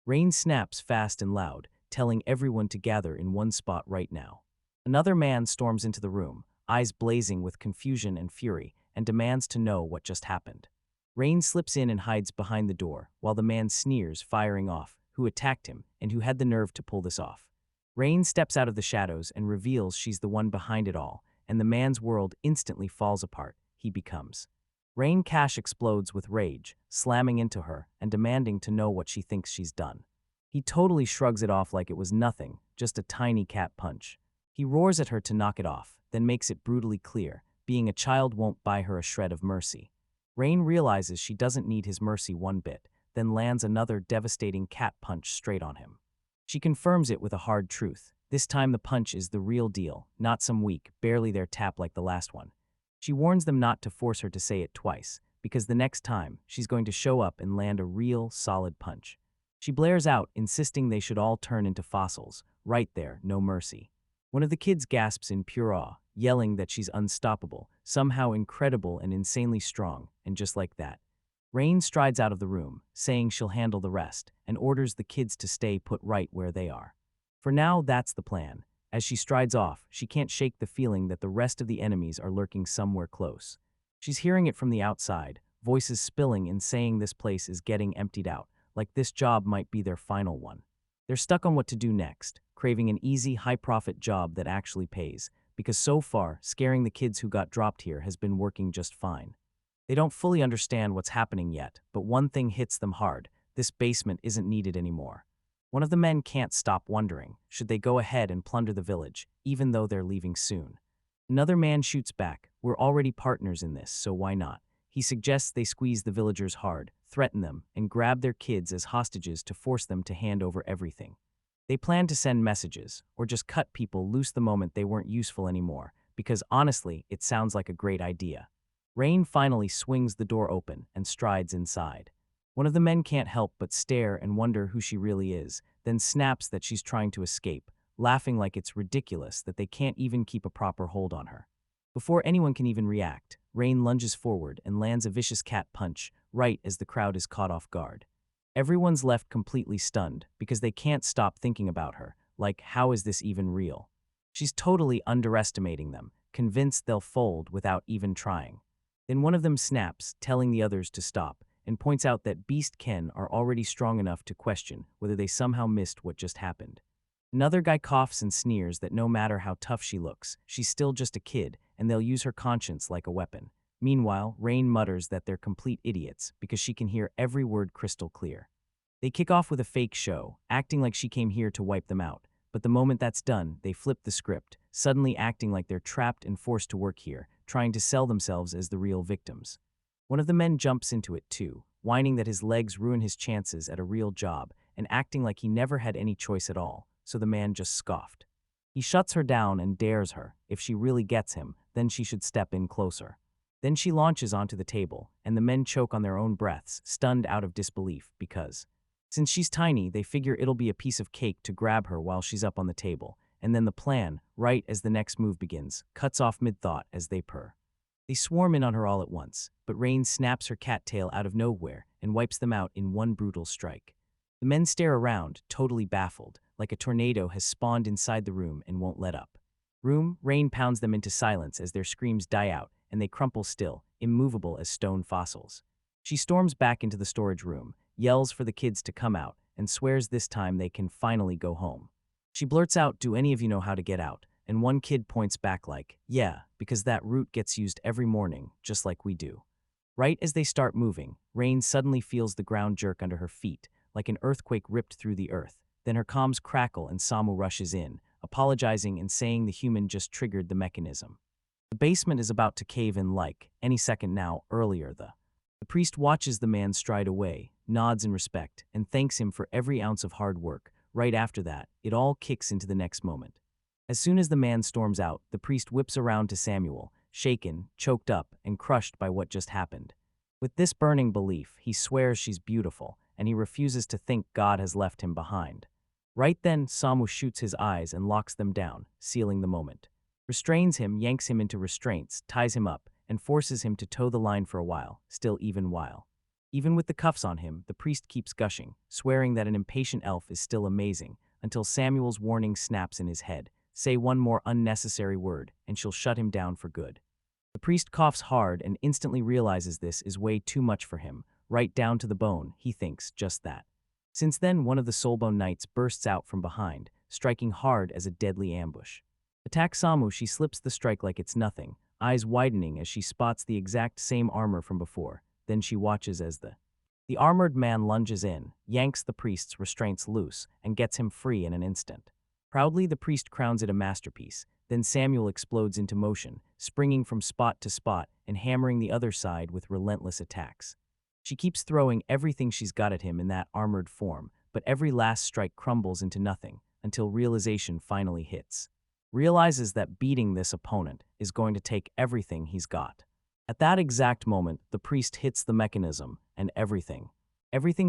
Rain snaps fast and loud, telling everyone to gather in one spot right now. Another man storms into the room, eyes blazing with confusion and fury, and demands to know what just happened. Rain slips in and hides behind the door, while the man sneers, firing off, who attacked him and who had the nerve to pull this off. Rain steps out of the shadows and reveals she's the one behind it all, and the man's world instantly falls apart. He becomes. Rain Cash explodes with rage, slamming into her and demanding to know what she thinks she's done. He totally shrugs it off like it was nothing, just a tiny cat punch. He roars at her to knock it off, then makes it brutally clear, being a child won't buy her a shred of mercy. Rain realizes she doesn't need his mercy one bit, then lands another devastating cat punch straight on him. She confirms it with a hard truth. This time the punch is the real deal, not some weak, barely there tap like the last one. She warns them not to force her to say it twice, because the next time, she's going to show up and land a real, solid punch. She blares out, insisting they should all turn into fossils. Right there, no mercy. One of the kids gasps in pure awe, yelling that she's unstoppable, somehow incredible and insanely strong, and just like that, Rain strides out of the room, saying she'll handle the rest, and orders the kids to stay put right where they are. For now, that's the plan. As she strides off, she can't shake the feeling that the rest of the enemies are lurking somewhere close. She's hearing it from the outside, voices spilling and saying this place is getting emptied out, like this job might be their final one. They're stuck on what to do next, craving an easy, high-profit job that actually pays, because so far, scaring the kids who got dropped here has been working just fine. They don't fully understand what's happening yet, but one thing hits them hard: this basement isn't needed anymore. One of the men can't stop wondering, should they go ahead and plunder the village, even though they're leaving soon? Another man shoots back, we're already partners in this, so why not? He suggests they squeeze the villagers hard, threaten them, and grab their kids as hostages to force them to hand over everything. They plan to send messages, or just cut people loose the moment they weren't useful anymore, because honestly, it sounds like a great idea. Rain finally swings the door open and strides inside. One of the men can't help but stare and wonder who she really is, then snaps that she's trying to escape, laughing like it's ridiculous that they can't even keep a proper hold on her. Before anyone can even react, Rain lunges forward and lands a vicious cat punch right as the crowd is caught off guard. Everyone's left completely stunned because they can't stop thinking about her, like, how is this even real? She's totally underestimating them, convinced they'll fold without even trying. Then one of them snaps, telling the others to stop, and points out that Beast Ken are already strong enough to question whether they somehow missed what just happened. Another guy coughs and sneers that no matter how tough she looks, she's still just a kid, and they'll use her conscience like a weapon. Meanwhile, Rain mutters that they're complete idiots because she can hear every word crystal clear. They kick off with a fake show, acting like she came here to wipe them out, but the moment that's done, they flip the script, suddenly acting like they're trapped and forced to work here, trying to sell themselves as the real victims. One of the men jumps into it too, whining that his legs ruin his chances at a real job and acting like he never had any choice at all, so the man just scoffed. He shuts her down and dares her, if she really gets him, then she should step in closer. Then she launches onto the table, and the men choke on their own breaths, stunned out of disbelief because, since she's tiny, they figure it'll be a piece of cake to grab her while she's up on the table, and then the plan, right as the next move begins, cuts off mid-thought as they purr. They swarm in on her all at once, but Rain snaps her cattail out of nowhere and wipes them out in one brutal strike. The men stare around, totally baffled, like a tornado has spawned inside the room and won't let up. Rain pounds them into silence as their screams die out, and they crumple still, immovable as stone fossils. She storms back into the storage room, yells for the kids to come out, and swears this time they can finally go home. She blurts out, "Do any of you know how to get out?" And one kid points back like, "Yeah, because that route gets used every morning, just like we do." Right as they start moving, Rain suddenly feels the ground jerk under her feet, like an earthquake ripped through the earth. Then her comms crackle and Samu rushes in, apologizing and saying the human just triggered the mechanism. The basement is about to cave in like, any second now, earlier the priest watches the man stride away, nods in respect, and thanks him for every ounce of hard work. Right after that, it all kicks into the next moment. As soon as the man storms out, the priest whips around to Samuel, shaken, choked up, and crushed by what just happened. With this burning belief, he swears she's beautiful, and he refuses to think God has left him behind. Right then, Samu shoots his eyes and locks them down, sealing the moment. Restrains him, yanks him into restraints, ties him up, and forces him to toe the line for a while, still even while. Even with the cuffs on him, the priest keeps gushing, swearing that an impatient elf is still amazing, until Samuel's warning snaps in his head. Say one more unnecessary word, and she'll shut him down for good. The priest coughs hard and instantly realizes this is way too much for him, right down to the bone, he thinks, just that. Since then, one of the Soulbone Knights bursts out from behind, striking hard as a deadly ambush. Attack Samu, she slips the strike like it's nothing, eyes widening as she spots the exact same armor from before. Then she watches as the armored man lunges in, yanks the priest's restraints loose, and gets him free in an instant. Proudly, the priest crowns it a masterpiece. Then Samuel explodes into motion, springing from spot to spot and hammering the other side with relentless attacks. She keeps throwing everything she's got at him in that armored form, but every last strike crumbles into nothing until realization finally hits. Realizes that beating this opponent is going to take everything he's got. At that exact moment, the priest hits the mechanism, and everything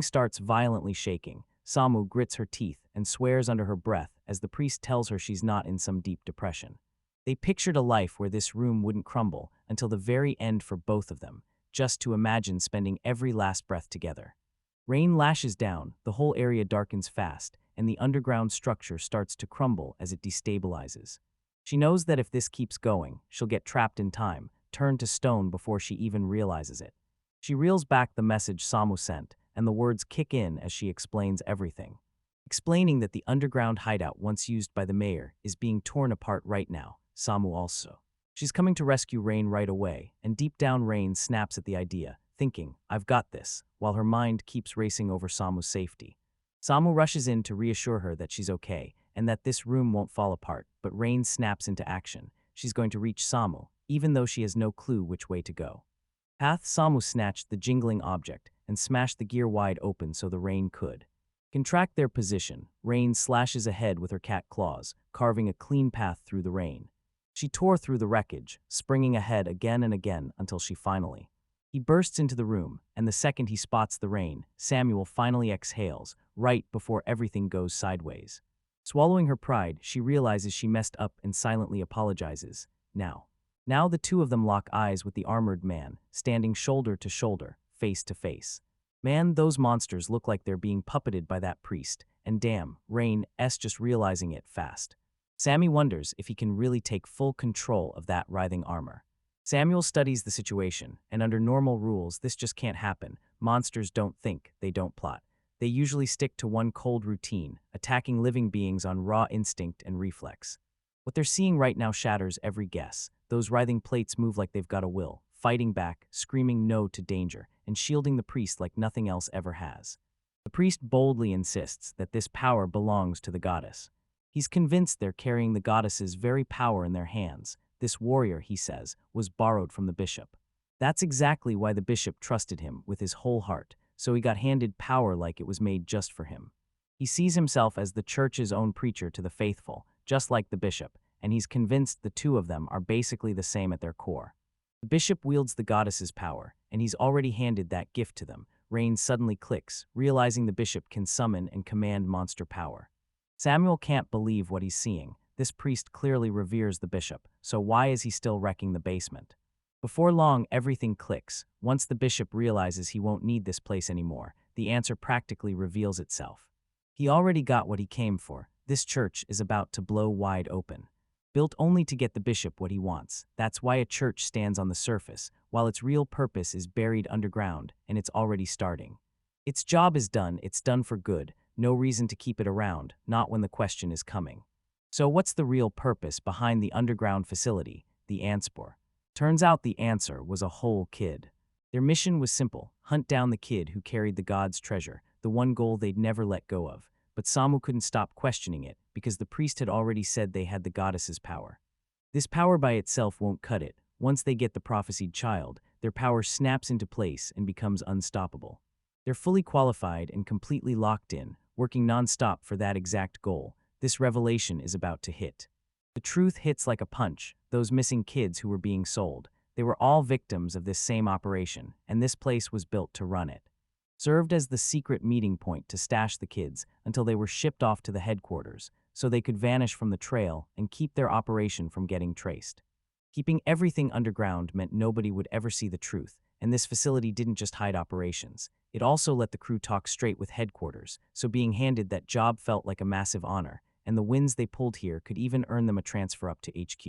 starts violently shaking. Samu grits her teeth and swears under her breath as the priest tells her she's not in some deep depression. They pictured a life where this room wouldn't crumble until the very end for both of them, just to imagine spending every last breath together. Rain lashes down, the whole area darkens fast, and the underground structure starts to crumble as it destabilizes. She knows that if this keeps going, she'll get trapped in time, turned to stone before she even realizes it. She reels back the message Samu sent, and the words kick in as she explains everything. Explaining that the underground hideout once used by the mayor is being torn apart right now, Samu also. She's coming to rescue Rain right away, and deep down Rain snaps at the idea, thinking, "I've got this," while her mind keeps racing over Samu's safety. Samu rushes in to reassure her that she's okay, and that this room won't fall apart, but Rain snaps into action. She's going to reach Samu, even though she has no clue which way to go. Samu snatched the jingling object and smashed the gear wide open so the Rain could contract their position. Rain slashes ahead with her cat claws, carving a clean path through the rain. She tore through the wreckage, springing ahead again and again until she finally. He bursts into the room, and the second he spots the rain, Samuel finally exhales, right before everything goes sideways. Swallowing her pride, she realizes she messed up and silently apologizes. Now the two of them lock eyes with the armored man, standing shoulder to shoulder, face to face. Man, those monsters look like they're being puppeted by that priest, and damn, Rain's just realizing it fast. Sammy wonders if he can really take full control of that writhing armor. Samuel studies the situation, and under normal rules, this just can't happen. Monsters don't think, they don't plot. They usually stick to one cold routine, attacking living beings on raw instinct and reflex. What they're seeing right now shatters every guess. Those writhing plates move like they've got a will, fighting back, screaming no to danger, and shielding the priest like nothing else ever has. The priest boldly insists that this power belongs to the goddess. He's convinced they're carrying the goddess's very power in their hands. This warrior, he says, was borrowed from the bishop. That's exactly why the bishop trusted him with his whole heart, so he got handed power like it was made just for him. He sees himself as the church's own preacher to the faithful, just like the bishop, and he's convinced the two of them are basically the same at their core. The bishop wields the goddess's power, and he's already handed that gift to them. Rain suddenly clicks, realizing the bishop can summon and command monster power. Samuel can't believe what he's seeing. This priest clearly reveres the bishop, so why is he still wrecking the basement? Before long, everything clicks. Once the bishop realizes he won't need this place anymore, the answer practically reveals itself. He already got what he came for. This church is about to blow wide open. Built only to get the bishop what he wants. That's why a church stands on the surface, while its real purpose is buried underground, and it's already starting. Its job is done, it's done for good. No reason to keep it around, not when the question is coming. So what's the real purpose behind the underground facility, the Anspor? Turns out the answer was a whole kid. Their mission was simple: hunt down the kid who carried the god's treasure, the one goal they'd never let go of. But Samu couldn't stop questioning it, because the priest had already said they had the goddess's power. This power by itself won't cut it. Once they get the prophesied child, their power snaps into place and becomes unstoppable. They're fully qualified and completely locked in, working non-stop for that exact goal. This revelation is about to hit. The truth hits like a punch. Those missing kids who were being sold, they were all victims of this same operation, and this place was built to run it. Served as the secret meeting point to stash the kids until they were shipped off to the headquarters, so they could vanish from the trail and keep their operation from getting traced. Keeping everything underground meant nobody would ever see the truth, and this facility didn't just hide operations. It also let the crew talk straight with headquarters, so being handed that job felt like a massive honor, and the wins they pulled here could even earn them a transfer up to HQ.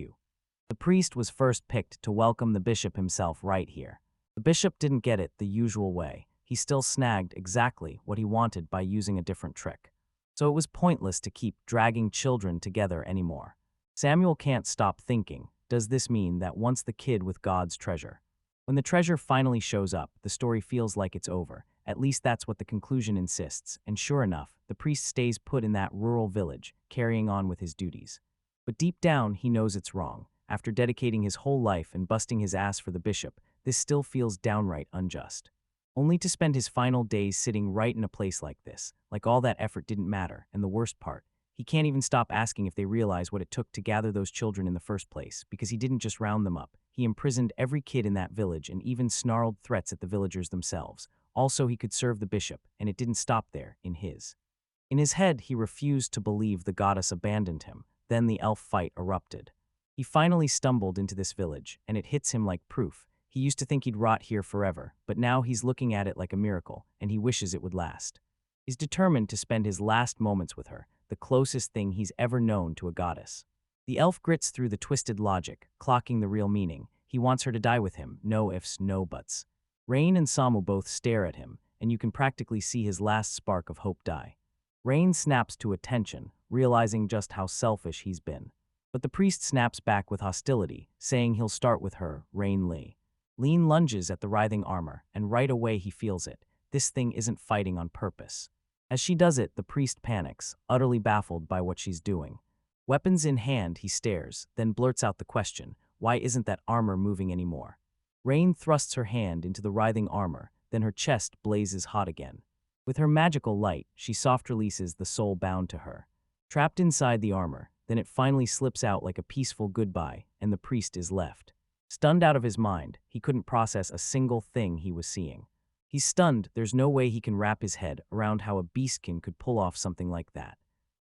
The priest was first picked to welcome the bishop himself right here. The bishop didn't get it the usual way. He still snagged exactly what he wanted by using a different trick. So it was pointless to keep dragging children together anymore. Samuel can't stop thinking, does this mean that once the kid with God's treasure? When the treasure finally shows up, the story feels like it's over. At least that's what the conclusion insists, and sure enough, the priest stays put in that rural village, carrying on with his duties. But deep down, he knows it's wrong. After dedicating his whole life and busting his ass for the bishop, this still feels downright unjust. Only to spend his final days sitting right in a place like this, like all that effort didn't matter, and the worst part, he can't even stop asking if they realize what it took to gather those children in the first place, because he didn't just round them up. He imprisoned every kid in that village and even snarled threats at the villagers themselves. Also, he could serve the bishop, and it didn't stop there, in his head, he refused to believe the goddess abandoned him. Then the elf fight erupted. He finally stumbled into this village, and it hits him like proof. He used to think he'd rot here forever, but now he's looking at it like a miracle, and he wishes it would last. He's determined to spend his last moments with her, the closest thing he's ever known to a goddess. The elf grits through the twisted logic, clocking the real meaning. He wants her to die with him, no ifs, no buts. Rain and Samu both stare at him, and you can practically see his last spark of hope die. Rain snaps to attention, realizing just how selfish he's been. But the priest snaps back with hostility, saying he'll start with her, Rain Lee. Lean lunges at the writhing armor, and right away he feels it. This thing isn't fighting on purpose. As she does it, the priest panics, utterly baffled by what she's doing. Weapons in hand, he stares, then blurts out the question, why isn't that armor moving anymore? Rain thrusts her hand into the writhing armor, then her chest blazes hot again. With her magical light, she soft releases the soul bound to her. Trapped inside the armor, then it finally slips out like a peaceful goodbye, and the priest is left. Stunned out of his mind, he couldn't process a single thing he was seeing. He's stunned, there's no way he can wrap his head around how a beastkin could pull off something like that.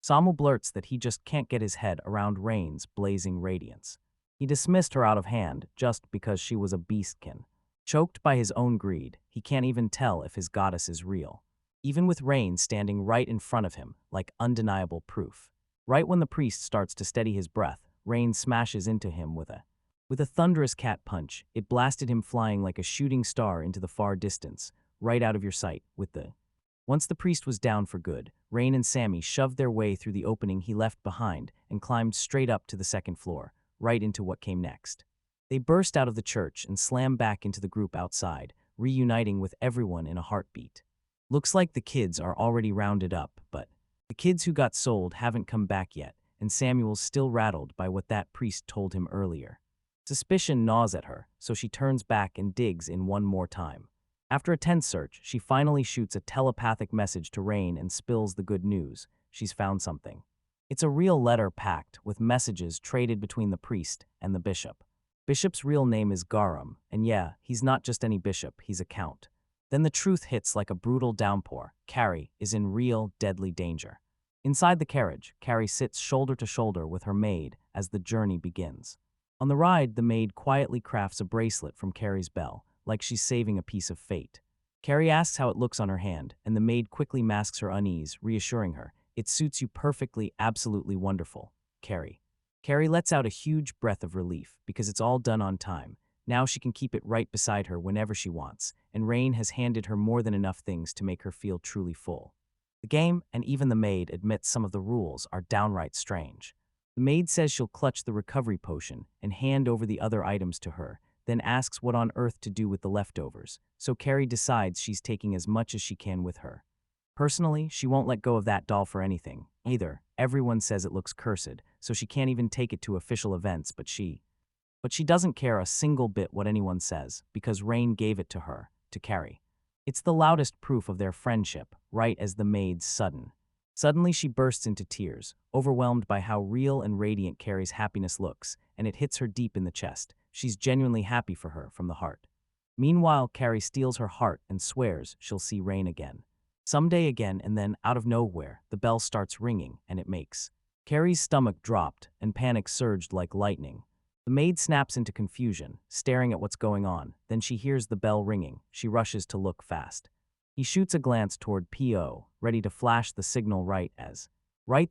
Samu blurts that he just can't get his head around Rain's blazing radiance. He dismissed her out of hand just because she was a beastkin. Choked by his own greed, he can't even tell if his goddess is real. Even with Rain standing right in front of him, like undeniable proof. Right when the priest starts to steady his breath, Rain smashes into him with a thunderous cat punch. It blasted him flying like a shooting star into the far distance, right out of your sight, Once the priest was down for good, Rain and Sammy shoved their way through the opening he left behind and climbed straight up to the second floor, right into what came next. They burst out of the church and slammed back into the group outside, reuniting with everyone in a heartbeat. Looks like the kids are already rounded up, but the kids who got sold haven't come back yet, and Samuel's still rattled by what that priest told him earlier. Suspicion gnaws at her, so she turns back and digs in one more time. After a tense search, she finally shoots a telepathic message to Rain and spills the good news. She's found something. It's a real letter packed with messages traded between the priest and the bishop. Bishop's real name is Garum, and yeah, he's not just any bishop, he's a count. Then the truth hits like a brutal downpour. Carrie is in real, deadly danger. Inside the carriage, Carrie sits shoulder to shoulder with her maid as the journey begins. On the ride, the maid quietly crafts a bracelet from Carrie's bell, like she's saving a piece of fate. Carrie asks how it looks on her hand, and the maid quickly masks her unease, reassuring her, "It suits you perfectly, absolutely wonderful, Carrie." Carrie lets out a huge breath of relief because it's all done on time. Now she can keep it right beside her whenever she wants, and Rain has handed her more than enough things to make her feel truly full. The game, and even the maid, admits some of the rules are downright strange. The maid says she'll clutch the recovery potion and hand over the other items to her, then asks what on earth to do with the leftovers, so Carrie decides she's taking as much as she can with her. Personally, she won't let go of that doll for anything, either. Everyone says it looks cursed, so she can't even take it to official events, but she doesn't care a single bit what anyone says, because Rain gave it to her, to Carrie. It's the loudest proof of their friendship, right as the maid's Suddenly she bursts into tears, overwhelmed by how real and radiant Carrie's happiness looks, and it hits her deep in the chest. She's genuinely happy for her from the heart. Meanwhile, Carrie steals her heart and swears she'll see Rain again. Someday again, and then, out of nowhere, the bell starts ringing, and it makes Carrie's stomach dropped, and panic surged like lightning. The maid snaps into confusion, staring at what's going on. Then she hears the bell ringing. She rushes to look fast. He shoots a glance toward P.O., ready to flash the signal right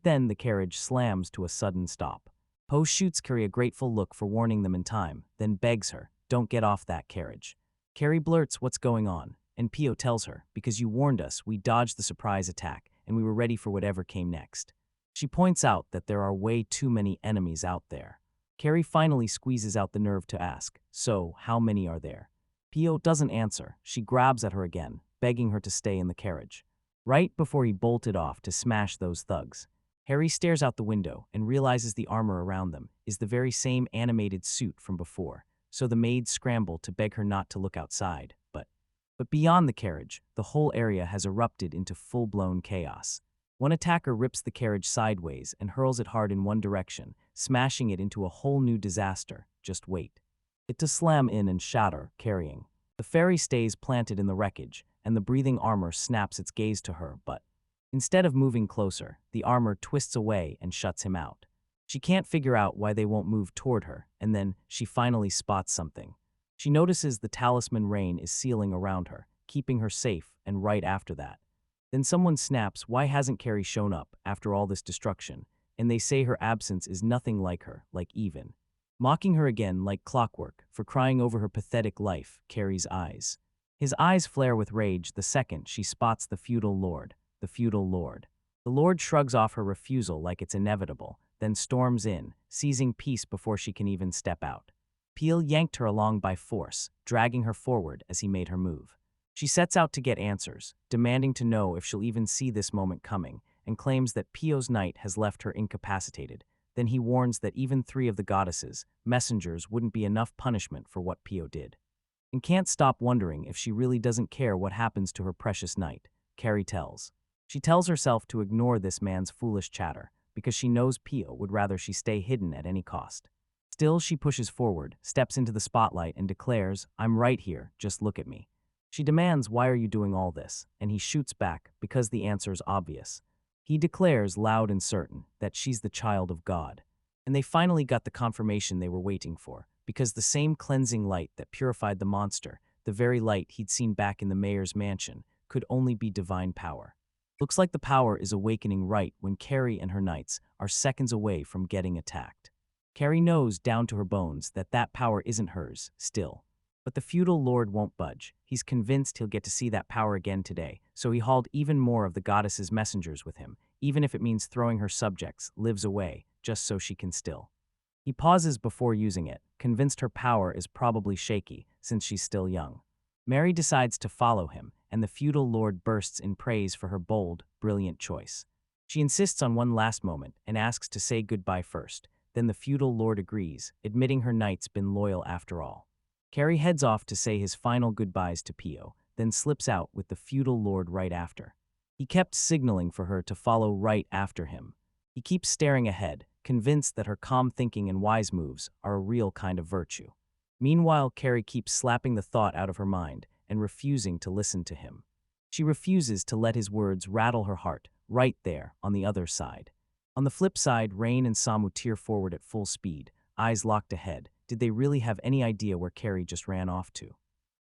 then the carriage slams to a sudden stop. Poe shoots Carrie a grateful look for warning them in time, then begs her, "Don't get off that carriage." Carrie blurts what's going on, and P.O. tells her, "Because you warned us, we dodged the surprise attack, and we were ready for whatever came next." She points out that there are way too many enemies out there. Carrie finally squeezes out the nerve to ask, "So, how many are there?" P.O. doesn't answer. She grabs at her again, begging her to stay in the carriage. Right before he bolted off to smash those thugs, Harry stares out the window and realizes the armor around them is the very same animated suit from before, so the maids scramble to beg her not to look outside. But beyond the carriage, the whole area has erupted into full-blown chaos. One attacker rips the carriage sideways and hurls it hard in one direction, smashing it into a whole new disaster. Just wait. It to slam in and shatter, carrying. The fairy stays planted in the wreckage, and the breathing armor snaps its gaze to her, but instead of moving closer, the armor twists away and shuts him out. She can't figure out why they won't move toward her, and then she finally spots something. She notices the talisman Rain is sealing around her, keeping her safe, and right after that. Then someone snaps, "Why hasn't Carrie shown up after all this destruction?" And they say her absence is nothing like her, like even. Mocking her again like clockwork for crying over her pathetic life, Carrie's eyes. His eyes flare with rage the second she spots the feudal lord. The lord shrugs off her refusal like it's inevitable, then storms in, seizing peace before she can even step out. Peel yanked her along by force, dragging her forward as he made her move. She sets out to get answers, demanding to know if she'll even see this moment coming, and claims that Pio's night has left her incapacitated. Then he warns that even 3 of the goddesses, messengers, wouldn't be enough punishment for what Pio did. And can't stop wondering if she really doesn't care what happens to her precious knight, Carrie tells. She tells herself to ignore this man's foolish chatter, because she knows Pio would rather she stay hidden at any cost. Still, she pushes forward, steps into the spotlight, and declares, "I'm right here, just look at me." She demands, "Why are you doing all this?" And he shoots back, because the answer's obvious. He declares, loud and certain, that she's the child of God. And they finally got the confirmation they were waiting for, because the same cleansing light that purified the monster, the very light he'd seen back in the mayor's mansion, could only be divine power. Looks like the power is awakening right when Carrie and her knights are seconds away from getting attacked. Carrie knows down to her bones that that power isn't hers, still. But the feudal lord won't budge. He's convinced he'll get to see that power again today, so he hauled even more of the goddess's messengers with him, even if it means throwing her subjects, lives away, just so she can still. He pauses before using it, convinced her power is probably shaky, since she's still young. Mary decides to follow him, and the feudal lord bursts in praise for her bold, brilliant choice. She insists on one last moment and asks to say goodbye first. Then the feudal lord agrees, admitting her knight's been loyal after all. Carrie heads off to say his final goodbyes to Pio, then slips out with the feudal lord right after. He kept signaling for her to follow right after him. He keeps staring ahead, convinced that her calm thinking and wise moves are a real kind of virtue. Meanwhile, Carrie keeps slapping the thought out of her mind and refusing to listen to him. She refuses to let his words rattle her heart, right there, on the other side. On the flip side, Rain and Samu tear forward at full speed, eyes locked ahead. Did they really have any idea where Carrie just ran off to?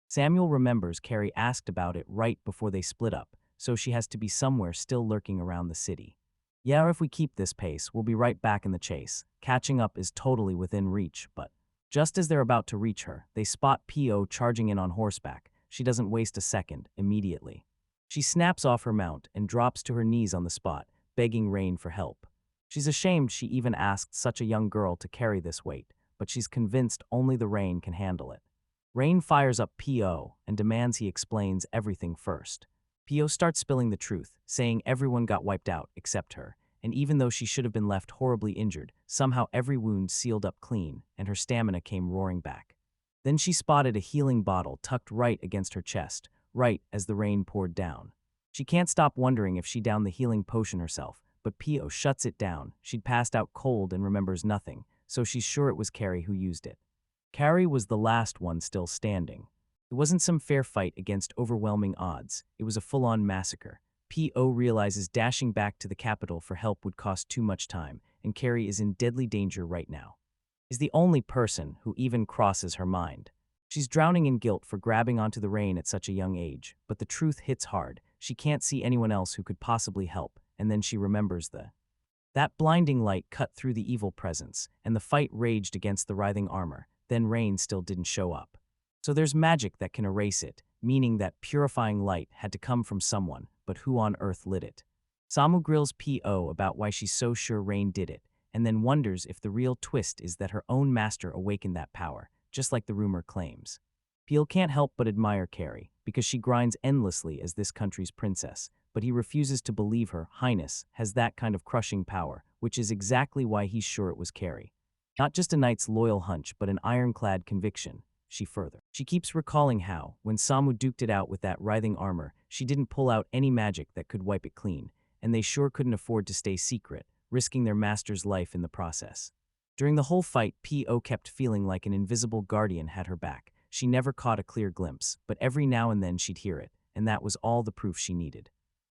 Samuel remembers Carrie asked about it right before they split up, so she has to be somewhere still lurking around the city. Yeah, if we keep this pace, we'll be right back in the chase. Catching up is totally within reach, but just as they're about to reach her, they spot P.O. charging in on horseback. She doesn't waste a second, immediately. She snaps off her mount and drops to her knees on the spot, begging Rain for help. She's ashamed she even asked such a young girl to carry this weight, but she's convinced only the Rain can handle it. Rain fires up P.O. and demands he explains everything first. P.O. starts spilling the truth, saying everyone got wiped out except her, and even though she should have been left horribly injured, somehow every wound sealed up clean, and her stamina came roaring back. Then she spotted a healing bottle tucked right against her chest, right as the rain poured down. She can't stop wondering if she downed the healing potion herself, but P.O. shuts it down. She'd passed out cold and remembers nothing, so she's sure it was Carrie who used it. Carrie was the last one still standing. It wasn't some fair fight against overwhelming odds. It was a full-on massacre. P.O. realizes dashing back to the capital for help would cost too much time, and Carrie is in deadly danger right now. Is the only person who even crosses her mind. She's drowning in guilt for grabbing onto the Rain at such a young age, but the truth hits hard. She can't see anyone else who could possibly help, and then she remembers that blinding light cut through the evil presence, and the fight raged against the writhing armor. Then Rain still didn't show up. So there's magic that can erase it, meaning that purifying light had to come from someone, but who on earth lit it? Samu grills P.O. about why she's so sure Rain did it, and then wonders if the real twist is that her own master awakened that power, just like the rumor claims. Peel can't help but admire Carrie, because she grinds endlessly as this country's princess, but he refuses to believe her highness has that kind of crushing power, which is exactly why he's sure it was Carrie. Not just a knight's loyal hunch, but an ironclad conviction. She keeps recalling how, when Samu duked it out with that writhing armor, she didn't pull out any magic that could wipe it clean, and they sure couldn't afford to stay secret, risking their master's life in the process. During the whole fight, P.O. kept feeling like an invisible guardian had her back. She never caught a clear glimpse, but every now and then she'd hear it, and that was all the proof she needed.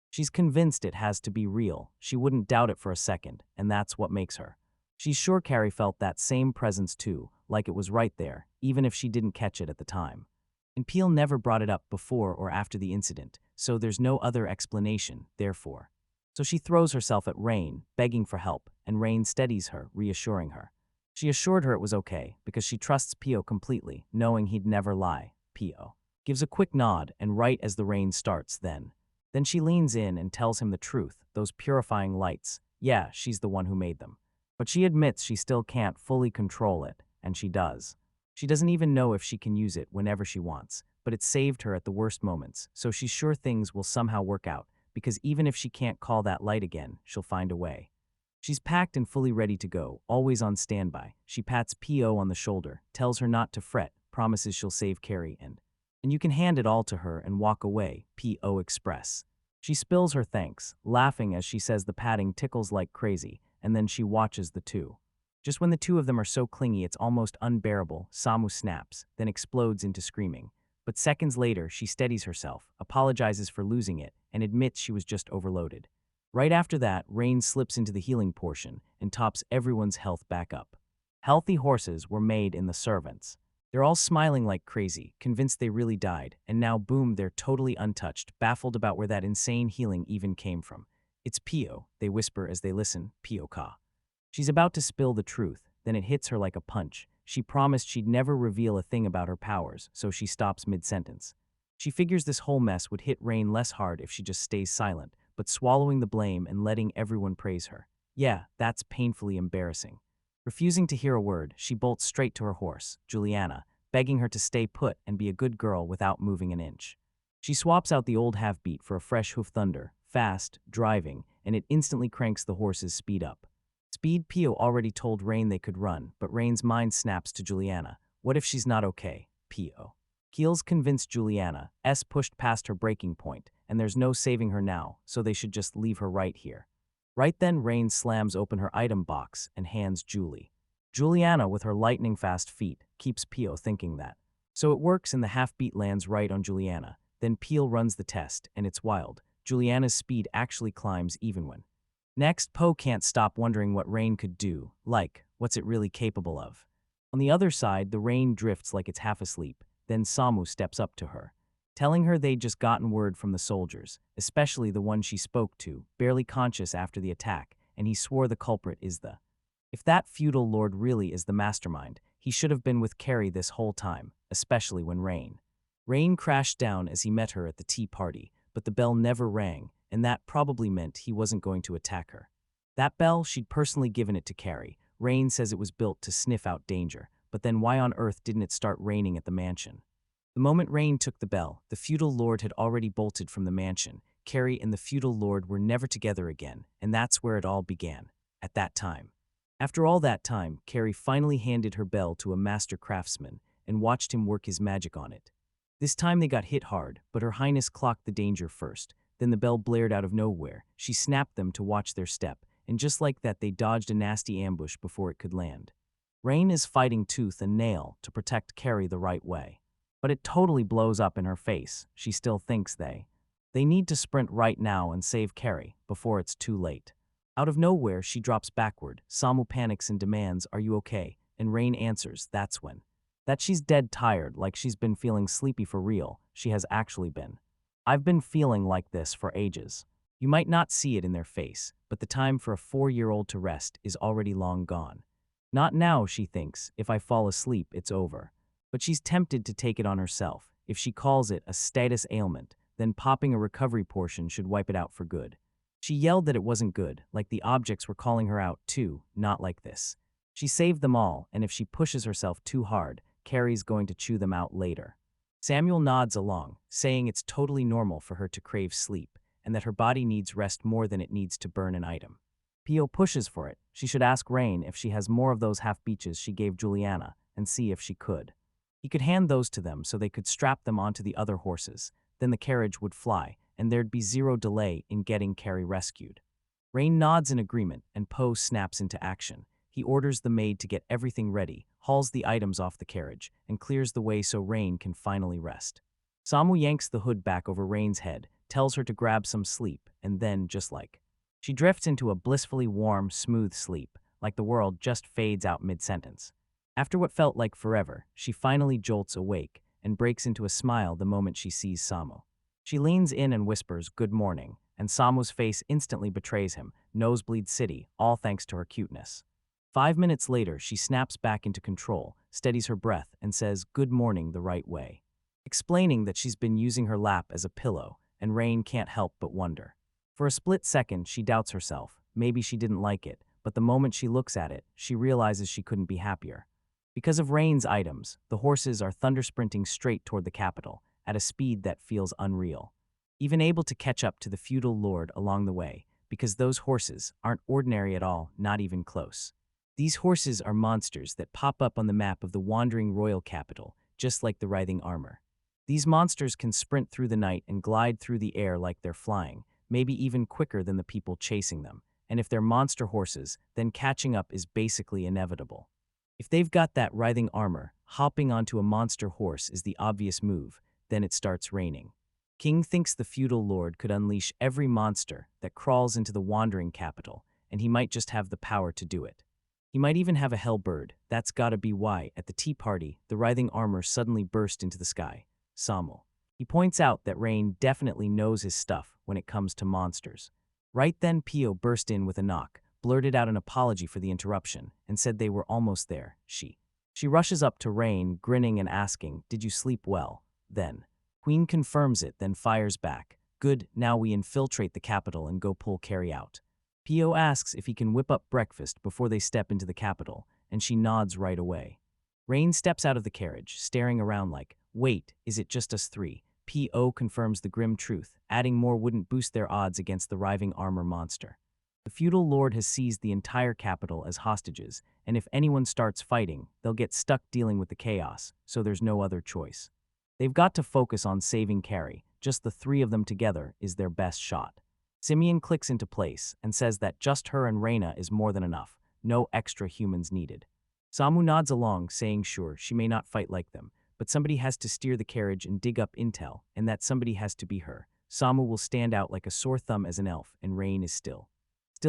She's convinced it has to be real. She wouldn't doubt it for a second, and that's what makes her. She's sure Carrie felt that same presence too, like it was right there, even if she didn't catch it at the time. And Peel never brought it up before or after the incident, so there's no other explanation, therefore. So she throws herself at Rain, begging for help, and Rain steadies her, reassuring her. She assured her it was okay, because she trusts Pio completely, knowing he'd never lie. Pio gives a quick nod, and right as the rain starts, then she leans in and tells him the truth, those purifying lights. Yeah, she's the one who made them. But she admits she still can't fully control it, and she does. She doesn't even know if she can use it whenever she wants, but it saved her at the worst moments, so she's sure things will somehow work out, because even if she can't call that light again, she'll find a way. She's packed and fully ready to go, always on standby. She pats P.O. on the shoulder, tells her not to fret, promises she'll save Carrie, and you can hand it all to her and walk away, P.O. express. She spills her thanks, laughing as she says the patting tickles like crazy, and then she watches the two. Just when the two of them are so clingy it's almost unbearable, Samu snaps, then explodes into screaming. But seconds later, she steadies herself, apologizes for losing it, and admits she was just overloaded. Right after that, Rain slips into the healing portion and tops everyone's health back up. Healthy horses were made in the servants. They're all smiling like crazy, convinced they really died, and now boom, they're totally untouched, baffled about where that insane healing even came from. It's Pio, they whisper as they listen, Pio-ka. She's about to spill the truth, then it hits her like a punch. She promised she'd never reveal a thing about her powers, so she stops mid-sentence. She figures this whole mess would hit Rain less hard if she just stays silent, but swallowing the blame and letting everyone praise her. Yeah, that's painfully embarrassing. Refusing to hear a word, she bolts straight to her horse, Juliana, begging her to stay put and be a good girl without moving an inch. She swaps out the old half-beat for a fresh hoof thunder, fast, driving, and it instantly cranks the horse's speed up. Speed Pio already told Rain they could run, but Rain's mind snaps to Juliana. What if she's not okay? Pio. Keels convinced Juliana, S pushed past her breaking point, and there's no saving her now, so they should just leave her right here. Right then, Rain slams open her item box and hands Julie. Juliana, with her lightning-fast feet, keeps Pio thinking that. So it works and the half-beat lands right on Juliana. Then Pio runs the test, and it's wild. Juliana's speed actually climbs even when. Next, Poe can't stop wondering what Rain could do, like, what's it really capable of? On the other side, the Rain drifts like it's half asleep. Then Samu steps up to her, telling her they'd just gotten word from the soldiers, especially the one she spoke to, barely conscious after the attack, and he swore the culprit is the. If that feudal lord really is the mastermind, he should have been with Carrie this whole time, especially when Rain crashed down as he met her at the tea party, but the bell never rang, and that probably meant he wasn't going to attack her. That bell, she'd personally given it to Carrie. Rain says it was built to sniff out danger, but then why on earth didn't it start raining at the mansion? The moment Rain took the bell, the feudal lord had already bolted from the mansion. Carrie and the feudal lord were never together again, and that's where it all began, at that time. After all that time, Carrie finally handed her bell to a master craftsman and watched him work his magic on it. This time they got hit hard, but Her Highness clocked the danger first. Then the bell blared out of nowhere. She snapped them to watch their step, and just like that they dodged a nasty ambush before it could land. Rain is fighting tooth and nail to protect Carrie the right way. But it totally blows up in her face. She still thinks they need to sprint right now and save Carrie before it's too late. Out of nowhere, she drops backward. Samu panics and demands, "Are you okay?" And Rain answers, that's when. That she's dead tired, like she's been feeling sleepy for real. She has actually been. I've been feeling like this for ages. You might not see it in their face, but the time for a 4-year-old to rest is already long gone. Not now, she thinks. If I fall asleep, it's over. But she's tempted to take it on herself. If she calls it a status ailment, then popping a recovery portion should wipe it out for good. She yelled that it wasn't good, like the objects were calling her out too, not like this. She saved them all, and if she pushes herself too hard, Carrie's going to chew them out later. Samuel nods along, saying it's totally normal for her to crave sleep, and that her body needs rest more than it needs to burn an item. Pio pushes for it. She should ask Rain if she has more of those half-beaches she gave Juliana, and see if she could. He could hand those to them so they could strap them onto the other horses. Then the carriage would fly, and there'd be zero delay in getting Carrie rescued. Rain nods in agreement, and Poe snaps into action. He orders the maid to get everything ready, hauls the items off the carriage, and clears the way so Rain can finally rest. Samu yanks the hood back over Rain's head, tells her to grab some sleep, and then, just like, she drifts into a blissfully warm, smooth sleep, like the world just fades out mid-sentence. After what felt like forever, she finally jolts awake and breaks into a smile the moment she sees Samu. She leans in and whispers, "Good morning," and Samu's face instantly betrays him, nosebleed city, all thanks to her cuteness. 5 minutes later, she snaps back into control, steadies her breath, and says, "Good morning," the right way, explaining that she's been using her lap as a pillow, and Rain can't help but wonder. For a split second, she doubts herself. Maybe she didn't like it, but the moment she looks at it, she realizes she couldn't be happier. Because of Rain's items, the horses are thunder-sprinting straight toward the capital, at a speed that feels unreal. Even able to catch up to the feudal lord along the way, because those horses aren't ordinary at all, not even close. These horses are monsters that pop up on the map of the wandering royal capital, just like the writhing armor. These monsters can sprint through the night and glide through the air like they're flying, maybe even quicker than the people chasing them, and if they're monster horses, then catching up is basically inevitable. If they've got that writhing armor, hopping onto a monster horse is the obvious move, then it starts raining. King thinks the feudal lord could unleash every monster that crawls into the wandering capital, and he might just have the power to do it. He might even have a hell bird. That's gotta be why, at the tea party, the writhing armor suddenly burst into the sky. Samuel. He points out that Rain definitely knows his stuff when it comes to monsters. Right then Pio burst in with a knock, blurted out an apology for the interruption, and said they were almost there. She rushes up to Rain, grinning and asking, "Did you sleep well?" Then, Queen confirms it, then fires back. "Good, now we infiltrate the capital and go pull Carrie out." Pio asks if he can whip up breakfast before they step into the capital, and she nods right away. Rain steps out of the carriage, staring around like, "Wait, is it just us three?" P.O. confirms the grim truth, adding more wouldn't boost their odds against the writhing armor monster. The feudal lord has seized the entire capital as hostages, and if anyone starts fighting, they'll get stuck dealing with the chaos, so there's no other choice. They've got to focus on saving Carrie. Just the three of them together is their best shot. Simeon clicks into place and says that just her and Reyna is more than enough, no extra humans needed. Samu nods along, saying sure, she may not fight like them, but somebody has to steer the carriage and dig up intel, and that somebody has to be her. Samu will stand out like a sore thumb as an elf, and Rain is still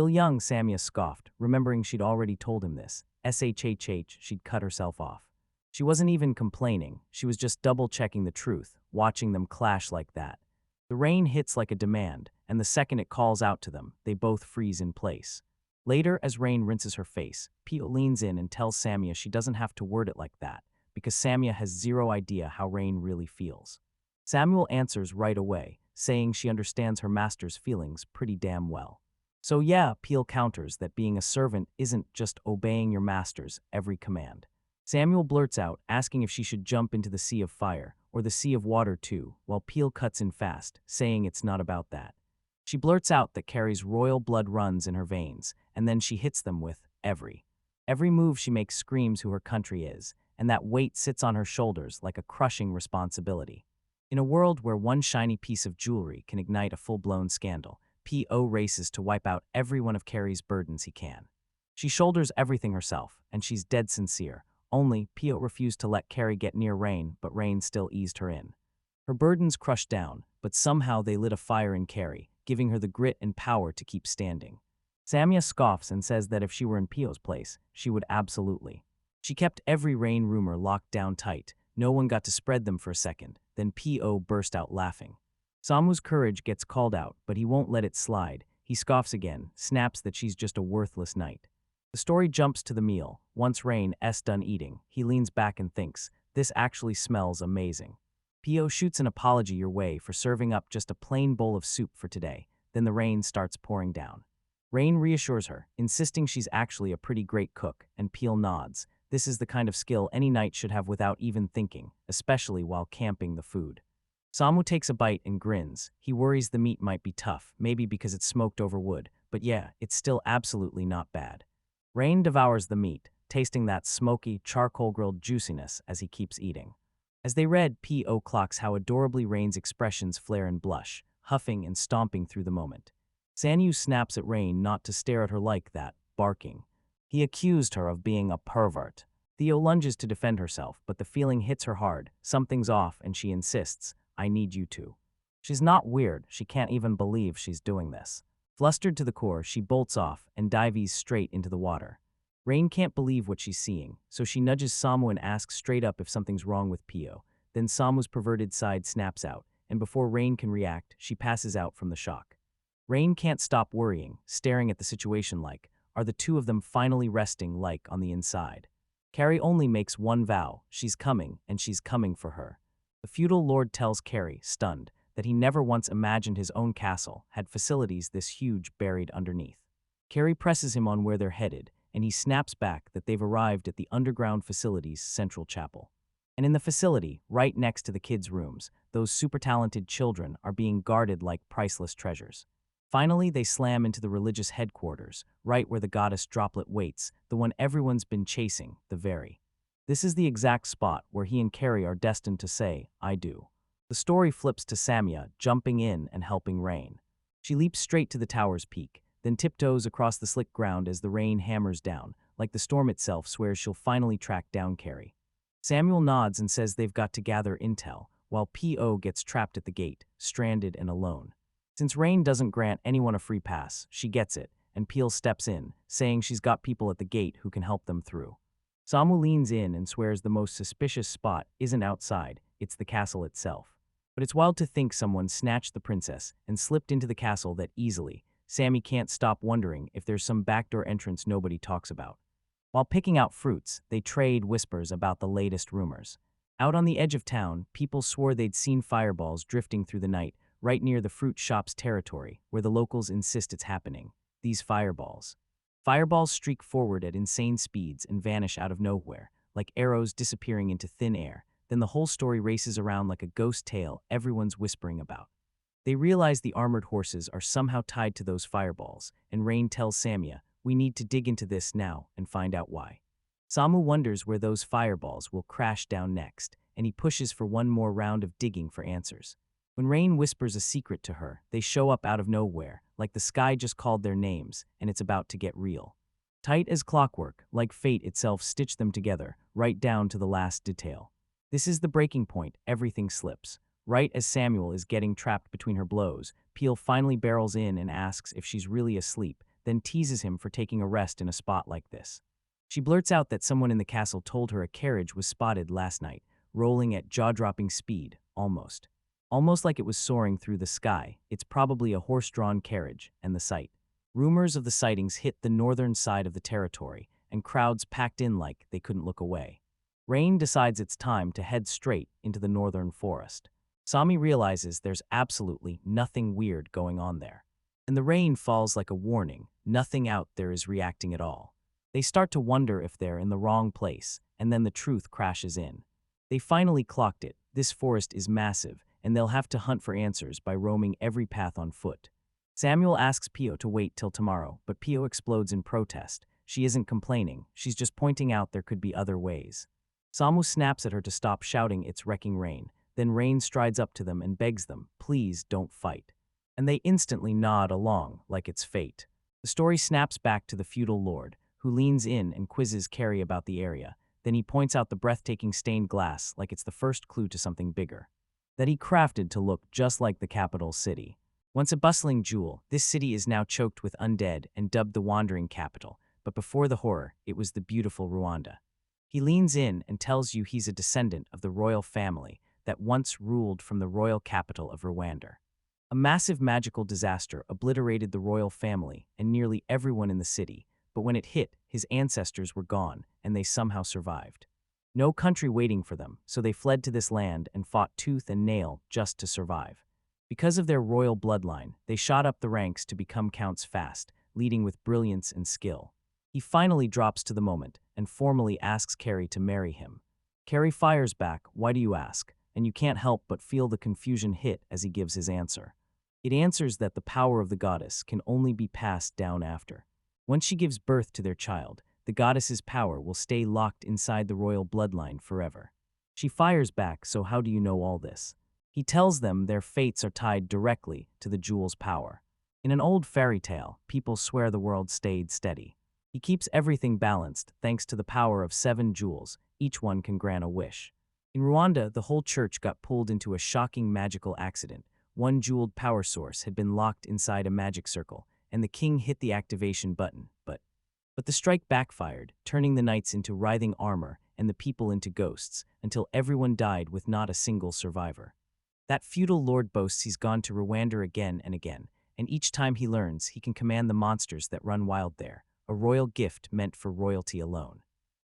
young, Samia scoffed, remembering she'd already told him this. SHHH, she'd cut herself off. She wasn't even complaining, she was just double-checking the truth, watching them clash like that. The rain hits like a demand, and the second it calls out to them, they both freeze in place. Later, as Rain rinses her face, Pio leans in and tells Samia she doesn't have to word it like that, because Samia has zero idea how Rain really feels. Samuel answers right away, saying she understands her master's feelings pretty damn well. So yeah, Peel counters that being a servant isn't just obeying your master's every command. Samuel blurts out, asking if she should jump into the sea of fire, or the sea of water too, while Peel cuts in fast, saying it's not about that. She blurts out that Carrie's royal blood runs in her veins, and then she hits them with every move she makes screams who her country is, and that weight sits on her shoulders like a crushing responsibility. In a world where one shiny piece of jewelry can ignite a full-blown scandal, P.O. races to wipe out every one of Carrie's burdens he can. She shoulders everything herself, and she's dead sincere, only P.O. refused to let Carrie get near Rain, but Rain still eased her in. Her burdens crushed down, but somehow they lit a fire in Carrie, giving her the grit and power to keep standing. Samia scoffs and says that if she were in P.O.'s place, she would absolutely. She kept every Rain rumor locked down tight, no one got to spread them for a second, then P.O. burst out laughing. Samu's courage gets called out, but he won't let it slide. He scoffs again, snaps that she's just a worthless knight. The story jumps to the meal. Once Rain's done eating, he leans back and thinks, this actually smells amazing. P.O. shoots an apology your way for serving up just a plain bowl of soup for today, then the rain starts pouring down. Rain reassures her, insisting she's actually a pretty great cook, and Peel nods. This is the kind of skill any knight should have without even thinking, especially while camping the food. Samu takes a bite and grins. He worries the meat might be tough, maybe because it's smoked over wood, but yeah, it's still absolutely not bad. Rain devours the meat, tasting that smoky, charcoal-grilled juiciness as he keeps eating. As they read, P.O. clocks how adorably Rain's expressions flare and blush, huffing and stomping through the moment. Sanyu snaps at Rain not to stare at her like that, barking. He accused her of being a pervert. Theo lunges to defend herself, but the feeling hits her hard. Something's off, and she insists, I need you to. She's not weird, she can't even believe she's doing this. Flustered to the core, she bolts off and dives straight into the water. Rain can't believe what she's seeing, so she nudges Samu and asks straight up if something's wrong with Pio. Then Samu's perverted side snaps out, and before Rain can react, she passes out from the shock. Rain can't stop worrying, staring at the situation like, are the two of them finally resting like on the inside? Carrie only makes one vow, she's coming, and she's coming for her. The feudal lord tells Carrie, stunned, that he never once imagined his own castle had facilities this huge buried underneath. Carrie presses him on where they're headed, and he snaps back that they've arrived at the underground facility's central chapel. And in the facility, right next to the kids' rooms, those super-talented children are being guarded like priceless treasures. Finally, they slam into the religious headquarters, right where the goddess Droplet waits, the one everyone's been chasing, This is the exact spot where he and Carrie are destined to say, I do. The story flips to Samia, jumping in and helping Rain. She leaps straight to the tower's peak, then tiptoes across the slick ground as the rain hammers down, like the storm itself swears she'll finally track down Carrie. Samuel nods and says they've got to gather intel, while P.O. gets trapped at the gate, stranded and alone. Since Rain doesn't grant anyone a free pass, she gets it, and Peel steps in, saying she's got people at the gate who can help them through. Samu leans in and swears the most suspicious spot isn't outside, it's the castle itself. But it's wild to think someone snatched the princess and slipped into the castle that easily. Sammy can't stop wondering if there's some backdoor entrance nobody talks about. While picking out fruits, they trade whispers about the latest rumors. Out on the edge of town, people swore they'd seen fireballs drifting through the night, right near the fruit shop's territory, where the locals insist it's happening. These fireballs. Fireballs streak forward at insane speeds and vanish out of nowhere, like arrows disappearing into thin air. Then the whole story races around like a ghost tale everyone's whispering about. They realize the armored horses are somehow tied to those fireballs, and Rain tells Samia, "We need to dig into this now and find out why." Samu wonders where those fireballs will crash down next, and he pushes for one more round of digging for answers. When Rain whispers a secret to her, they show up out of nowhere, like the sky just called their names, and it's about to get real. Tight as clockwork, like fate itself stitched them together, right down to the last detail. This is the breaking point, everything slips. Right as Samuel is getting trapped between her blows, Peel finally barrels in and asks if she's really asleep, then teases him for taking a rest in a spot like this. She blurts out that someone in the castle told her a carriage was spotted last night, rolling at jaw-dropping speed, almost. Almost like it was soaring through the sky. It's probably a horse-drawn carriage, and the sight. Rumors of the sightings hit the northern side of the territory, and crowds packed in like they couldn't look away. Rain decides it's time to head straight into the northern forest. Sami realizes there's absolutely nothing weird going on there. And the rain falls like a warning, nothing out there is reacting at all. They start to wonder if they're in the wrong place, and then the truth crashes in. They finally clocked it, this forest is massive, and they'll have to hunt for answers by roaming every path on foot. Samuel asks Pio to wait till tomorrow, but Pio explodes in protest. She isn't complaining, she's just pointing out there could be other ways. Samu snaps at her to stop shouting it's wrecking Rain. Then Rain strides up to them and begs them, please don't fight. And they instantly nod along, like it's fate. The story snaps back to the feudal lord, who leans in and quizzes Carrie about the area. Then he points out the breathtaking stained glass like it's the first clue to something bigger. That he crafted to look just like the capital city. Once a bustling jewel, this city is now choked with undead and dubbed the wandering capital, but before the horror, it was the beautiful Rwanda. He leans in and tells you he's a descendant of the royal family that once ruled from the royal capital of Rwanda. A massive magical disaster obliterated the royal family and nearly everyone in the city, but when it hit, his ancestors were gone and they somehow survived. No country waiting for them, so they fled to this land and fought tooth and nail just to survive. Because of their royal bloodline, they shot up the ranks to become counts fast, leading with brilliance and skill. He finally drops to the moment and formally asks Carrie to marry him. Carrie fires back, "Why do you ask?" And you can't help but feel the confusion hit as he gives his answer. It answers that the power of the goddess can only be passed down after. Once she gives birth to their child, the goddess's power will stay locked inside the royal bloodline forever. She fires back, "So how do you know all this?" He tells them their fates are tied directly to the jewel's power. In an old fairy tale, people swear the world stayed steady. He keeps everything balanced thanks to the power of 7 jewels, each one can grant a wish. In Rwanda, the whole church got pulled into a shocking magical accident. One jeweled power source had been locked inside a magic circle, and the king hit the activation button, but the strike backfired, turning the knights into writhing armor and the people into ghosts, until everyone died with not a single survivor. That feudal lord boasts he's gone to Rwanda again and again, and each time he learns he can command the monsters that run wild there, a royal gift meant for royalty alone.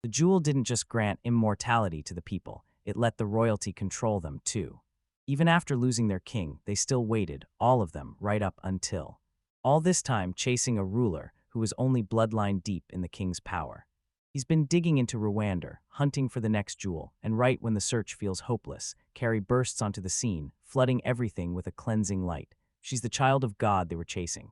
The jewel didn't just grant immortality to the people, it let the royalty control them too. Even after losing their king, they still waited, all of them, right up until. All this time chasing a ruler who was only bloodline deep in the king's power. He's been digging into Rwanda, hunting for the next jewel, and right when the search feels hopeless, Carrie bursts onto the scene, flooding everything with a cleansing light. She's the child of God they were chasing.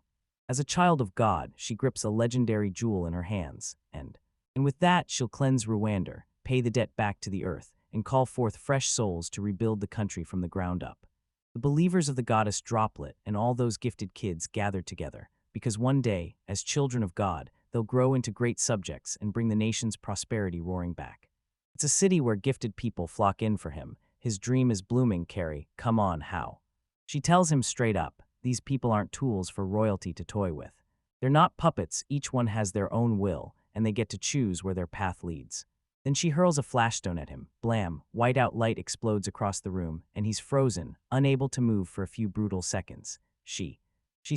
As a child of God, she grips a legendary jewel in her hands, and with that she'll cleanse Rwanda, pay the debt back to the earth, and call forth fresh souls to rebuild the country from the ground up. The believers of the goddess Droplet and all those gifted kids gathered together, because one day, as children of God, they'll grow into great subjects and bring the nation's prosperity roaring back. It's a city where gifted people flock in for him. His dream is blooming, Carrie. Come on, how? She tells him straight up, these people aren't tools for royalty to toy with. They're not puppets, each one has their own will, and they get to choose where their path leads. Then she hurls a flashstone at him. Blam, white-out light explodes across the room, and he's frozen, unable to move for a few brutal seconds. She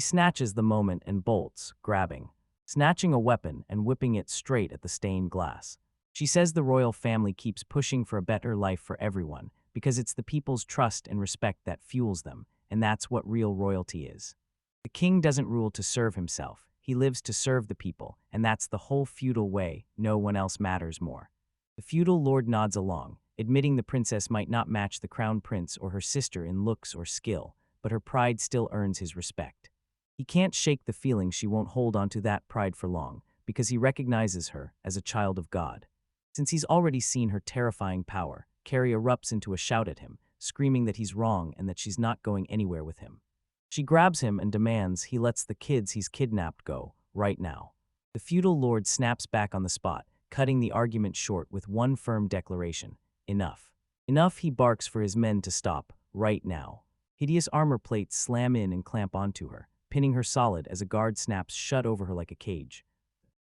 snatches the moment and bolts, grabbing, snatching a weapon and whipping it straight at the stained glass. She says the royal family keeps pushing for a better life for everyone, because it's the people's trust and respect that fuels them, and that's what real royalty is. The king doesn't rule to serve himself, he lives to serve the people, and that's the whole feudal way, no one else matters more. The feudal lord nods along, admitting the princess might not match the crown prince or her sister in looks or skill, but her pride still earns his respect. He can't shake the feeling she won't hold onto that pride for long, because he recognizes her as a child of God. Since he's already seen her terrifying power, Carrie erupts into a shout at him, screaming that he's wrong and that she's not going anywhere with him. She grabs him and demands he lets the kids he's kidnapped go, right now. The feudal lord snaps back on the spot, cutting the argument short with one firm declaration. Enough. Enough, he barks for his men to stop, right now. Hideous armor plates slam in and clamp onto her, pinning her solid as a guard snaps shut over her like a cage.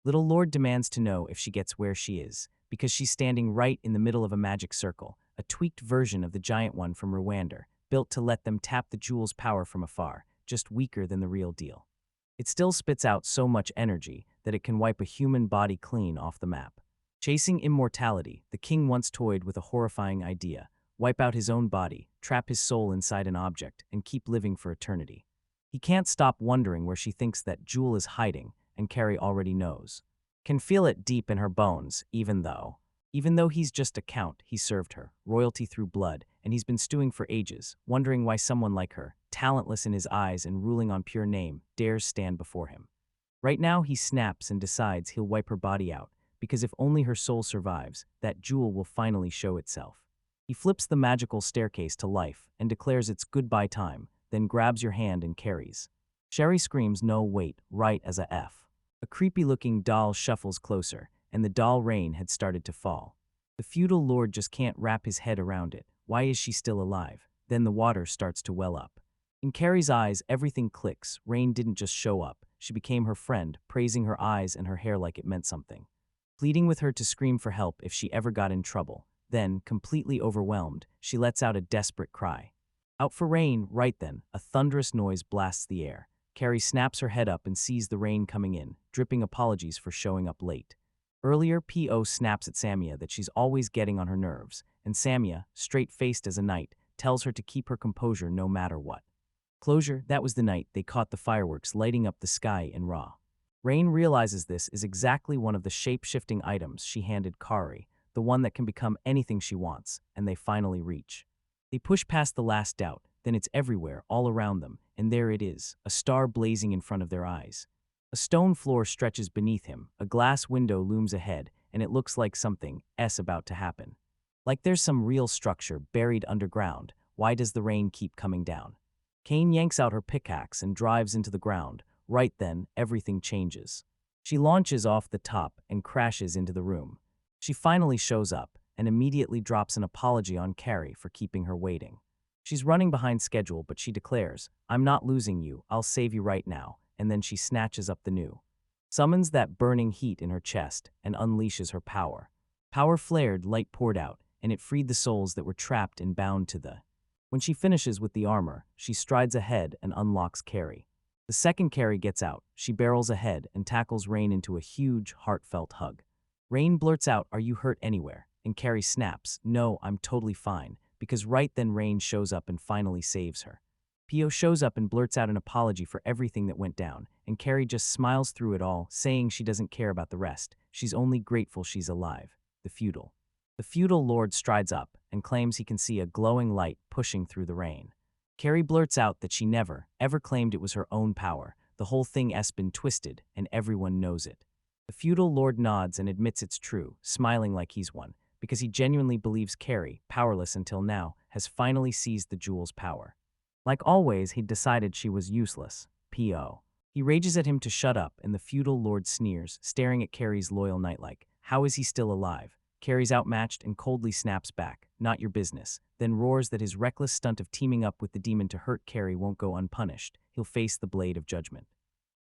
Little Lord demands to know if she gets where she is, because she's standing right in the middle of a magic circle, a tweaked version of the giant one from Rwanda, built to let them tap the jewel's power from afar, just weaker than the real deal. It still spits out so much energy that it can wipe a human body clean off the map. Chasing immortality, the king once toyed with a horrifying idea: wipe out his own body, trap his soul inside an object, and keep living for eternity. He can't stop wondering where she thinks that jewel is hiding, and Carrie already knows. Can feel it deep in her bones, even though he's just a count, he served her, royalty through blood, and he's been stewing for ages, wondering why someone like her, talentless in his eyes and ruling on pure name, dares stand before him. Right now he snaps and decides he'll wipe her body out, because if only her soul survives, that jewel will finally show itself. He flips the magical staircase to life and declares it's goodbye time, then grabs your hand and carries. Sherry screams no wait, right as a F. A creepy-looking doll shuffles closer, and the doll rain had started to fall. The feudal lord just can't wrap his head around it. Why is she still alive? Then the water starts to well up. In Carrie's eyes, everything clicks. Rain didn't just show up. She became her friend, praising her eyes and her hair like it meant something. Pleading with her to scream for help if she ever got in trouble. Then, completely overwhelmed, she lets out a desperate cry. Out for rain, right then, a thunderous noise blasts the air. Carrie snaps her head up and sees the rain coming in, dripping apologies for showing up late. Earlier, P.O. snaps at Samia that she's always getting on her nerves, and Samia, straight-faced as a knight, tells her to keep her composure no matter what. Closure, that was the night they caught the fireworks lighting up the sky in Ra. Rain realizes this is exactly one of the shape-shifting items she handed Kari, the one that can become anything she wants, and they finally reach. They push past the last doubt, then it's everywhere, all around them, and there it is, a star blazing in front of their eyes. A stone floor stretches beneath him, a glass window looms ahead, and it looks like something about to happen. Like there's some real structure buried underground. Why does the rain keep coming down? Kane yanks out her pickaxe and drives into the ground. Right then, everything changes. She launches off the top and crashes into the room. She finally shows up and immediately drops an apology on Carrie for keeping her waiting. She's running behind schedule, but she declares, "I'm not losing you, I'll save you right now," and then she snatches up the new. Summons that burning heat in her chest and unleashes her power. Power flared, light poured out, and it freed the souls that were trapped and bound to the. When she finishes with the armor, she strides ahead and unlocks Carrie. The second Carrie gets out, she barrels ahead and tackles Rain into a huge, heartfelt hug. Rain blurts out, "Are you hurt anywhere?" And Carrie snaps, "No, I'm totally fine," because right then Rain shows up and finally saves her. Pio shows up and blurts out an apology for everything that went down, and Carrie just smiles through it all, saying she doesn't care about the rest. She's only grateful she's alive. The feudal lord strides up and claims he can see a glowing light pushing through the rain. Carrie blurts out that she never, ever claimed it was her own power. The whole thing has been twisted, and everyone knows it. The feudal lord nods and admits it's true, smiling like he's won, because he genuinely believes Carrie, powerless until now, has finally seized the jewel's power. Like always, he'd decided she was useless. P.O. He rages at him to shut up, and the feudal lord sneers, staring at Carrie's loyal knight like, how is he still alive? Carrie's outmatched and coldly snaps back, not your business, then roars that his reckless stunt of teaming up with the demon to hurt Carrie won't go unpunished. He'll face the blade of judgment.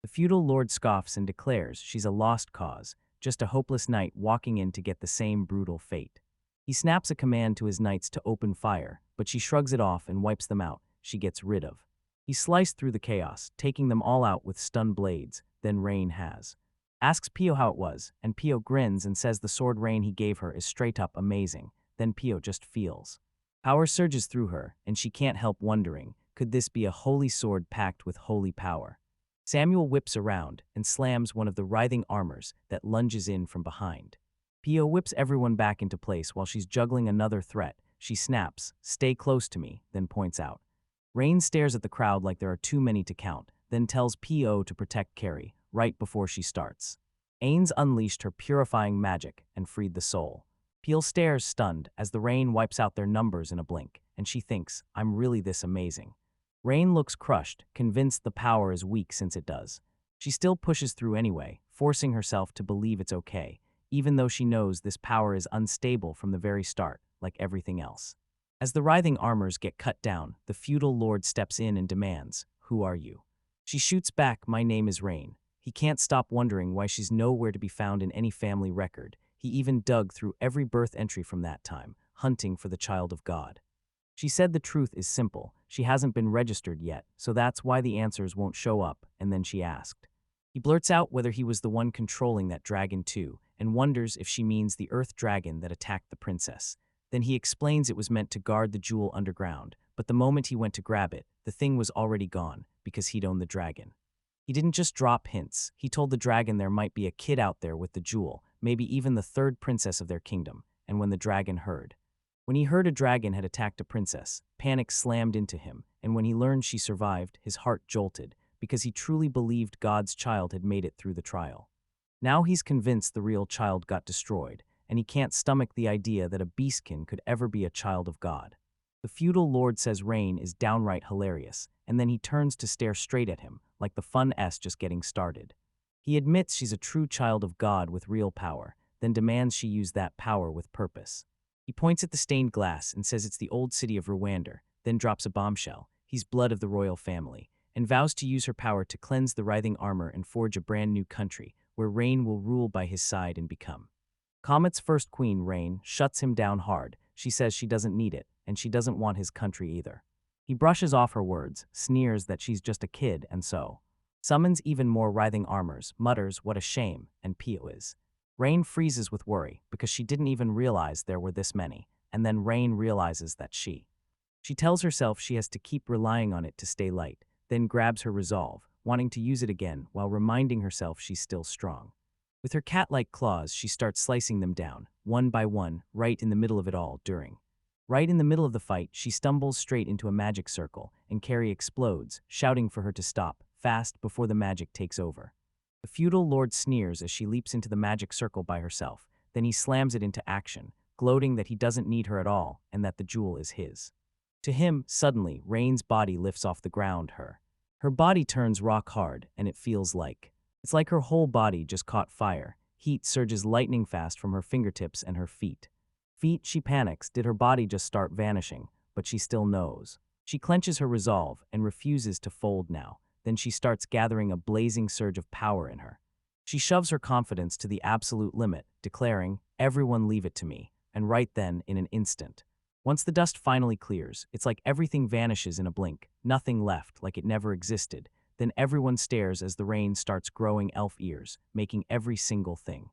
The feudal lord scoffs and declares she's a lost cause, just a hopeless knight walking in to get the same brutal fate. He snaps a command to his knights to open fire, but she shrugs it off and wipes them out. She gets rid of. He sliced through the chaos, taking them all out with stun blades, then Rain has. Asks Pio how it was, and Pio grins and says the sword Rain he gave her is straight up amazing. Then Pio just feels. Power surges through her, and she can't help wondering, could this be a holy sword packed with holy power? Samuel whips around and slams one of the writhing armors that lunges in from behind. Pio whips everyone back into place while she's juggling another threat. She snaps, stay close to me, then points out. Rain stares at the crowd like there are too many to count, then tells P.O. to protect Carrie, right before she starts. Ains unleashed her purifying magic and freed the soul. Peel stares stunned as the Rain wipes out their numbers in a blink, and she thinks, I'm really this amazing. Rain looks crushed, convinced the power is weak since it does. She still pushes through anyway, forcing herself to believe it's okay, even though she knows this power is unstable from the very start, like everything else. As the writhing armors get cut down, the feudal lord steps in and demands, who are you? She shoots back, my name is Rain. He can't stop wondering why she's nowhere to be found in any family record. He even dug through every birth entry from that time, hunting for the child of God. She said the truth is simple. She hasn't been registered yet, so that's why the answers won't show up, and then she asked. He blurts out whether he was the one controlling that dragon too, and wonders if she means the earth dragon that attacked the princess. Then he explains it was meant to guard the jewel underground, but the moment he went to grab it, the thing was already gone, because he'd owned the dragon. He didn't just drop hints, he told the dragon there might be a kid out there with the jewel, maybe even the third princess of their kingdom, and when the dragon heard. When he heard a dragon had attacked a princess, panic slammed into him, and when he learned she survived, his heart jolted, because he truly believed God's child had made it through the trial. Now he's convinced the real child got destroyed, and he can't stomach the idea that a beastkin could ever be a child of God. The feudal lord says Rain is downright hilarious, and then he turns to stare straight at him, like the fun S just getting started. He admits she's a true child of God with real power, then demands she use that power with purpose. He points at the stained glass and says it's the old city of Rwanda, then drops a bombshell. He's blood of the royal family, and vows to use her power to cleanse the writhing armor and forge a brand new country, where Rain will rule by his side and become. Comet's first queen, Rain, shuts him down hard. She says she doesn't need it, and she doesn't want his country either. He brushes off her words, sneers that she's just a kid, and so summons even more writhing armors, mutters what a shame, and Pio is. Rain freezes with worry, because she didn't even realize there were this many, and then Rain realizes that she tells herself she has to keep relying on it to stay light, then grabs her resolve, wanting to use it again while reminding herself she's still strong. With her cat-like claws, she starts slicing them down, one by one, right in the middle of it all, Right in the middle of the fight, she stumbles straight into a magic circle, and Carrie explodes, shouting for her to stop, fast, before the magic takes over. The feudal lord sneers as she leaps into the magic circle by herself, then he slams it into action, gloating that he doesn't need her at all, and that the jewel is his. To him, suddenly, Rain's body lifts off the ground, Her body turns rock hard, and it feels like it's like her whole body just caught fire. Heat surges lightning fast from her fingertips and her feet. She panics. Did her body just start vanishing? But she still knows. She clenches her resolve and refuses to fold now. Then she starts gathering a blazing surge of power in her. She shoves her confidence to the absolute limit, declaring, everyone leave it to me, and right then, in an instant. Once the dust finally clears, it's like everything vanishes in a blink, nothing left, like it never existed. Then everyone stares as the Rain starts growing elf ears, making every single thing.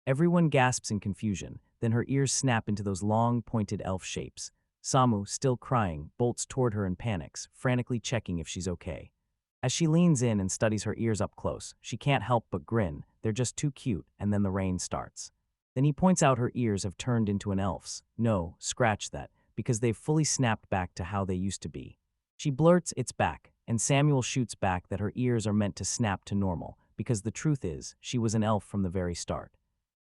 Everyone gasps in confusion, then her ears snap into those long, pointed elf shapes. Samu, still crying, bolts toward her and panics, frantically checking if she's okay. As she leans in and studies her ears up close, she can't help but grin. They're just too cute, and then the Rain starts. Then he points out her ears have turned into an elf's. No, scratch that, because they've fully snapped back to how they used to be. She blurts, it's back, and Samuel shoots back that her ears are meant to snap to normal, because the truth is, she was an elf from the very start.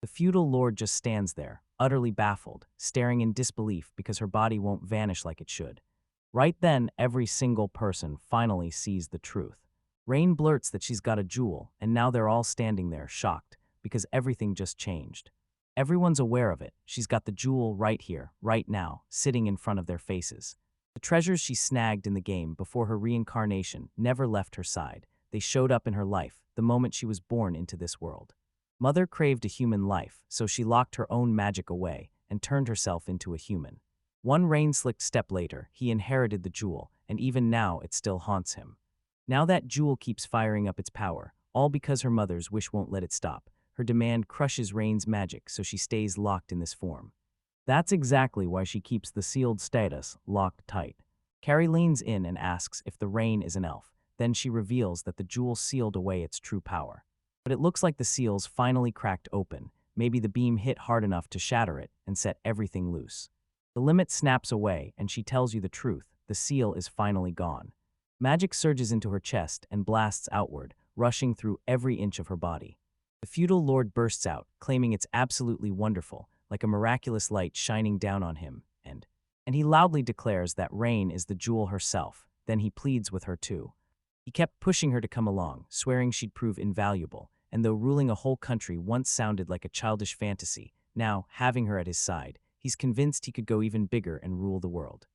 The feudal lord just stands there, utterly baffled, staring in disbelief because her body won't vanish like it should. Right then, every single person finally sees the truth. Rain blurts that she's got a jewel, and now they're all standing there, shocked, because everything just changed. Everyone's aware of it. She's got the jewel right here, right now, sitting in front of their faces. The treasures she snagged in the game before her reincarnation never left her side. They showed up in her life the moment she was born into this world. Mother craved a human life, so she locked her own magic away and turned herself into a human. One rain-slicked step later, he inherited the jewel, and even now it still haunts him. Now that jewel keeps firing up its power, all because her mother's wish won't let it stop. Her demand crushes Rain's magic, so she stays locked in this form. That's exactly why she keeps the sealed status locked tight. Carrie leans in and asks if the Rain is an elf. Then she reveals that the jewel sealed away its true power. But it looks like the seals finally cracked open. Maybe the beam hit hard enough to shatter it and set everything loose. The limit snaps away, and she tells you the truth. The seal is finally gone. Magic surges into her chest and blasts outward, rushing through every inch of her body. The feudal lord bursts out, claiming it's absolutely wonderful, like a miraculous light shining down on him, and he loudly declares that Rain is the jewel herself. Then he pleads with her too. He kept pushing her to come along, swearing she'd prove invaluable, and though ruling a whole country once sounded like a childish fantasy, now, having her at his side, he's convinced he could go even bigger and rule the world.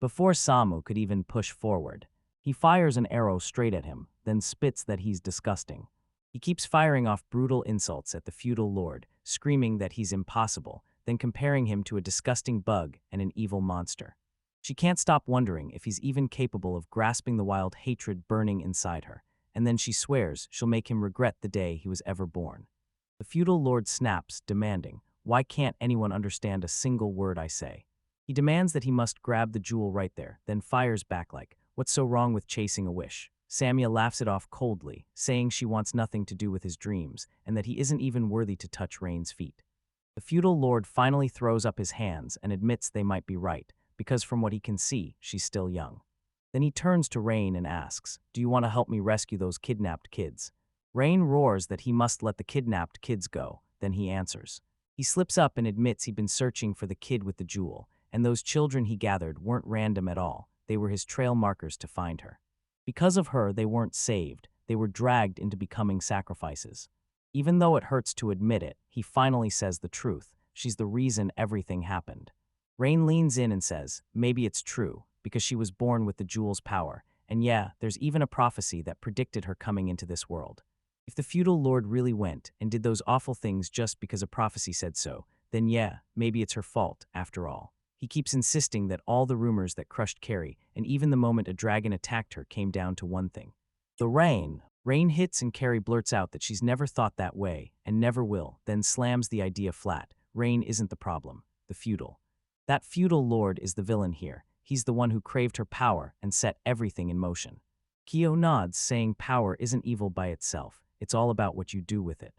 Before Samu could even push forward, he fires an arrow straight at him, then spits that he's disgusting. He keeps firing off brutal insults at the feudal lord, screaming that he's impossible, then comparing him to a disgusting bug and an evil monster. She can't stop wondering if he's even capable of grasping the wild hatred burning inside her, and then she swears she'll make him regret the day he was ever born. The feudal lord snaps, demanding, "Why can't anyone understand a single word I say?" He demands that he must grab the jewel right there, then fires back like, "What's so wrong with chasing a wish?" Samia laughs it off coldly, saying she wants nothing to do with his dreams, and that he isn't even worthy to touch Rain's feet. The feudal lord finally throws up his hands and admits they might be right, because from what he can see, she's still young. Then he turns to Rain and asks, "Do you want to help me rescue those kidnapped kids?" Rain roars that he must let the kidnapped kids go, then he answers. He slips up and admits he'd been searching for the kid with the jewel, and those children he gathered weren't random at all. They were his trail markers to find her. Because of her, they weren't saved. They were dragged into becoming sacrifices. Even though it hurts to admit it, he finally says the truth. She's the reason everything happened. Rain leans in and says, maybe it's true, because she was born with the jewel's power, and yeah, there's even a prophecy that predicted her coming into this world. If the feudal lord really went and did those awful things just because a prophecy said so, then yeah, maybe it's her fault, after all. He keeps insisting that all the rumors that crushed Carrie, and even the moment a dragon attacked her, came down to one thing. The rain. Rain hits and Carrie blurts out that she's never thought that way, and never will, then slams the idea flat. Rain isn't the problem, the feudal. That feudal lord is the villain here. He's the one who craved her power and set everything in motion. Kyo nods, saying power isn't evil by itself. It's all about what you do with it.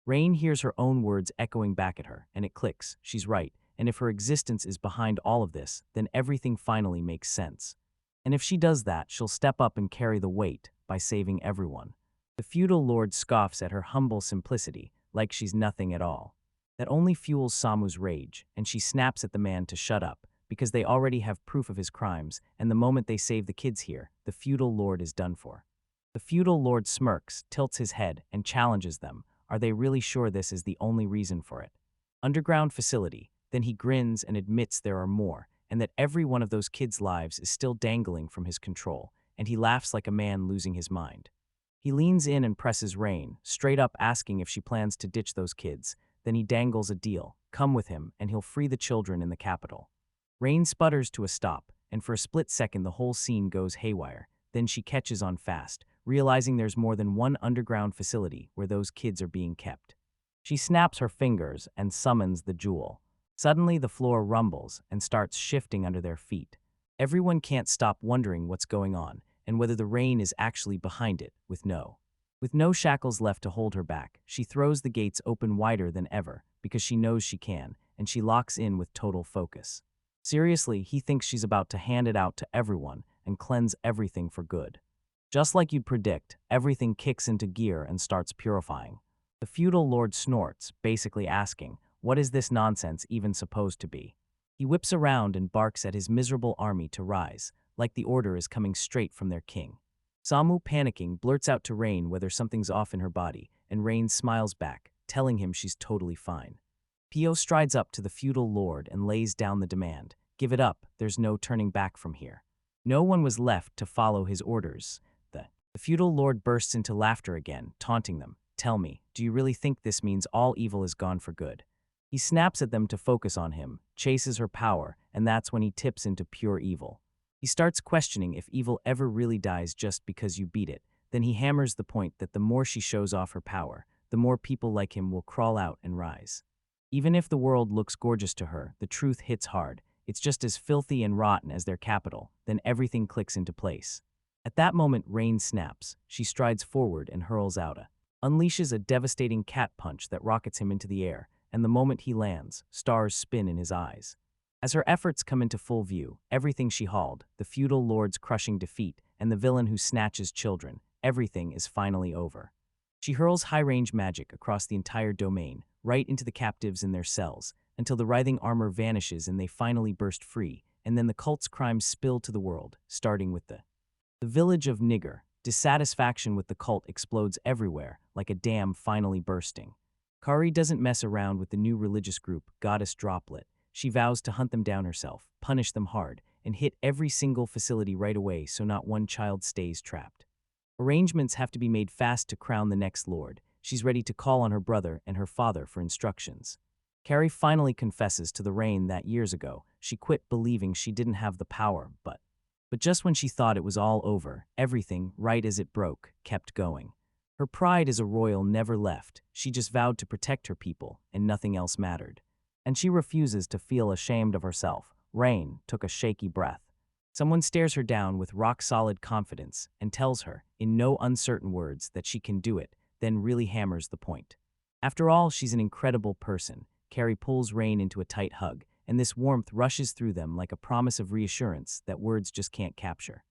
Rain hears her own words echoing back at her, and it clicks. She's right. And if her existence is behind all of this, then everything finally makes sense. And if she does that, she'll step up and carry the weight by saving everyone. The feudal lord scoffs at her humble simplicity, like she's nothing at all. That only fuels Samu's rage, and she snaps at the man to shut up, because they already have proof of his crimes, and the moment they save the kids here, the feudal lord is done for. The feudal lord smirks, tilts his head, and challenges them. Are they really sure this is the only reason for it? Underground facility. Then he grins and admits there are more, and that every one of those kids' lives is still dangling from his control, and he laughs like a man losing his mind. He leans in and presses Rain, straight up asking if she plans to ditch those kids. Then he dangles a deal. Come with him, and he'll free the children in the capital. Rain sputters to a stop, and for a split second the whole scene goes haywire. Then she catches on fast, realizing there's more than one underground facility where those kids are being kept. She snaps her fingers and summons the jewel. Suddenly, the floor rumbles and starts shifting under their feet. Everyone can't stop wondering what's going on and whether the rain is actually behind it. With no shackles left to hold her back, she throws the gates open wider than ever because she knows she can, and she locks in with total focus. Seriously, he thinks she's about to hand it out to everyone and cleanse everything for good. Just like you'd predict, everything kicks into gear and starts purifying. The feudal lord snorts, basically asking, what is this nonsense even supposed to be? He whips around and barks at his miserable army to rise, like the order is coming straight from their king. Samu, panicking, blurts out to Rain whether something's off in her body, and Rain smiles back, telling him she's totally fine. Pio strides up to the feudal lord and lays down the demand. Give it up, there's no turning back from here. No one was left to follow his orders. The feudal lord bursts into laughter again, taunting them. Tell me, do you really think this means all evil is gone for good? He snaps at them to focus on him, chases her power, and that's when he tips into pure evil. He starts questioning if evil ever really dies just because you beat it. Then he hammers the point that the more she shows off her power, the more people like him will crawl out and rise. Even if the world looks gorgeous to her, the truth hits hard. It's just as filthy and rotten as their capital. Then everything clicks into place. At that moment, Rain snaps. She strides forward and hurls out unleashes a devastating cat punch that rockets him into the air, and the moment he lands, stars spin in his eyes. As her efforts come into full view, everything she hauled, the feudal lord's crushing defeat, and the villain who snatches children, everything is finally over. She hurls high-range magic across the entire domain, right into the captives in their cells, until the writhing armor vanishes and they finally burst free, and then the cult's crimes spill to the world, starting with the village of Nigger. Dissatisfaction with the cult explodes everywhere, like a dam finally bursting. Kari doesn't mess around with the new religious group, Goddess Droplet. She vows to hunt them down herself, punish them hard, and hit every single facility right away so not one child stays trapped. Arrangements have to be made fast to crown the next lord. She's ready to call on her brother and her father for instructions. Kari finally confesses to the Rain that years ago, she quit believing she didn't have the power, but just when she thought it was all over, everything, right as it broke, kept going. Her pride as a royal never left. She just vowed to protect her people, and nothing else mattered. And she refuses to feel ashamed of herself. Rain took a shaky breath. Someone stares her down with rock-solid confidence and tells her, in no uncertain words, that she can do it, then really hammers the point. After all, she's an incredible person. Kari pulls Rain into a tight hug, and this warmth rushes through them like a promise of reassurance that words just can't capture.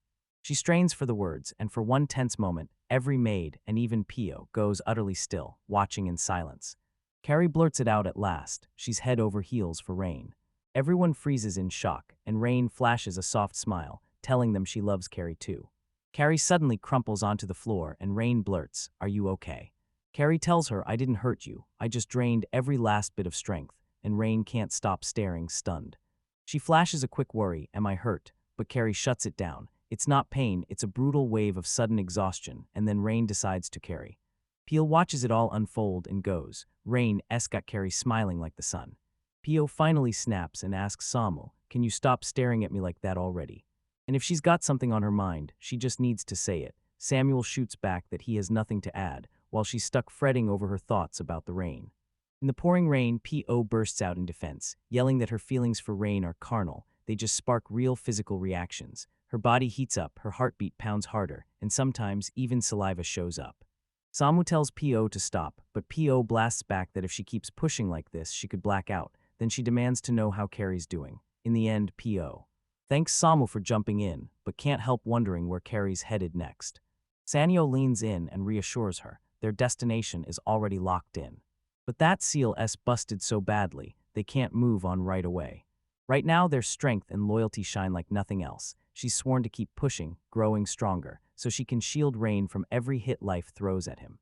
She strains for the words, and for one tense moment, every maid, and even Pio, goes utterly still, watching in silence. Kari blurts it out at last. She's head over heels for Rain. Everyone freezes in shock, and Rain flashes a soft smile, telling them she loves Kari too. Kari suddenly crumples onto the floor, and Rain blurts, "Are you okay?" Kari tells her, "I didn't hurt you. I just drained every last bit of strength," and Rain can't stop staring, stunned. She flashes a quick worry, "Am I hurt?" But Kari shuts it down. It's not pain, it's a brutal wave of sudden exhaustion, and then Rain decides to carry. Pio watches it all unfold and goes. Rain-esque got Kari smiling like the sun. Pio finally snaps and asks Samu, "Can you stop staring at me like that already?" And if she's got something on her mind, she just needs to say it. Samuel shoots back that he has nothing to add, while she's stuck fretting over her thoughts about the Rain. In the pouring rain, P.O. bursts out in defense, yelling that her feelings for Rain are carnal. They just spark real physical reactions. Her body heats up, her heartbeat pounds harder, and sometimes even saliva shows up. Samu tells P.O. to stop, but P.O. blasts back that if she keeps pushing like this, she could black out. Then she demands to know how Kari's doing. In the end, P.O. thanks Samu for jumping in, but can't help wondering where Kari's headed next. Sanyo leans in and reassures her. Their destination is already locked in. But that seal-s busted so badly, they can't move on right away. Right now, their strength and loyalty shine like nothing else. She's sworn to keep pushing, growing stronger, so she can shield Rain from every hit life throws at him.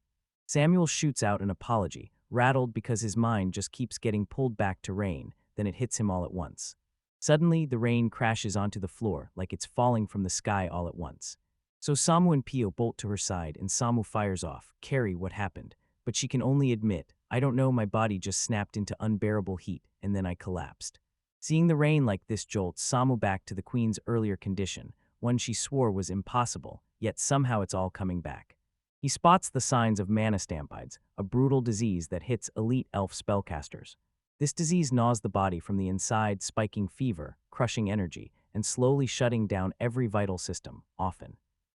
Samuel shoots out an apology, rattled because his mind just keeps getting pulled back to Rain, then it hits him all at once. Suddenly, the Rain crashes onto the floor like it's falling from the sky all at once. So Samu and Pio bolt to her side and Samu fires off, "Kari, what happened?" But she can only admit, "I don't know, my body just snapped into unbearable heat, and then I collapsed." Seeing the Rain like this jolts Samu back to the Queen's earlier condition, one she swore was impossible, yet somehow it's all coming back. He spots the signs of mana stampides, a brutal disease that hits elite elf spellcasters. This disease gnaws the body from the inside, spiking fever, crushing energy, and slowly shutting down every vital system,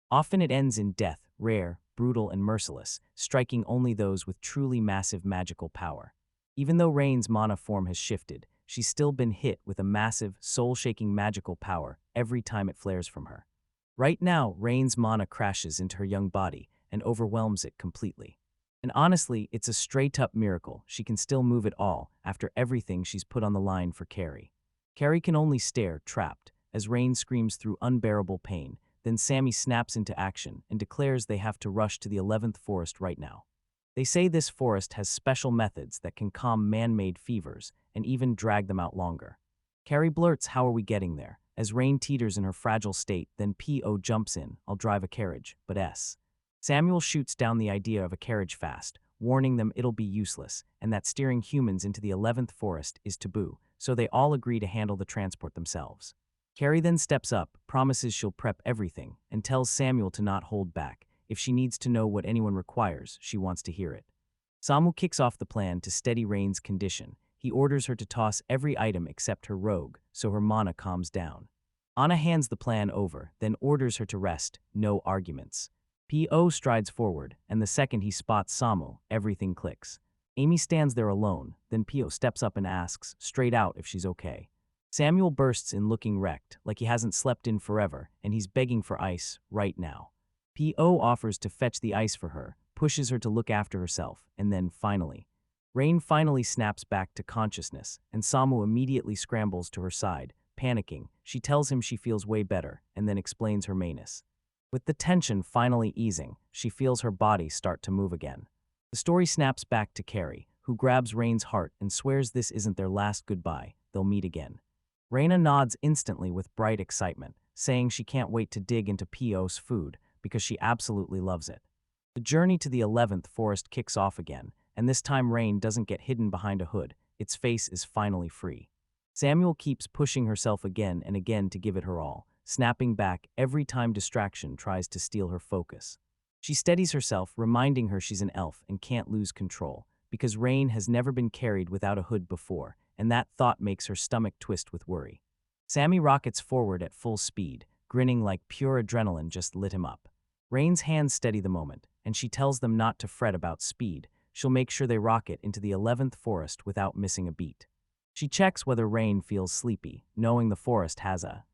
Often it ends in death, rare, brutal, and merciless, striking only those with truly massive magical power. Even though Rain's mana form has shifted, she's still been hit with a massive, soul-shaking magical power every time it flares from her. Right now, Rain's mana crashes into her young body and overwhelms it completely. And honestly, it's a straight-up miracle she can still move at all after everything she's put on the line for Kari. Kari can only stare, trapped, as Rain screams through unbearable pain, Then Sammy snaps into action and declares they have to rush to the 11th forest right now. They say this forest has special methods that can calm man-made fevers and even drag them out longer. Carrie blurts, "How are we getting there?" As Rain teeters in her fragile state, then P.O. jumps in, "I'll drive a carriage," but S. Samuel shoots down the idea of a carriage fast, warning them it'll be useless, and that steering humans into the 11th forest is taboo, so they all agree to handle the transport themselves. Carrie then steps up, promises she'll prep everything, and tells Samuel to not hold back. If she needs to know what anyone requires, she wants to hear it. Samu kicks off the plan to steady Rain's condition. He orders her to toss every item except her rogue, so her mana calms down. Anna hands the plan over, then orders her to rest, no arguments. P.O. strides forward, and the second he spots Samu, everything clicks. Amy stands there alone, then P.O. steps up and asks, straight out, if she's okay. Samuel bursts in looking wrecked, like he hasn't slept in forever, and he's begging for ice, right now. P.O. offers to fetch the ice for her, pushes her to look after herself, and then, finally, Rain finally snaps back to consciousness, and Samu immediately scrambles to her side. Panicking, she tells him she feels way better, and then explains her menace. With the tension finally easing, she feels her body start to move again. The story snaps back to Carrie, who grabs Rain's heart and swears this isn't their last goodbye, they'll meet again. Raina nods instantly with bright excitement, saying she can't wait to dig into P.O.'s food because she absolutely loves it. The journey to the 11th forest kicks off again, and this time Rain doesn't get hidden behind a hood, its face is finally free. Samuel keeps pushing herself again and again to give it her all, snapping back every time distraction tries to steal her focus. She steadies herself, reminding her she's an elf and can't lose control, because Rain has never been carried without a hood before, and that thought makes her stomach twist with worry. Sammy rockets forward at full speed, grinning like pure adrenaline just lit him up. Rain's hands steady the moment, and she tells them not to fret about speed. She'll make sure they rocket into the 11th forest without missing a beat. She checks whether Rain feels sleepy, knowing the forest has a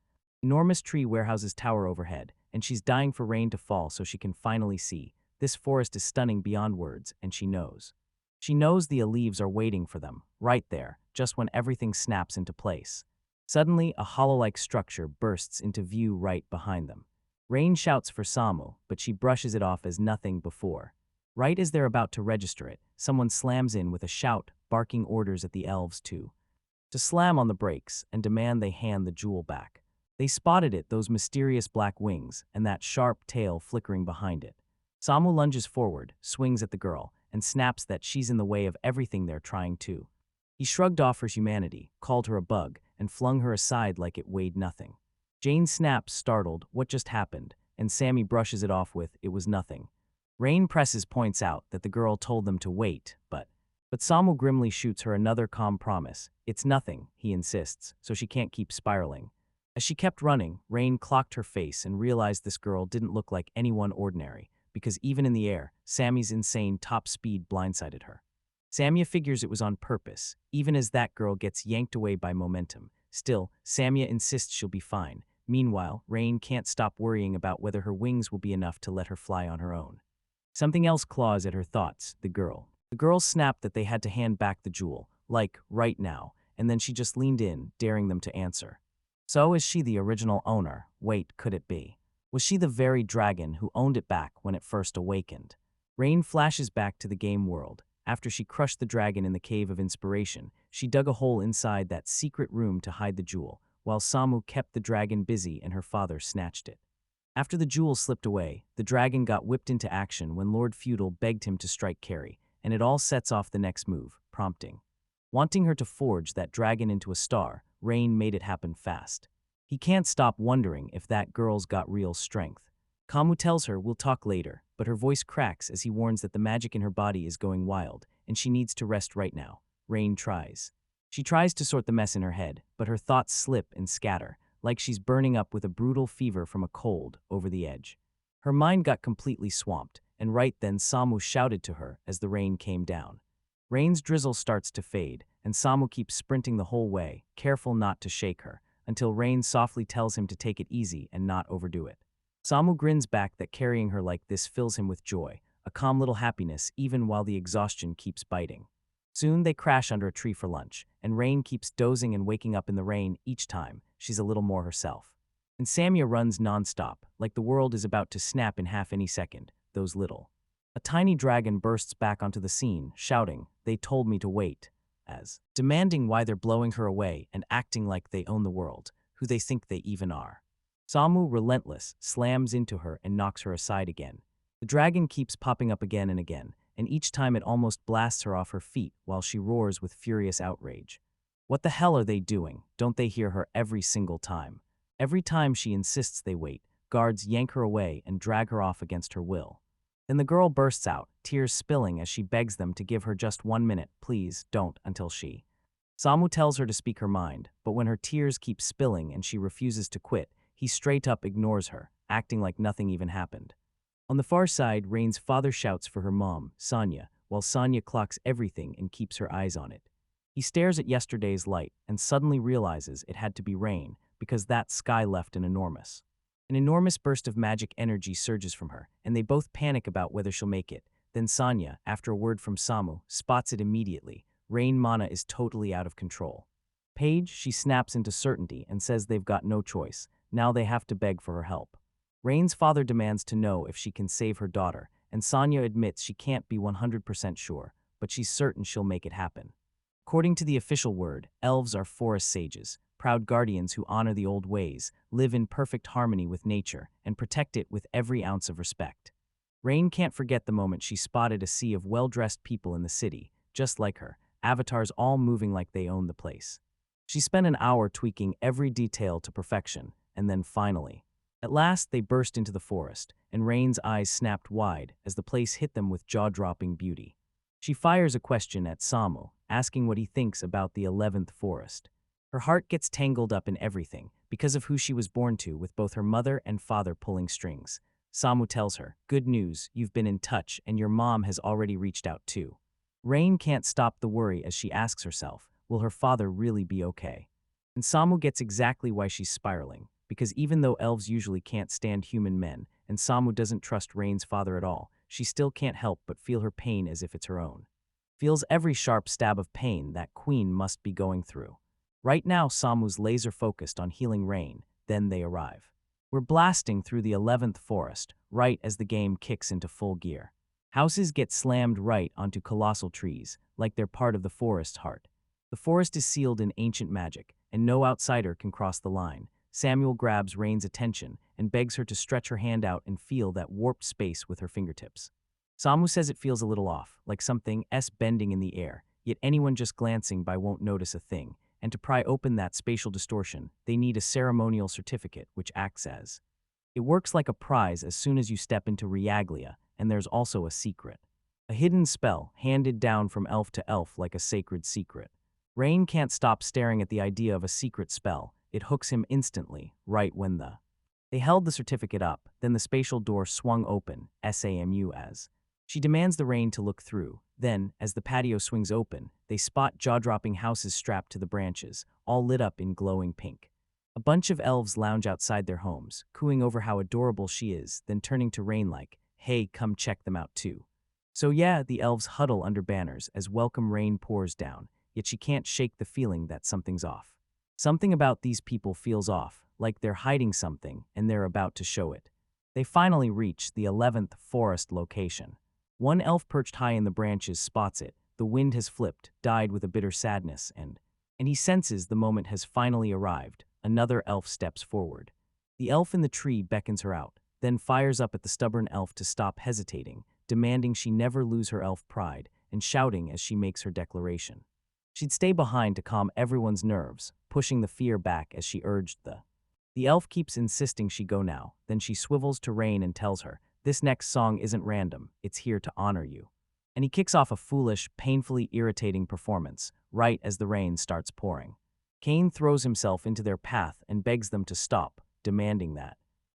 enormous tree warehouse's tower overhead, and she's dying for Rain to fall so she can finally see. This forest is stunning beyond words, and she knows. She knows the leaves are waiting for them, right there, just when everything snaps into place. Suddenly, a hollow-like structure bursts into view right behind them. Rain shouts for Samu, but she brushes it off as nothing before. Right as they're about to register it, someone slams in with a shout, barking orders at the elves to slam on the brakes and demand they hand the jewel back. They spotted it, those mysterious black wings, and that sharp tail flickering behind it. Samu lunges forward, swings at the girl, and snaps that she's in the way of everything they're trying to. He shrugged off her humanity, called her a bug, and flung her aside like it weighed nothing. Jane snaps, startled, what just happened, and Sammy brushes it off with, it was nothing. Rain points out that the girl told them to wait, but Samu grimly shoots her another calm promise. It's nothing, he insists, so she can't keep spiraling. As she kept running, Rain clocked her face and realized this girl didn't look like anyone ordinary, because even in the air, Sammy's insane top speed blindsided her. Samia figures it was on purpose, even as that girl gets yanked away by momentum. Still, Samia insists she'll be fine. Meanwhile, Rain can't stop worrying about whether her wings will be enough to let her fly on her own. Something else claws at her thoughts, the girl. The girl snapped that they had to hand back the jewel, like, right now, and then she just leaned in, daring them to answer. So is she the original owner? Wait, could it be? Was she the very dragon who owned it back when it first awakened? Rain flashes back to the game world. After she crushed the dragon in the Cave of Inspiration, she dug a hole inside that secret room to hide the jewel, while Samu kept the dragon busy and her father snatched it. After the jewel slipped away, the dragon got whipped into action when Lord Feudal begged him to strike Carrie, and it all sets off the next move, prompting. Wanting her to forge that dragon into a star, Rain made it happen fast. He can't stop wondering if that girl's got real strength. Kamu tells her we'll talk later, but her voice cracks as he warns that the magic in her body is going wild, and she needs to rest right now. Rain tries. She tries to sort the mess in her head, but her thoughts slip and scatter, like she's burning up with a brutal fever from a cold over the edge. Her mind got completely swamped, and right then Samu shouted to her as the rain came down. Rain's drizzle starts to fade, and Samu keeps sprinting the whole way, careful not to shake her, until Rain softly tells him to take it easy and not overdo it. Samu grins back that carrying her like this fills him with joy, a calm little happiness even while the exhaustion keeps biting. Soon they crash under a tree for lunch, and Rain keeps dozing and waking up in the rain each time. She's a little more herself. And Samya runs nonstop, like the world is about to snap in half any second, those little. A tiny dragon bursts back onto the scene, shouting, "They told me to wait," as demanding why they're blowing her away and acting like they own the world, who they think they even are. Samu, relentless, slams into her and knocks her aside again. The dragon keeps popping up again and again, and each time it almost blasts her off her feet while she roars with furious outrage. What the hell are they doing? Don't they hear her every single time? Every time she insists they wait, guards yank her away and drag her off against her will. Then the girl bursts out, tears spilling as she begs them to give her just 1 minute, please, don't, until she. Samu tells her to speak her mind, but when her tears keep spilling and she refuses to quit, he straight up ignores her, acting like nothing even happened. On the far side, Rain's father shouts for her mom, Sonia, while Sonia clocks everything and keeps her eyes on it. He stares at yesterday's light and suddenly realizes it had to be rain because that sky left an enormous burst of magic energy surges from her, and they both panic about whether she'll make it. Then Sonia, after a word from Samu, spots it immediately. Rain mana is totally out of control. Paige, she snaps into certainty and says they've got no choice. Now they have to beg for her help. Rain's father demands to know if she can save her daughter, and Sonia admits she can't be 100% sure, but she's certain she'll make it happen. According to the official word, elves are forest sages, proud guardians who honor the old ways, live in perfect harmony with nature, and protect it with every ounce of respect. Rain can't forget the moment she spotted a sea of well-dressed people in the city, just like her, avatars all moving like they own the place. She spent an hour tweaking every detail to perfection, and then finally. At last, they burst into the forest, and Rain's eyes snapped wide as the place hit them with jaw-dropping beauty. She fires a question at Samu, asking what he thinks about the 11th forest. Her heart gets tangled up in everything because of who she was born to, with both her mother and father pulling strings. Samu tells her, "Good news, you've been in touch and your mom has already reached out too." Rain can't stop the worry as she asks herself, will her father really be okay? And Samu gets exactly why she's spiraling, because even though elves usually can't stand human men, and Samu doesn't trust Rain's father at all, she still can't help but feel her pain as if it's her own. Feels every sharp stab of pain that Queen must be going through. Right now, Samu's laser-focused on healing Rain, then they arrive. We're blasting through the 11th forest, right as the game kicks into full gear. Houses get slammed right onto colossal trees, like they're part of the forest's heart. The forest is sealed in ancient magic, and no outsider can cross the line. Samuel grabs Rain's attention and begs her to stretch her hand out and feel that warped space with her fingertips. Samu says it feels a little off, like something's bending in the air, yet anyone just glancing by won't notice a thing. And to pry open that spatial distortion, they need a ceremonial certificate, which acts as. It works like a prize as soon as you step into Reaglia, and there's also a secret. A hidden spell, handed down from elf to elf like a sacred secret. Rain can't stop staring at the idea of a secret spell. It hooks him instantly, right when They held the certificate up, then the spatial door swung open, SAMU as. She demands the Rain to look through. Then, as the patio swings open, they spot jaw-dropping houses strapped to the branches, all lit up in glowing pink. A bunch of elves lounge outside their homes, cooing over how adorable she is, then turning to Rain like, "Hey, come check them out too." So yeah, the elves huddle under banners as welcome rain pours down, yet she can't shake the feeling that something's off. Something about these people feels off, like they're hiding something and they're about to show it. They finally reach the 11th forest location. One elf perched high in the branches spots it. The wind has flipped, died with a bitter sadness, and he senses the moment has finally arrived. Another elf steps forward. The elf in the tree beckons her out, then fires up at the stubborn elf to stop hesitating, demanding she never lose her elf pride, and shouting as she makes her declaration. She'd stay behind to calm everyone's nerves, pushing the fear back as she urged The elf keeps insisting she go now, then she swivels to Rain and tells her, "This next song isn't random, it's here to honor you." And he kicks off a foolish, painfully irritating performance, right as the rain starts pouring. Kane throws himself into their path and begs them to stop, demanding that.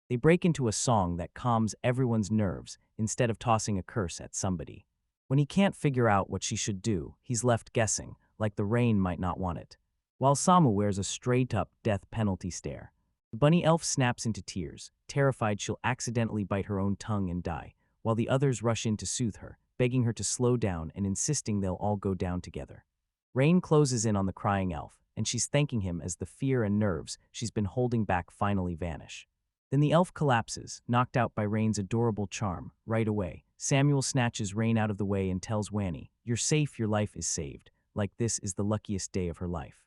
They break into a song that calms everyone's nerves instead of tossing a curse at somebody. When he can't figure out what she should do, he's left guessing, like the rain might not want it. While Samu wears a straight-up death penalty stare. The bunny elf snaps into tears, terrified she'll accidentally bite her own tongue and die, while the others rush in to soothe her, begging her to slow down and insisting they'll all go down together. Rain closes in on the crying elf, and she's thanking him as the fear and nerves she's been holding back finally vanish. Then the elf collapses, knocked out by Rain's adorable charm. Right away, Samuel snatches Rain out of the way and tells Wanny, "You're safe, your life is saved. Like this is the luckiest day of her life."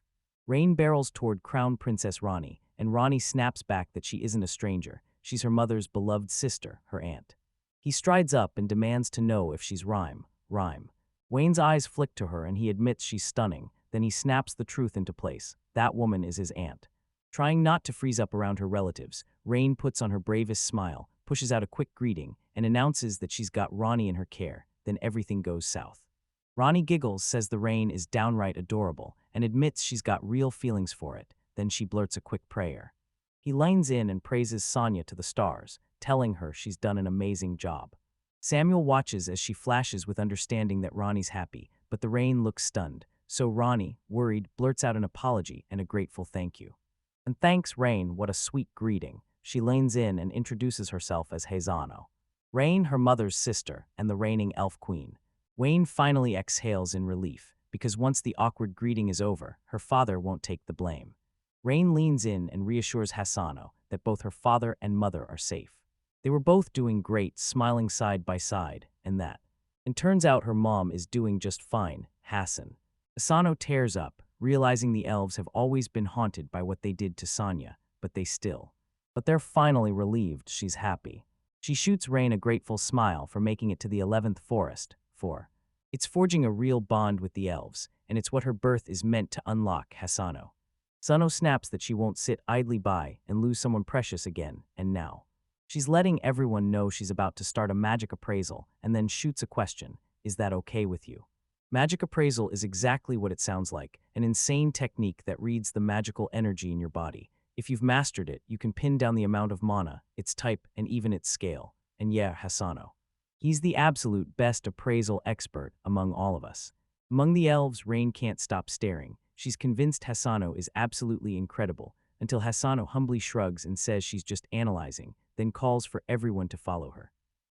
Rain barrels toward Crown Princess Rani, and Rani snaps back that she isn't a stranger. She's her mother's beloved sister, her aunt. He strides up and demands to know if she's Rhyme. Wayne's eyes flick to her and he admits she's stunning. Then he snaps the truth into place. That woman is his aunt. Trying not to freeze up around her relatives, Rain puts on her bravest smile, pushes out a quick greeting, and announces that she's got Ronnie in her care. Then everything goes south. Ronnie giggles, says the Rain is downright adorable, and admits she's got real feelings for it. Then she blurts a quick prayer. He leans in and praises Sonya to the stars, telling her she's done an amazing job. Samuel watches as she flashes with understanding that Ronnie's happy, but the Rain looks stunned. So Ronnie, worried, blurts out an apology and a grateful thank you. And thanks, Rain, what a sweet greeting. She leans in and introduces herself as Hazano. Rain, her mother's sister, and the reigning elf queen. Wayne finally exhales in relief, because once the awkward greeting is over, her father won't take the blame. Rain leans in and reassures Hasano that both her father and mother are safe. They were both doing great, smiling side by side, and turns out her mom is doing just fine, Hassan. Asano tears up, realizing the elves have always been haunted by what they did to Sonya, but they're finally relieved she's happy. She shoots Rain a grateful smile for making it to the 11th forest, it's forging a real bond with the elves, and it's what her birth is meant to unlock, Hasano. Sano snaps that she won't sit idly by and lose someone precious again, and now. She's letting everyone know she's about to start a magic appraisal and then shoots a question, is that okay with you? Magic appraisal is exactly what it sounds like, an insane technique that reads the magical energy in your body. If you've mastered it, you can pin down the amount of mana, its type, and even its scale. And yeah, Hasano. He's the absolute best appraisal expert among all of us. Among the elves, Rain can't stop staring. She's convinced Hasano is absolutely incredible, until Hasano humbly shrugs and says she's just analyzing, then calls for everyone to follow her.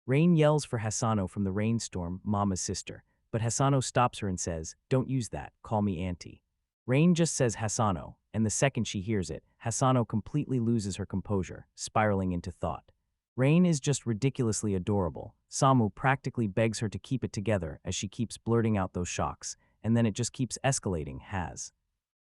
Rain yells for Hasano from the rainstorm, Mama's sister, but Hasano stops her and says, "Don't use that, call me Auntie." Rain just says Hasano, and the second she hears it, Hasano completely loses her composure, spiraling into thought. Rain is just ridiculously adorable. Samu practically begs her to keep it together as she keeps blurting out those shocks, and then it just keeps escalating,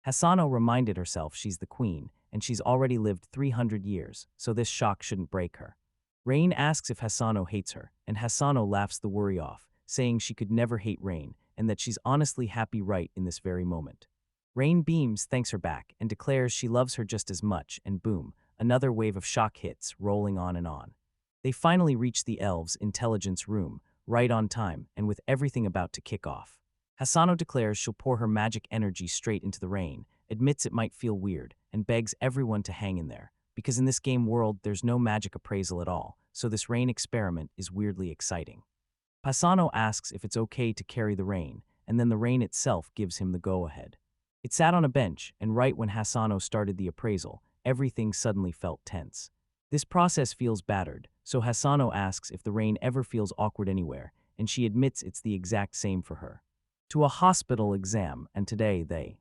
Hasano reminded herself she's the queen, and she's already lived 300 years, so this shock shouldn't break her. Rain asks if Hasano hates her, and Hasano laughs the worry off, saying she could never hate Rain, and that she's honestly happy right in this very moment. Rain beams, thanks her back, and declares she loves her just as much, and boom, another wave of shock hits, rolling on and on. They finally reach the elves' intelligence room, right on time, and with everything about to kick off. Hasano declares she'll pour her magic energy straight into the Rain, admits it might feel weird, and begs everyone to hang in there, because in this game world there's no magic appraisal at all, so this Rain experiment is weirdly exciting. Hasano asks if it's okay to carry the Rain, and then the Rain itself gives him the go-ahead. It sat on a bench, and right when Hasano started the appraisal, everything suddenly felt tense. This process feels battered, so Hasano asks if the Rain ever feels awkward anywhere, and she admits it's the exact same for her. To a hospital exam, and today they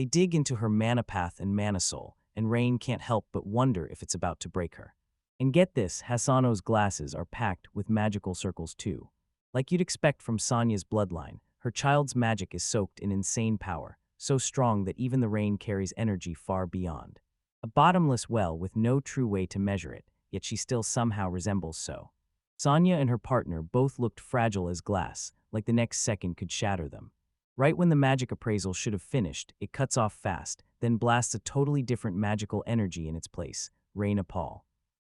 dig into her mana path and mana soul, and Rain can't help but wonder if it's about to break her. And get this, Hasano's glasses are packed with magical circles too. Like you'd expect from Sonya's bloodline, her child's magic is soaked in insane power, so strong that even the Rain carries energy far beyond. A bottomless well with no true way to measure it, yet she still somehow resembles so. Sonya and her partner both looked fragile as glass, like the next second could shatter them. Right when the magic appraisal should have finished, it cuts off fast, then blasts a totally different magical energy in its place, Rain Apal.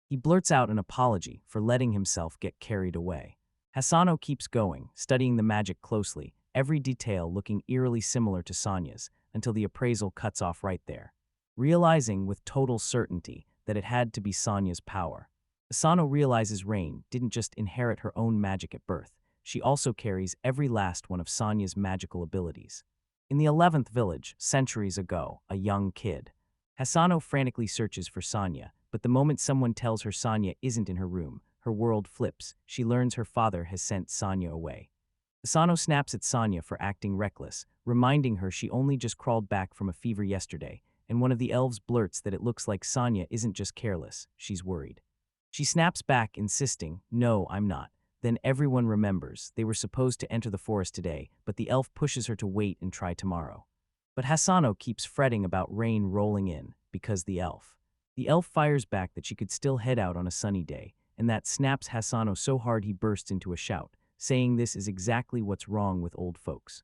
He blurts out an apology for letting himself get carried away. Hasano keeps going, studying the magic closely, every detail looking eerily similar to Sonya's, until the appraisal cuts off right there. Realizing with total certainty that it had to be Sonya's power, Asano realizes Rain didn't just inherit her own magic at birth, she also carries every last one of Sonya's magical abilities. In the 11th village, centuries ago, a young kid. Hasano frantically searches for Sonya, but the moment someone tells her Sonya isn't in her room, her world flips. She learns her father has sent Sonya away. Asano snaps at Sonya for acting reckless, reminding her she only just crawled back from a fever yesterday, and one of the elves blurts that it looks like Sonya isn't just careless, she's worried. She snaps back, insisting, "No, I'm not." Then everyone remembers they were supposed to enter the forest today, but the elf pushes her to wait and try tomorrow. But Hasano keeps fretting about rain rolling in, because the elf. The elf fires back that she could still head out on a sunny day, and that snaps Hasano so hard he bursts into a shout, saying this is exactly what's wrong with old folks.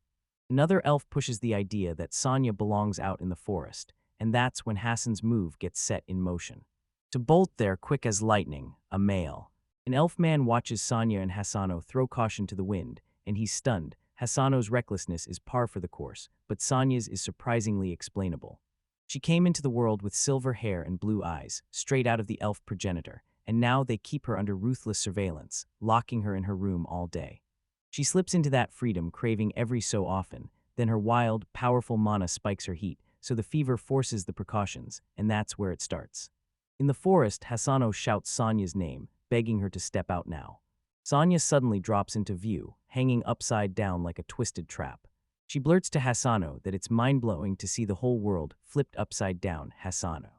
Another elf pushes the idea that Sonya belongs out in the forest, and that's when Hassan's move gets set in motion. To bolt there quick as lightning, a male. An elf man watches Sonya and Hasano throw caution to the wind, and he's stunned. Hasano's recklessness is par for the course, but Sonya's is surprisingly explainable. She came into the world with silver hair and blue eyes, straight out of the elf progenitor, and now they keep her under ruthless surveillance, locking her in her room all day. She slips into that freedom, craving every so often, then her wild, powerful mana spikes her heat, so the fever forces the precautions, and that's where it starts. In the forest, Hasano shouts Sonya's name, begging her to step out now. Sonya suddenly drops into view, hanging upside down like a twisted trap. She blurts to Hasano that it's mind-blowing to see the whole world flipped upside down, Hasano.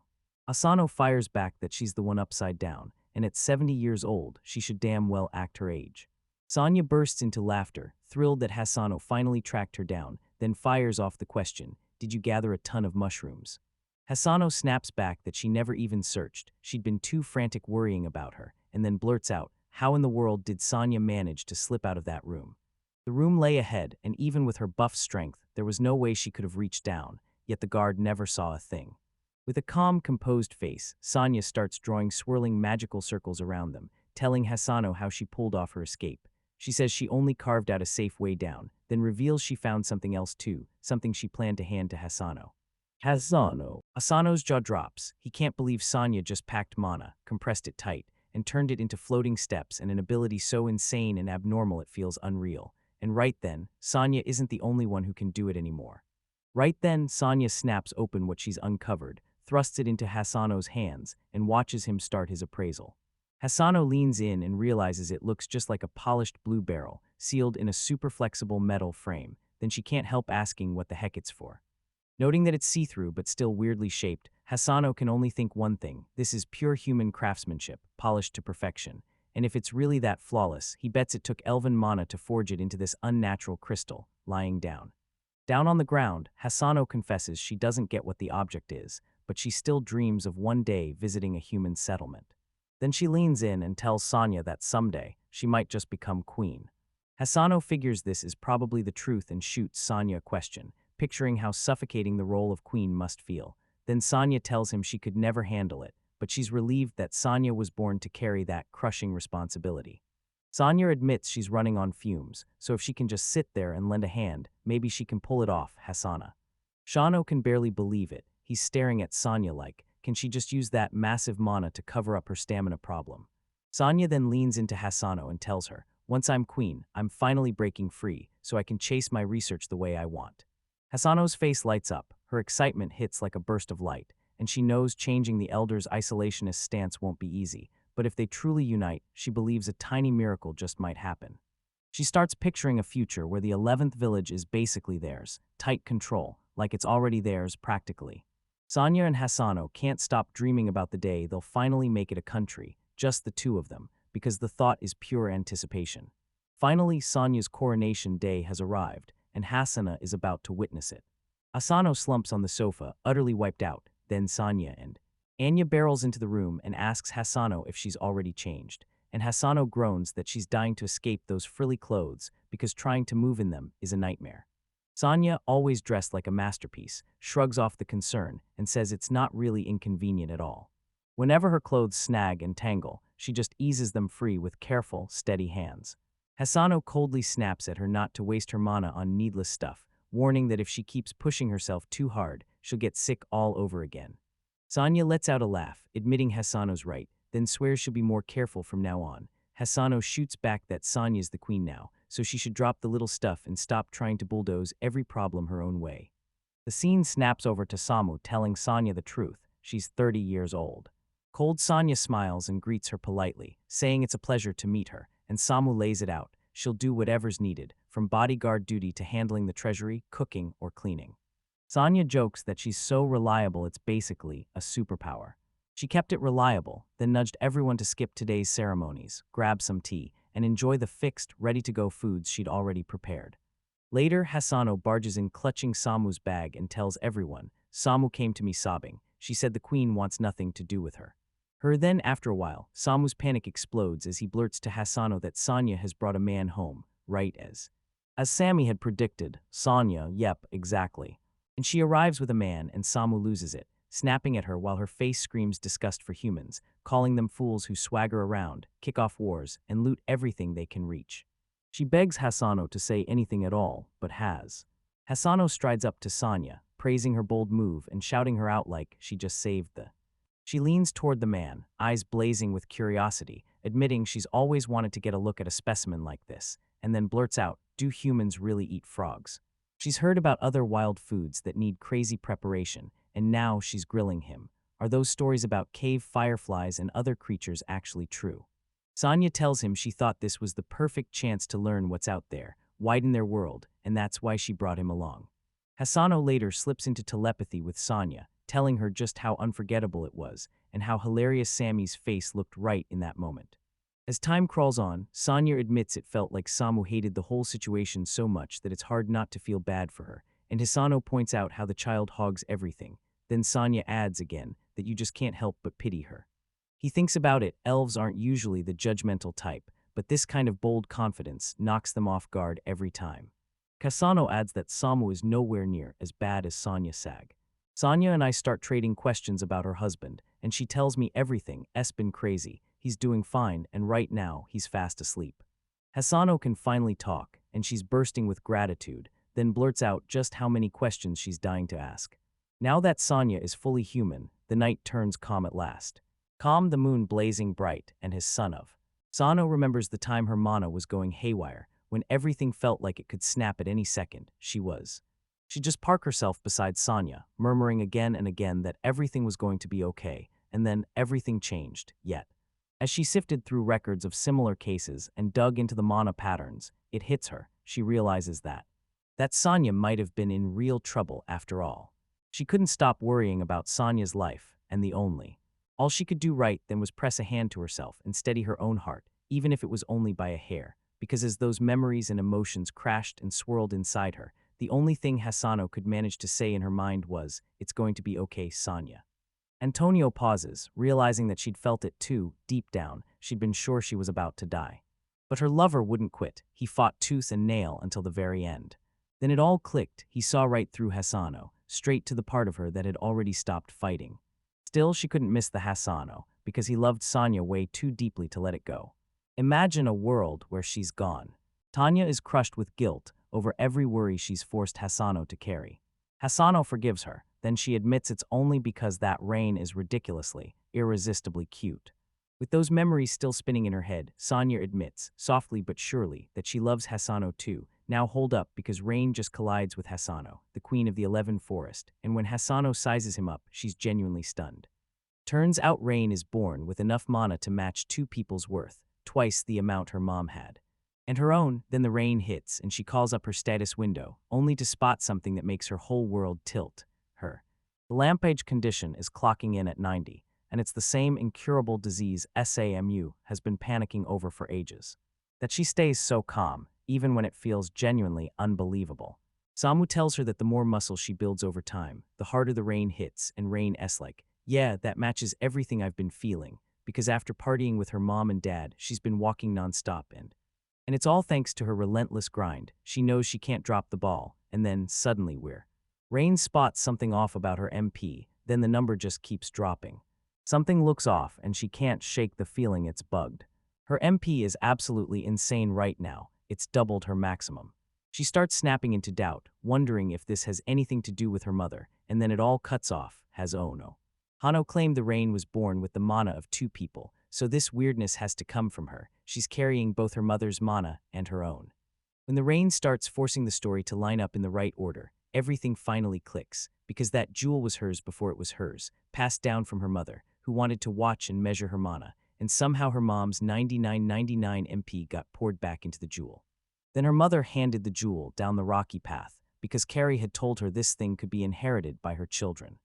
Asano fires back that she's the one upside down, and at 70 years old, she should damn well act her age. Sonya bursts into laughter, thrilled that Hasano finally tracked her down, then fires off the question, "Did you gather a ton of mushrooms?" Hasano snaps back that she never even searched, she'd been too frantic worrying about her, and then blurts out, how in the world did Sonya manage to slip out of that room? The room lay ahead, and even with her buff strength, there was no way she could have reached down, yet the guard never saw a thing. With a calm, composed face, Sonya starts drawing swirling magical circles around them, telling Hasano how she pulled off her escape. She says she only carved out a safe way down, then reveals she found something else too, something she planned to hand to Hasano. Hasano. Asano's jaw drops. He can't believe Sonya just packed mana, compressed it tight, and turned it into floating steps and an ability so insane and abnormal it feels unreal. And right then, Sonya isn't the only one who can do it anymore. Right then, Sonya snaps open what she's uncovered, thrusts it into Hasano's hands, and watches him start his appraisal. Hasano leans in and realizes it looks just like a polished blue barrel, sealed in a super flexible metal frame. Then she can't help asking what the heck it's for. Noting that it's see-through but still weirdly shaped, Hasano can only think one thing: this is pure human craftsmanship, polished to perfection. And if it's really that flawless, he bets it took elven mana to forge it into this unnatural crystal, lying down. Down on the ground, Hasano confesses she doesn't get what the object is, but she still dreams of one day visiting a human settlement. Then she leans in and tells Sonya that someday, she might just become queen. Hasano figures this is probably the truth and shoots Sonya a question, picturing how suffocating the role of queen must feel. Then Sonya tells him she could never handle it, but she's relieved that Sonya was born to carry that crushing responsibility. Sonya admits she's running on fumes, so if she can just sit there and lend a hand, maybe she can pull it off, Hasana. Shano can barely believe it. He's staring at Sonya like, can she just use that massive mana to cover up her stamina problem? Sonya then leans into Hasano and tells her, once I'm queen, I'm finally breaking free, so I can chase my research the way I want. Hasano's face lights up, her excitement hits like a burst of light, and she knows changing the elders' isolationist stance won't be easy, but if they truly unite, she believes a tiny miracle just might happen. She starts picturing a future where the 11th village is basically theirs, tight control, like it's already theirs practically. Sonya and Hasano can't stop dreaming about the day they'll finally make it a country, just the two of them, because the thought is pure anticipation. Finally, Sonya's coronation day has arrived, and Hasana is about to witness it. Asano slumps on the sofa, utterly wiped out, then Sonya and Anya barrels into the room and asks Hasano if she's already changed, and Hasano groans that she's dying to escape those frilly clothes because trying to move in them is a nightmare. Sonya, always dressed like a masterpiece, shrugs off the concern and says it's not really inconvenient at all. Whenever her clothes snag and tangle, she just eases them free with careful, steady hands. Hasano coldly snaps at her not to waste her mana on needless stuff, warning that if she keeps pushing herself too hard, she'll get sick all over again. Sonya lets out a laugh, admitting Hasano's right, then swears she'll be more careful from now on. Hasano shoots back that Sonya's the queen now, so she should drop the little stuff and stop trying to bulldoze every problem her own way. The scene snaps over to Samu telling Sonya the truth. She's 30 years old. Cold Sonya smiles and greets her politely, saying it's a pleasure to meet her, and Samu lays it out. She'll do whatever's needed, from bodyguard duty to handling the treasury, cooking, or cleaning. Sonya jokes that she's so reliable it's basically a superpower. She kept it reliable, then nudged everyone to skip today's ceremonies, grab some tea, and enjoy the fixed, ready-to-go foods she'd already prepared. Later, Hasano barges in clutching Samu's bag and tells everyone, "Samu came to me sobbing. She said the queen wants nothing to do with her." Then, after a while, Samu's panic explodes as he blurts to Hasano that Sonya has brought a man home, right as Sammy had predicted. Sonya, yep, exactly. And she arrives with a man and Samu loses it, snapping at her while her face screams disgust for humans, calling them fools who swagger around, kick off wars, and loot everything they can reach. She begs Hasano to say anything at all, but has. Hasano strides up to Sonya, praising her bold move and shouting her out like she just saved the. She leans toward the man, eyes blazing with curiosity, admitting she's always wanted to get a look at a specimen like this, and then blurts out, "Do humans really eat frogs?" She's heard about other wild foods that need crazy preparation, and now she's grilling him. Are those stories about cave fireflies and other creatures actually true? Sonya tells him she thought this was the perfect chance to learn what's out there, widen their world, and that's why she brought him along. Hasano later slips into telepathy with Sonya, telling her just how unforgettable it was, and how hilarious Sammy's face looked right in that moment. As time crawls on, Sonya admits it felt like Samu hated the whole situation so much that it's hard not to feel bad for her, and Hisano points out how the child hogs everything. Then Sonya adds again that you just can't help but pity her. He thinks about it, elves aren't usually the judgmental type, but this kind of bold confidence knocks them off guard every time. Kasano adds that Samu is nowhere near as bad as Sonya Sag. Sonya and I start trading questions about her husband, and she tells me everything. "'s been crazy, he's doing fine, and right now, he's fast asleep." Hasano can finally talk, and she's bursting with gratitude, then blurts out just how many questions she's dying to ask. Now that Sonya is fully human, the night turns calm at last. Calm, the moon blazing bright, and his son of. Sano remembers the time her mana was going haywire, when everything felt like it could snap at any second. She'd just park herself beside Sonya, murmuring again and again that everything was going to be okay, and then everything changed, yet. As she sifted through records of similar cases and dug into the mana patterns, it hits her. She realizes that Sonya might have been in real trouble after all. She couldn't stop worrying about Sonya's life, and all she could do right then was press a hand to herself and steady her own heart, even if it was only by a hair, because as those memories and emotions crashed and swirled inside her, the only thing Hasano could manage to say in her mind was, "It's going to be okay, Sonya." Antonio pauses, realizing that she'd felt it too. Deep down, she'd been sure she was about to die. But her lover wouldn't quit. He fought tooth and nail until the very end. Then it all clicked. He saw right through Hasano, straight to the part of her that had already stopped fighting. Still, she couldn't miss the Hasano, because he loved Sonya way too deeply to let it go. Imagine a world where she's gone. Tanya is crushed with guilt over every worry she's forced Hasano to carry. Hasano forgives her, then she admits it's only because that rain is ridiculously, irresistibly cute. With those memories still spinning in her head, Sonya admits, softly but surely, that she loves Hasano too. Now hold up, because Rain just collides with Hasano, the queen of the 11 forest, and when Hasano sizes him up, she's genuinely stunned. Turns out Rain is born with enough mana to match two people's worth, twice the amount her mom had. And her own. Then the rain hits and she calls up her status window, only to spot something that makes her whole world tilt. The lampage condition is clocking in at 90, and it's the same incurable disease SAMU has been panicking over for ages. That she stays so calm, even when it feels genuinely unbelievable. Samu tells her that the more muscle she builds over time, the harder the rain hits, and Rain's like, "Yeah, that matches everything I've been feeling," because after partying with her mom and dad, she's been walking nonstop and it's all thanks to her relentless grind. She knows she can't drop the ball, and then, suddenly Rain spots something off about her MP, then the number just keeps dropping. Something looks off and she can't shake the feeling it's bugged. Her MP is absolutely insane right now. It's doubled her maximum. She starts snapping into doubt, wondering if this has anything to do with her mother, and then it all cuts off. Hano claimed the Rain was born with the mana of two people, so this weirdness has to come from her. She's carrying both her mother's mana and her own. When the Rain starts forcing the story to line up in the right order, everything finally clicks, because that jewel was hers before it was hers, passed down from her mother, who wanted to watch and measure her mana, and somehow her mom's 9999 MP got poured back into the jewel. Then her mother handed the jewel down the rocky path, because Carrie had told her this thing could be inherited by her children.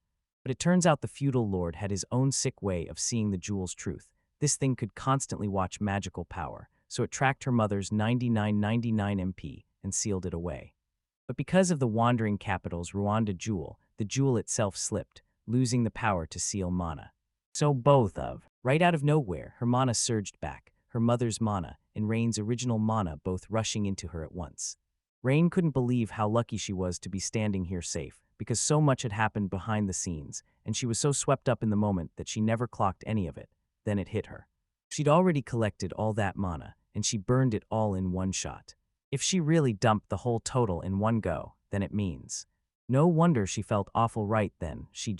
But it turns out the feudal lord had his own sick way of seeing the jewel's truth. This thing could constantly watch magical power, so it tracked her mother's 9999 MP and sealed it away. But because of the wandering capital's Rwanda jewel, the jewel itself slipped, losing the power to seal mana. So right out of nowhere, her mana surged back, her mother's mana and Rain's original mana both rushing into her at once. Rain couldn't believe how lucky she was to be standing here safe, because so much had happened behind the scenes, and she was so swept up in the moment that she never clocked any of it. Then it hit her. She'd already collected all that mana, and she burned it all in one shot. If she really dumped the whole total in one go, then it means. No wonder she felt awful right then, She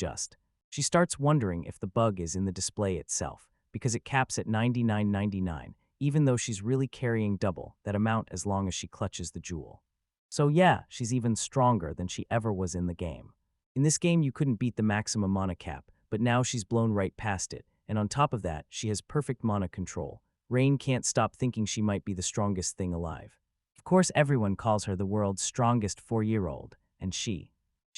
starts wondering if the bug is in the display itself, because it caps at 99.99, even though she's really carrying double that amount as long as she clutches the jewel. So yeah, she's even stronger than she ever was in the game. In this game you couldn't beat the maximum mana cap, but now she's blown right past it, and on top of that, she has perfect mana control. Rain can't stop thinking she might be the strongest thing alive. Of course everyone calls her the world's strongest 4-year-old, and she's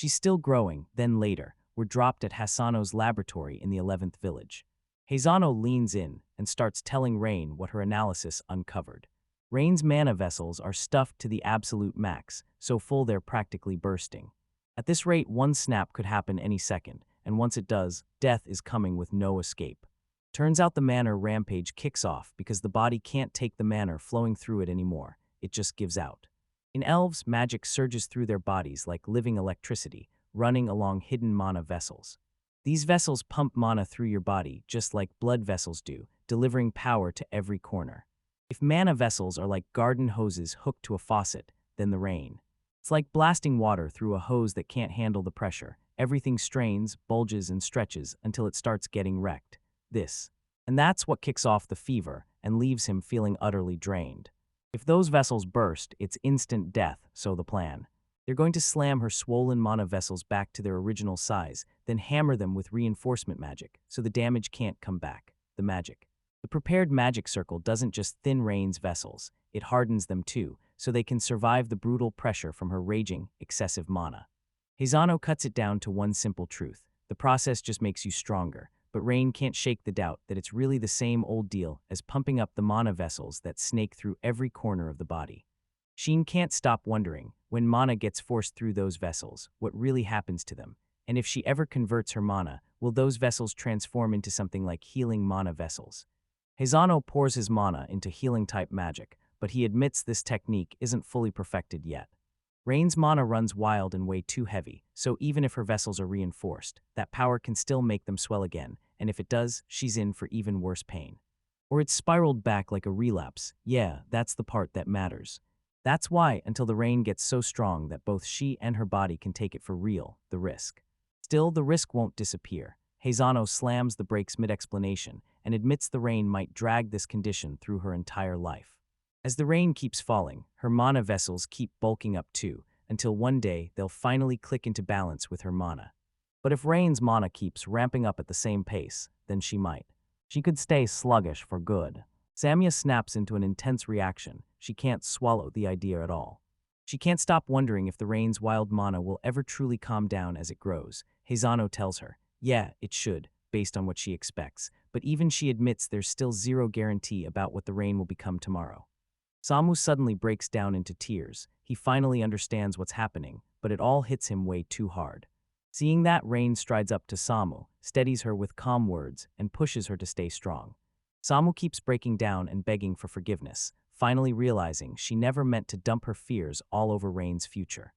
still growing. Then later, we're dropped at Hasano's laboratory in the 11th village. Hasano leans in and starts telling Rain what her analysis uncovered. Rain's mana vessels are stuffed to the absolute max, so full they're practically bursting. At this rate, one snap could happen any second, and once it does, death is coming with no escape. Turns out the mana rampage kicks off because the body can't take the mana flowing through it anymore, it just gives out. In elves, magic surges through their bodies like living electricity, running along hidden mana vessels. These vessels pump mana through your body just like blood vessels do, delivering power to every corner. If mana vessels are like garden hoses hooked to a faucet, then the rain. It's like blasting water through a hose that can't handle the pressure. Everything strains, bulges, and stretches until it starts getting wrecked. And that's what kicks off the fever and leaves him feeling utterly drained. If those vessels burst, it's instant death, so the plan. They're going to slam her swollen mana vessels back to their original size, then hammer them with reinforcement magic, so the damage can't come back. The magic. The prepared magic circle doesn't just thin Rain's vessels, it hardens them too, so they can survive the brutal pressure from her raging, excessive mana. Hasano cuts it down to one simple truth. The process just makes you stronger, but Rain can't shake the doubt that it's really the same old deal as pumping up the mana vessels that snake through every corner of the body. Sheen can't stop wondering, when mana gets forced through those vessels, what really happens to them, and if she ever converts her mana, will those vessels transform into something like healing mana vessels? Hasano pours his mana into healing-type magic, but he admits this technique isn't fully perfected yet. Rain's mana runs wild and way too heavy, so even if her vessels are reinforced, that power can still make them swell again, and if it does, she's in for even worse pain. Or it's spiraled back like a relapse. Yeah, that's the part that matters. That's why, until the Rain gets so strong that both she and her body can take it for real, the risk. Still, the risk won't disappear. Hasano slams the brakes mid-explanation and admits the Rain might drag this condition through her entire life. As the Rain keeps falling, her mana vessels keep bulking up too, until one day they'll finally click into balance with her mana. But if Rain's mana keeps ramping up at the same pace, then she could stay sluggish for good. Samia snaps into an intense reaction. She can't swallow the idea at all. She can't stop wondering if the Rain's wild mana will ever truly calm down as it grows. Hasano tells her, yeah, it should, based on what she expects, but even she admits there's still zero guarantee about what the Rain will become tomorrow. Samu suddenly breaks down into tears. He finally understands what's happening, but it all hits him way too hard. Seeing that, Rain strides up to Samu, steadies her with calm words, and pushes her to stay strong. Samu keeps breaking down and begging for forgiveness, finally realizing she never meant to dump her fears all over Rain's future.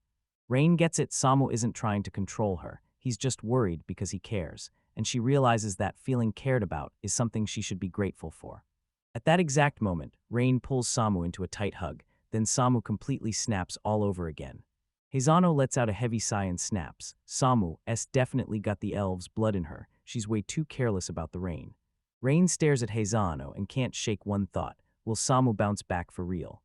Rain gets it. Samu isn't trying to control her, he's just worried because he cares, and she realizes that feeling cared about is something she should be grateful for. At that exact moment, Rain pulls Samu into a tight hug, then Samu completely snaps all over again. Hasano lets out a heavy sigh and snaps. Samu's definitely got the elf's blood in her, she's way too careless about the Rain. Rain stares at Hasano and can't shake one thought. Will Samu bounce back for real?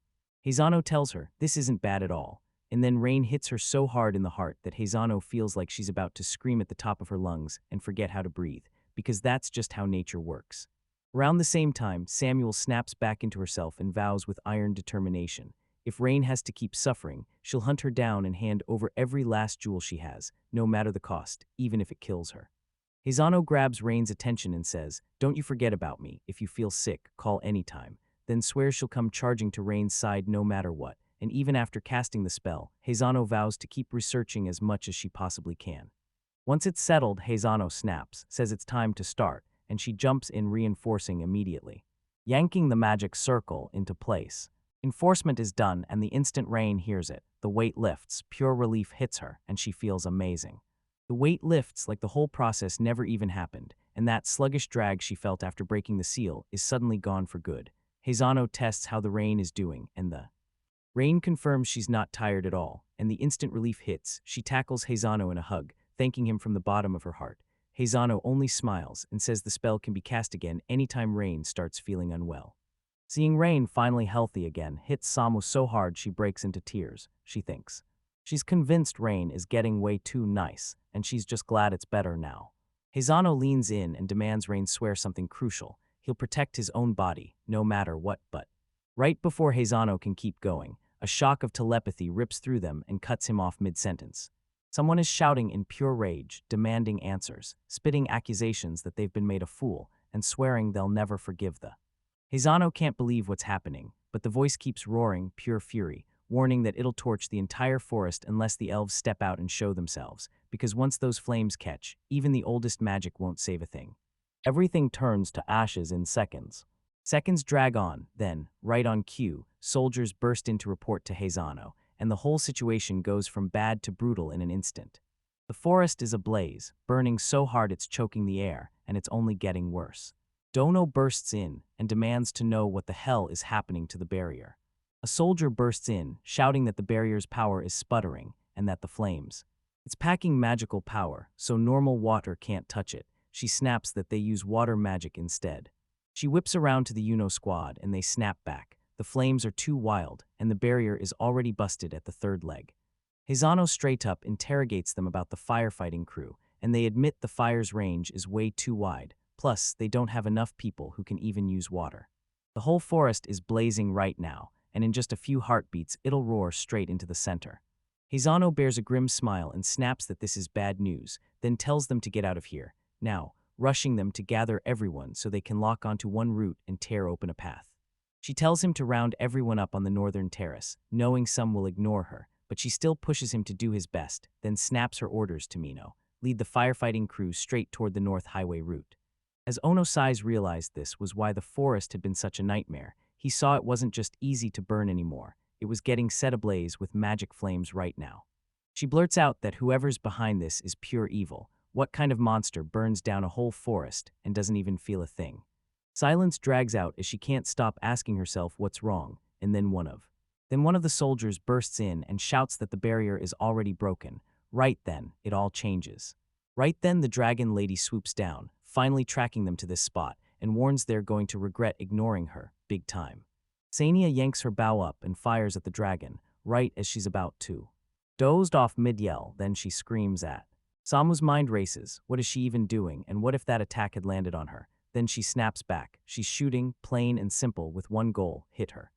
Hasano tells her, this isn't bad at all. And then Rain hits her so hard in the heart that Hasano feels like she's about to scream at the top of her lungs and forget how to breathe, because that's just how nature works. Around the same time, Samuel snaps back into herself and vows with iron determination, If Rain has to keep suffering, she'll hunt her down and hand over every last jewel she has, no matter the cost, even if it kills her. Hazano grabs Rain's attention and says, "Don't you forget about me. If you feel sick, call anytime." Then swears she'll come charging to Rain's side no matter what, and even after casting the spell, Hazano vows to keep researching as much as she possibly can. Once it's settled, Hazano snaps, says it's time to start, and she jumps in reinforcing immediately, yanking the magic circle into place. Enforcement is done, and the instant Rain hears it, the weight lifts, pure relief hits her, and she feels amazing. The weight lifts like the whole process never even happened, and that sluggish drag she felt after breaking the seal is suddenly gone for good. Hazano tests how the Rain is doing, and the Rain confirms she's not tired at all, and the instant relief hits. She tackles Hazano in a hug, thanking him from the bottom of her heart. Hazano only smiles and says the spell can be cast again anytime Rain starts feeling unwell. Seeing Rain finally healthy again hits Samu so hard she breaks into tears, she thinks. She's convinced Rain is getting way too nice, and she's just glad it's better now. Hazano leans in and demands Rain swear something crucial. He'll protect his own body, no matter what, but right before Hazano can keep going, a shock of telepathy rips through them and cuts him off mid-sentence. Someone is shouting in pure rage, demanding answers, spitting accusations that they've been made a fool, and swearing they'll never forgive the. Hazano can't believe what's happening, but the voice keeps roaring, pure fury, warning that it'll torch the entire forest unless the elves step out and show themselves, because once those flames catch, even the oldest magic won't save a thing. Everything turns to ashes in seconds. Seconds drag on, then, right on cue, soldiers burst in to report to Hazano, and the whole situation goes from bad to brutal in an instant. The forest is ablaze, burning so hard it's choking the air, and it's only getting worse. Dono bursts in and demands to know what the hell is happening to the barrier. A soldier bursts in, shouting that the barrier's power is sputtering, and that the flames. It's packing magical power, so normal water can't touch it. She snaps that they use water magic instead. She whips around to the Uno squad, and they snap back. The flames are too wild, and the barrier is already busted at the third leg. Hazano straight up interrogates them about the firefighting crew, and they admit the fire's range is way too wide, plus they don't have enough people who can even use water. The whole forest is blazing right now, and in just a few heartbeats it'll roar straight into the center. Hazano bears a grim smile and snaps that this is bad news, then tells them to get out of here, now, rushing them to gather everyone so they can lock onto one route and tear open a path. She tells him to round everyone up on the northern terrace, knowing some will ignore her, but she still pushes him to do his best, then snaps her orders to Mino, lead the firefighting crew straight toward the North Highway route. As Ono Sai's realized this was why the forest had been such a nightmare, he saw it wasn't just easy to burn anymore, it was getting set ablaze with magic flames right now. She blurts out that whoever's behind this is pure evil. What kind of monster burns down a whole forest and doesn't even feel a thing? Silence drags out as she can't stop asking herself what's wrong, and then one of the soldiers bursts in and shouts that the barrier is already broken. Right then, it all changes. Right then the dragon lady swoops down, finally tracking them to this spot, and warns they're going to regret ignoring her, big time. Sania yanks her bow up and fires at the dragon, right as she's about to. Dozed off mid-yell, then she screams at. Samu's mind races, what is she even doing, and what if that attack had landed on her? Then she snaps back. She's shooting, plain and simple, with one goal, hit her.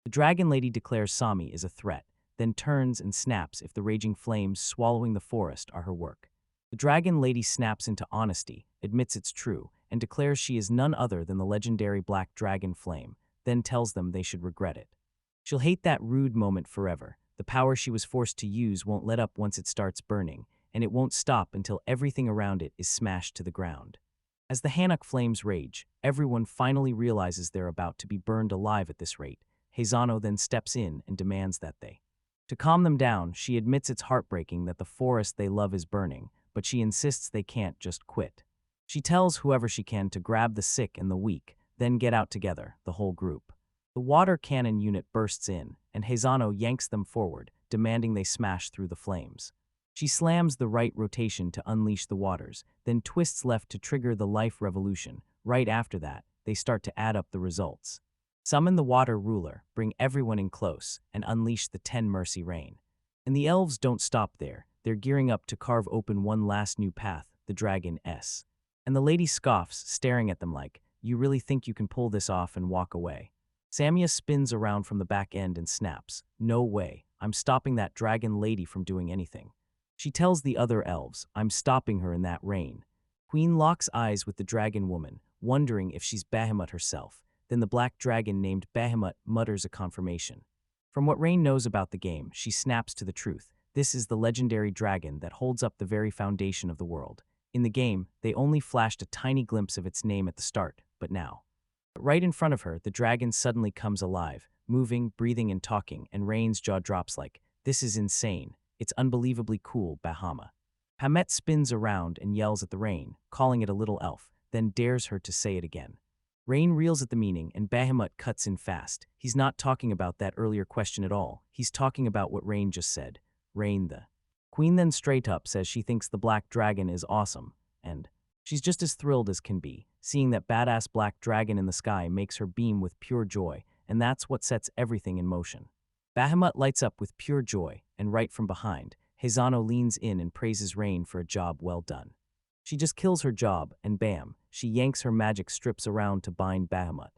The dragon lady declares Sami is a threat, then turns and snaps if the raging flames swallowing the forest are her work. The dragon lady snaps into honesty, admits it's true, and declares she is none other than the legendary black dragon flame, then tells them they should regret it. She'll hate that rude moment forever. The power she was forced to use won't let up once it starts burning, and it won't stop until everything around it is smashed to the ground. As the Hanok flames rage, everyone finally realizes they're about to be burned alive at this rate. Hazano then steps in and demands that they. To calm them down, she admits it's heartbreaking that the forest they love is burning, but she insists they can't just quit. She tells whoever she can to grab the sick and the weak, then get out together, the whole group. The water cannon unit bursts in, and Hazano yanks them forward, demanding they smash through the flames. She slams the right rotation to unleash the waters, then twists left to trigger the life revolution. Right after that, they start to add up the results. Summon the water ruler, bring everyone in close, and unleash the 10 mercy rain. And the elves don't stop there. They're gearing up to carve open one last new path, the Dragon S. And the lady scoffs, staring at them like, you really think you can pull this off and walk away? Samia spins around from the back end and snaps. No way, I'm stopping that dragon lady from doing anything. She tells the other elves, I'm stopping her in that rain. Queen locks eyes with the dragon woman, wondering if she's Bahamut herself. Then the black dragon named Bahamut mutters a confirmation. From what Rain knows about the game, she snaps to the truth. This is the legendary dragon that holds up the very foundation of the world. In the game, they only flashed a tiny glimpse of its name at the start, but now. Right in front of her, the dragon suddenly comes alive, moving, breathing, and talking, and Rain's jaw drops like, this is insane. It's unbelievably cool, Bahama. Hamet spins around and yells at the rain, calling it a little elf, then dares her to say it again. Rain reels at the meaning, and Bahamut cuts in fast. He's not talking about that earlier question at all. He's talking about what Rain just said. Rain the Queen then straight up says she thinks the black dragon is awesome, and she's just as thrilled as can be. Seeing that badass black dragon in the sky makes her beam with pure joy, and that's what sets everything in motion. Bahamut lights up with pure joy, and right from behind, Hazano leans in and praises Rain for a job well done. She just kills her job, and bam, she yanks her magic strips around to bind Bahamut.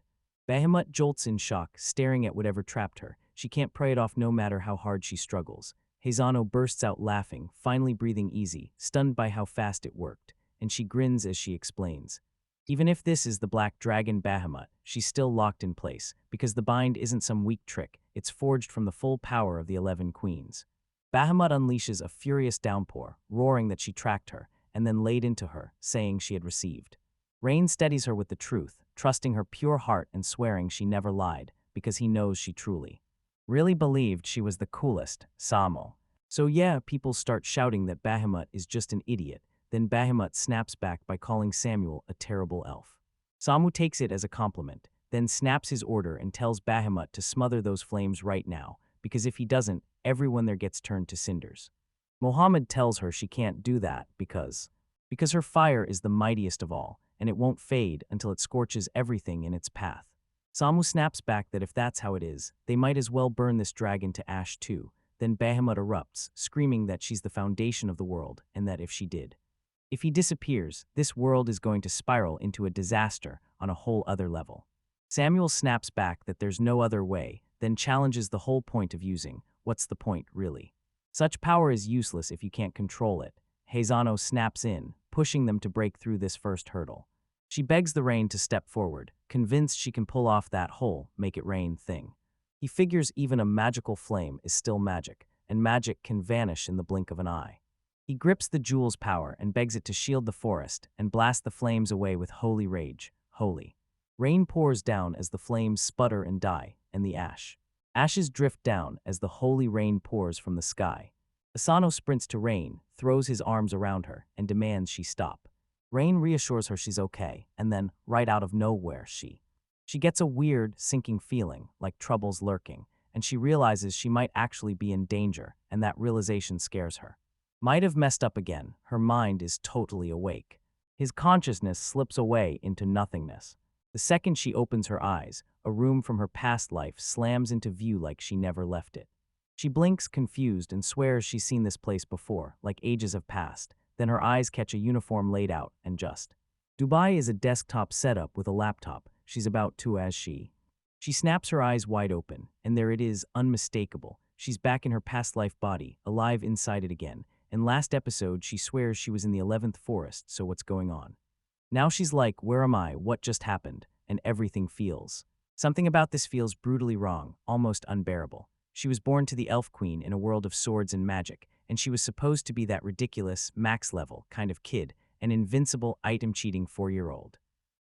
Bahamut jolts in shock, staring at whatever trapped her. She can't pry it off no matter how hard she struggles. Hazano bursts out laughing, finally breathing easy, stunned by how fast it worked, and she grins as she explains. Even if this is the black dragon Bahamut, she's still locked in place, because the bind isn't some weak trick, it's forged from the full power of the 11 queens. Bahamut unleashes a furious downpour, roaring that she tracked her, and then laid into her, saying she had received. Rain steadies her with the truth, trusting her pure heart and swearing she never lied, because he knows she truly really believed she was the coolest, Samo. So yeah, people start shouting that Bahamut is just an idiot. Then Bahamut snaps back by calling Samuel a terrible elf. Samu takes it as a compliment, then snaps his order and tells Bahamut to smother those flames right now, because if he doesn't, everyone there gets turned to cinders. Mohammed tells her she can't do that because her fire is the mightiest of all, and it won't fade until it scorches everything in its path. Samu snaps back that if that's how it is, they might as well burn this dragon to ash too. Then Bahamut erupts, screaming that she's the foundation of the world, and that if he disappears, this world is going to spiral into a disaster on a whole other level. Samuel snaps back that there's no other way, then challenges the whole point of using. What's the point, really? Such power is useless if you can't control it. Hazano snaps in, pushing them to break through this first hurdle. She begs the rain to step forward, convinced she can pull off that whole make it rain thing. He figures even a magical flame is still magic, and magic can vanish in the blink of an eye. He grips the jewel's power and begs it to shield the forest and blast the flames away with holy rage. Holy. Rain pours down as the flames sputter and die, and the ashes drift down as the holy rain pours from the sky. Asano sprints to Rain, throws his arms around her, and demands she stop. Rain reassures her she's okay, and then, right out of nowhere, she gets a weird, sinking feeling, like trouble's lurking, and she realizes she might actually be in danger, and that realization scares her. Might have messed up again, her mind is totally awake. His consciousness slips away into nothingness. The second she opens her eyes, a room from her past life slams into view like she never left it. She blinks, confused, and swears she's seen this place before, like ages have passed. Then her eyes catch a uniform laid out, and just. Dubai is a desktop setup with a laptop. She's about to as she snaps her eyes wide open, and there it is, unmistakable. She's back in her past life body, alive inside it again. In last episode, she swears she was in the 11th forest, so what's going on? Now she's like, where am I? What just happened? And everything feels. Something about this feels brutally wrong, almost unbearable. She was born to the Elf Queen in a world of swords and magic, and she was supposed to be that ridiculous, max-level kind of kid, an invincible, item-cheating 4-year-old.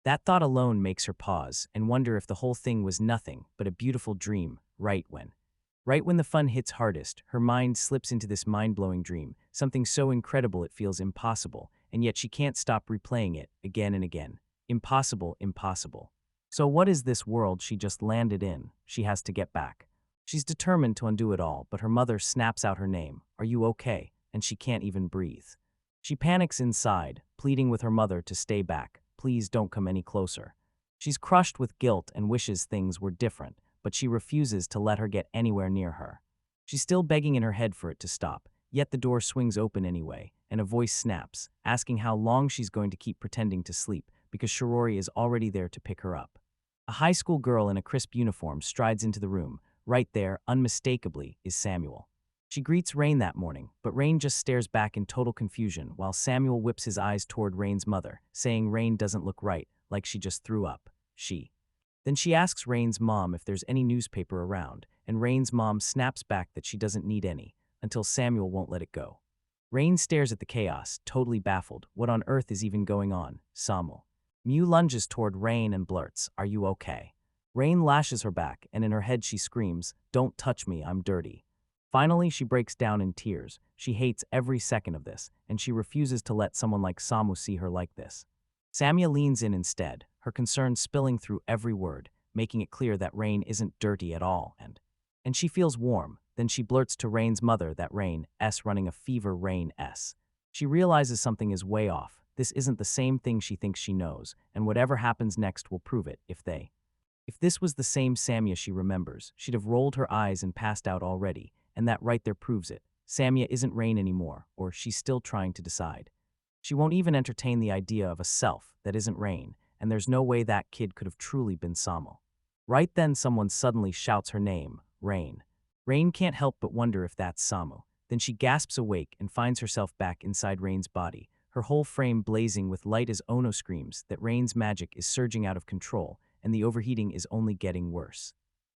That thought alone makes her pause and wonder if the whole thing was nothing but a beautiful dream, right when the fun hits hardest, her mind slips into this mind-blowing dream, something so incredible it feels impossible, and yet she can't stop replaying it again and again. Impossible, impossible. So what is this world she just landed in? She has to get back. She's determined to undo it all, but her mother snaps out her name. Are you okay? And she can't even breathe. She panics inside, pleading with her mother to stay back. Please don't come any closer. She's crushed with guilt and wishes things were different, but she refuses to let her get anywhere near her. She's still begging in her head for it to stop, yet the door swings open anyway, and a voice snaps, asking how long she's going to keep pretending to sleep, because Shirori is already there to pick her up. A high school girl in a crisp uniform strides into the room. Right there, unmistakably, is Samuel. She greets Rain that morning, but Rain just stares back in total confusion while Samuel whips his eyes toward Rain's mother, saying Rain doesn't look right, like she just threw up. Then she asks Rain's mom if there's any newspaper around, and Rain's mom snaps back that she doesn't need any, until Samuel won't let it go. Rain stares at the chaos, totally baffled. What on earth is even going on? Samuel. Mew lunges toward Rain and blurts, "Are you okay?" Rain lashes her back, and in her head she screams, "Don't touch me, I'm dirty." Finally, she breaks down in tears. She hates every second of this, and she refuses to let someone like Samu see her like this. Samia leans in instead, her concern spilling through every word, making it clear that Rain isn't dirty at all, and she feels warm. Then she blurts to Rain's mother that Rain S running a fever Rain S. She realizes something is way off. This isn't the same thing she thinks she knows, and whatever happens next will prove it. If this was the same Samia she remembers, she'd have rolled her eyes and passed out already, and that right there proves it. Samia isn't Rain anymore, or she's still trying to decide. She won't even entertain the idea of a self that isn't Rain, and there's no way that kid could have truly been Samo. Right then someone suddenly shouts her name, Rain. Rain can't help but wonder if that's Samu. Then she gasps awake and finds herself back inside Rain's body, her whole frame blazing with light as Ono screams that Rain's magic is surging out of control and the overheating is only getting worse.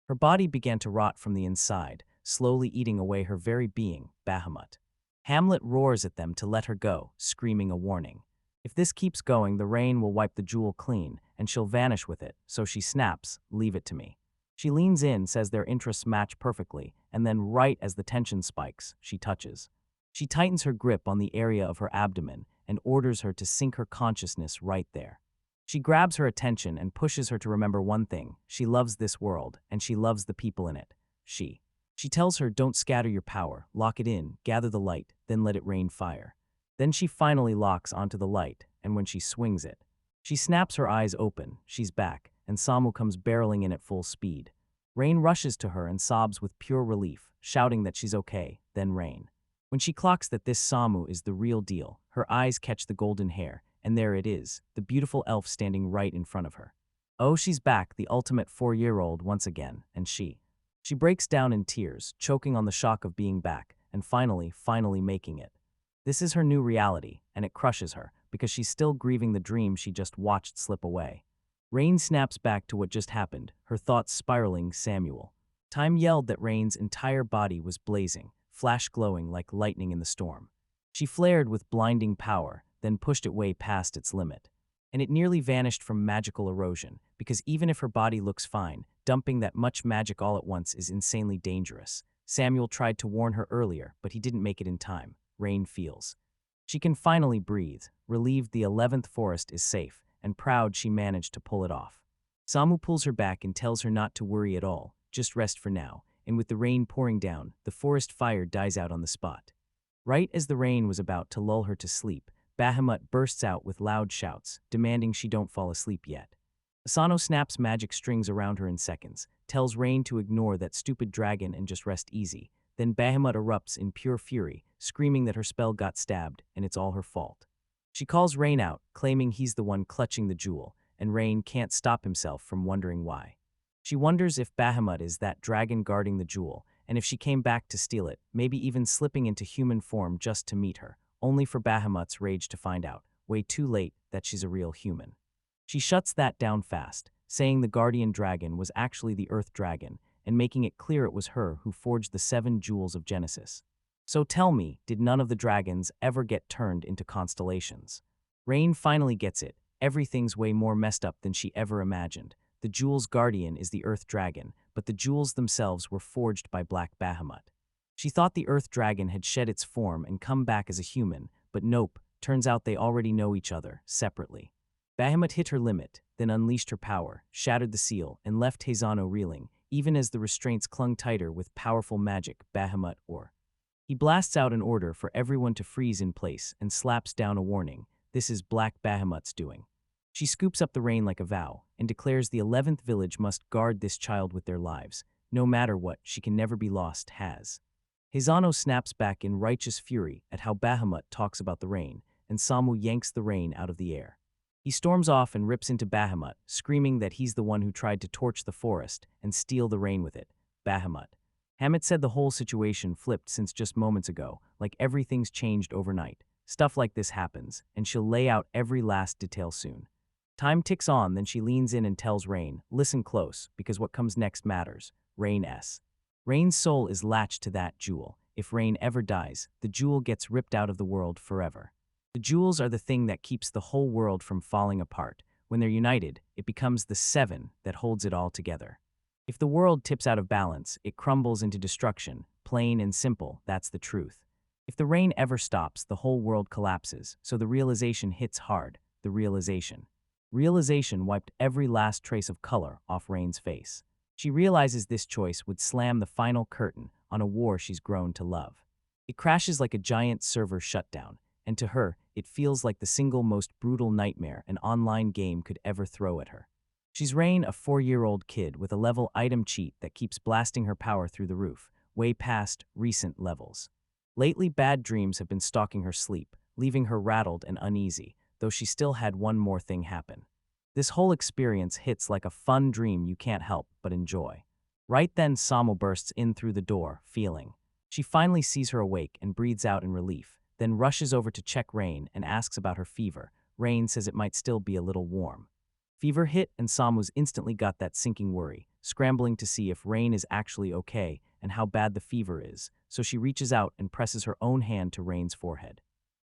Her body began to rot from the inside, slowly eating away her very being, Bahamut. Hamlet roars at them to let her go, screaming a warning. If this keeps going, the Rain will wipe the jewel clean, and she'll vanish with it, so she snaps, "Leave it to me." She leans in, says their interests match perfectly, and then right as the tension spikes, she touches. She tightens her grip on the area of her abdomen and orders her to sink her consciousness right there. She grabs her attention and pushes her to remember one thing: she loves this world, and she loves the people in it. She tells her, "Don't scatter your power, lock it in, gather the light, then let it rain fire." Then she finally locks onto the light, and when she swings it, she snaps her eyes open, she's back, and Samu comes barreling in at full speed. Rain rushes to her and sobs with pure relief, shouting that she's okay, then Rain. When she clocks that this Samu is the real deal, her eyes catch the golden hair, and there it is, the beautiful elf standing right in front of her. Oh, she's back, the ultimate 4-year-old once again, and she breaks down in tears, choking on the shock of being back, and finally making it. This is her new reality, and it crushes her, because she's still grieving the dream she just watched slip away. Rain snaps back to what just happened, her thoughts spiraling. Samuel. Time yelled that Rain's entire body was blazing, flash glowing like lightning in the storm. She flared with blinding power, then pushed it way past its limit. And it nearly vanished from magical erosion, because even if her body looks fine, dumping that much magic all at once is insanely dangerous. Samuel tried to warn her earlier, but he didn't make it in time. Rain feels. She can finally breathe, relieved the 11th forest is safe, and proud she managed to pull it off. Samu pulls her back and tells her not to worry at all, just rest for now, and with the rain pouring down, the forest fire dies out on the spot. Right as the rain was about to lull her to sleep, Bahamut bursts out with loud shouts, demanding she don't fall asleep yet. Asano snaps magic strings around her in seconds, tells Rain to ignore that stupid dragon and just rest easy. Then Bahamut erupts in pure fury, screaming that her spell got stabbed and it's all her fault. She calls Rain out, claiming he's the one clutching the jewel, and Rain can't stop himself from wondering why. She wonders if Bahamut is that dragon guarding the jewel, and if she came back to steal it, maybe even slipping into human form just to meet her, only for Bahamut's rage to find out, way too late, that she's a real human. She shuts that down fast, saying the guardian dragon was actually the Earth Dragon, and making it clear it was her who forged the 7 jewels of Genesis. So tell me, did none of the dragons ever get turned into constellations? Rain finally gets it. Everything's way more messed up than she ever imagined. The jewel's guardian is the Earth Dragon, but the jewels themselves were forged by Black Bahamut. She thought the Earth Dragon had shed its form and come back as a human, but nope, turns out they already know each other, separately. Bahamut hit her limit, then unleashed her power, shattered the seal, and left Hazano reeling, even as the restraints clung tighter with powerful magic. Bahamut or. He blasts out an order for everyone to freeze in place and slaps down a warning. This is Black Bahamut's doing. She scoops up the rain like a vow and declares the 11th village must guard this child with their lives. No matter what, she can never be lost. Hazano snaps back in righteous fury at how Bahamut talks about the rain, and Samu yanks the rain out of the air. He storms off and rips into Bahamut, screaming that he's the one who tried to torch the forest and steal the rain with it. Bahamut. Hammett said the whole situation flipped since just moments ago, like everything's changed overnight. Stuff like this happens, and she'll lay out every last detail soon. Time ticks on, then she leans in and tells Rain, listen close, because what comes next matters. Rain S. Rain's soul is latched to that jewel. If Rain ever dies, the jewel gets ripped out of the world forever. The jewels are the thing that keeps the whole world from falling apart. When they're united, it becomes the seven that holds it all together. If the world tips out of balance, it crumbles into destruction. Plain and simple, that's the truth. If the rain ever stops, the whole world collapses, so the realization hits hard. The realization. Realization wiped every last trace of color off Rain's face. She realizes this choice would slam the final curtain on a war she's grown to love. It crashes like a giant server shutdown, and to her, it feels like the single most brutal nightmare an online game could ever throw at her. She's Rain, a 4-year-old kid with a level item cheat that keeps blasting her power through the roof, way past recent levels. Lately, bad dreams have been stalking her sleep, leaving her rattled and uneasy, though she still had one more thing happen. This whole experience hits like a fun dream you can't help but enjoy. Right then, Samo bursts in through the door, feeling. She finally sees her awake and breathes out in relief, then rushes over to check Rain and asks about her fever. Rain says it might still be a little warm. Fever hit and Samu's instantly got that sinking worry, scrambling to see if Rain is actually okay and how bad the fever is, so she reaches out and presses her own hand to Rain's forehead.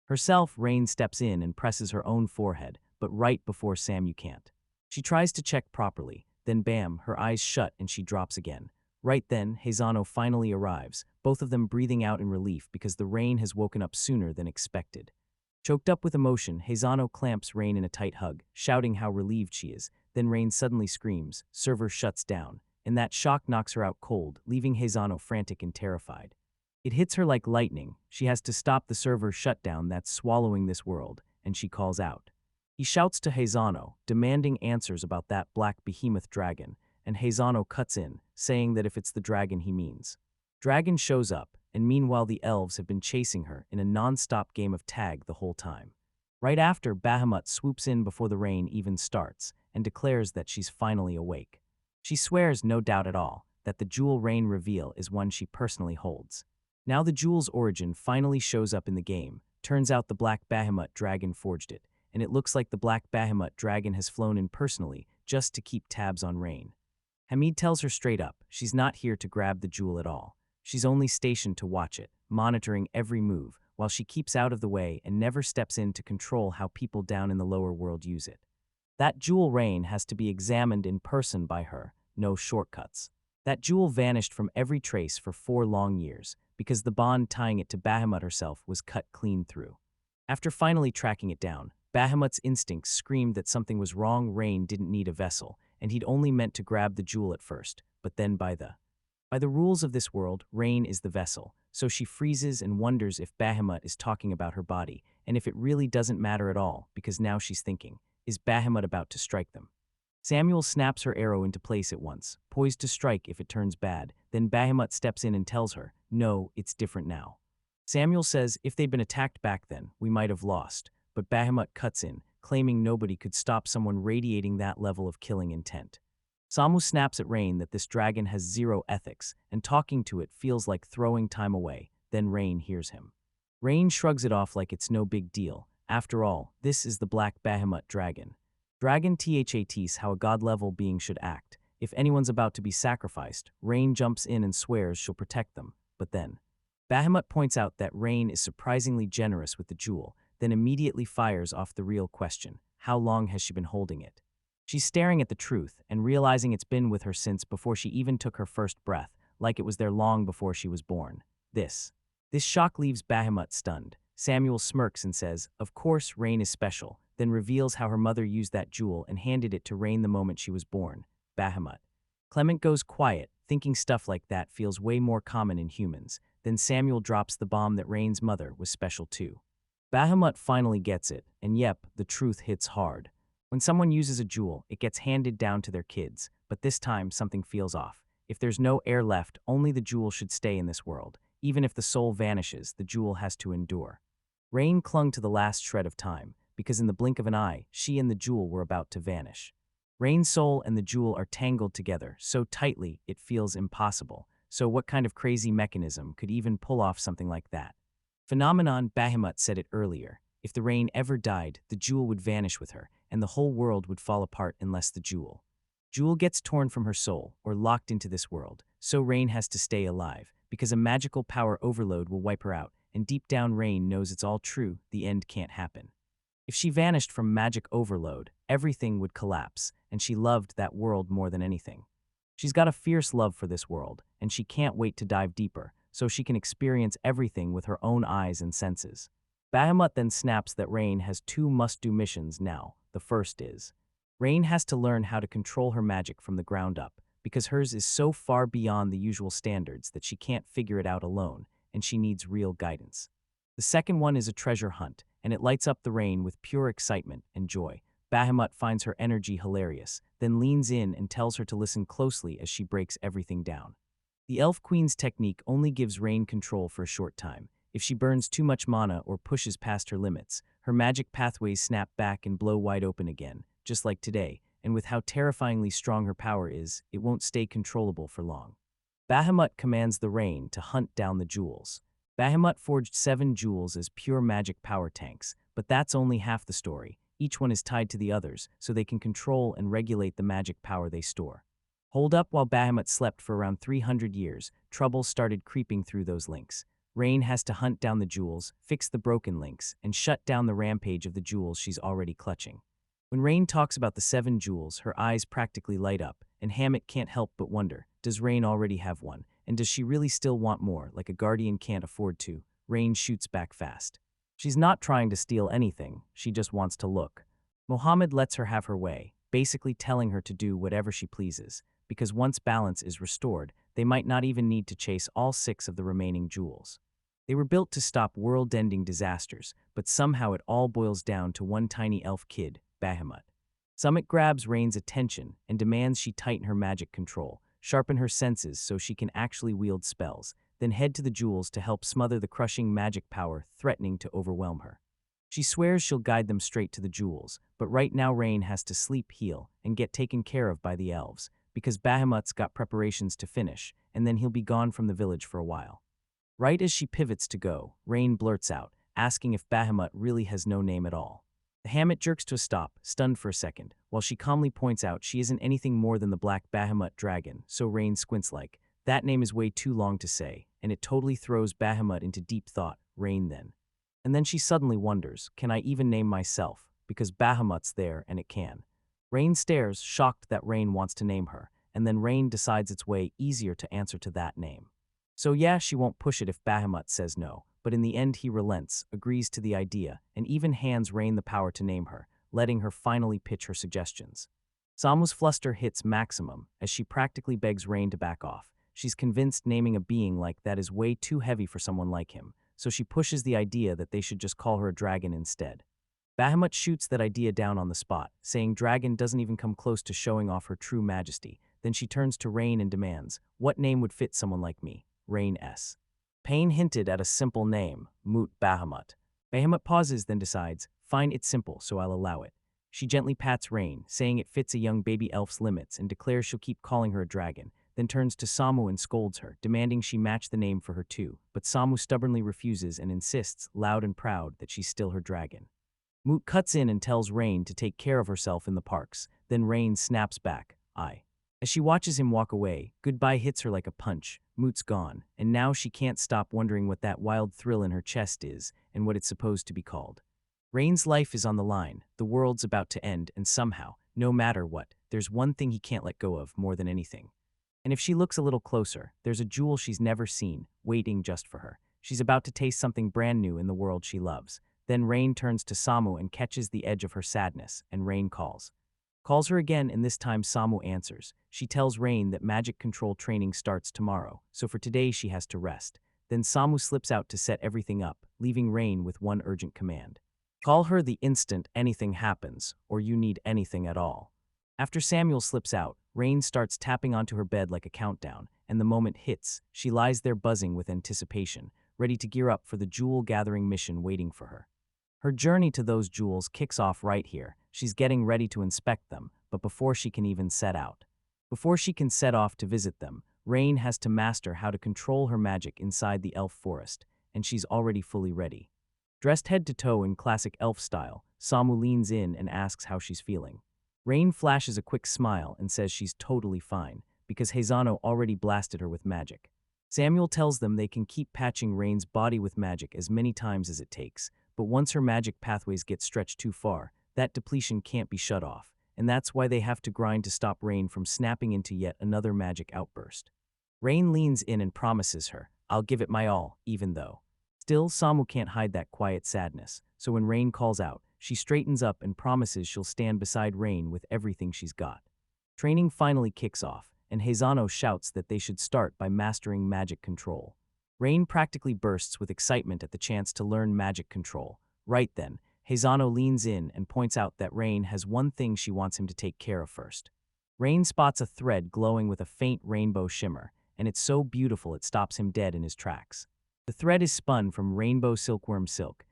Herself, Rain steps in and presses her own forehead, but right before Samu can't. She tries to check properly, then bam, her eyes shut and she drops again. Right then, Heizano finally arrives, both of them breathing out in relief because the rain has woken up sooner than expected. Choked up with emotion, Heizano clamps Rain in a tight hug, shouting how relieved she is. Then Rain suddenly screams, server shuts down, and that shock knocks her out cold, leaving Heizano frantic and terrified. It hits her like lightning. She has to stop the server shutdown that's swallowing this world, and she calls out. He shouts to Heizano, demanding answers about that black behemoth dragon, and Heizano cuts in, saying that if it's the dragon he means. Dragon shows up, and meanwhile the elves have been chasing her in a non-stop game of tag the whole time. Right after, Bahamut swoops in before the rain even starts, and declares that she's finally awake. She swears, no doubt at all, that the jewel Rain reveal is one she personally holds. Now the jewel's origin finally shows up in the game. Turns out the Black Bahamut dragon forged it, and it looks like the Black Bahamut dragon has flown in personally just to keep tabs on Rain. Hamid tells her straight up, she's not here to grab the jewel at all. She's only stationed to watch it, monitoring every move, while she keeps out of the way and never steps in to control how people down in the lower world use it. That jewel Rain has to be examined in person by her, no shortcuts. That jewel vanished from every trace for 4 long years, because the bond tying it to Bahamut herself was cut clean through. After finally tracking it down, Bahamut's instincts screamed that something was wrong. Rain didn't need a vessel, and he'd only meant to grab the jewel at first, but then by the rules of this world, Rain is the vessel, so she freezes and wonders if Bahamut is talking about her body, and if it really doesn't matter at all, because now she's thinking, is Bahamut about to strike them? Samuel snaps her arrow into place at once, poised to strike if it turns bad, then Bahamut steps in and tells her, no, it's different now. Samuel says if they'd been attacked back then, we might have lost, but Bahamut cuts in, claiming nobody could stop someone radiating that level of killing intent. Samu snaps at Rain that this dragon has 0 ethics, and talking to it feels like throwing time away. Then Rain hears him. Rain shrugs it off like it's no big deal. After all, this is the Black Bahamut dragon. Dragon thats how a god-level being should act. If anyone's about to be sacrificed, Rain jumps in and swears she'll protect them. But then, Bahamut points out that Rain is surprisingly generous with the jewel, then immediately fires off the real question, how long has she been holding it? She's staring at the truth and realizing it's been with her since before she even took her first breath, like it was there long before she was born. This shock leaves Bahamut stunned. Samuel smirks and says, of course Rain is special, then reveals how her mother used that jewel and handed it to Rain the moment she was born. Bahamut. Clement goes quiet, thinking stuff like that feels way more common in humans. Then Samuel drops the bomb that Rain's mother was special too. Bahamut finally gets it, and yep, the truth hits hard. When someone uses a jewel, it gets handed down to their kids, but this time something feels off. If there's no heir left, only the jewel should stay in this world. Even if the soul vanishes, the jewel has to endure. Rain clung to the last shred of time, because in the blink of an eye, she and the jewel were about to vanish. Rain's soul and the jewel are tangled together so tightly it feels impossible. So what kind of crazy mechanism could even pull off something like that? Phenomenon Bahamut said it earlier. If the rain ever died, the jewel would vanish with her, and the whole world would fall apart unless the jewel gets torn from her soul or locked into this world. So Rain has to stay alive, because a magical power overload will wipe her out, and deep down Rain knows it's all true, the end can't happen. If she vanished from magic overload, everything would collapse, and she loved that world more than anything. She's got a fierce love for this world, and she can't wait to dive deeper, so she can experience everything with her own eyes and senses. Bahamut then snaps that Rain has two must-do missions now. The first is, Rain has to learn how to control her magic from the ground up, because hers is so far beyond the usual standards that she can't figure it out alone, and she needs real guidance. The second one is a treasure hunt, and it lights up the Rain with pure excitement and joy. Bahamut finds her energy hilarious, then leans in and tells her to listen closely as she breaks everything down. The Elf Queen's technique only gives Rain control for a short time. If she burns too much mana or pushes past her limits, her magic pathways snap back and blow wide open again, just like today, and with how terrifyingly strong her power is, it won't stay controllable for long. Bahamut commands the Rain to hunt down the jewels. Bahamut forged 7 jewels as pure magic power tanks, but that's only half the story. Each one is tied to the others, so they can control and regulate the magic power they store. Hold up, while Bahamut slept for around 300 years, trouble started creeping through those links. Rain has to hunt down the jewels, fix the broken links, and shut down the rampage of the jewels she's already clutching. When Rain talks about the 7 jewels, her eyes practically light up, and Hammett can't help but wonder, does Rain already have one, and does she really still want more, like a guardian can't afford to? Rain shoots back fast. She's not trying to steal anything, she just wants to look. Mohammed lets her have her way, basically telling her to do whatever she pleases, because once balance is restored, they might not even need to chase all 6 of the remaining jewels. They were built to stop world-ending disasters, but somehow it all boils down to one tiny elf kid, Bahamut. Summit grabs Rain's attention and demands she tighten her magic control, sharpen her senses so she can actually wield spells, then head to the jewels to help smother the crushing magic power threatening to overwhelm her. She swears she'll guide them straight to the jewels, but right now Rain has to sleep, heal, and get taken care of by the elves, because Bahamut's got preparations to finish, and then he'll be gone from the village for a while. Right as she pivots to go, Rain blurts out, asking if Bahamut really has no name at all. The Hammett jerks to a stop, stunned for a second, while she calmly points out she isn't anything more than the Black Bahamut dragon, so Rain squints like, that name is way too long to say, and it totally throws Bahamut into deep thought. Rain then. And then she suddenly wonders, can I even name myself? Because Bahamut's there and it can. Rain stares, shocked that Rain wants to name her, and then Rain decides it's way easier to answer to that name. So yeah, she won't push it if Bahamut says no, but in the end he relents, agrees to the idea, and even hands Rain the power to name her, letting her finally pitch her suggestions. Samu's fluster hits maximum as she practically begs Rain to back off. She's convinced naming a being like that is way too heavy for someone like him, so she pushes the idea that they should just call her a dragon instead. Bahamut shoots that idea down on the spot, saying dragon doesn't even come close to showing off her true majesty. Then she turns to Rain and demands, what name would fit someone like me? Rain S. Pain hinted at a simple name, Moot Bahamut. Bahamut pauses, then decides, fine, it's simple, so I'll allow it. She gently pats Rain, saying it fits a young baby elf's limits, and declares she'll keep calling her a dragon, then turns to Samu and scolds her, demanding she match the name for her too, but Samu stubbornly refuses and insists, loud and proud, that she's still her dragon. Moot cuts in and tells Rain to take care of herself in the parks, then Rain snaps back, I. As she watches him walk away, goodbye hits her like a punch. Moot's gone, and now she can't stop wondering what that wild thrill in her chest is and what it's supposed to be called. Rain's life is on the line, the world's about to end, and somehow, no matter what, there's one thing he can't let go of more than anything. And if she looks a little closer, there's a jewel she's never seen, waiting just for her. She's about to taste something brand new in the world she loves. Then Rain turns to Samu and catches the edge of her sadness, and Rain calls. Calls her again, and this time Samu answers. She tells Rain that magic control training starts tomorrow, so for today she has to rest. Then Samu slips out to set everything up, leaving Rain with one urgent command. Call her the instant anything happens, or you need anything at all. After Samuel slips out, Rain starts tapping onto her bed like a countdown, and the moment hits, she lies there buzzing with anticipation, ready to gear up for the jewel-gathering mission waiting for her. Her journey to those jewels kicks off right here. She's getting ready to inspect them, but before she can even set out. Before she can set off to visit them, Rain has to master how to control her magic inside the elf forest, and she's already fully ready. Dressed head to toe in classic elf style, Samu leans in and asks how she's feeling. Rain flashes a quick smile and says she's totally fine, because Hazano already blasted her with magic. Samuel tells them they can keep patching Rain's body with magic as many times as it takes, but once her magic pathways get stretched too far, that depletion can't be shut off, and that's why they have to grind to stop Rain from snapping into yet another magic outburst. Rain leans in and promises her, "I'll give it my all, even though." Still, Samu can't hide that quiet sadness, so when Rain calls out, she straightens up and promises she'll stand beside Rain with everything she's got. Training finally kicks off, and Hazano shouts that they should start by mastering magic control. Rain practically bursts with excitement at the chance to learn magic control. Right then, Hazano leans in and points out that Rain has one thing she wants him to take care of first. Rain spots a thread glowing with a faint rainbow shimmer, and it's so beautiful it stops him dead in his tracks. The thread is spun from rainbow silkworm silk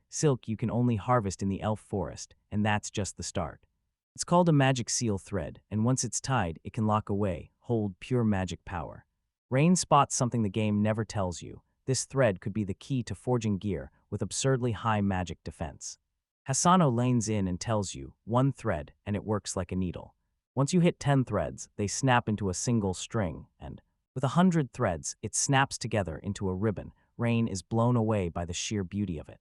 you can only harvest in the elf forest, and that's just the start. It's called a magic seal thread, and once it's tied, it can lock away, hold pure magic power. Rain spots something the game never tells you. This thread could be the key to forging gear with absurdly high magic defense. Hasano leans in and tells you, one thread, and it works like a needle. Once you hit 10 threads, they snap into a single string, and with 100 threads, it snaps together into a ribbon. Rain is blown away by the sheer beauty of it.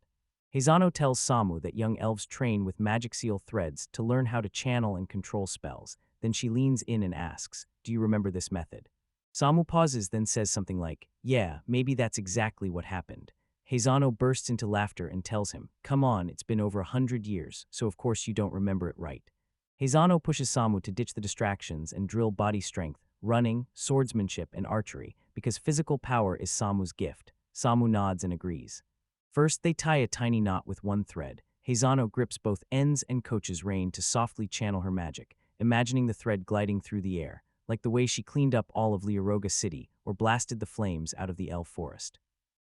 Hazano tells Samu that young elves train with magic seal threads to learn how to channel and control spells. Then she leans in and asks, "Do you remember this method?" Samu pauses, then says something like, "Yeah, maybe that's exactly what happened." Hazano bursts into laughter and tells him, "Come on, it's been over 100 years, so of course you don't remember it right." Hazano pushes Samu to ditch the distractions and drill body strength, running, swordsmanship, and archery, because physical power is Samu's gift. Samu nods and agrees. First, they tie a tiny knot with one thread. Hazano grips both ends and coaches Rain to softly channel her magic, imagining the thread gliding through the air, like the way she cleaned up all of Leoroga City or blasted the flames out of the elf forest.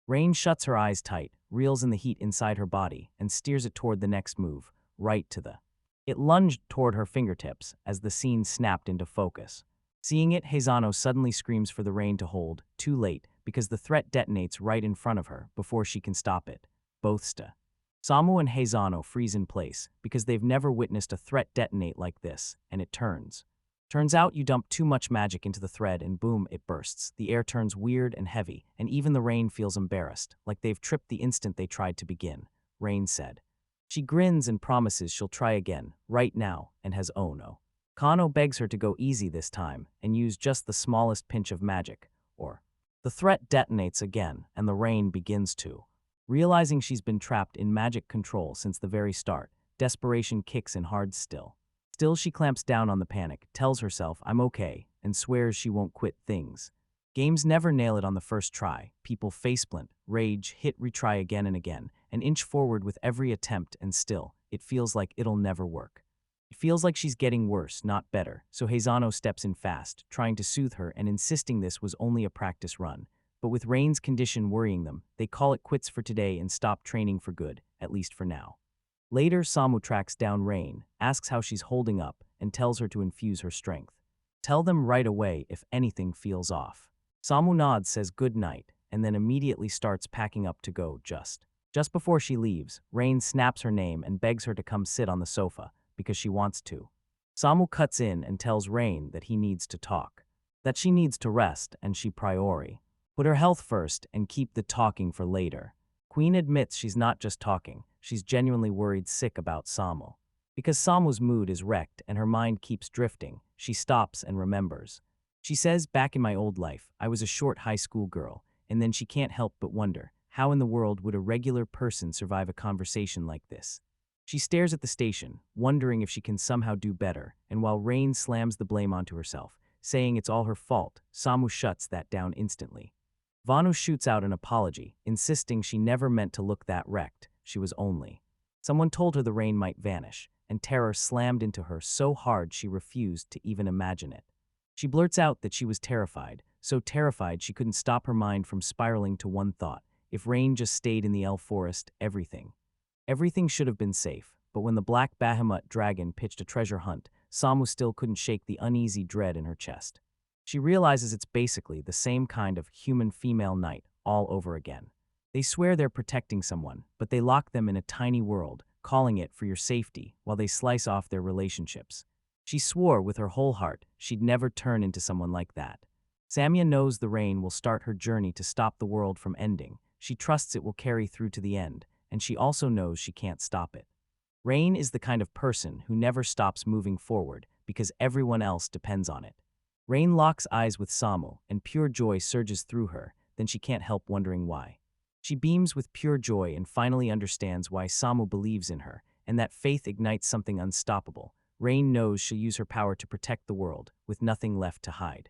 Rain shuts her eyes tight, reels in the heat inside her body, and steers it toward the next move, right to the. It lunged toward her fingertips as the scene snapped into focus. Seeing it, Hazano suddenly screams for the Rain to hold, too late, because the threat detonates right in front of her before she can stop it. Both sta. Samu and Hazano freeze in place because they've never witnessed a threat detonate like this, and it turns. Turns out you dump too much magic into the thread and boom, it bursts. The air turns weird and heavy, and even the Rain feels embarrassed, like they've tripped the instant they tried to begin. Rain said. She grins and promises she'll try again, right now, and has oh no. Kano begs her to go easy this time and use just the smallest pinch of magic, or the threat detonates again and the Rain begins to. Realizing she's been trapped in magic control since the very start, desperation kicks in hard still. Still, she clamps down on the panic, tells herself, "I'm okay," and swears she won't quit things. Games never nail it on the first try. People faceplant, rage, hit retry again and again, and inch forward with every attempt, and still, it feels like it'll never work. It feels like she's getting worse, not better, so Hazano steps in fast, trying to soothe her and insisting this was only a practice run. But with Rain's condition worrying them, they call it quits for today and stop training for good, at least for now. Later, Samu tracks down Rain, asks how she's holding up, and tells her to infuse her strength. Tell them right away if anything feels off. Samu nods, says good night, and then immediately starts packing up to go just before she leaves, Rain snaps her name and begs her to come sit on the sofa, because she wants to. Samu cuts in and tells Rain that he needs to talk, that she needs to rest and she priori. Put her health first and keep the talking for later. Queen admits she's not just talking, she's genuinely worried sick about Samu. Because Samu's mood is wrecked and her mind keeps drifting, she stops and remembers. She says, "Back in my old life, I was a short high school girl," and then she can't help but wonder, how in the world would a regular person survive a conversation like this? She stares at the station, wondering if she can somehow do better, and while Rain slams the blame onto herself, saying it's all her fault, Samu shuts that down instantly. Vanu shoots out an apology, insisting she never meant to look that wrecked, she was only. Someone told her the Rain might vanish, and terror slammed into her so hard she refused to even imagine it. She blurts out that she was terrified, so terrified she couldn't stop her mind from spiraling to one thought: if Rain just stayed in the elf forest, everything Everything should have been safe, but when the black Bahamut dragon pitched a treasure hunt, Samu still couldn't shake the uneasy dread in her chest. She realizes it's basically the same kind of human female knight all over again. They swear they're protecting someone, but they lock them in a tiny world, calling it for your safety, while they slice off their relationships. She swore with her whole heart she'd never turn into someone like that. Samya knows the rain will start her journey to stop the world from ending. She trusts it will carry through to the end, and she also knows she can't stop it. Rain is the kind of person who never stops moving forward because everyone else depends on it. Rain locks eyes with Samu, and pure joy surges through her, then she can't help wondering why. She beams with pure joy and finally understands why Samu believes in her, and that faith ignites something unstoppable. Rain knows she'll use her power to protect the world, with nothing left to hide.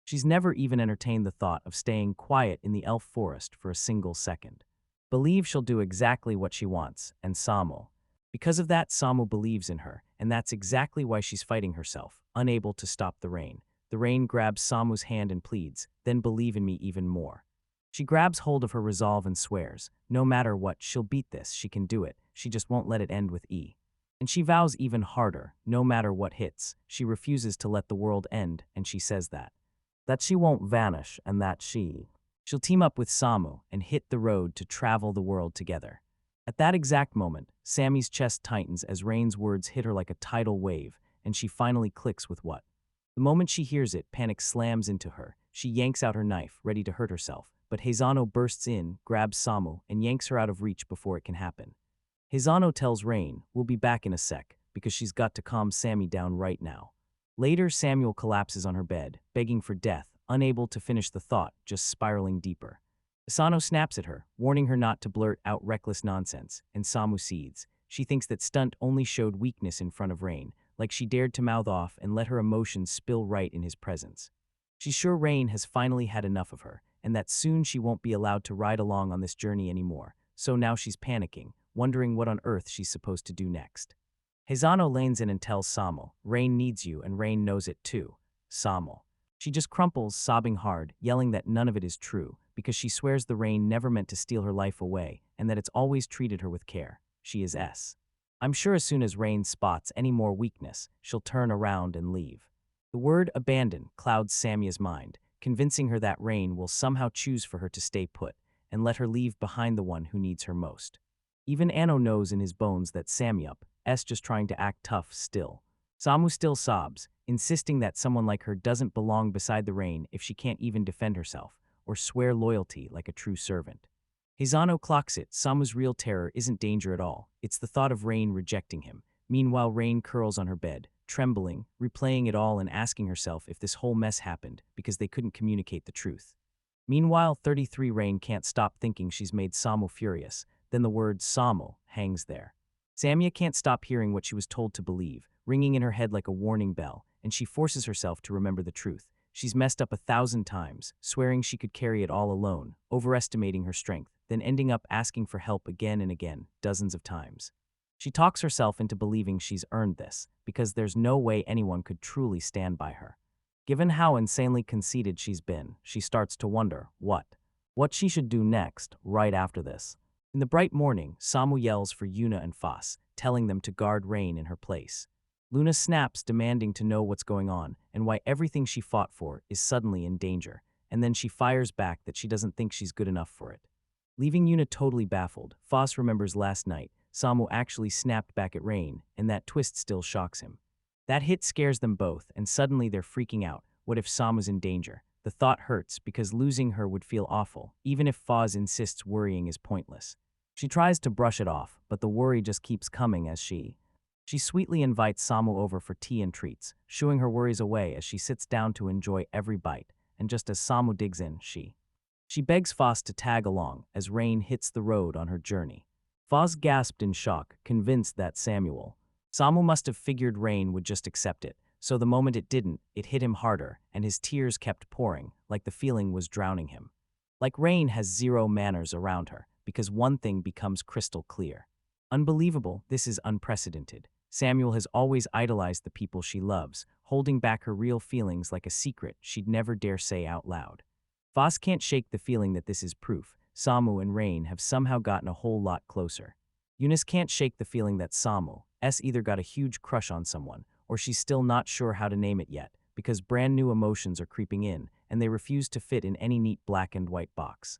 She's never even entertained the thought of staying quiet in the elf forest for a single second. Believe she'll do exactly what she wants, and Samu. Because of that, Samu believes in her, and that's exactly why she's fighting herself, unable to stop the rain. The rain grabs Samu's hand and pleads, "Then believe in me even more." She grabs hold of her resolve and swears, no matter what, she'll beat this, she can do it, she just won't let it end with E. And she vows even harder, no matter what hits, she refuses to let the world end, and she says that she won't vanish and that she'll team up with Samu and hit the road to travel the world together. At that exact moment, Sammy's chest tightens as Rain's words hit her like a tidal wave, and she finally clicks with what. The moment she hears it, panic slams into her. She yanks out her knife, ready to hurt herself, but Heizano bursts in, grabs Samu, and yanks her out of reach before it can happen. Heizano tells Rain, "We'll be back in a sec," because she's got to calm Sammy down right now. Later, Samuel collapses on her bed, begging for death, unable to finish the thought, just spiraling deeper. Asano snaps at her, warning her not to blurt out reckless nonsense, and Samu seethes. She thinks that Stunt only showed weakness in front of Rain, like she dared to mouth off and let her emotions spill right in his presence. She's sure Rain has finally had enough of her, and that soon she won't be allowed to ride along on this journey anymore, so now she's panicking, wondering what on earth she's supposed to do next. Heizano lanes in and tells Samu, "Rain needs you, and Rain knows it too." Samu. She just crumples, sobbing hard, yelling that none of it is true, because she swears the rain never meant to steal her life away, and that it's always treated her with care. She is S. I'm sure as soon as Rain spots any more weakness, she'll turn around and leave. The word abandon clouds Samya's mind, convincing her that Rain will somehow choose for her to stay put, and let her leave behind the one who needs her most. Even Anno knows in his bones that Samyup, S just trying to act tough still. Samu still sobs, insisting that someone like her doesn't belong beside the Rain if she can't even defend herself, or swear loyalty like a true servant. Heizano clocks it, Samu's real terror isn't danger at all, it's the thought of Rain rejecting him. Meanwhile, Rain curls on her bed, trembling, replaying it all and asking herself if this whole mess happened because they couldn't communicate the truth. Meanwhile, 33 Rain can't stop thinking she's made Samu furious, then the word Samu hangs there. Samya can't stop hearing what she was told to believe, ringing in her head like a warning bell, and she forces herself to remember the truth. She's messed up 1,000 times, swearing she could carry it all alone, overestimating her strength, then ending up asking for help again and again, dozens of times. She talks herself into believing she's earned this, because there's no way anyone could truly stand by her. Given how insanely conceited she's been, she starts to wonder what she should do next, right after this. In the bright morning, Samu yells for Yuna and Foss, telling them to guard Rain in her place. Luna snaps, demanding to know what's going on and why everything she fought for is suddenly in danger, and then she fires back that she doesn't think she's good enough for it. Leaving Yuna totally baffled, Foss remembers last night, Samu actually snapped back at Rain, and that twist still shocks him. That hit scares them both, and suddenly they're freaking out. What if Samu's in danger? The thought hurts because losing her would feel awful, even if Foz insists worrying is pointless. She tries to brush it off, but the worry just keeps coming as she sweetly invites Samu over for tea and treats, shooing her worries away as she sits down to enjoy every bite, and just as Samu digs in, she begs Foz to tag along as Rain hits the road on her journey. Foz gasped in shock, convinced that Samu must have figured Rain would just accept it, so the moment it didn't, it hit him harder, and his tears kept pouring, like the feeling was drowning him. Like Rain has zero manners around her, because one thing becomes crystal clear. Unbelievable, this is unprecedented. Samuel has always idolized the people she loves, holding back her real feelings like a secret she'd never dare say out loud. Foss can't shake the feeling that this is proof. Samu and Rain have somehow gotten a whole lot closer. Eunice can't shake the feeling that Samu's either got a huge crush on someone, or she's still not sure how to name it yet, because brand new emotions are creeping in, and they refuse to fit in any neat black and white box.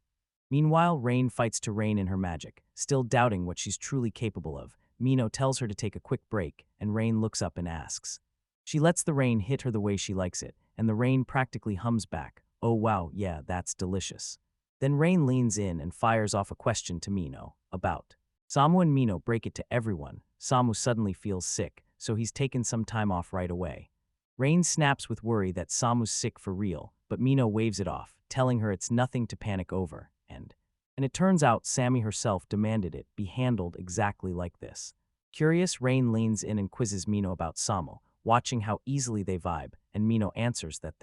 Meanwhile, Rain fights to rein in her magic, still doubting what she's truly capable of. Mino tells her to take a quick break, and Rain looks up and asks. She lets the rain hit her the way she likes it, and the rain practically hums back, "Oh wow, yeah, that's delicious." Then Rain leans in and fires off a question to Mino about. Samu and Mino break it to everyone. Samu suddenly feels sick, so he's taken some time off right away. Rain snaps with worry that Samu's sick for real, but Mino waves it off, telling her it's nothing to panic over, and it turns out Sammy herself demanded it be handled exactly like this. Curious, Rain leans in and quizzes Mino about Samu, watching how easily they vibe, and Mino answers that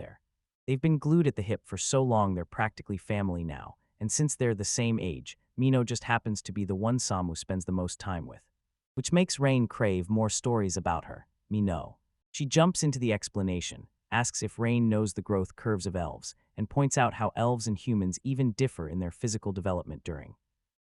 they've been glued at the hip for so long they're practically family now, and since they're the same age, Mino just happens to be the one Samu spends the most time with. Which makes Rain crave more stories about her, Mino. She jumps into the explanation, asks if Rain knows the growth curves of elves, and points out how elves and humans even differ in their physical development during.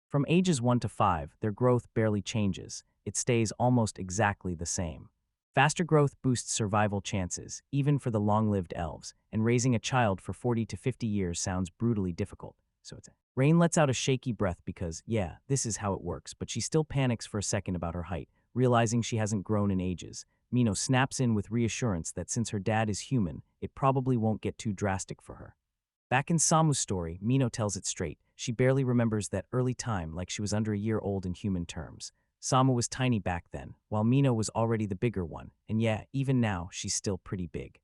From ages 1 to 5, their growth barely changes, it stays almost exactly the same. Faster growth boosts survival chances, even for the long-lived elves, and raising a child for 40 to 50 years sounds brutally difficult. Rain lets out a shaky breath because, yeah, this is how it works, but she still panics for a second about her height, realizing she hasn't grown in ages. Mino snaps in with reassurance that since her dad is human, it probably won't get too drastic for her. Back in Samu's story, Mino tells it straight. She barely remembers that early time like she was under a year old in human terms. Samu was tiny back then, while Mino was already the bigger one, and yeah, even now, she's still pretty big.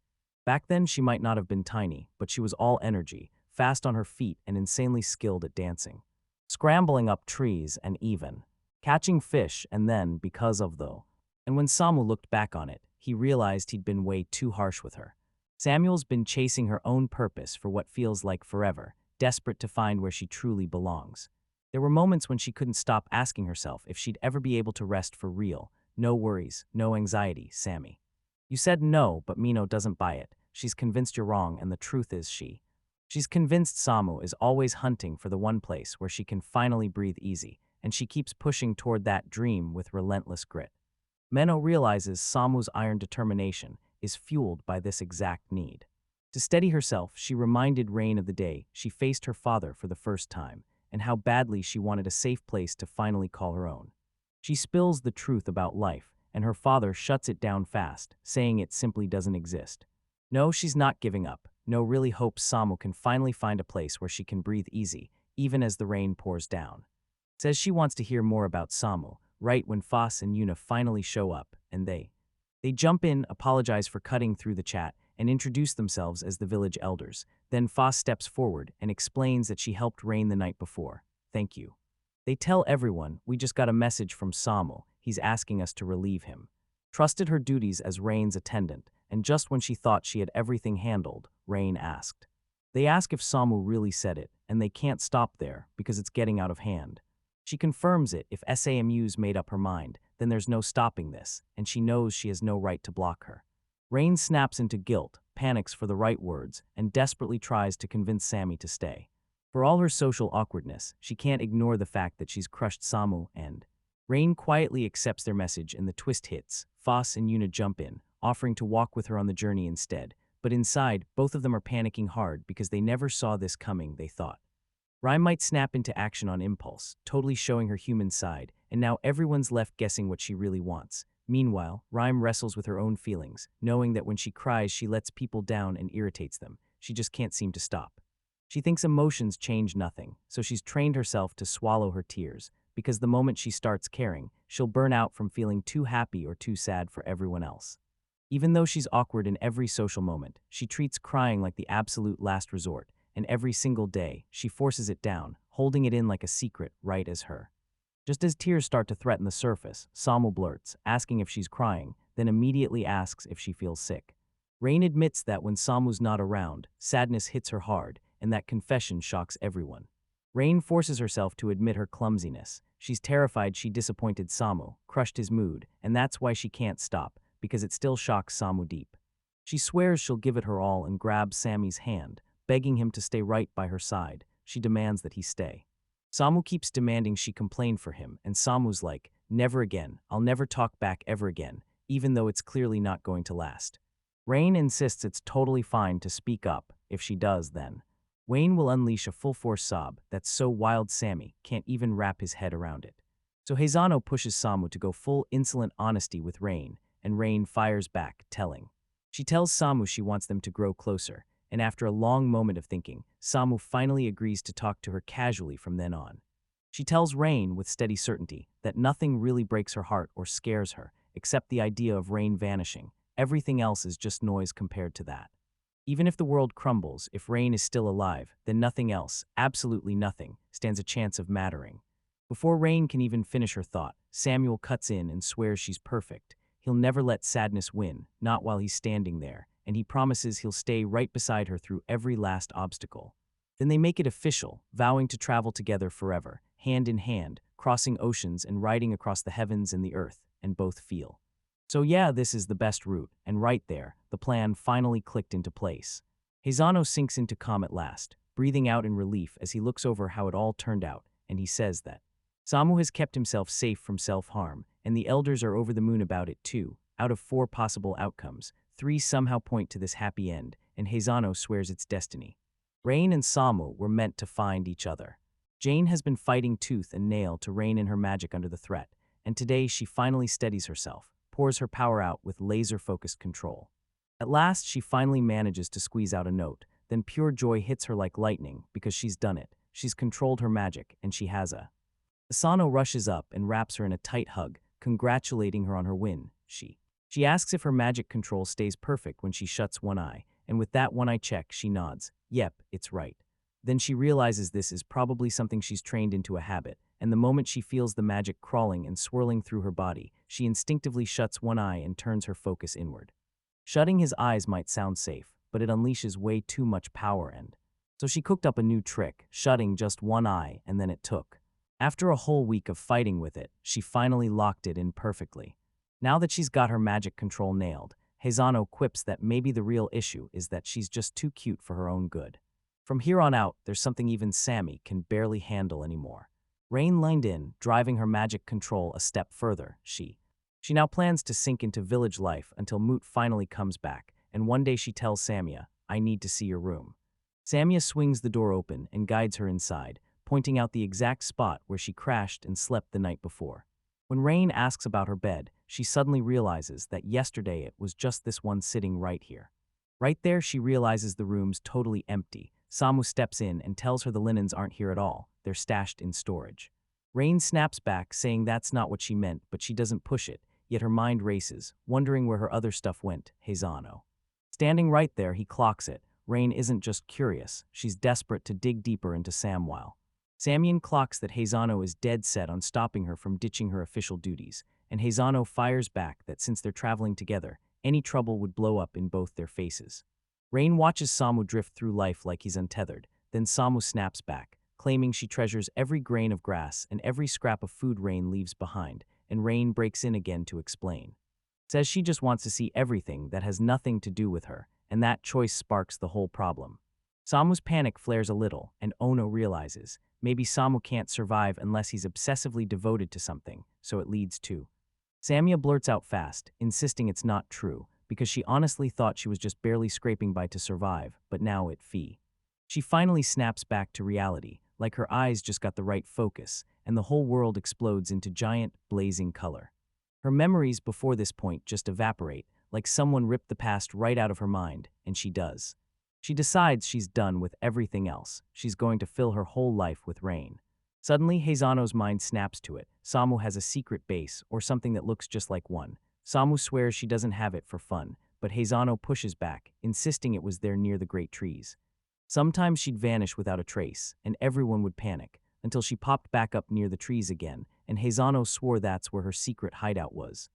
Back then, she might not have been tiny, but she was all energy, fast on her feet and insanely skilled at dancing. Scrambling up trees and even catching fish, and then, because of though. And when Samu looked back on it, he realized he'd been way too harsh with her. Samuel's been chasing her own purpose for what feels like forever, desperate to find where she truly belongs. There were moments when she couldn't stop asking herself if she'd ever be able to rest for real. No worries, no anxiety, Sammy. You said no, but Mino doesn't buy it. She's convinced you're wrong, and the truth is she's convinced Samu is always hunting for the one place where she can finally breathe easy, and she keeps pushing toward that dream with relentless grit. Meno realizes Samu's iron determination is fueled by this exact need. To steady herself, she reminded Rain of the day she faced her father for the first time, and how badly she wanted a safe place to finally call her own. She spills the truth about life, and her father shuts it down fast, saying it simply doesn't exist. No, she's not giving up. No, really hopes Samu can finally find a place where she can breathe easy, even as the rain pours down. Says she wants to hear more about Samu, right when Foss and Yuna finally show up, and they jump in, apologize for cutting through the chat, and introduce themselves as the village elders. Then Foss steps forward and explains that she helped Rain the night before. Thank you. They tell everyone, we just got a message from Samu, he's asking us to relieve him. Trusted her duties as Rain's attendant, and just when she thought she had everything handled, Rain asked. They ask if Samu really said it, and they can't stop there because it's getting out of hand. She confirms it. If SAMU's made up her mind, then there's no stopping this, and she knows she has no right to block her. Rain snaps into guilt, panics for the right words, and desperately tries to convince Sammy to stay. For all her social awkwardness, she can't ignore the fact that she's crushed Samu, and Rain quietly accepts their message, and the twist hits. Foss and Yuna jump in, offering to walk with her on the journey instead, but inside, both of them are panicking hard because they never saw this coming, they thought. Rhyme might snap into action on impulse, totally showing her human side, and now everyone's left guessing what she really wants. Meanwhile, Rhyme wrestles with her own feelings, knowing that when she cries she lets people down and irritates them. She just can't seem to stop. She thinks emotions change nothing, so she's trained herself to swallow her tears, because the moment she starts caring, she'll burn out from feeling too happy or too sad for everyone else. Even though she's awkward in every social moment, she treats crying like the absolute last resort, and every single day, she forces it down, holding it in like a secret, right as her. Just as tears start to threaten the surface, Samu blurts, asking if she's crying, then immediately asks if she feels sick. Rain admits that when Samu's not around, sadness hits her hard, and that confession shocks everyone. Rain forces herself to admit her clumsiness. She's terrified she disappointed Samu, crushed his mood, and that's why she can't stop, because it still shocks Samu deep. She swears she'll give it her all and grabs Sammy's hand, begging him to stay right by her side. She demands that he stay. Samu keeps demanding she complain for him, and Samu's like, Never again. I'll never talk back ever again, even though it's clearly not going to last. Rain insists it's totally fine to speak up. If she does, then Wayne will unleash a full-force sob that's so wild Sammy can't even wrap his head around it. So Heizano pushes Samu to go full insolent honesty with Rain, and Rain fires back, telling. She tells Samu she wants them to grow closer, and after a long moment of thinking, Samu finally agrees to talk to her casually from then on. She tells Rain with steady certainty that nothing really breaks her heart or scares her, except the idea of Rain vanishing. Everything else is just noise compared to that. Even if the world crumbles, if Rain is still alive, then nothing else, absolutely nothing, stands a chance of mattering. Before Rain can even finish her thought, Samuel cuts in and swears she's perfect. He'll never let sadness win, not while he's standing there, and he promises he'll stay right beside her through every last obstacle. Then they make it official, vowing to travel together forever, hand in hand, crossing oceans and riding across the heavens and the earth, and both feel. So yeah, this is the best route, and right there, the plan finally clicked into place. Heizano sinks into calm at last, breathing out in relief as he looks over how it all turned out, and he says that Samu has kept himself safe from self-harm, and the elders are over the moon about it too. Out of 4 possible outcomes, 3 somehow point to this happy end, and Heizano swears it's destiny. Rain and Samu were meant to find each other. Jane has been fighting tooth and nail to rein in her magic under the threat, and today she finally steadies herself, pours her power out with laser-focused control. At last, she finally manages to squeeze out a note, then pure joy hits her like lightning because she's done it. She's controlled her magic, and she has a. Asano rushes up and wraps her in a tight hug, congratulating her on her win. She asks if her magic control stays perfect when she shuts one eye, and with that one eye check, she nods. Yep, it's right. Then she realizes this is probably something she's trained into a habit, and the moment she feels the magic crawling and swirling through her body, she instinctively shuts one eye and turns her focus inward. Shutting his eyes might sound safe, but it unleashes way too much power and. So she cooked up a new trick, shutting just one eye, and then it took. After a whole week of fighting with it, she finally locked it in perfectly. Now that she's got her magic control nailed, Heizano quips that maybe the real issue is that she's just too cute for her own good. From here on out, there's something even Sammy can barely handle anymore. Rain leaned in, driving her magic control a step further. She now plans to sink into village life until Moot finally comes back, and one day she tells Samia, I need to see your room. Samia swings the door open and guides her inside, pointing out the exact spot where she crashed and slept the night before. When Rain asks about her bed, she suddenly realizes that yesterday it was just this one sitting right here. Right there, she realizes the room's totally empty. Samu steps in and tells her the linens aren't here at all, they're stashed in storage. Rain snaps back, saying that's not what she meant, but she doesn't push it, yet her mind races, wondering where her other stuff went. Heizano. Standing right there, he clocks it. Rain isn't just curious, she's desperate to dig deeper into Samwile. Samian clocks that Heizano is dead set on stopping her from ditching her official duties, and Heizano fires back that since they're traveling together, any trouble would blow up in both their faces. Rain watches Samu drift through life like he's untethered, then Samu snaps back, claiming she treasures every grain of grass and every scrap of food Rain leaves behind, and Rain breaks in again to explain. Says she just wants to see everything that has nothing to do with her, and that choice sparks the whole problem. Samu's panic flares a little, and Ono realizes maybe Samu can't survive unless he's obsessively devoted to something, so it leads to. Samia blurts out fast, insisting it's not true, because she honestly thought she was just barely scraping by to survive, but now it fee. She finally snaps back to reality, like her eyes just got the right focus, and the whole world explodes into giant, blazing color. Her memories before this point just evaporate, like someone ripped the past right out of her mind, and she does. She decides she's done with everything else. She's going to fill her whole life with Rain. Suddenly, Heizano's mind snaps to it. Samu has a secret base, or something that looks just like one. Samu swears she doesn't have it for fun, but Heizano pushes back, insisting it was there near the great trees. Sometimes she'd vanish without a trace, and everyone would panic, until she popped back up near the trees again, and Heizano swore that's where her secret hideout was.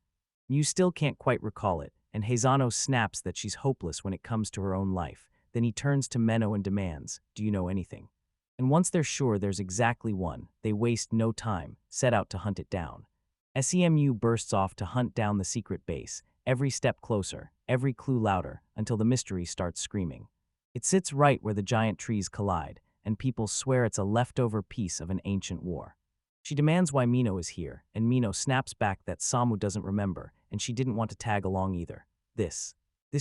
You still can't quite recall it, and Heizano snaps that she's hopeless when it comes to her own life. Then he turns to Menno and demands, do you know anything? And once they're sure there's exactly one, they waste no time, set out to hunt it down. SEMU bursts off to hunt down the secret base, every step closer, every clue louder, until the mystery starts screaming. It sits right where the giant trees collide, and people swear it's a leftover piece of an ancient war. She demands why Mino is here, and Mino snaps back that Samu doesn't remember, and she didn't want to tag along either. This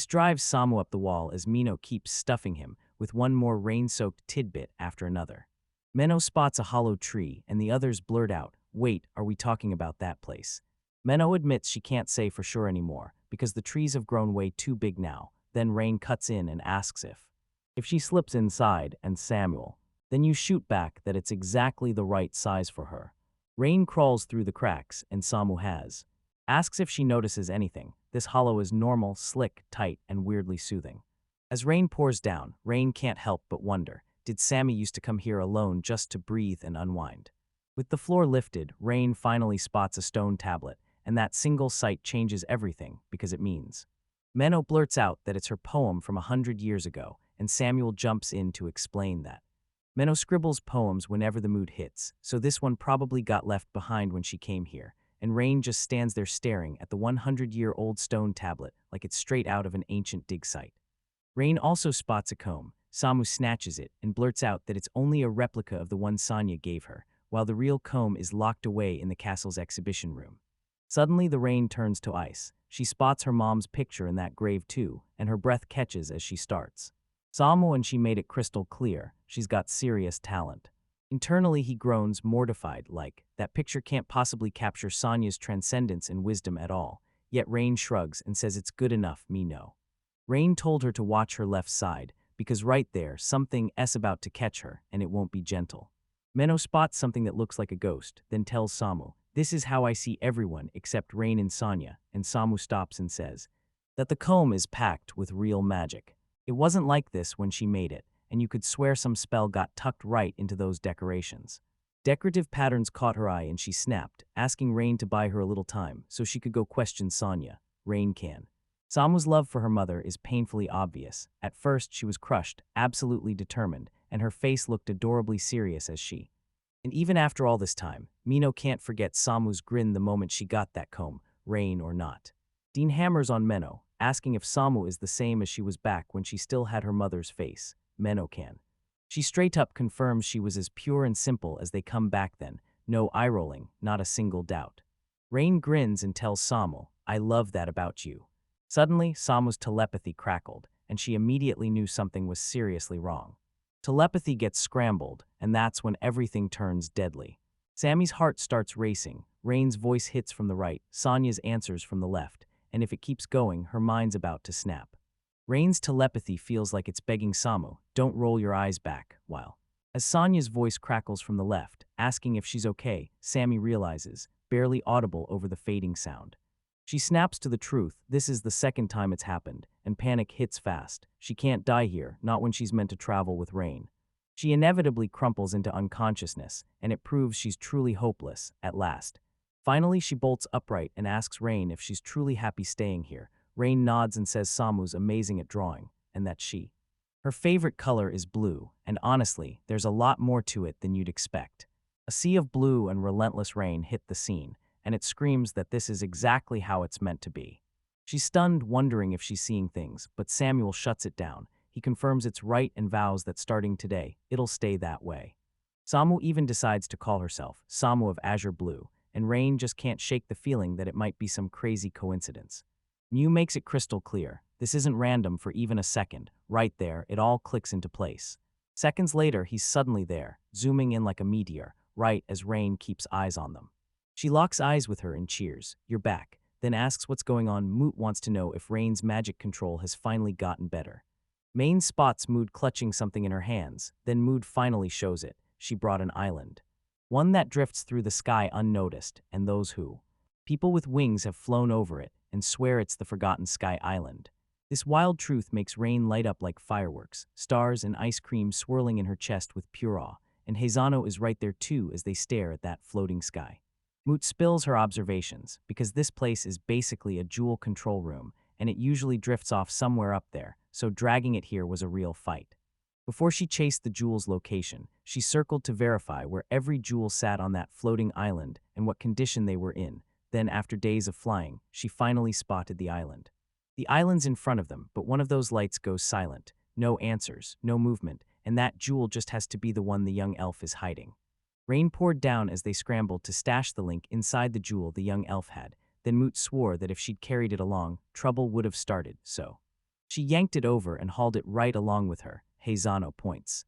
drives Samu up the wall as Mino keeps stuffing him with one more rain-soaked tidbit after another. Menno spots a hollow tree, and the others blurt out, "Wait, are we talking about that place?" Menno admits she can't say for sure anymore, because the trees have grown way too big now. Then Rain cuts in and asks if she slips inside, and Samuel, then you shoot back that it's exactly the right size for her. Rain crawls through the cracks, and Samu asks if she notices anything. This hollow is normal, slick, tight, and weirdly soothing. As rain pours down, Rain can't help but wonder, did Sammy used to come here alone just to breathe and unwind? With the floor lifted, Rain finally spots a stone tablet, and that single sight changes everything because it means. Menno blurts out that it's her poem from 100 years ago, and Samuel jumps in to explain that. Menno scribbles poems whenever the mood hits, so this one probably got left behind when she came here, and Rain just stands there staring at the 100-year-old stone tablet like it's straight out of an ancient dig site. Rain also spots a comb. Samu snatches it and blurts out that it's only a replica of the one Sonya gave her, while the real comb is locked away in the castle's exhibition room. Suddenly, the Rain turns to ice. She spots her mom's picture in that grave too, and her breath catches as she starts. Samu and she made it crystal clear, she's got serious talent. Internally, he groans, mortified, like, that picture can't possibly capture Sonya's transcendence and wisdom at all. Yet Rain shrugs and says it's good enough, me know. Rain told her to watch her left side, because right there, something is about to catch her, and it won't be gentle. Menno spots something that looks like a ghost, then tells Samu, "This is how I see everyone except Rain and Sonya," and Samu stops and says that the comb is packed with real magic. It wasn't like this when she made it, and you could swear some spell got tucked right into those decorations. Decorative patterns caught her eye and she snapped, asking Rain to buy her a little time so she could go question Sonya. Rain can. Samu's love for her mother is painfully obvious. At first, she was crushed, absolutely determined, and her face looked adorably serious as she. And even after all this time, Mino can't forget Samu's grin the moment she got that comb, rain or not. Dean hammers on Menno, asking if Samu is the same as she was back when she still had her mother's face. Menno can. She straight up confirms she was as pure and simple as they come back then, no eye-rolling, not a single doubt. Rain grins and tells Samu, "I love that about you." Suddenly, Samu's telepathy crackled, and she immediately knew something was seriously wrong. Telepathy gets scrambled, and that's when everything turns deadly. Sammy's heart starts racing, Rain's voice hits from the right, Sonya's answers from the left, and if it keeps going, her mind's about to snap. Rain's telepathy feels like it's begging Samu, "Don't roll your eyes back," while. As Sonya's voice crackles from the left, asking if she's okay, Sammy realizes, barely audible over the fading sound. She snaps to the truth, this is the second time it's happened, and panic hits fast. She can't die here, not when she's meant to travel with Rain. She inevitably crumples into unconsciousness, and it proves she's truly hopeless, at last. Finally, she bolts upright and asks Rain if she's truly happy staying here. Rain nods and says Samu's amazing at drawing, and that her favorite color is blue, and honestly, there's a lot more to it than you'd expect. A sea of blue and relentless rain hit the scene, and it screams that this is exactly how it's meant to be. She's stunned, wondering if she's seeing things, but Samuel shuts it down. He confirms it's right and vows that starting today, it'll stay that way. Samu even decides to call herself Samu of Azure Blue, and Rain just can't shake the feeling that it might be some crazy coincidence. Mew makes it crystal clear. This isn't random for even a second. Right there, it all clicks into place. Seconds later, he's suddenly there, zooming in like a meteor, right as Rain keeps eyes on them. She locks eyes with her and cheers, "You're back," then asks what's going on. Moot wants to know if Rain's magic control has finally gotten better. Maine spots Mood clutching something in her hands, then Mood finally shows it. She brought an island. One that drifts through the sky unnoticed, and those who. People with wings have flown over it and swear it's the Forgotten Sky Island. This wild truth makes Rain light up like fireworks, stars and ice cream swirling in her chest with pure awe, and Hazano is right there too as they stare at that floating sky. Moot spills her observations, because this place is basically a jewel control room, and it usually drifts off somewhere up there, so dragging it here was a real fight. Before she chased the jewel's location, she circled to verify where every jewel sat on that floating island and what condition they were in. Then, after days of flying, she finally spotted the island. The island's in front of them, but one of those lights goes silent. No answers, no movement, and that jewel just has to be the one the young elf is hiding. Rain poured down as they scrambled to stash the link inside the jewel the young elf had. Then Moot swore that if she'd carried it along, trouble would have started, so. She yanked it over and hauled it right along with her. Heizano points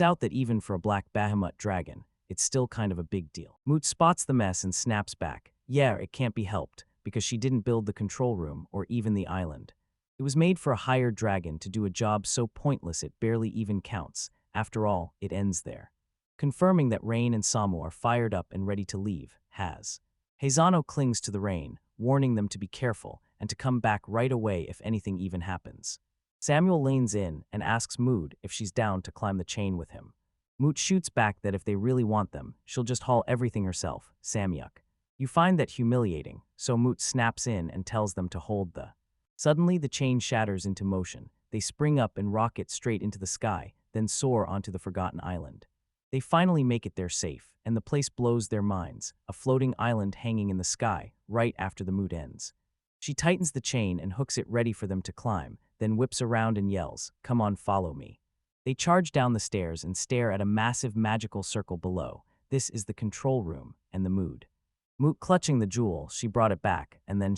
out that even for a black Bahamut dragon, it's still kind of a big deal. Moot spots the mess and snaps back. Yeah, it can't be helped, because she didn't build the control room or even the island. It was made for a higher dragon to do a job so pointless it barely even counts. After all, it ends there. Confirming that Rain and Samu are fired up and ready to leave, Heizano clings to the Rain, warning them to be careful and to come back right away if anything even happens. Samuel leans in and asks Mood if she's down to climb the chain with him. Moot shoots back that if they really want them, she'll just haul everything herself. Samyuk. You find that humiliating, so Moot snaps in and tells them to hold the. Suddenly the chain shatters into motion. They spring up and rocket straight into the sky, then soar onto the forgotten island. They finally make it there safe, and the place blows their minds, a floating island hanging in the sky, right after the mood ends. She tightens the chain and hooks it ready for them to climb, then whips around and yells, "Come on, follow me." They charge down the stairs and stare at a massive magical circle below. This is the control room and the mood. Moot clutching the jewel, she brought it back, and then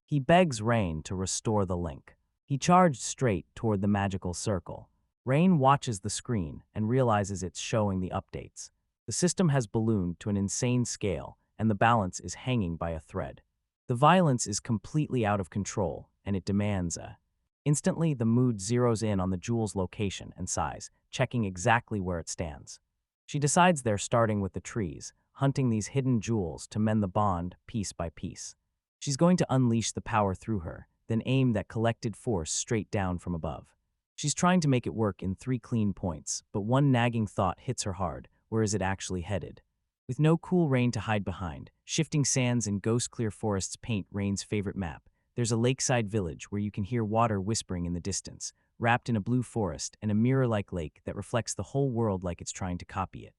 he begs Rain to restore the link. He charged straight toward the magical circle. Rain watches the screen and realizes it's showing the updates. The system has ballooned to an insane scale, and the balance is hanging by a thread. The violence is completely out of control, and it demands a. Instantly, the mood zeroes in on the jewel's location and size, checking exactly where it stands. She decides they're starting with the trees, hunting these hidden jewels to mend the bond piece by piece. She's going to unleash the power through her, then aim that collected force straight down from above. She's trying to make it work in 3 clean points, but one nagging thought hits her hard. Where is it actually headed? With no cool Rain to hide behind, shifting sands and ghost-clear forests paint Rain's favorite map. There's a lakeside village where you can hear water whispering in the distance, wrapped in a blue forest and a mirror-like lake that reflects the whole world like it's trying to copy it.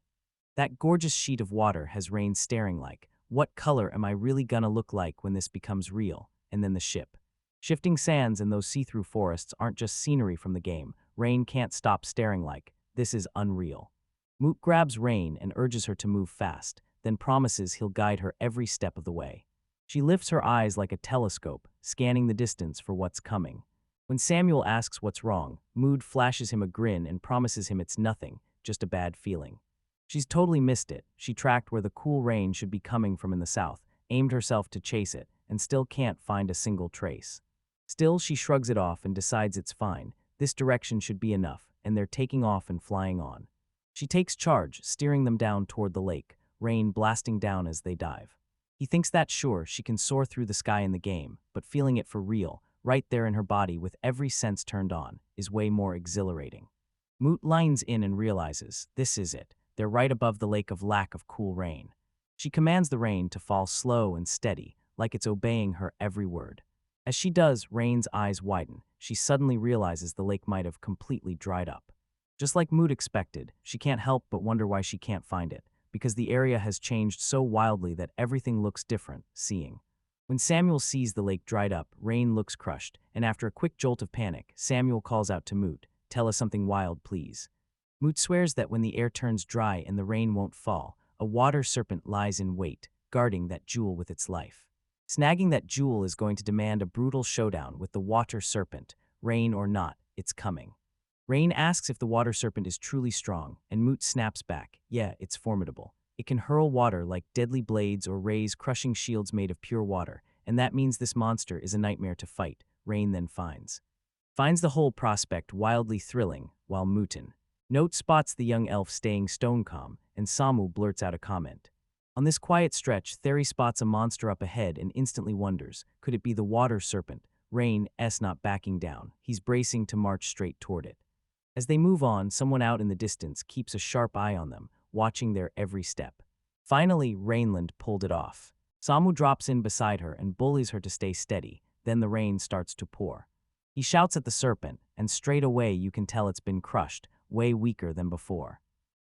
That gorgeous sheet of water has Rain staring like, what color am I really gonna look like when this becomes real? And then the ship. Shifting sands and those see-through forests aren't just scenery from the game. Rain can't stop staring like, this is unreal. Moot grabs Rain and urges her to move fast, then promises he'll guide her every step of the way. She lifts her eyes like a telescope, scanning the distance for what's coming. When Samuel asks what's wrong, Mood flashes him a grin and promises him it's nothing, just a bad feeling. She's totally missed it. She tracked where the cool Rain should be coming from in the south, aimed herself to chase it, and still can't find a single trace. Still, she shrugs it off and decides it's fine. This direction should be enough, and they're taking off and flying on. She takes charge, steering them down toward the lake, Rain blasting down as they dive. He thinks that sure, she can soar through the sky in the game, but feeling it for real, right there in her body with every sense turned on, is way more exhilarating. Moot lines in and realizes, this is it. They're right above the lake of lack of cool Rain. She commands the rain to fall slow and steady, like it's obeying her every word. As she does, Rain's eyes widen. She suddenly realizes the lake might have completely dried up. Just like Mood expected, she can't help but wonder why she can't find it, because the area has changed so wildly that everything looks different, seeing. When Samuel sees the lake dried up, Rain looks crushed, and after a quick jolt of panic, Samuel calls out to Moot, "Tell us something wild, please." Moot swears that when the air turns dry and the rain won't fall, a water serpent lies in wait, guarding that jewel with its life. Snagging that jewel is going to demand a brutal showdown with the water serpent. Rain or not, it's coming. Rain asks if the water serpent is truly strong, and Moot snaps back, yeah, it's formidable. It can hurl water like deadly blades or raise crushing shields made of pure water, and that means this monster is a nightmare to fight. Rain then finds the whole prospect wildly thrilling, while Mootin. Note spots the young elf staying stone calm, and Samu blurts out a comment. On this quiet stretch, Theri spots a monster up ahead and instantly wonders, could it be the water serpent? Rain's not backing down. He's bracing to march straight toward it. As they move on, someone out in the distance keeps a sharp eye on them, watching their every step. Finally, Rainland pulled it off. Samu drops in beside her and bullies her to stay steady, then the rain starts to pour. He shouts at the serpent, and straight away you can tell it's been crushed, way weaker than before.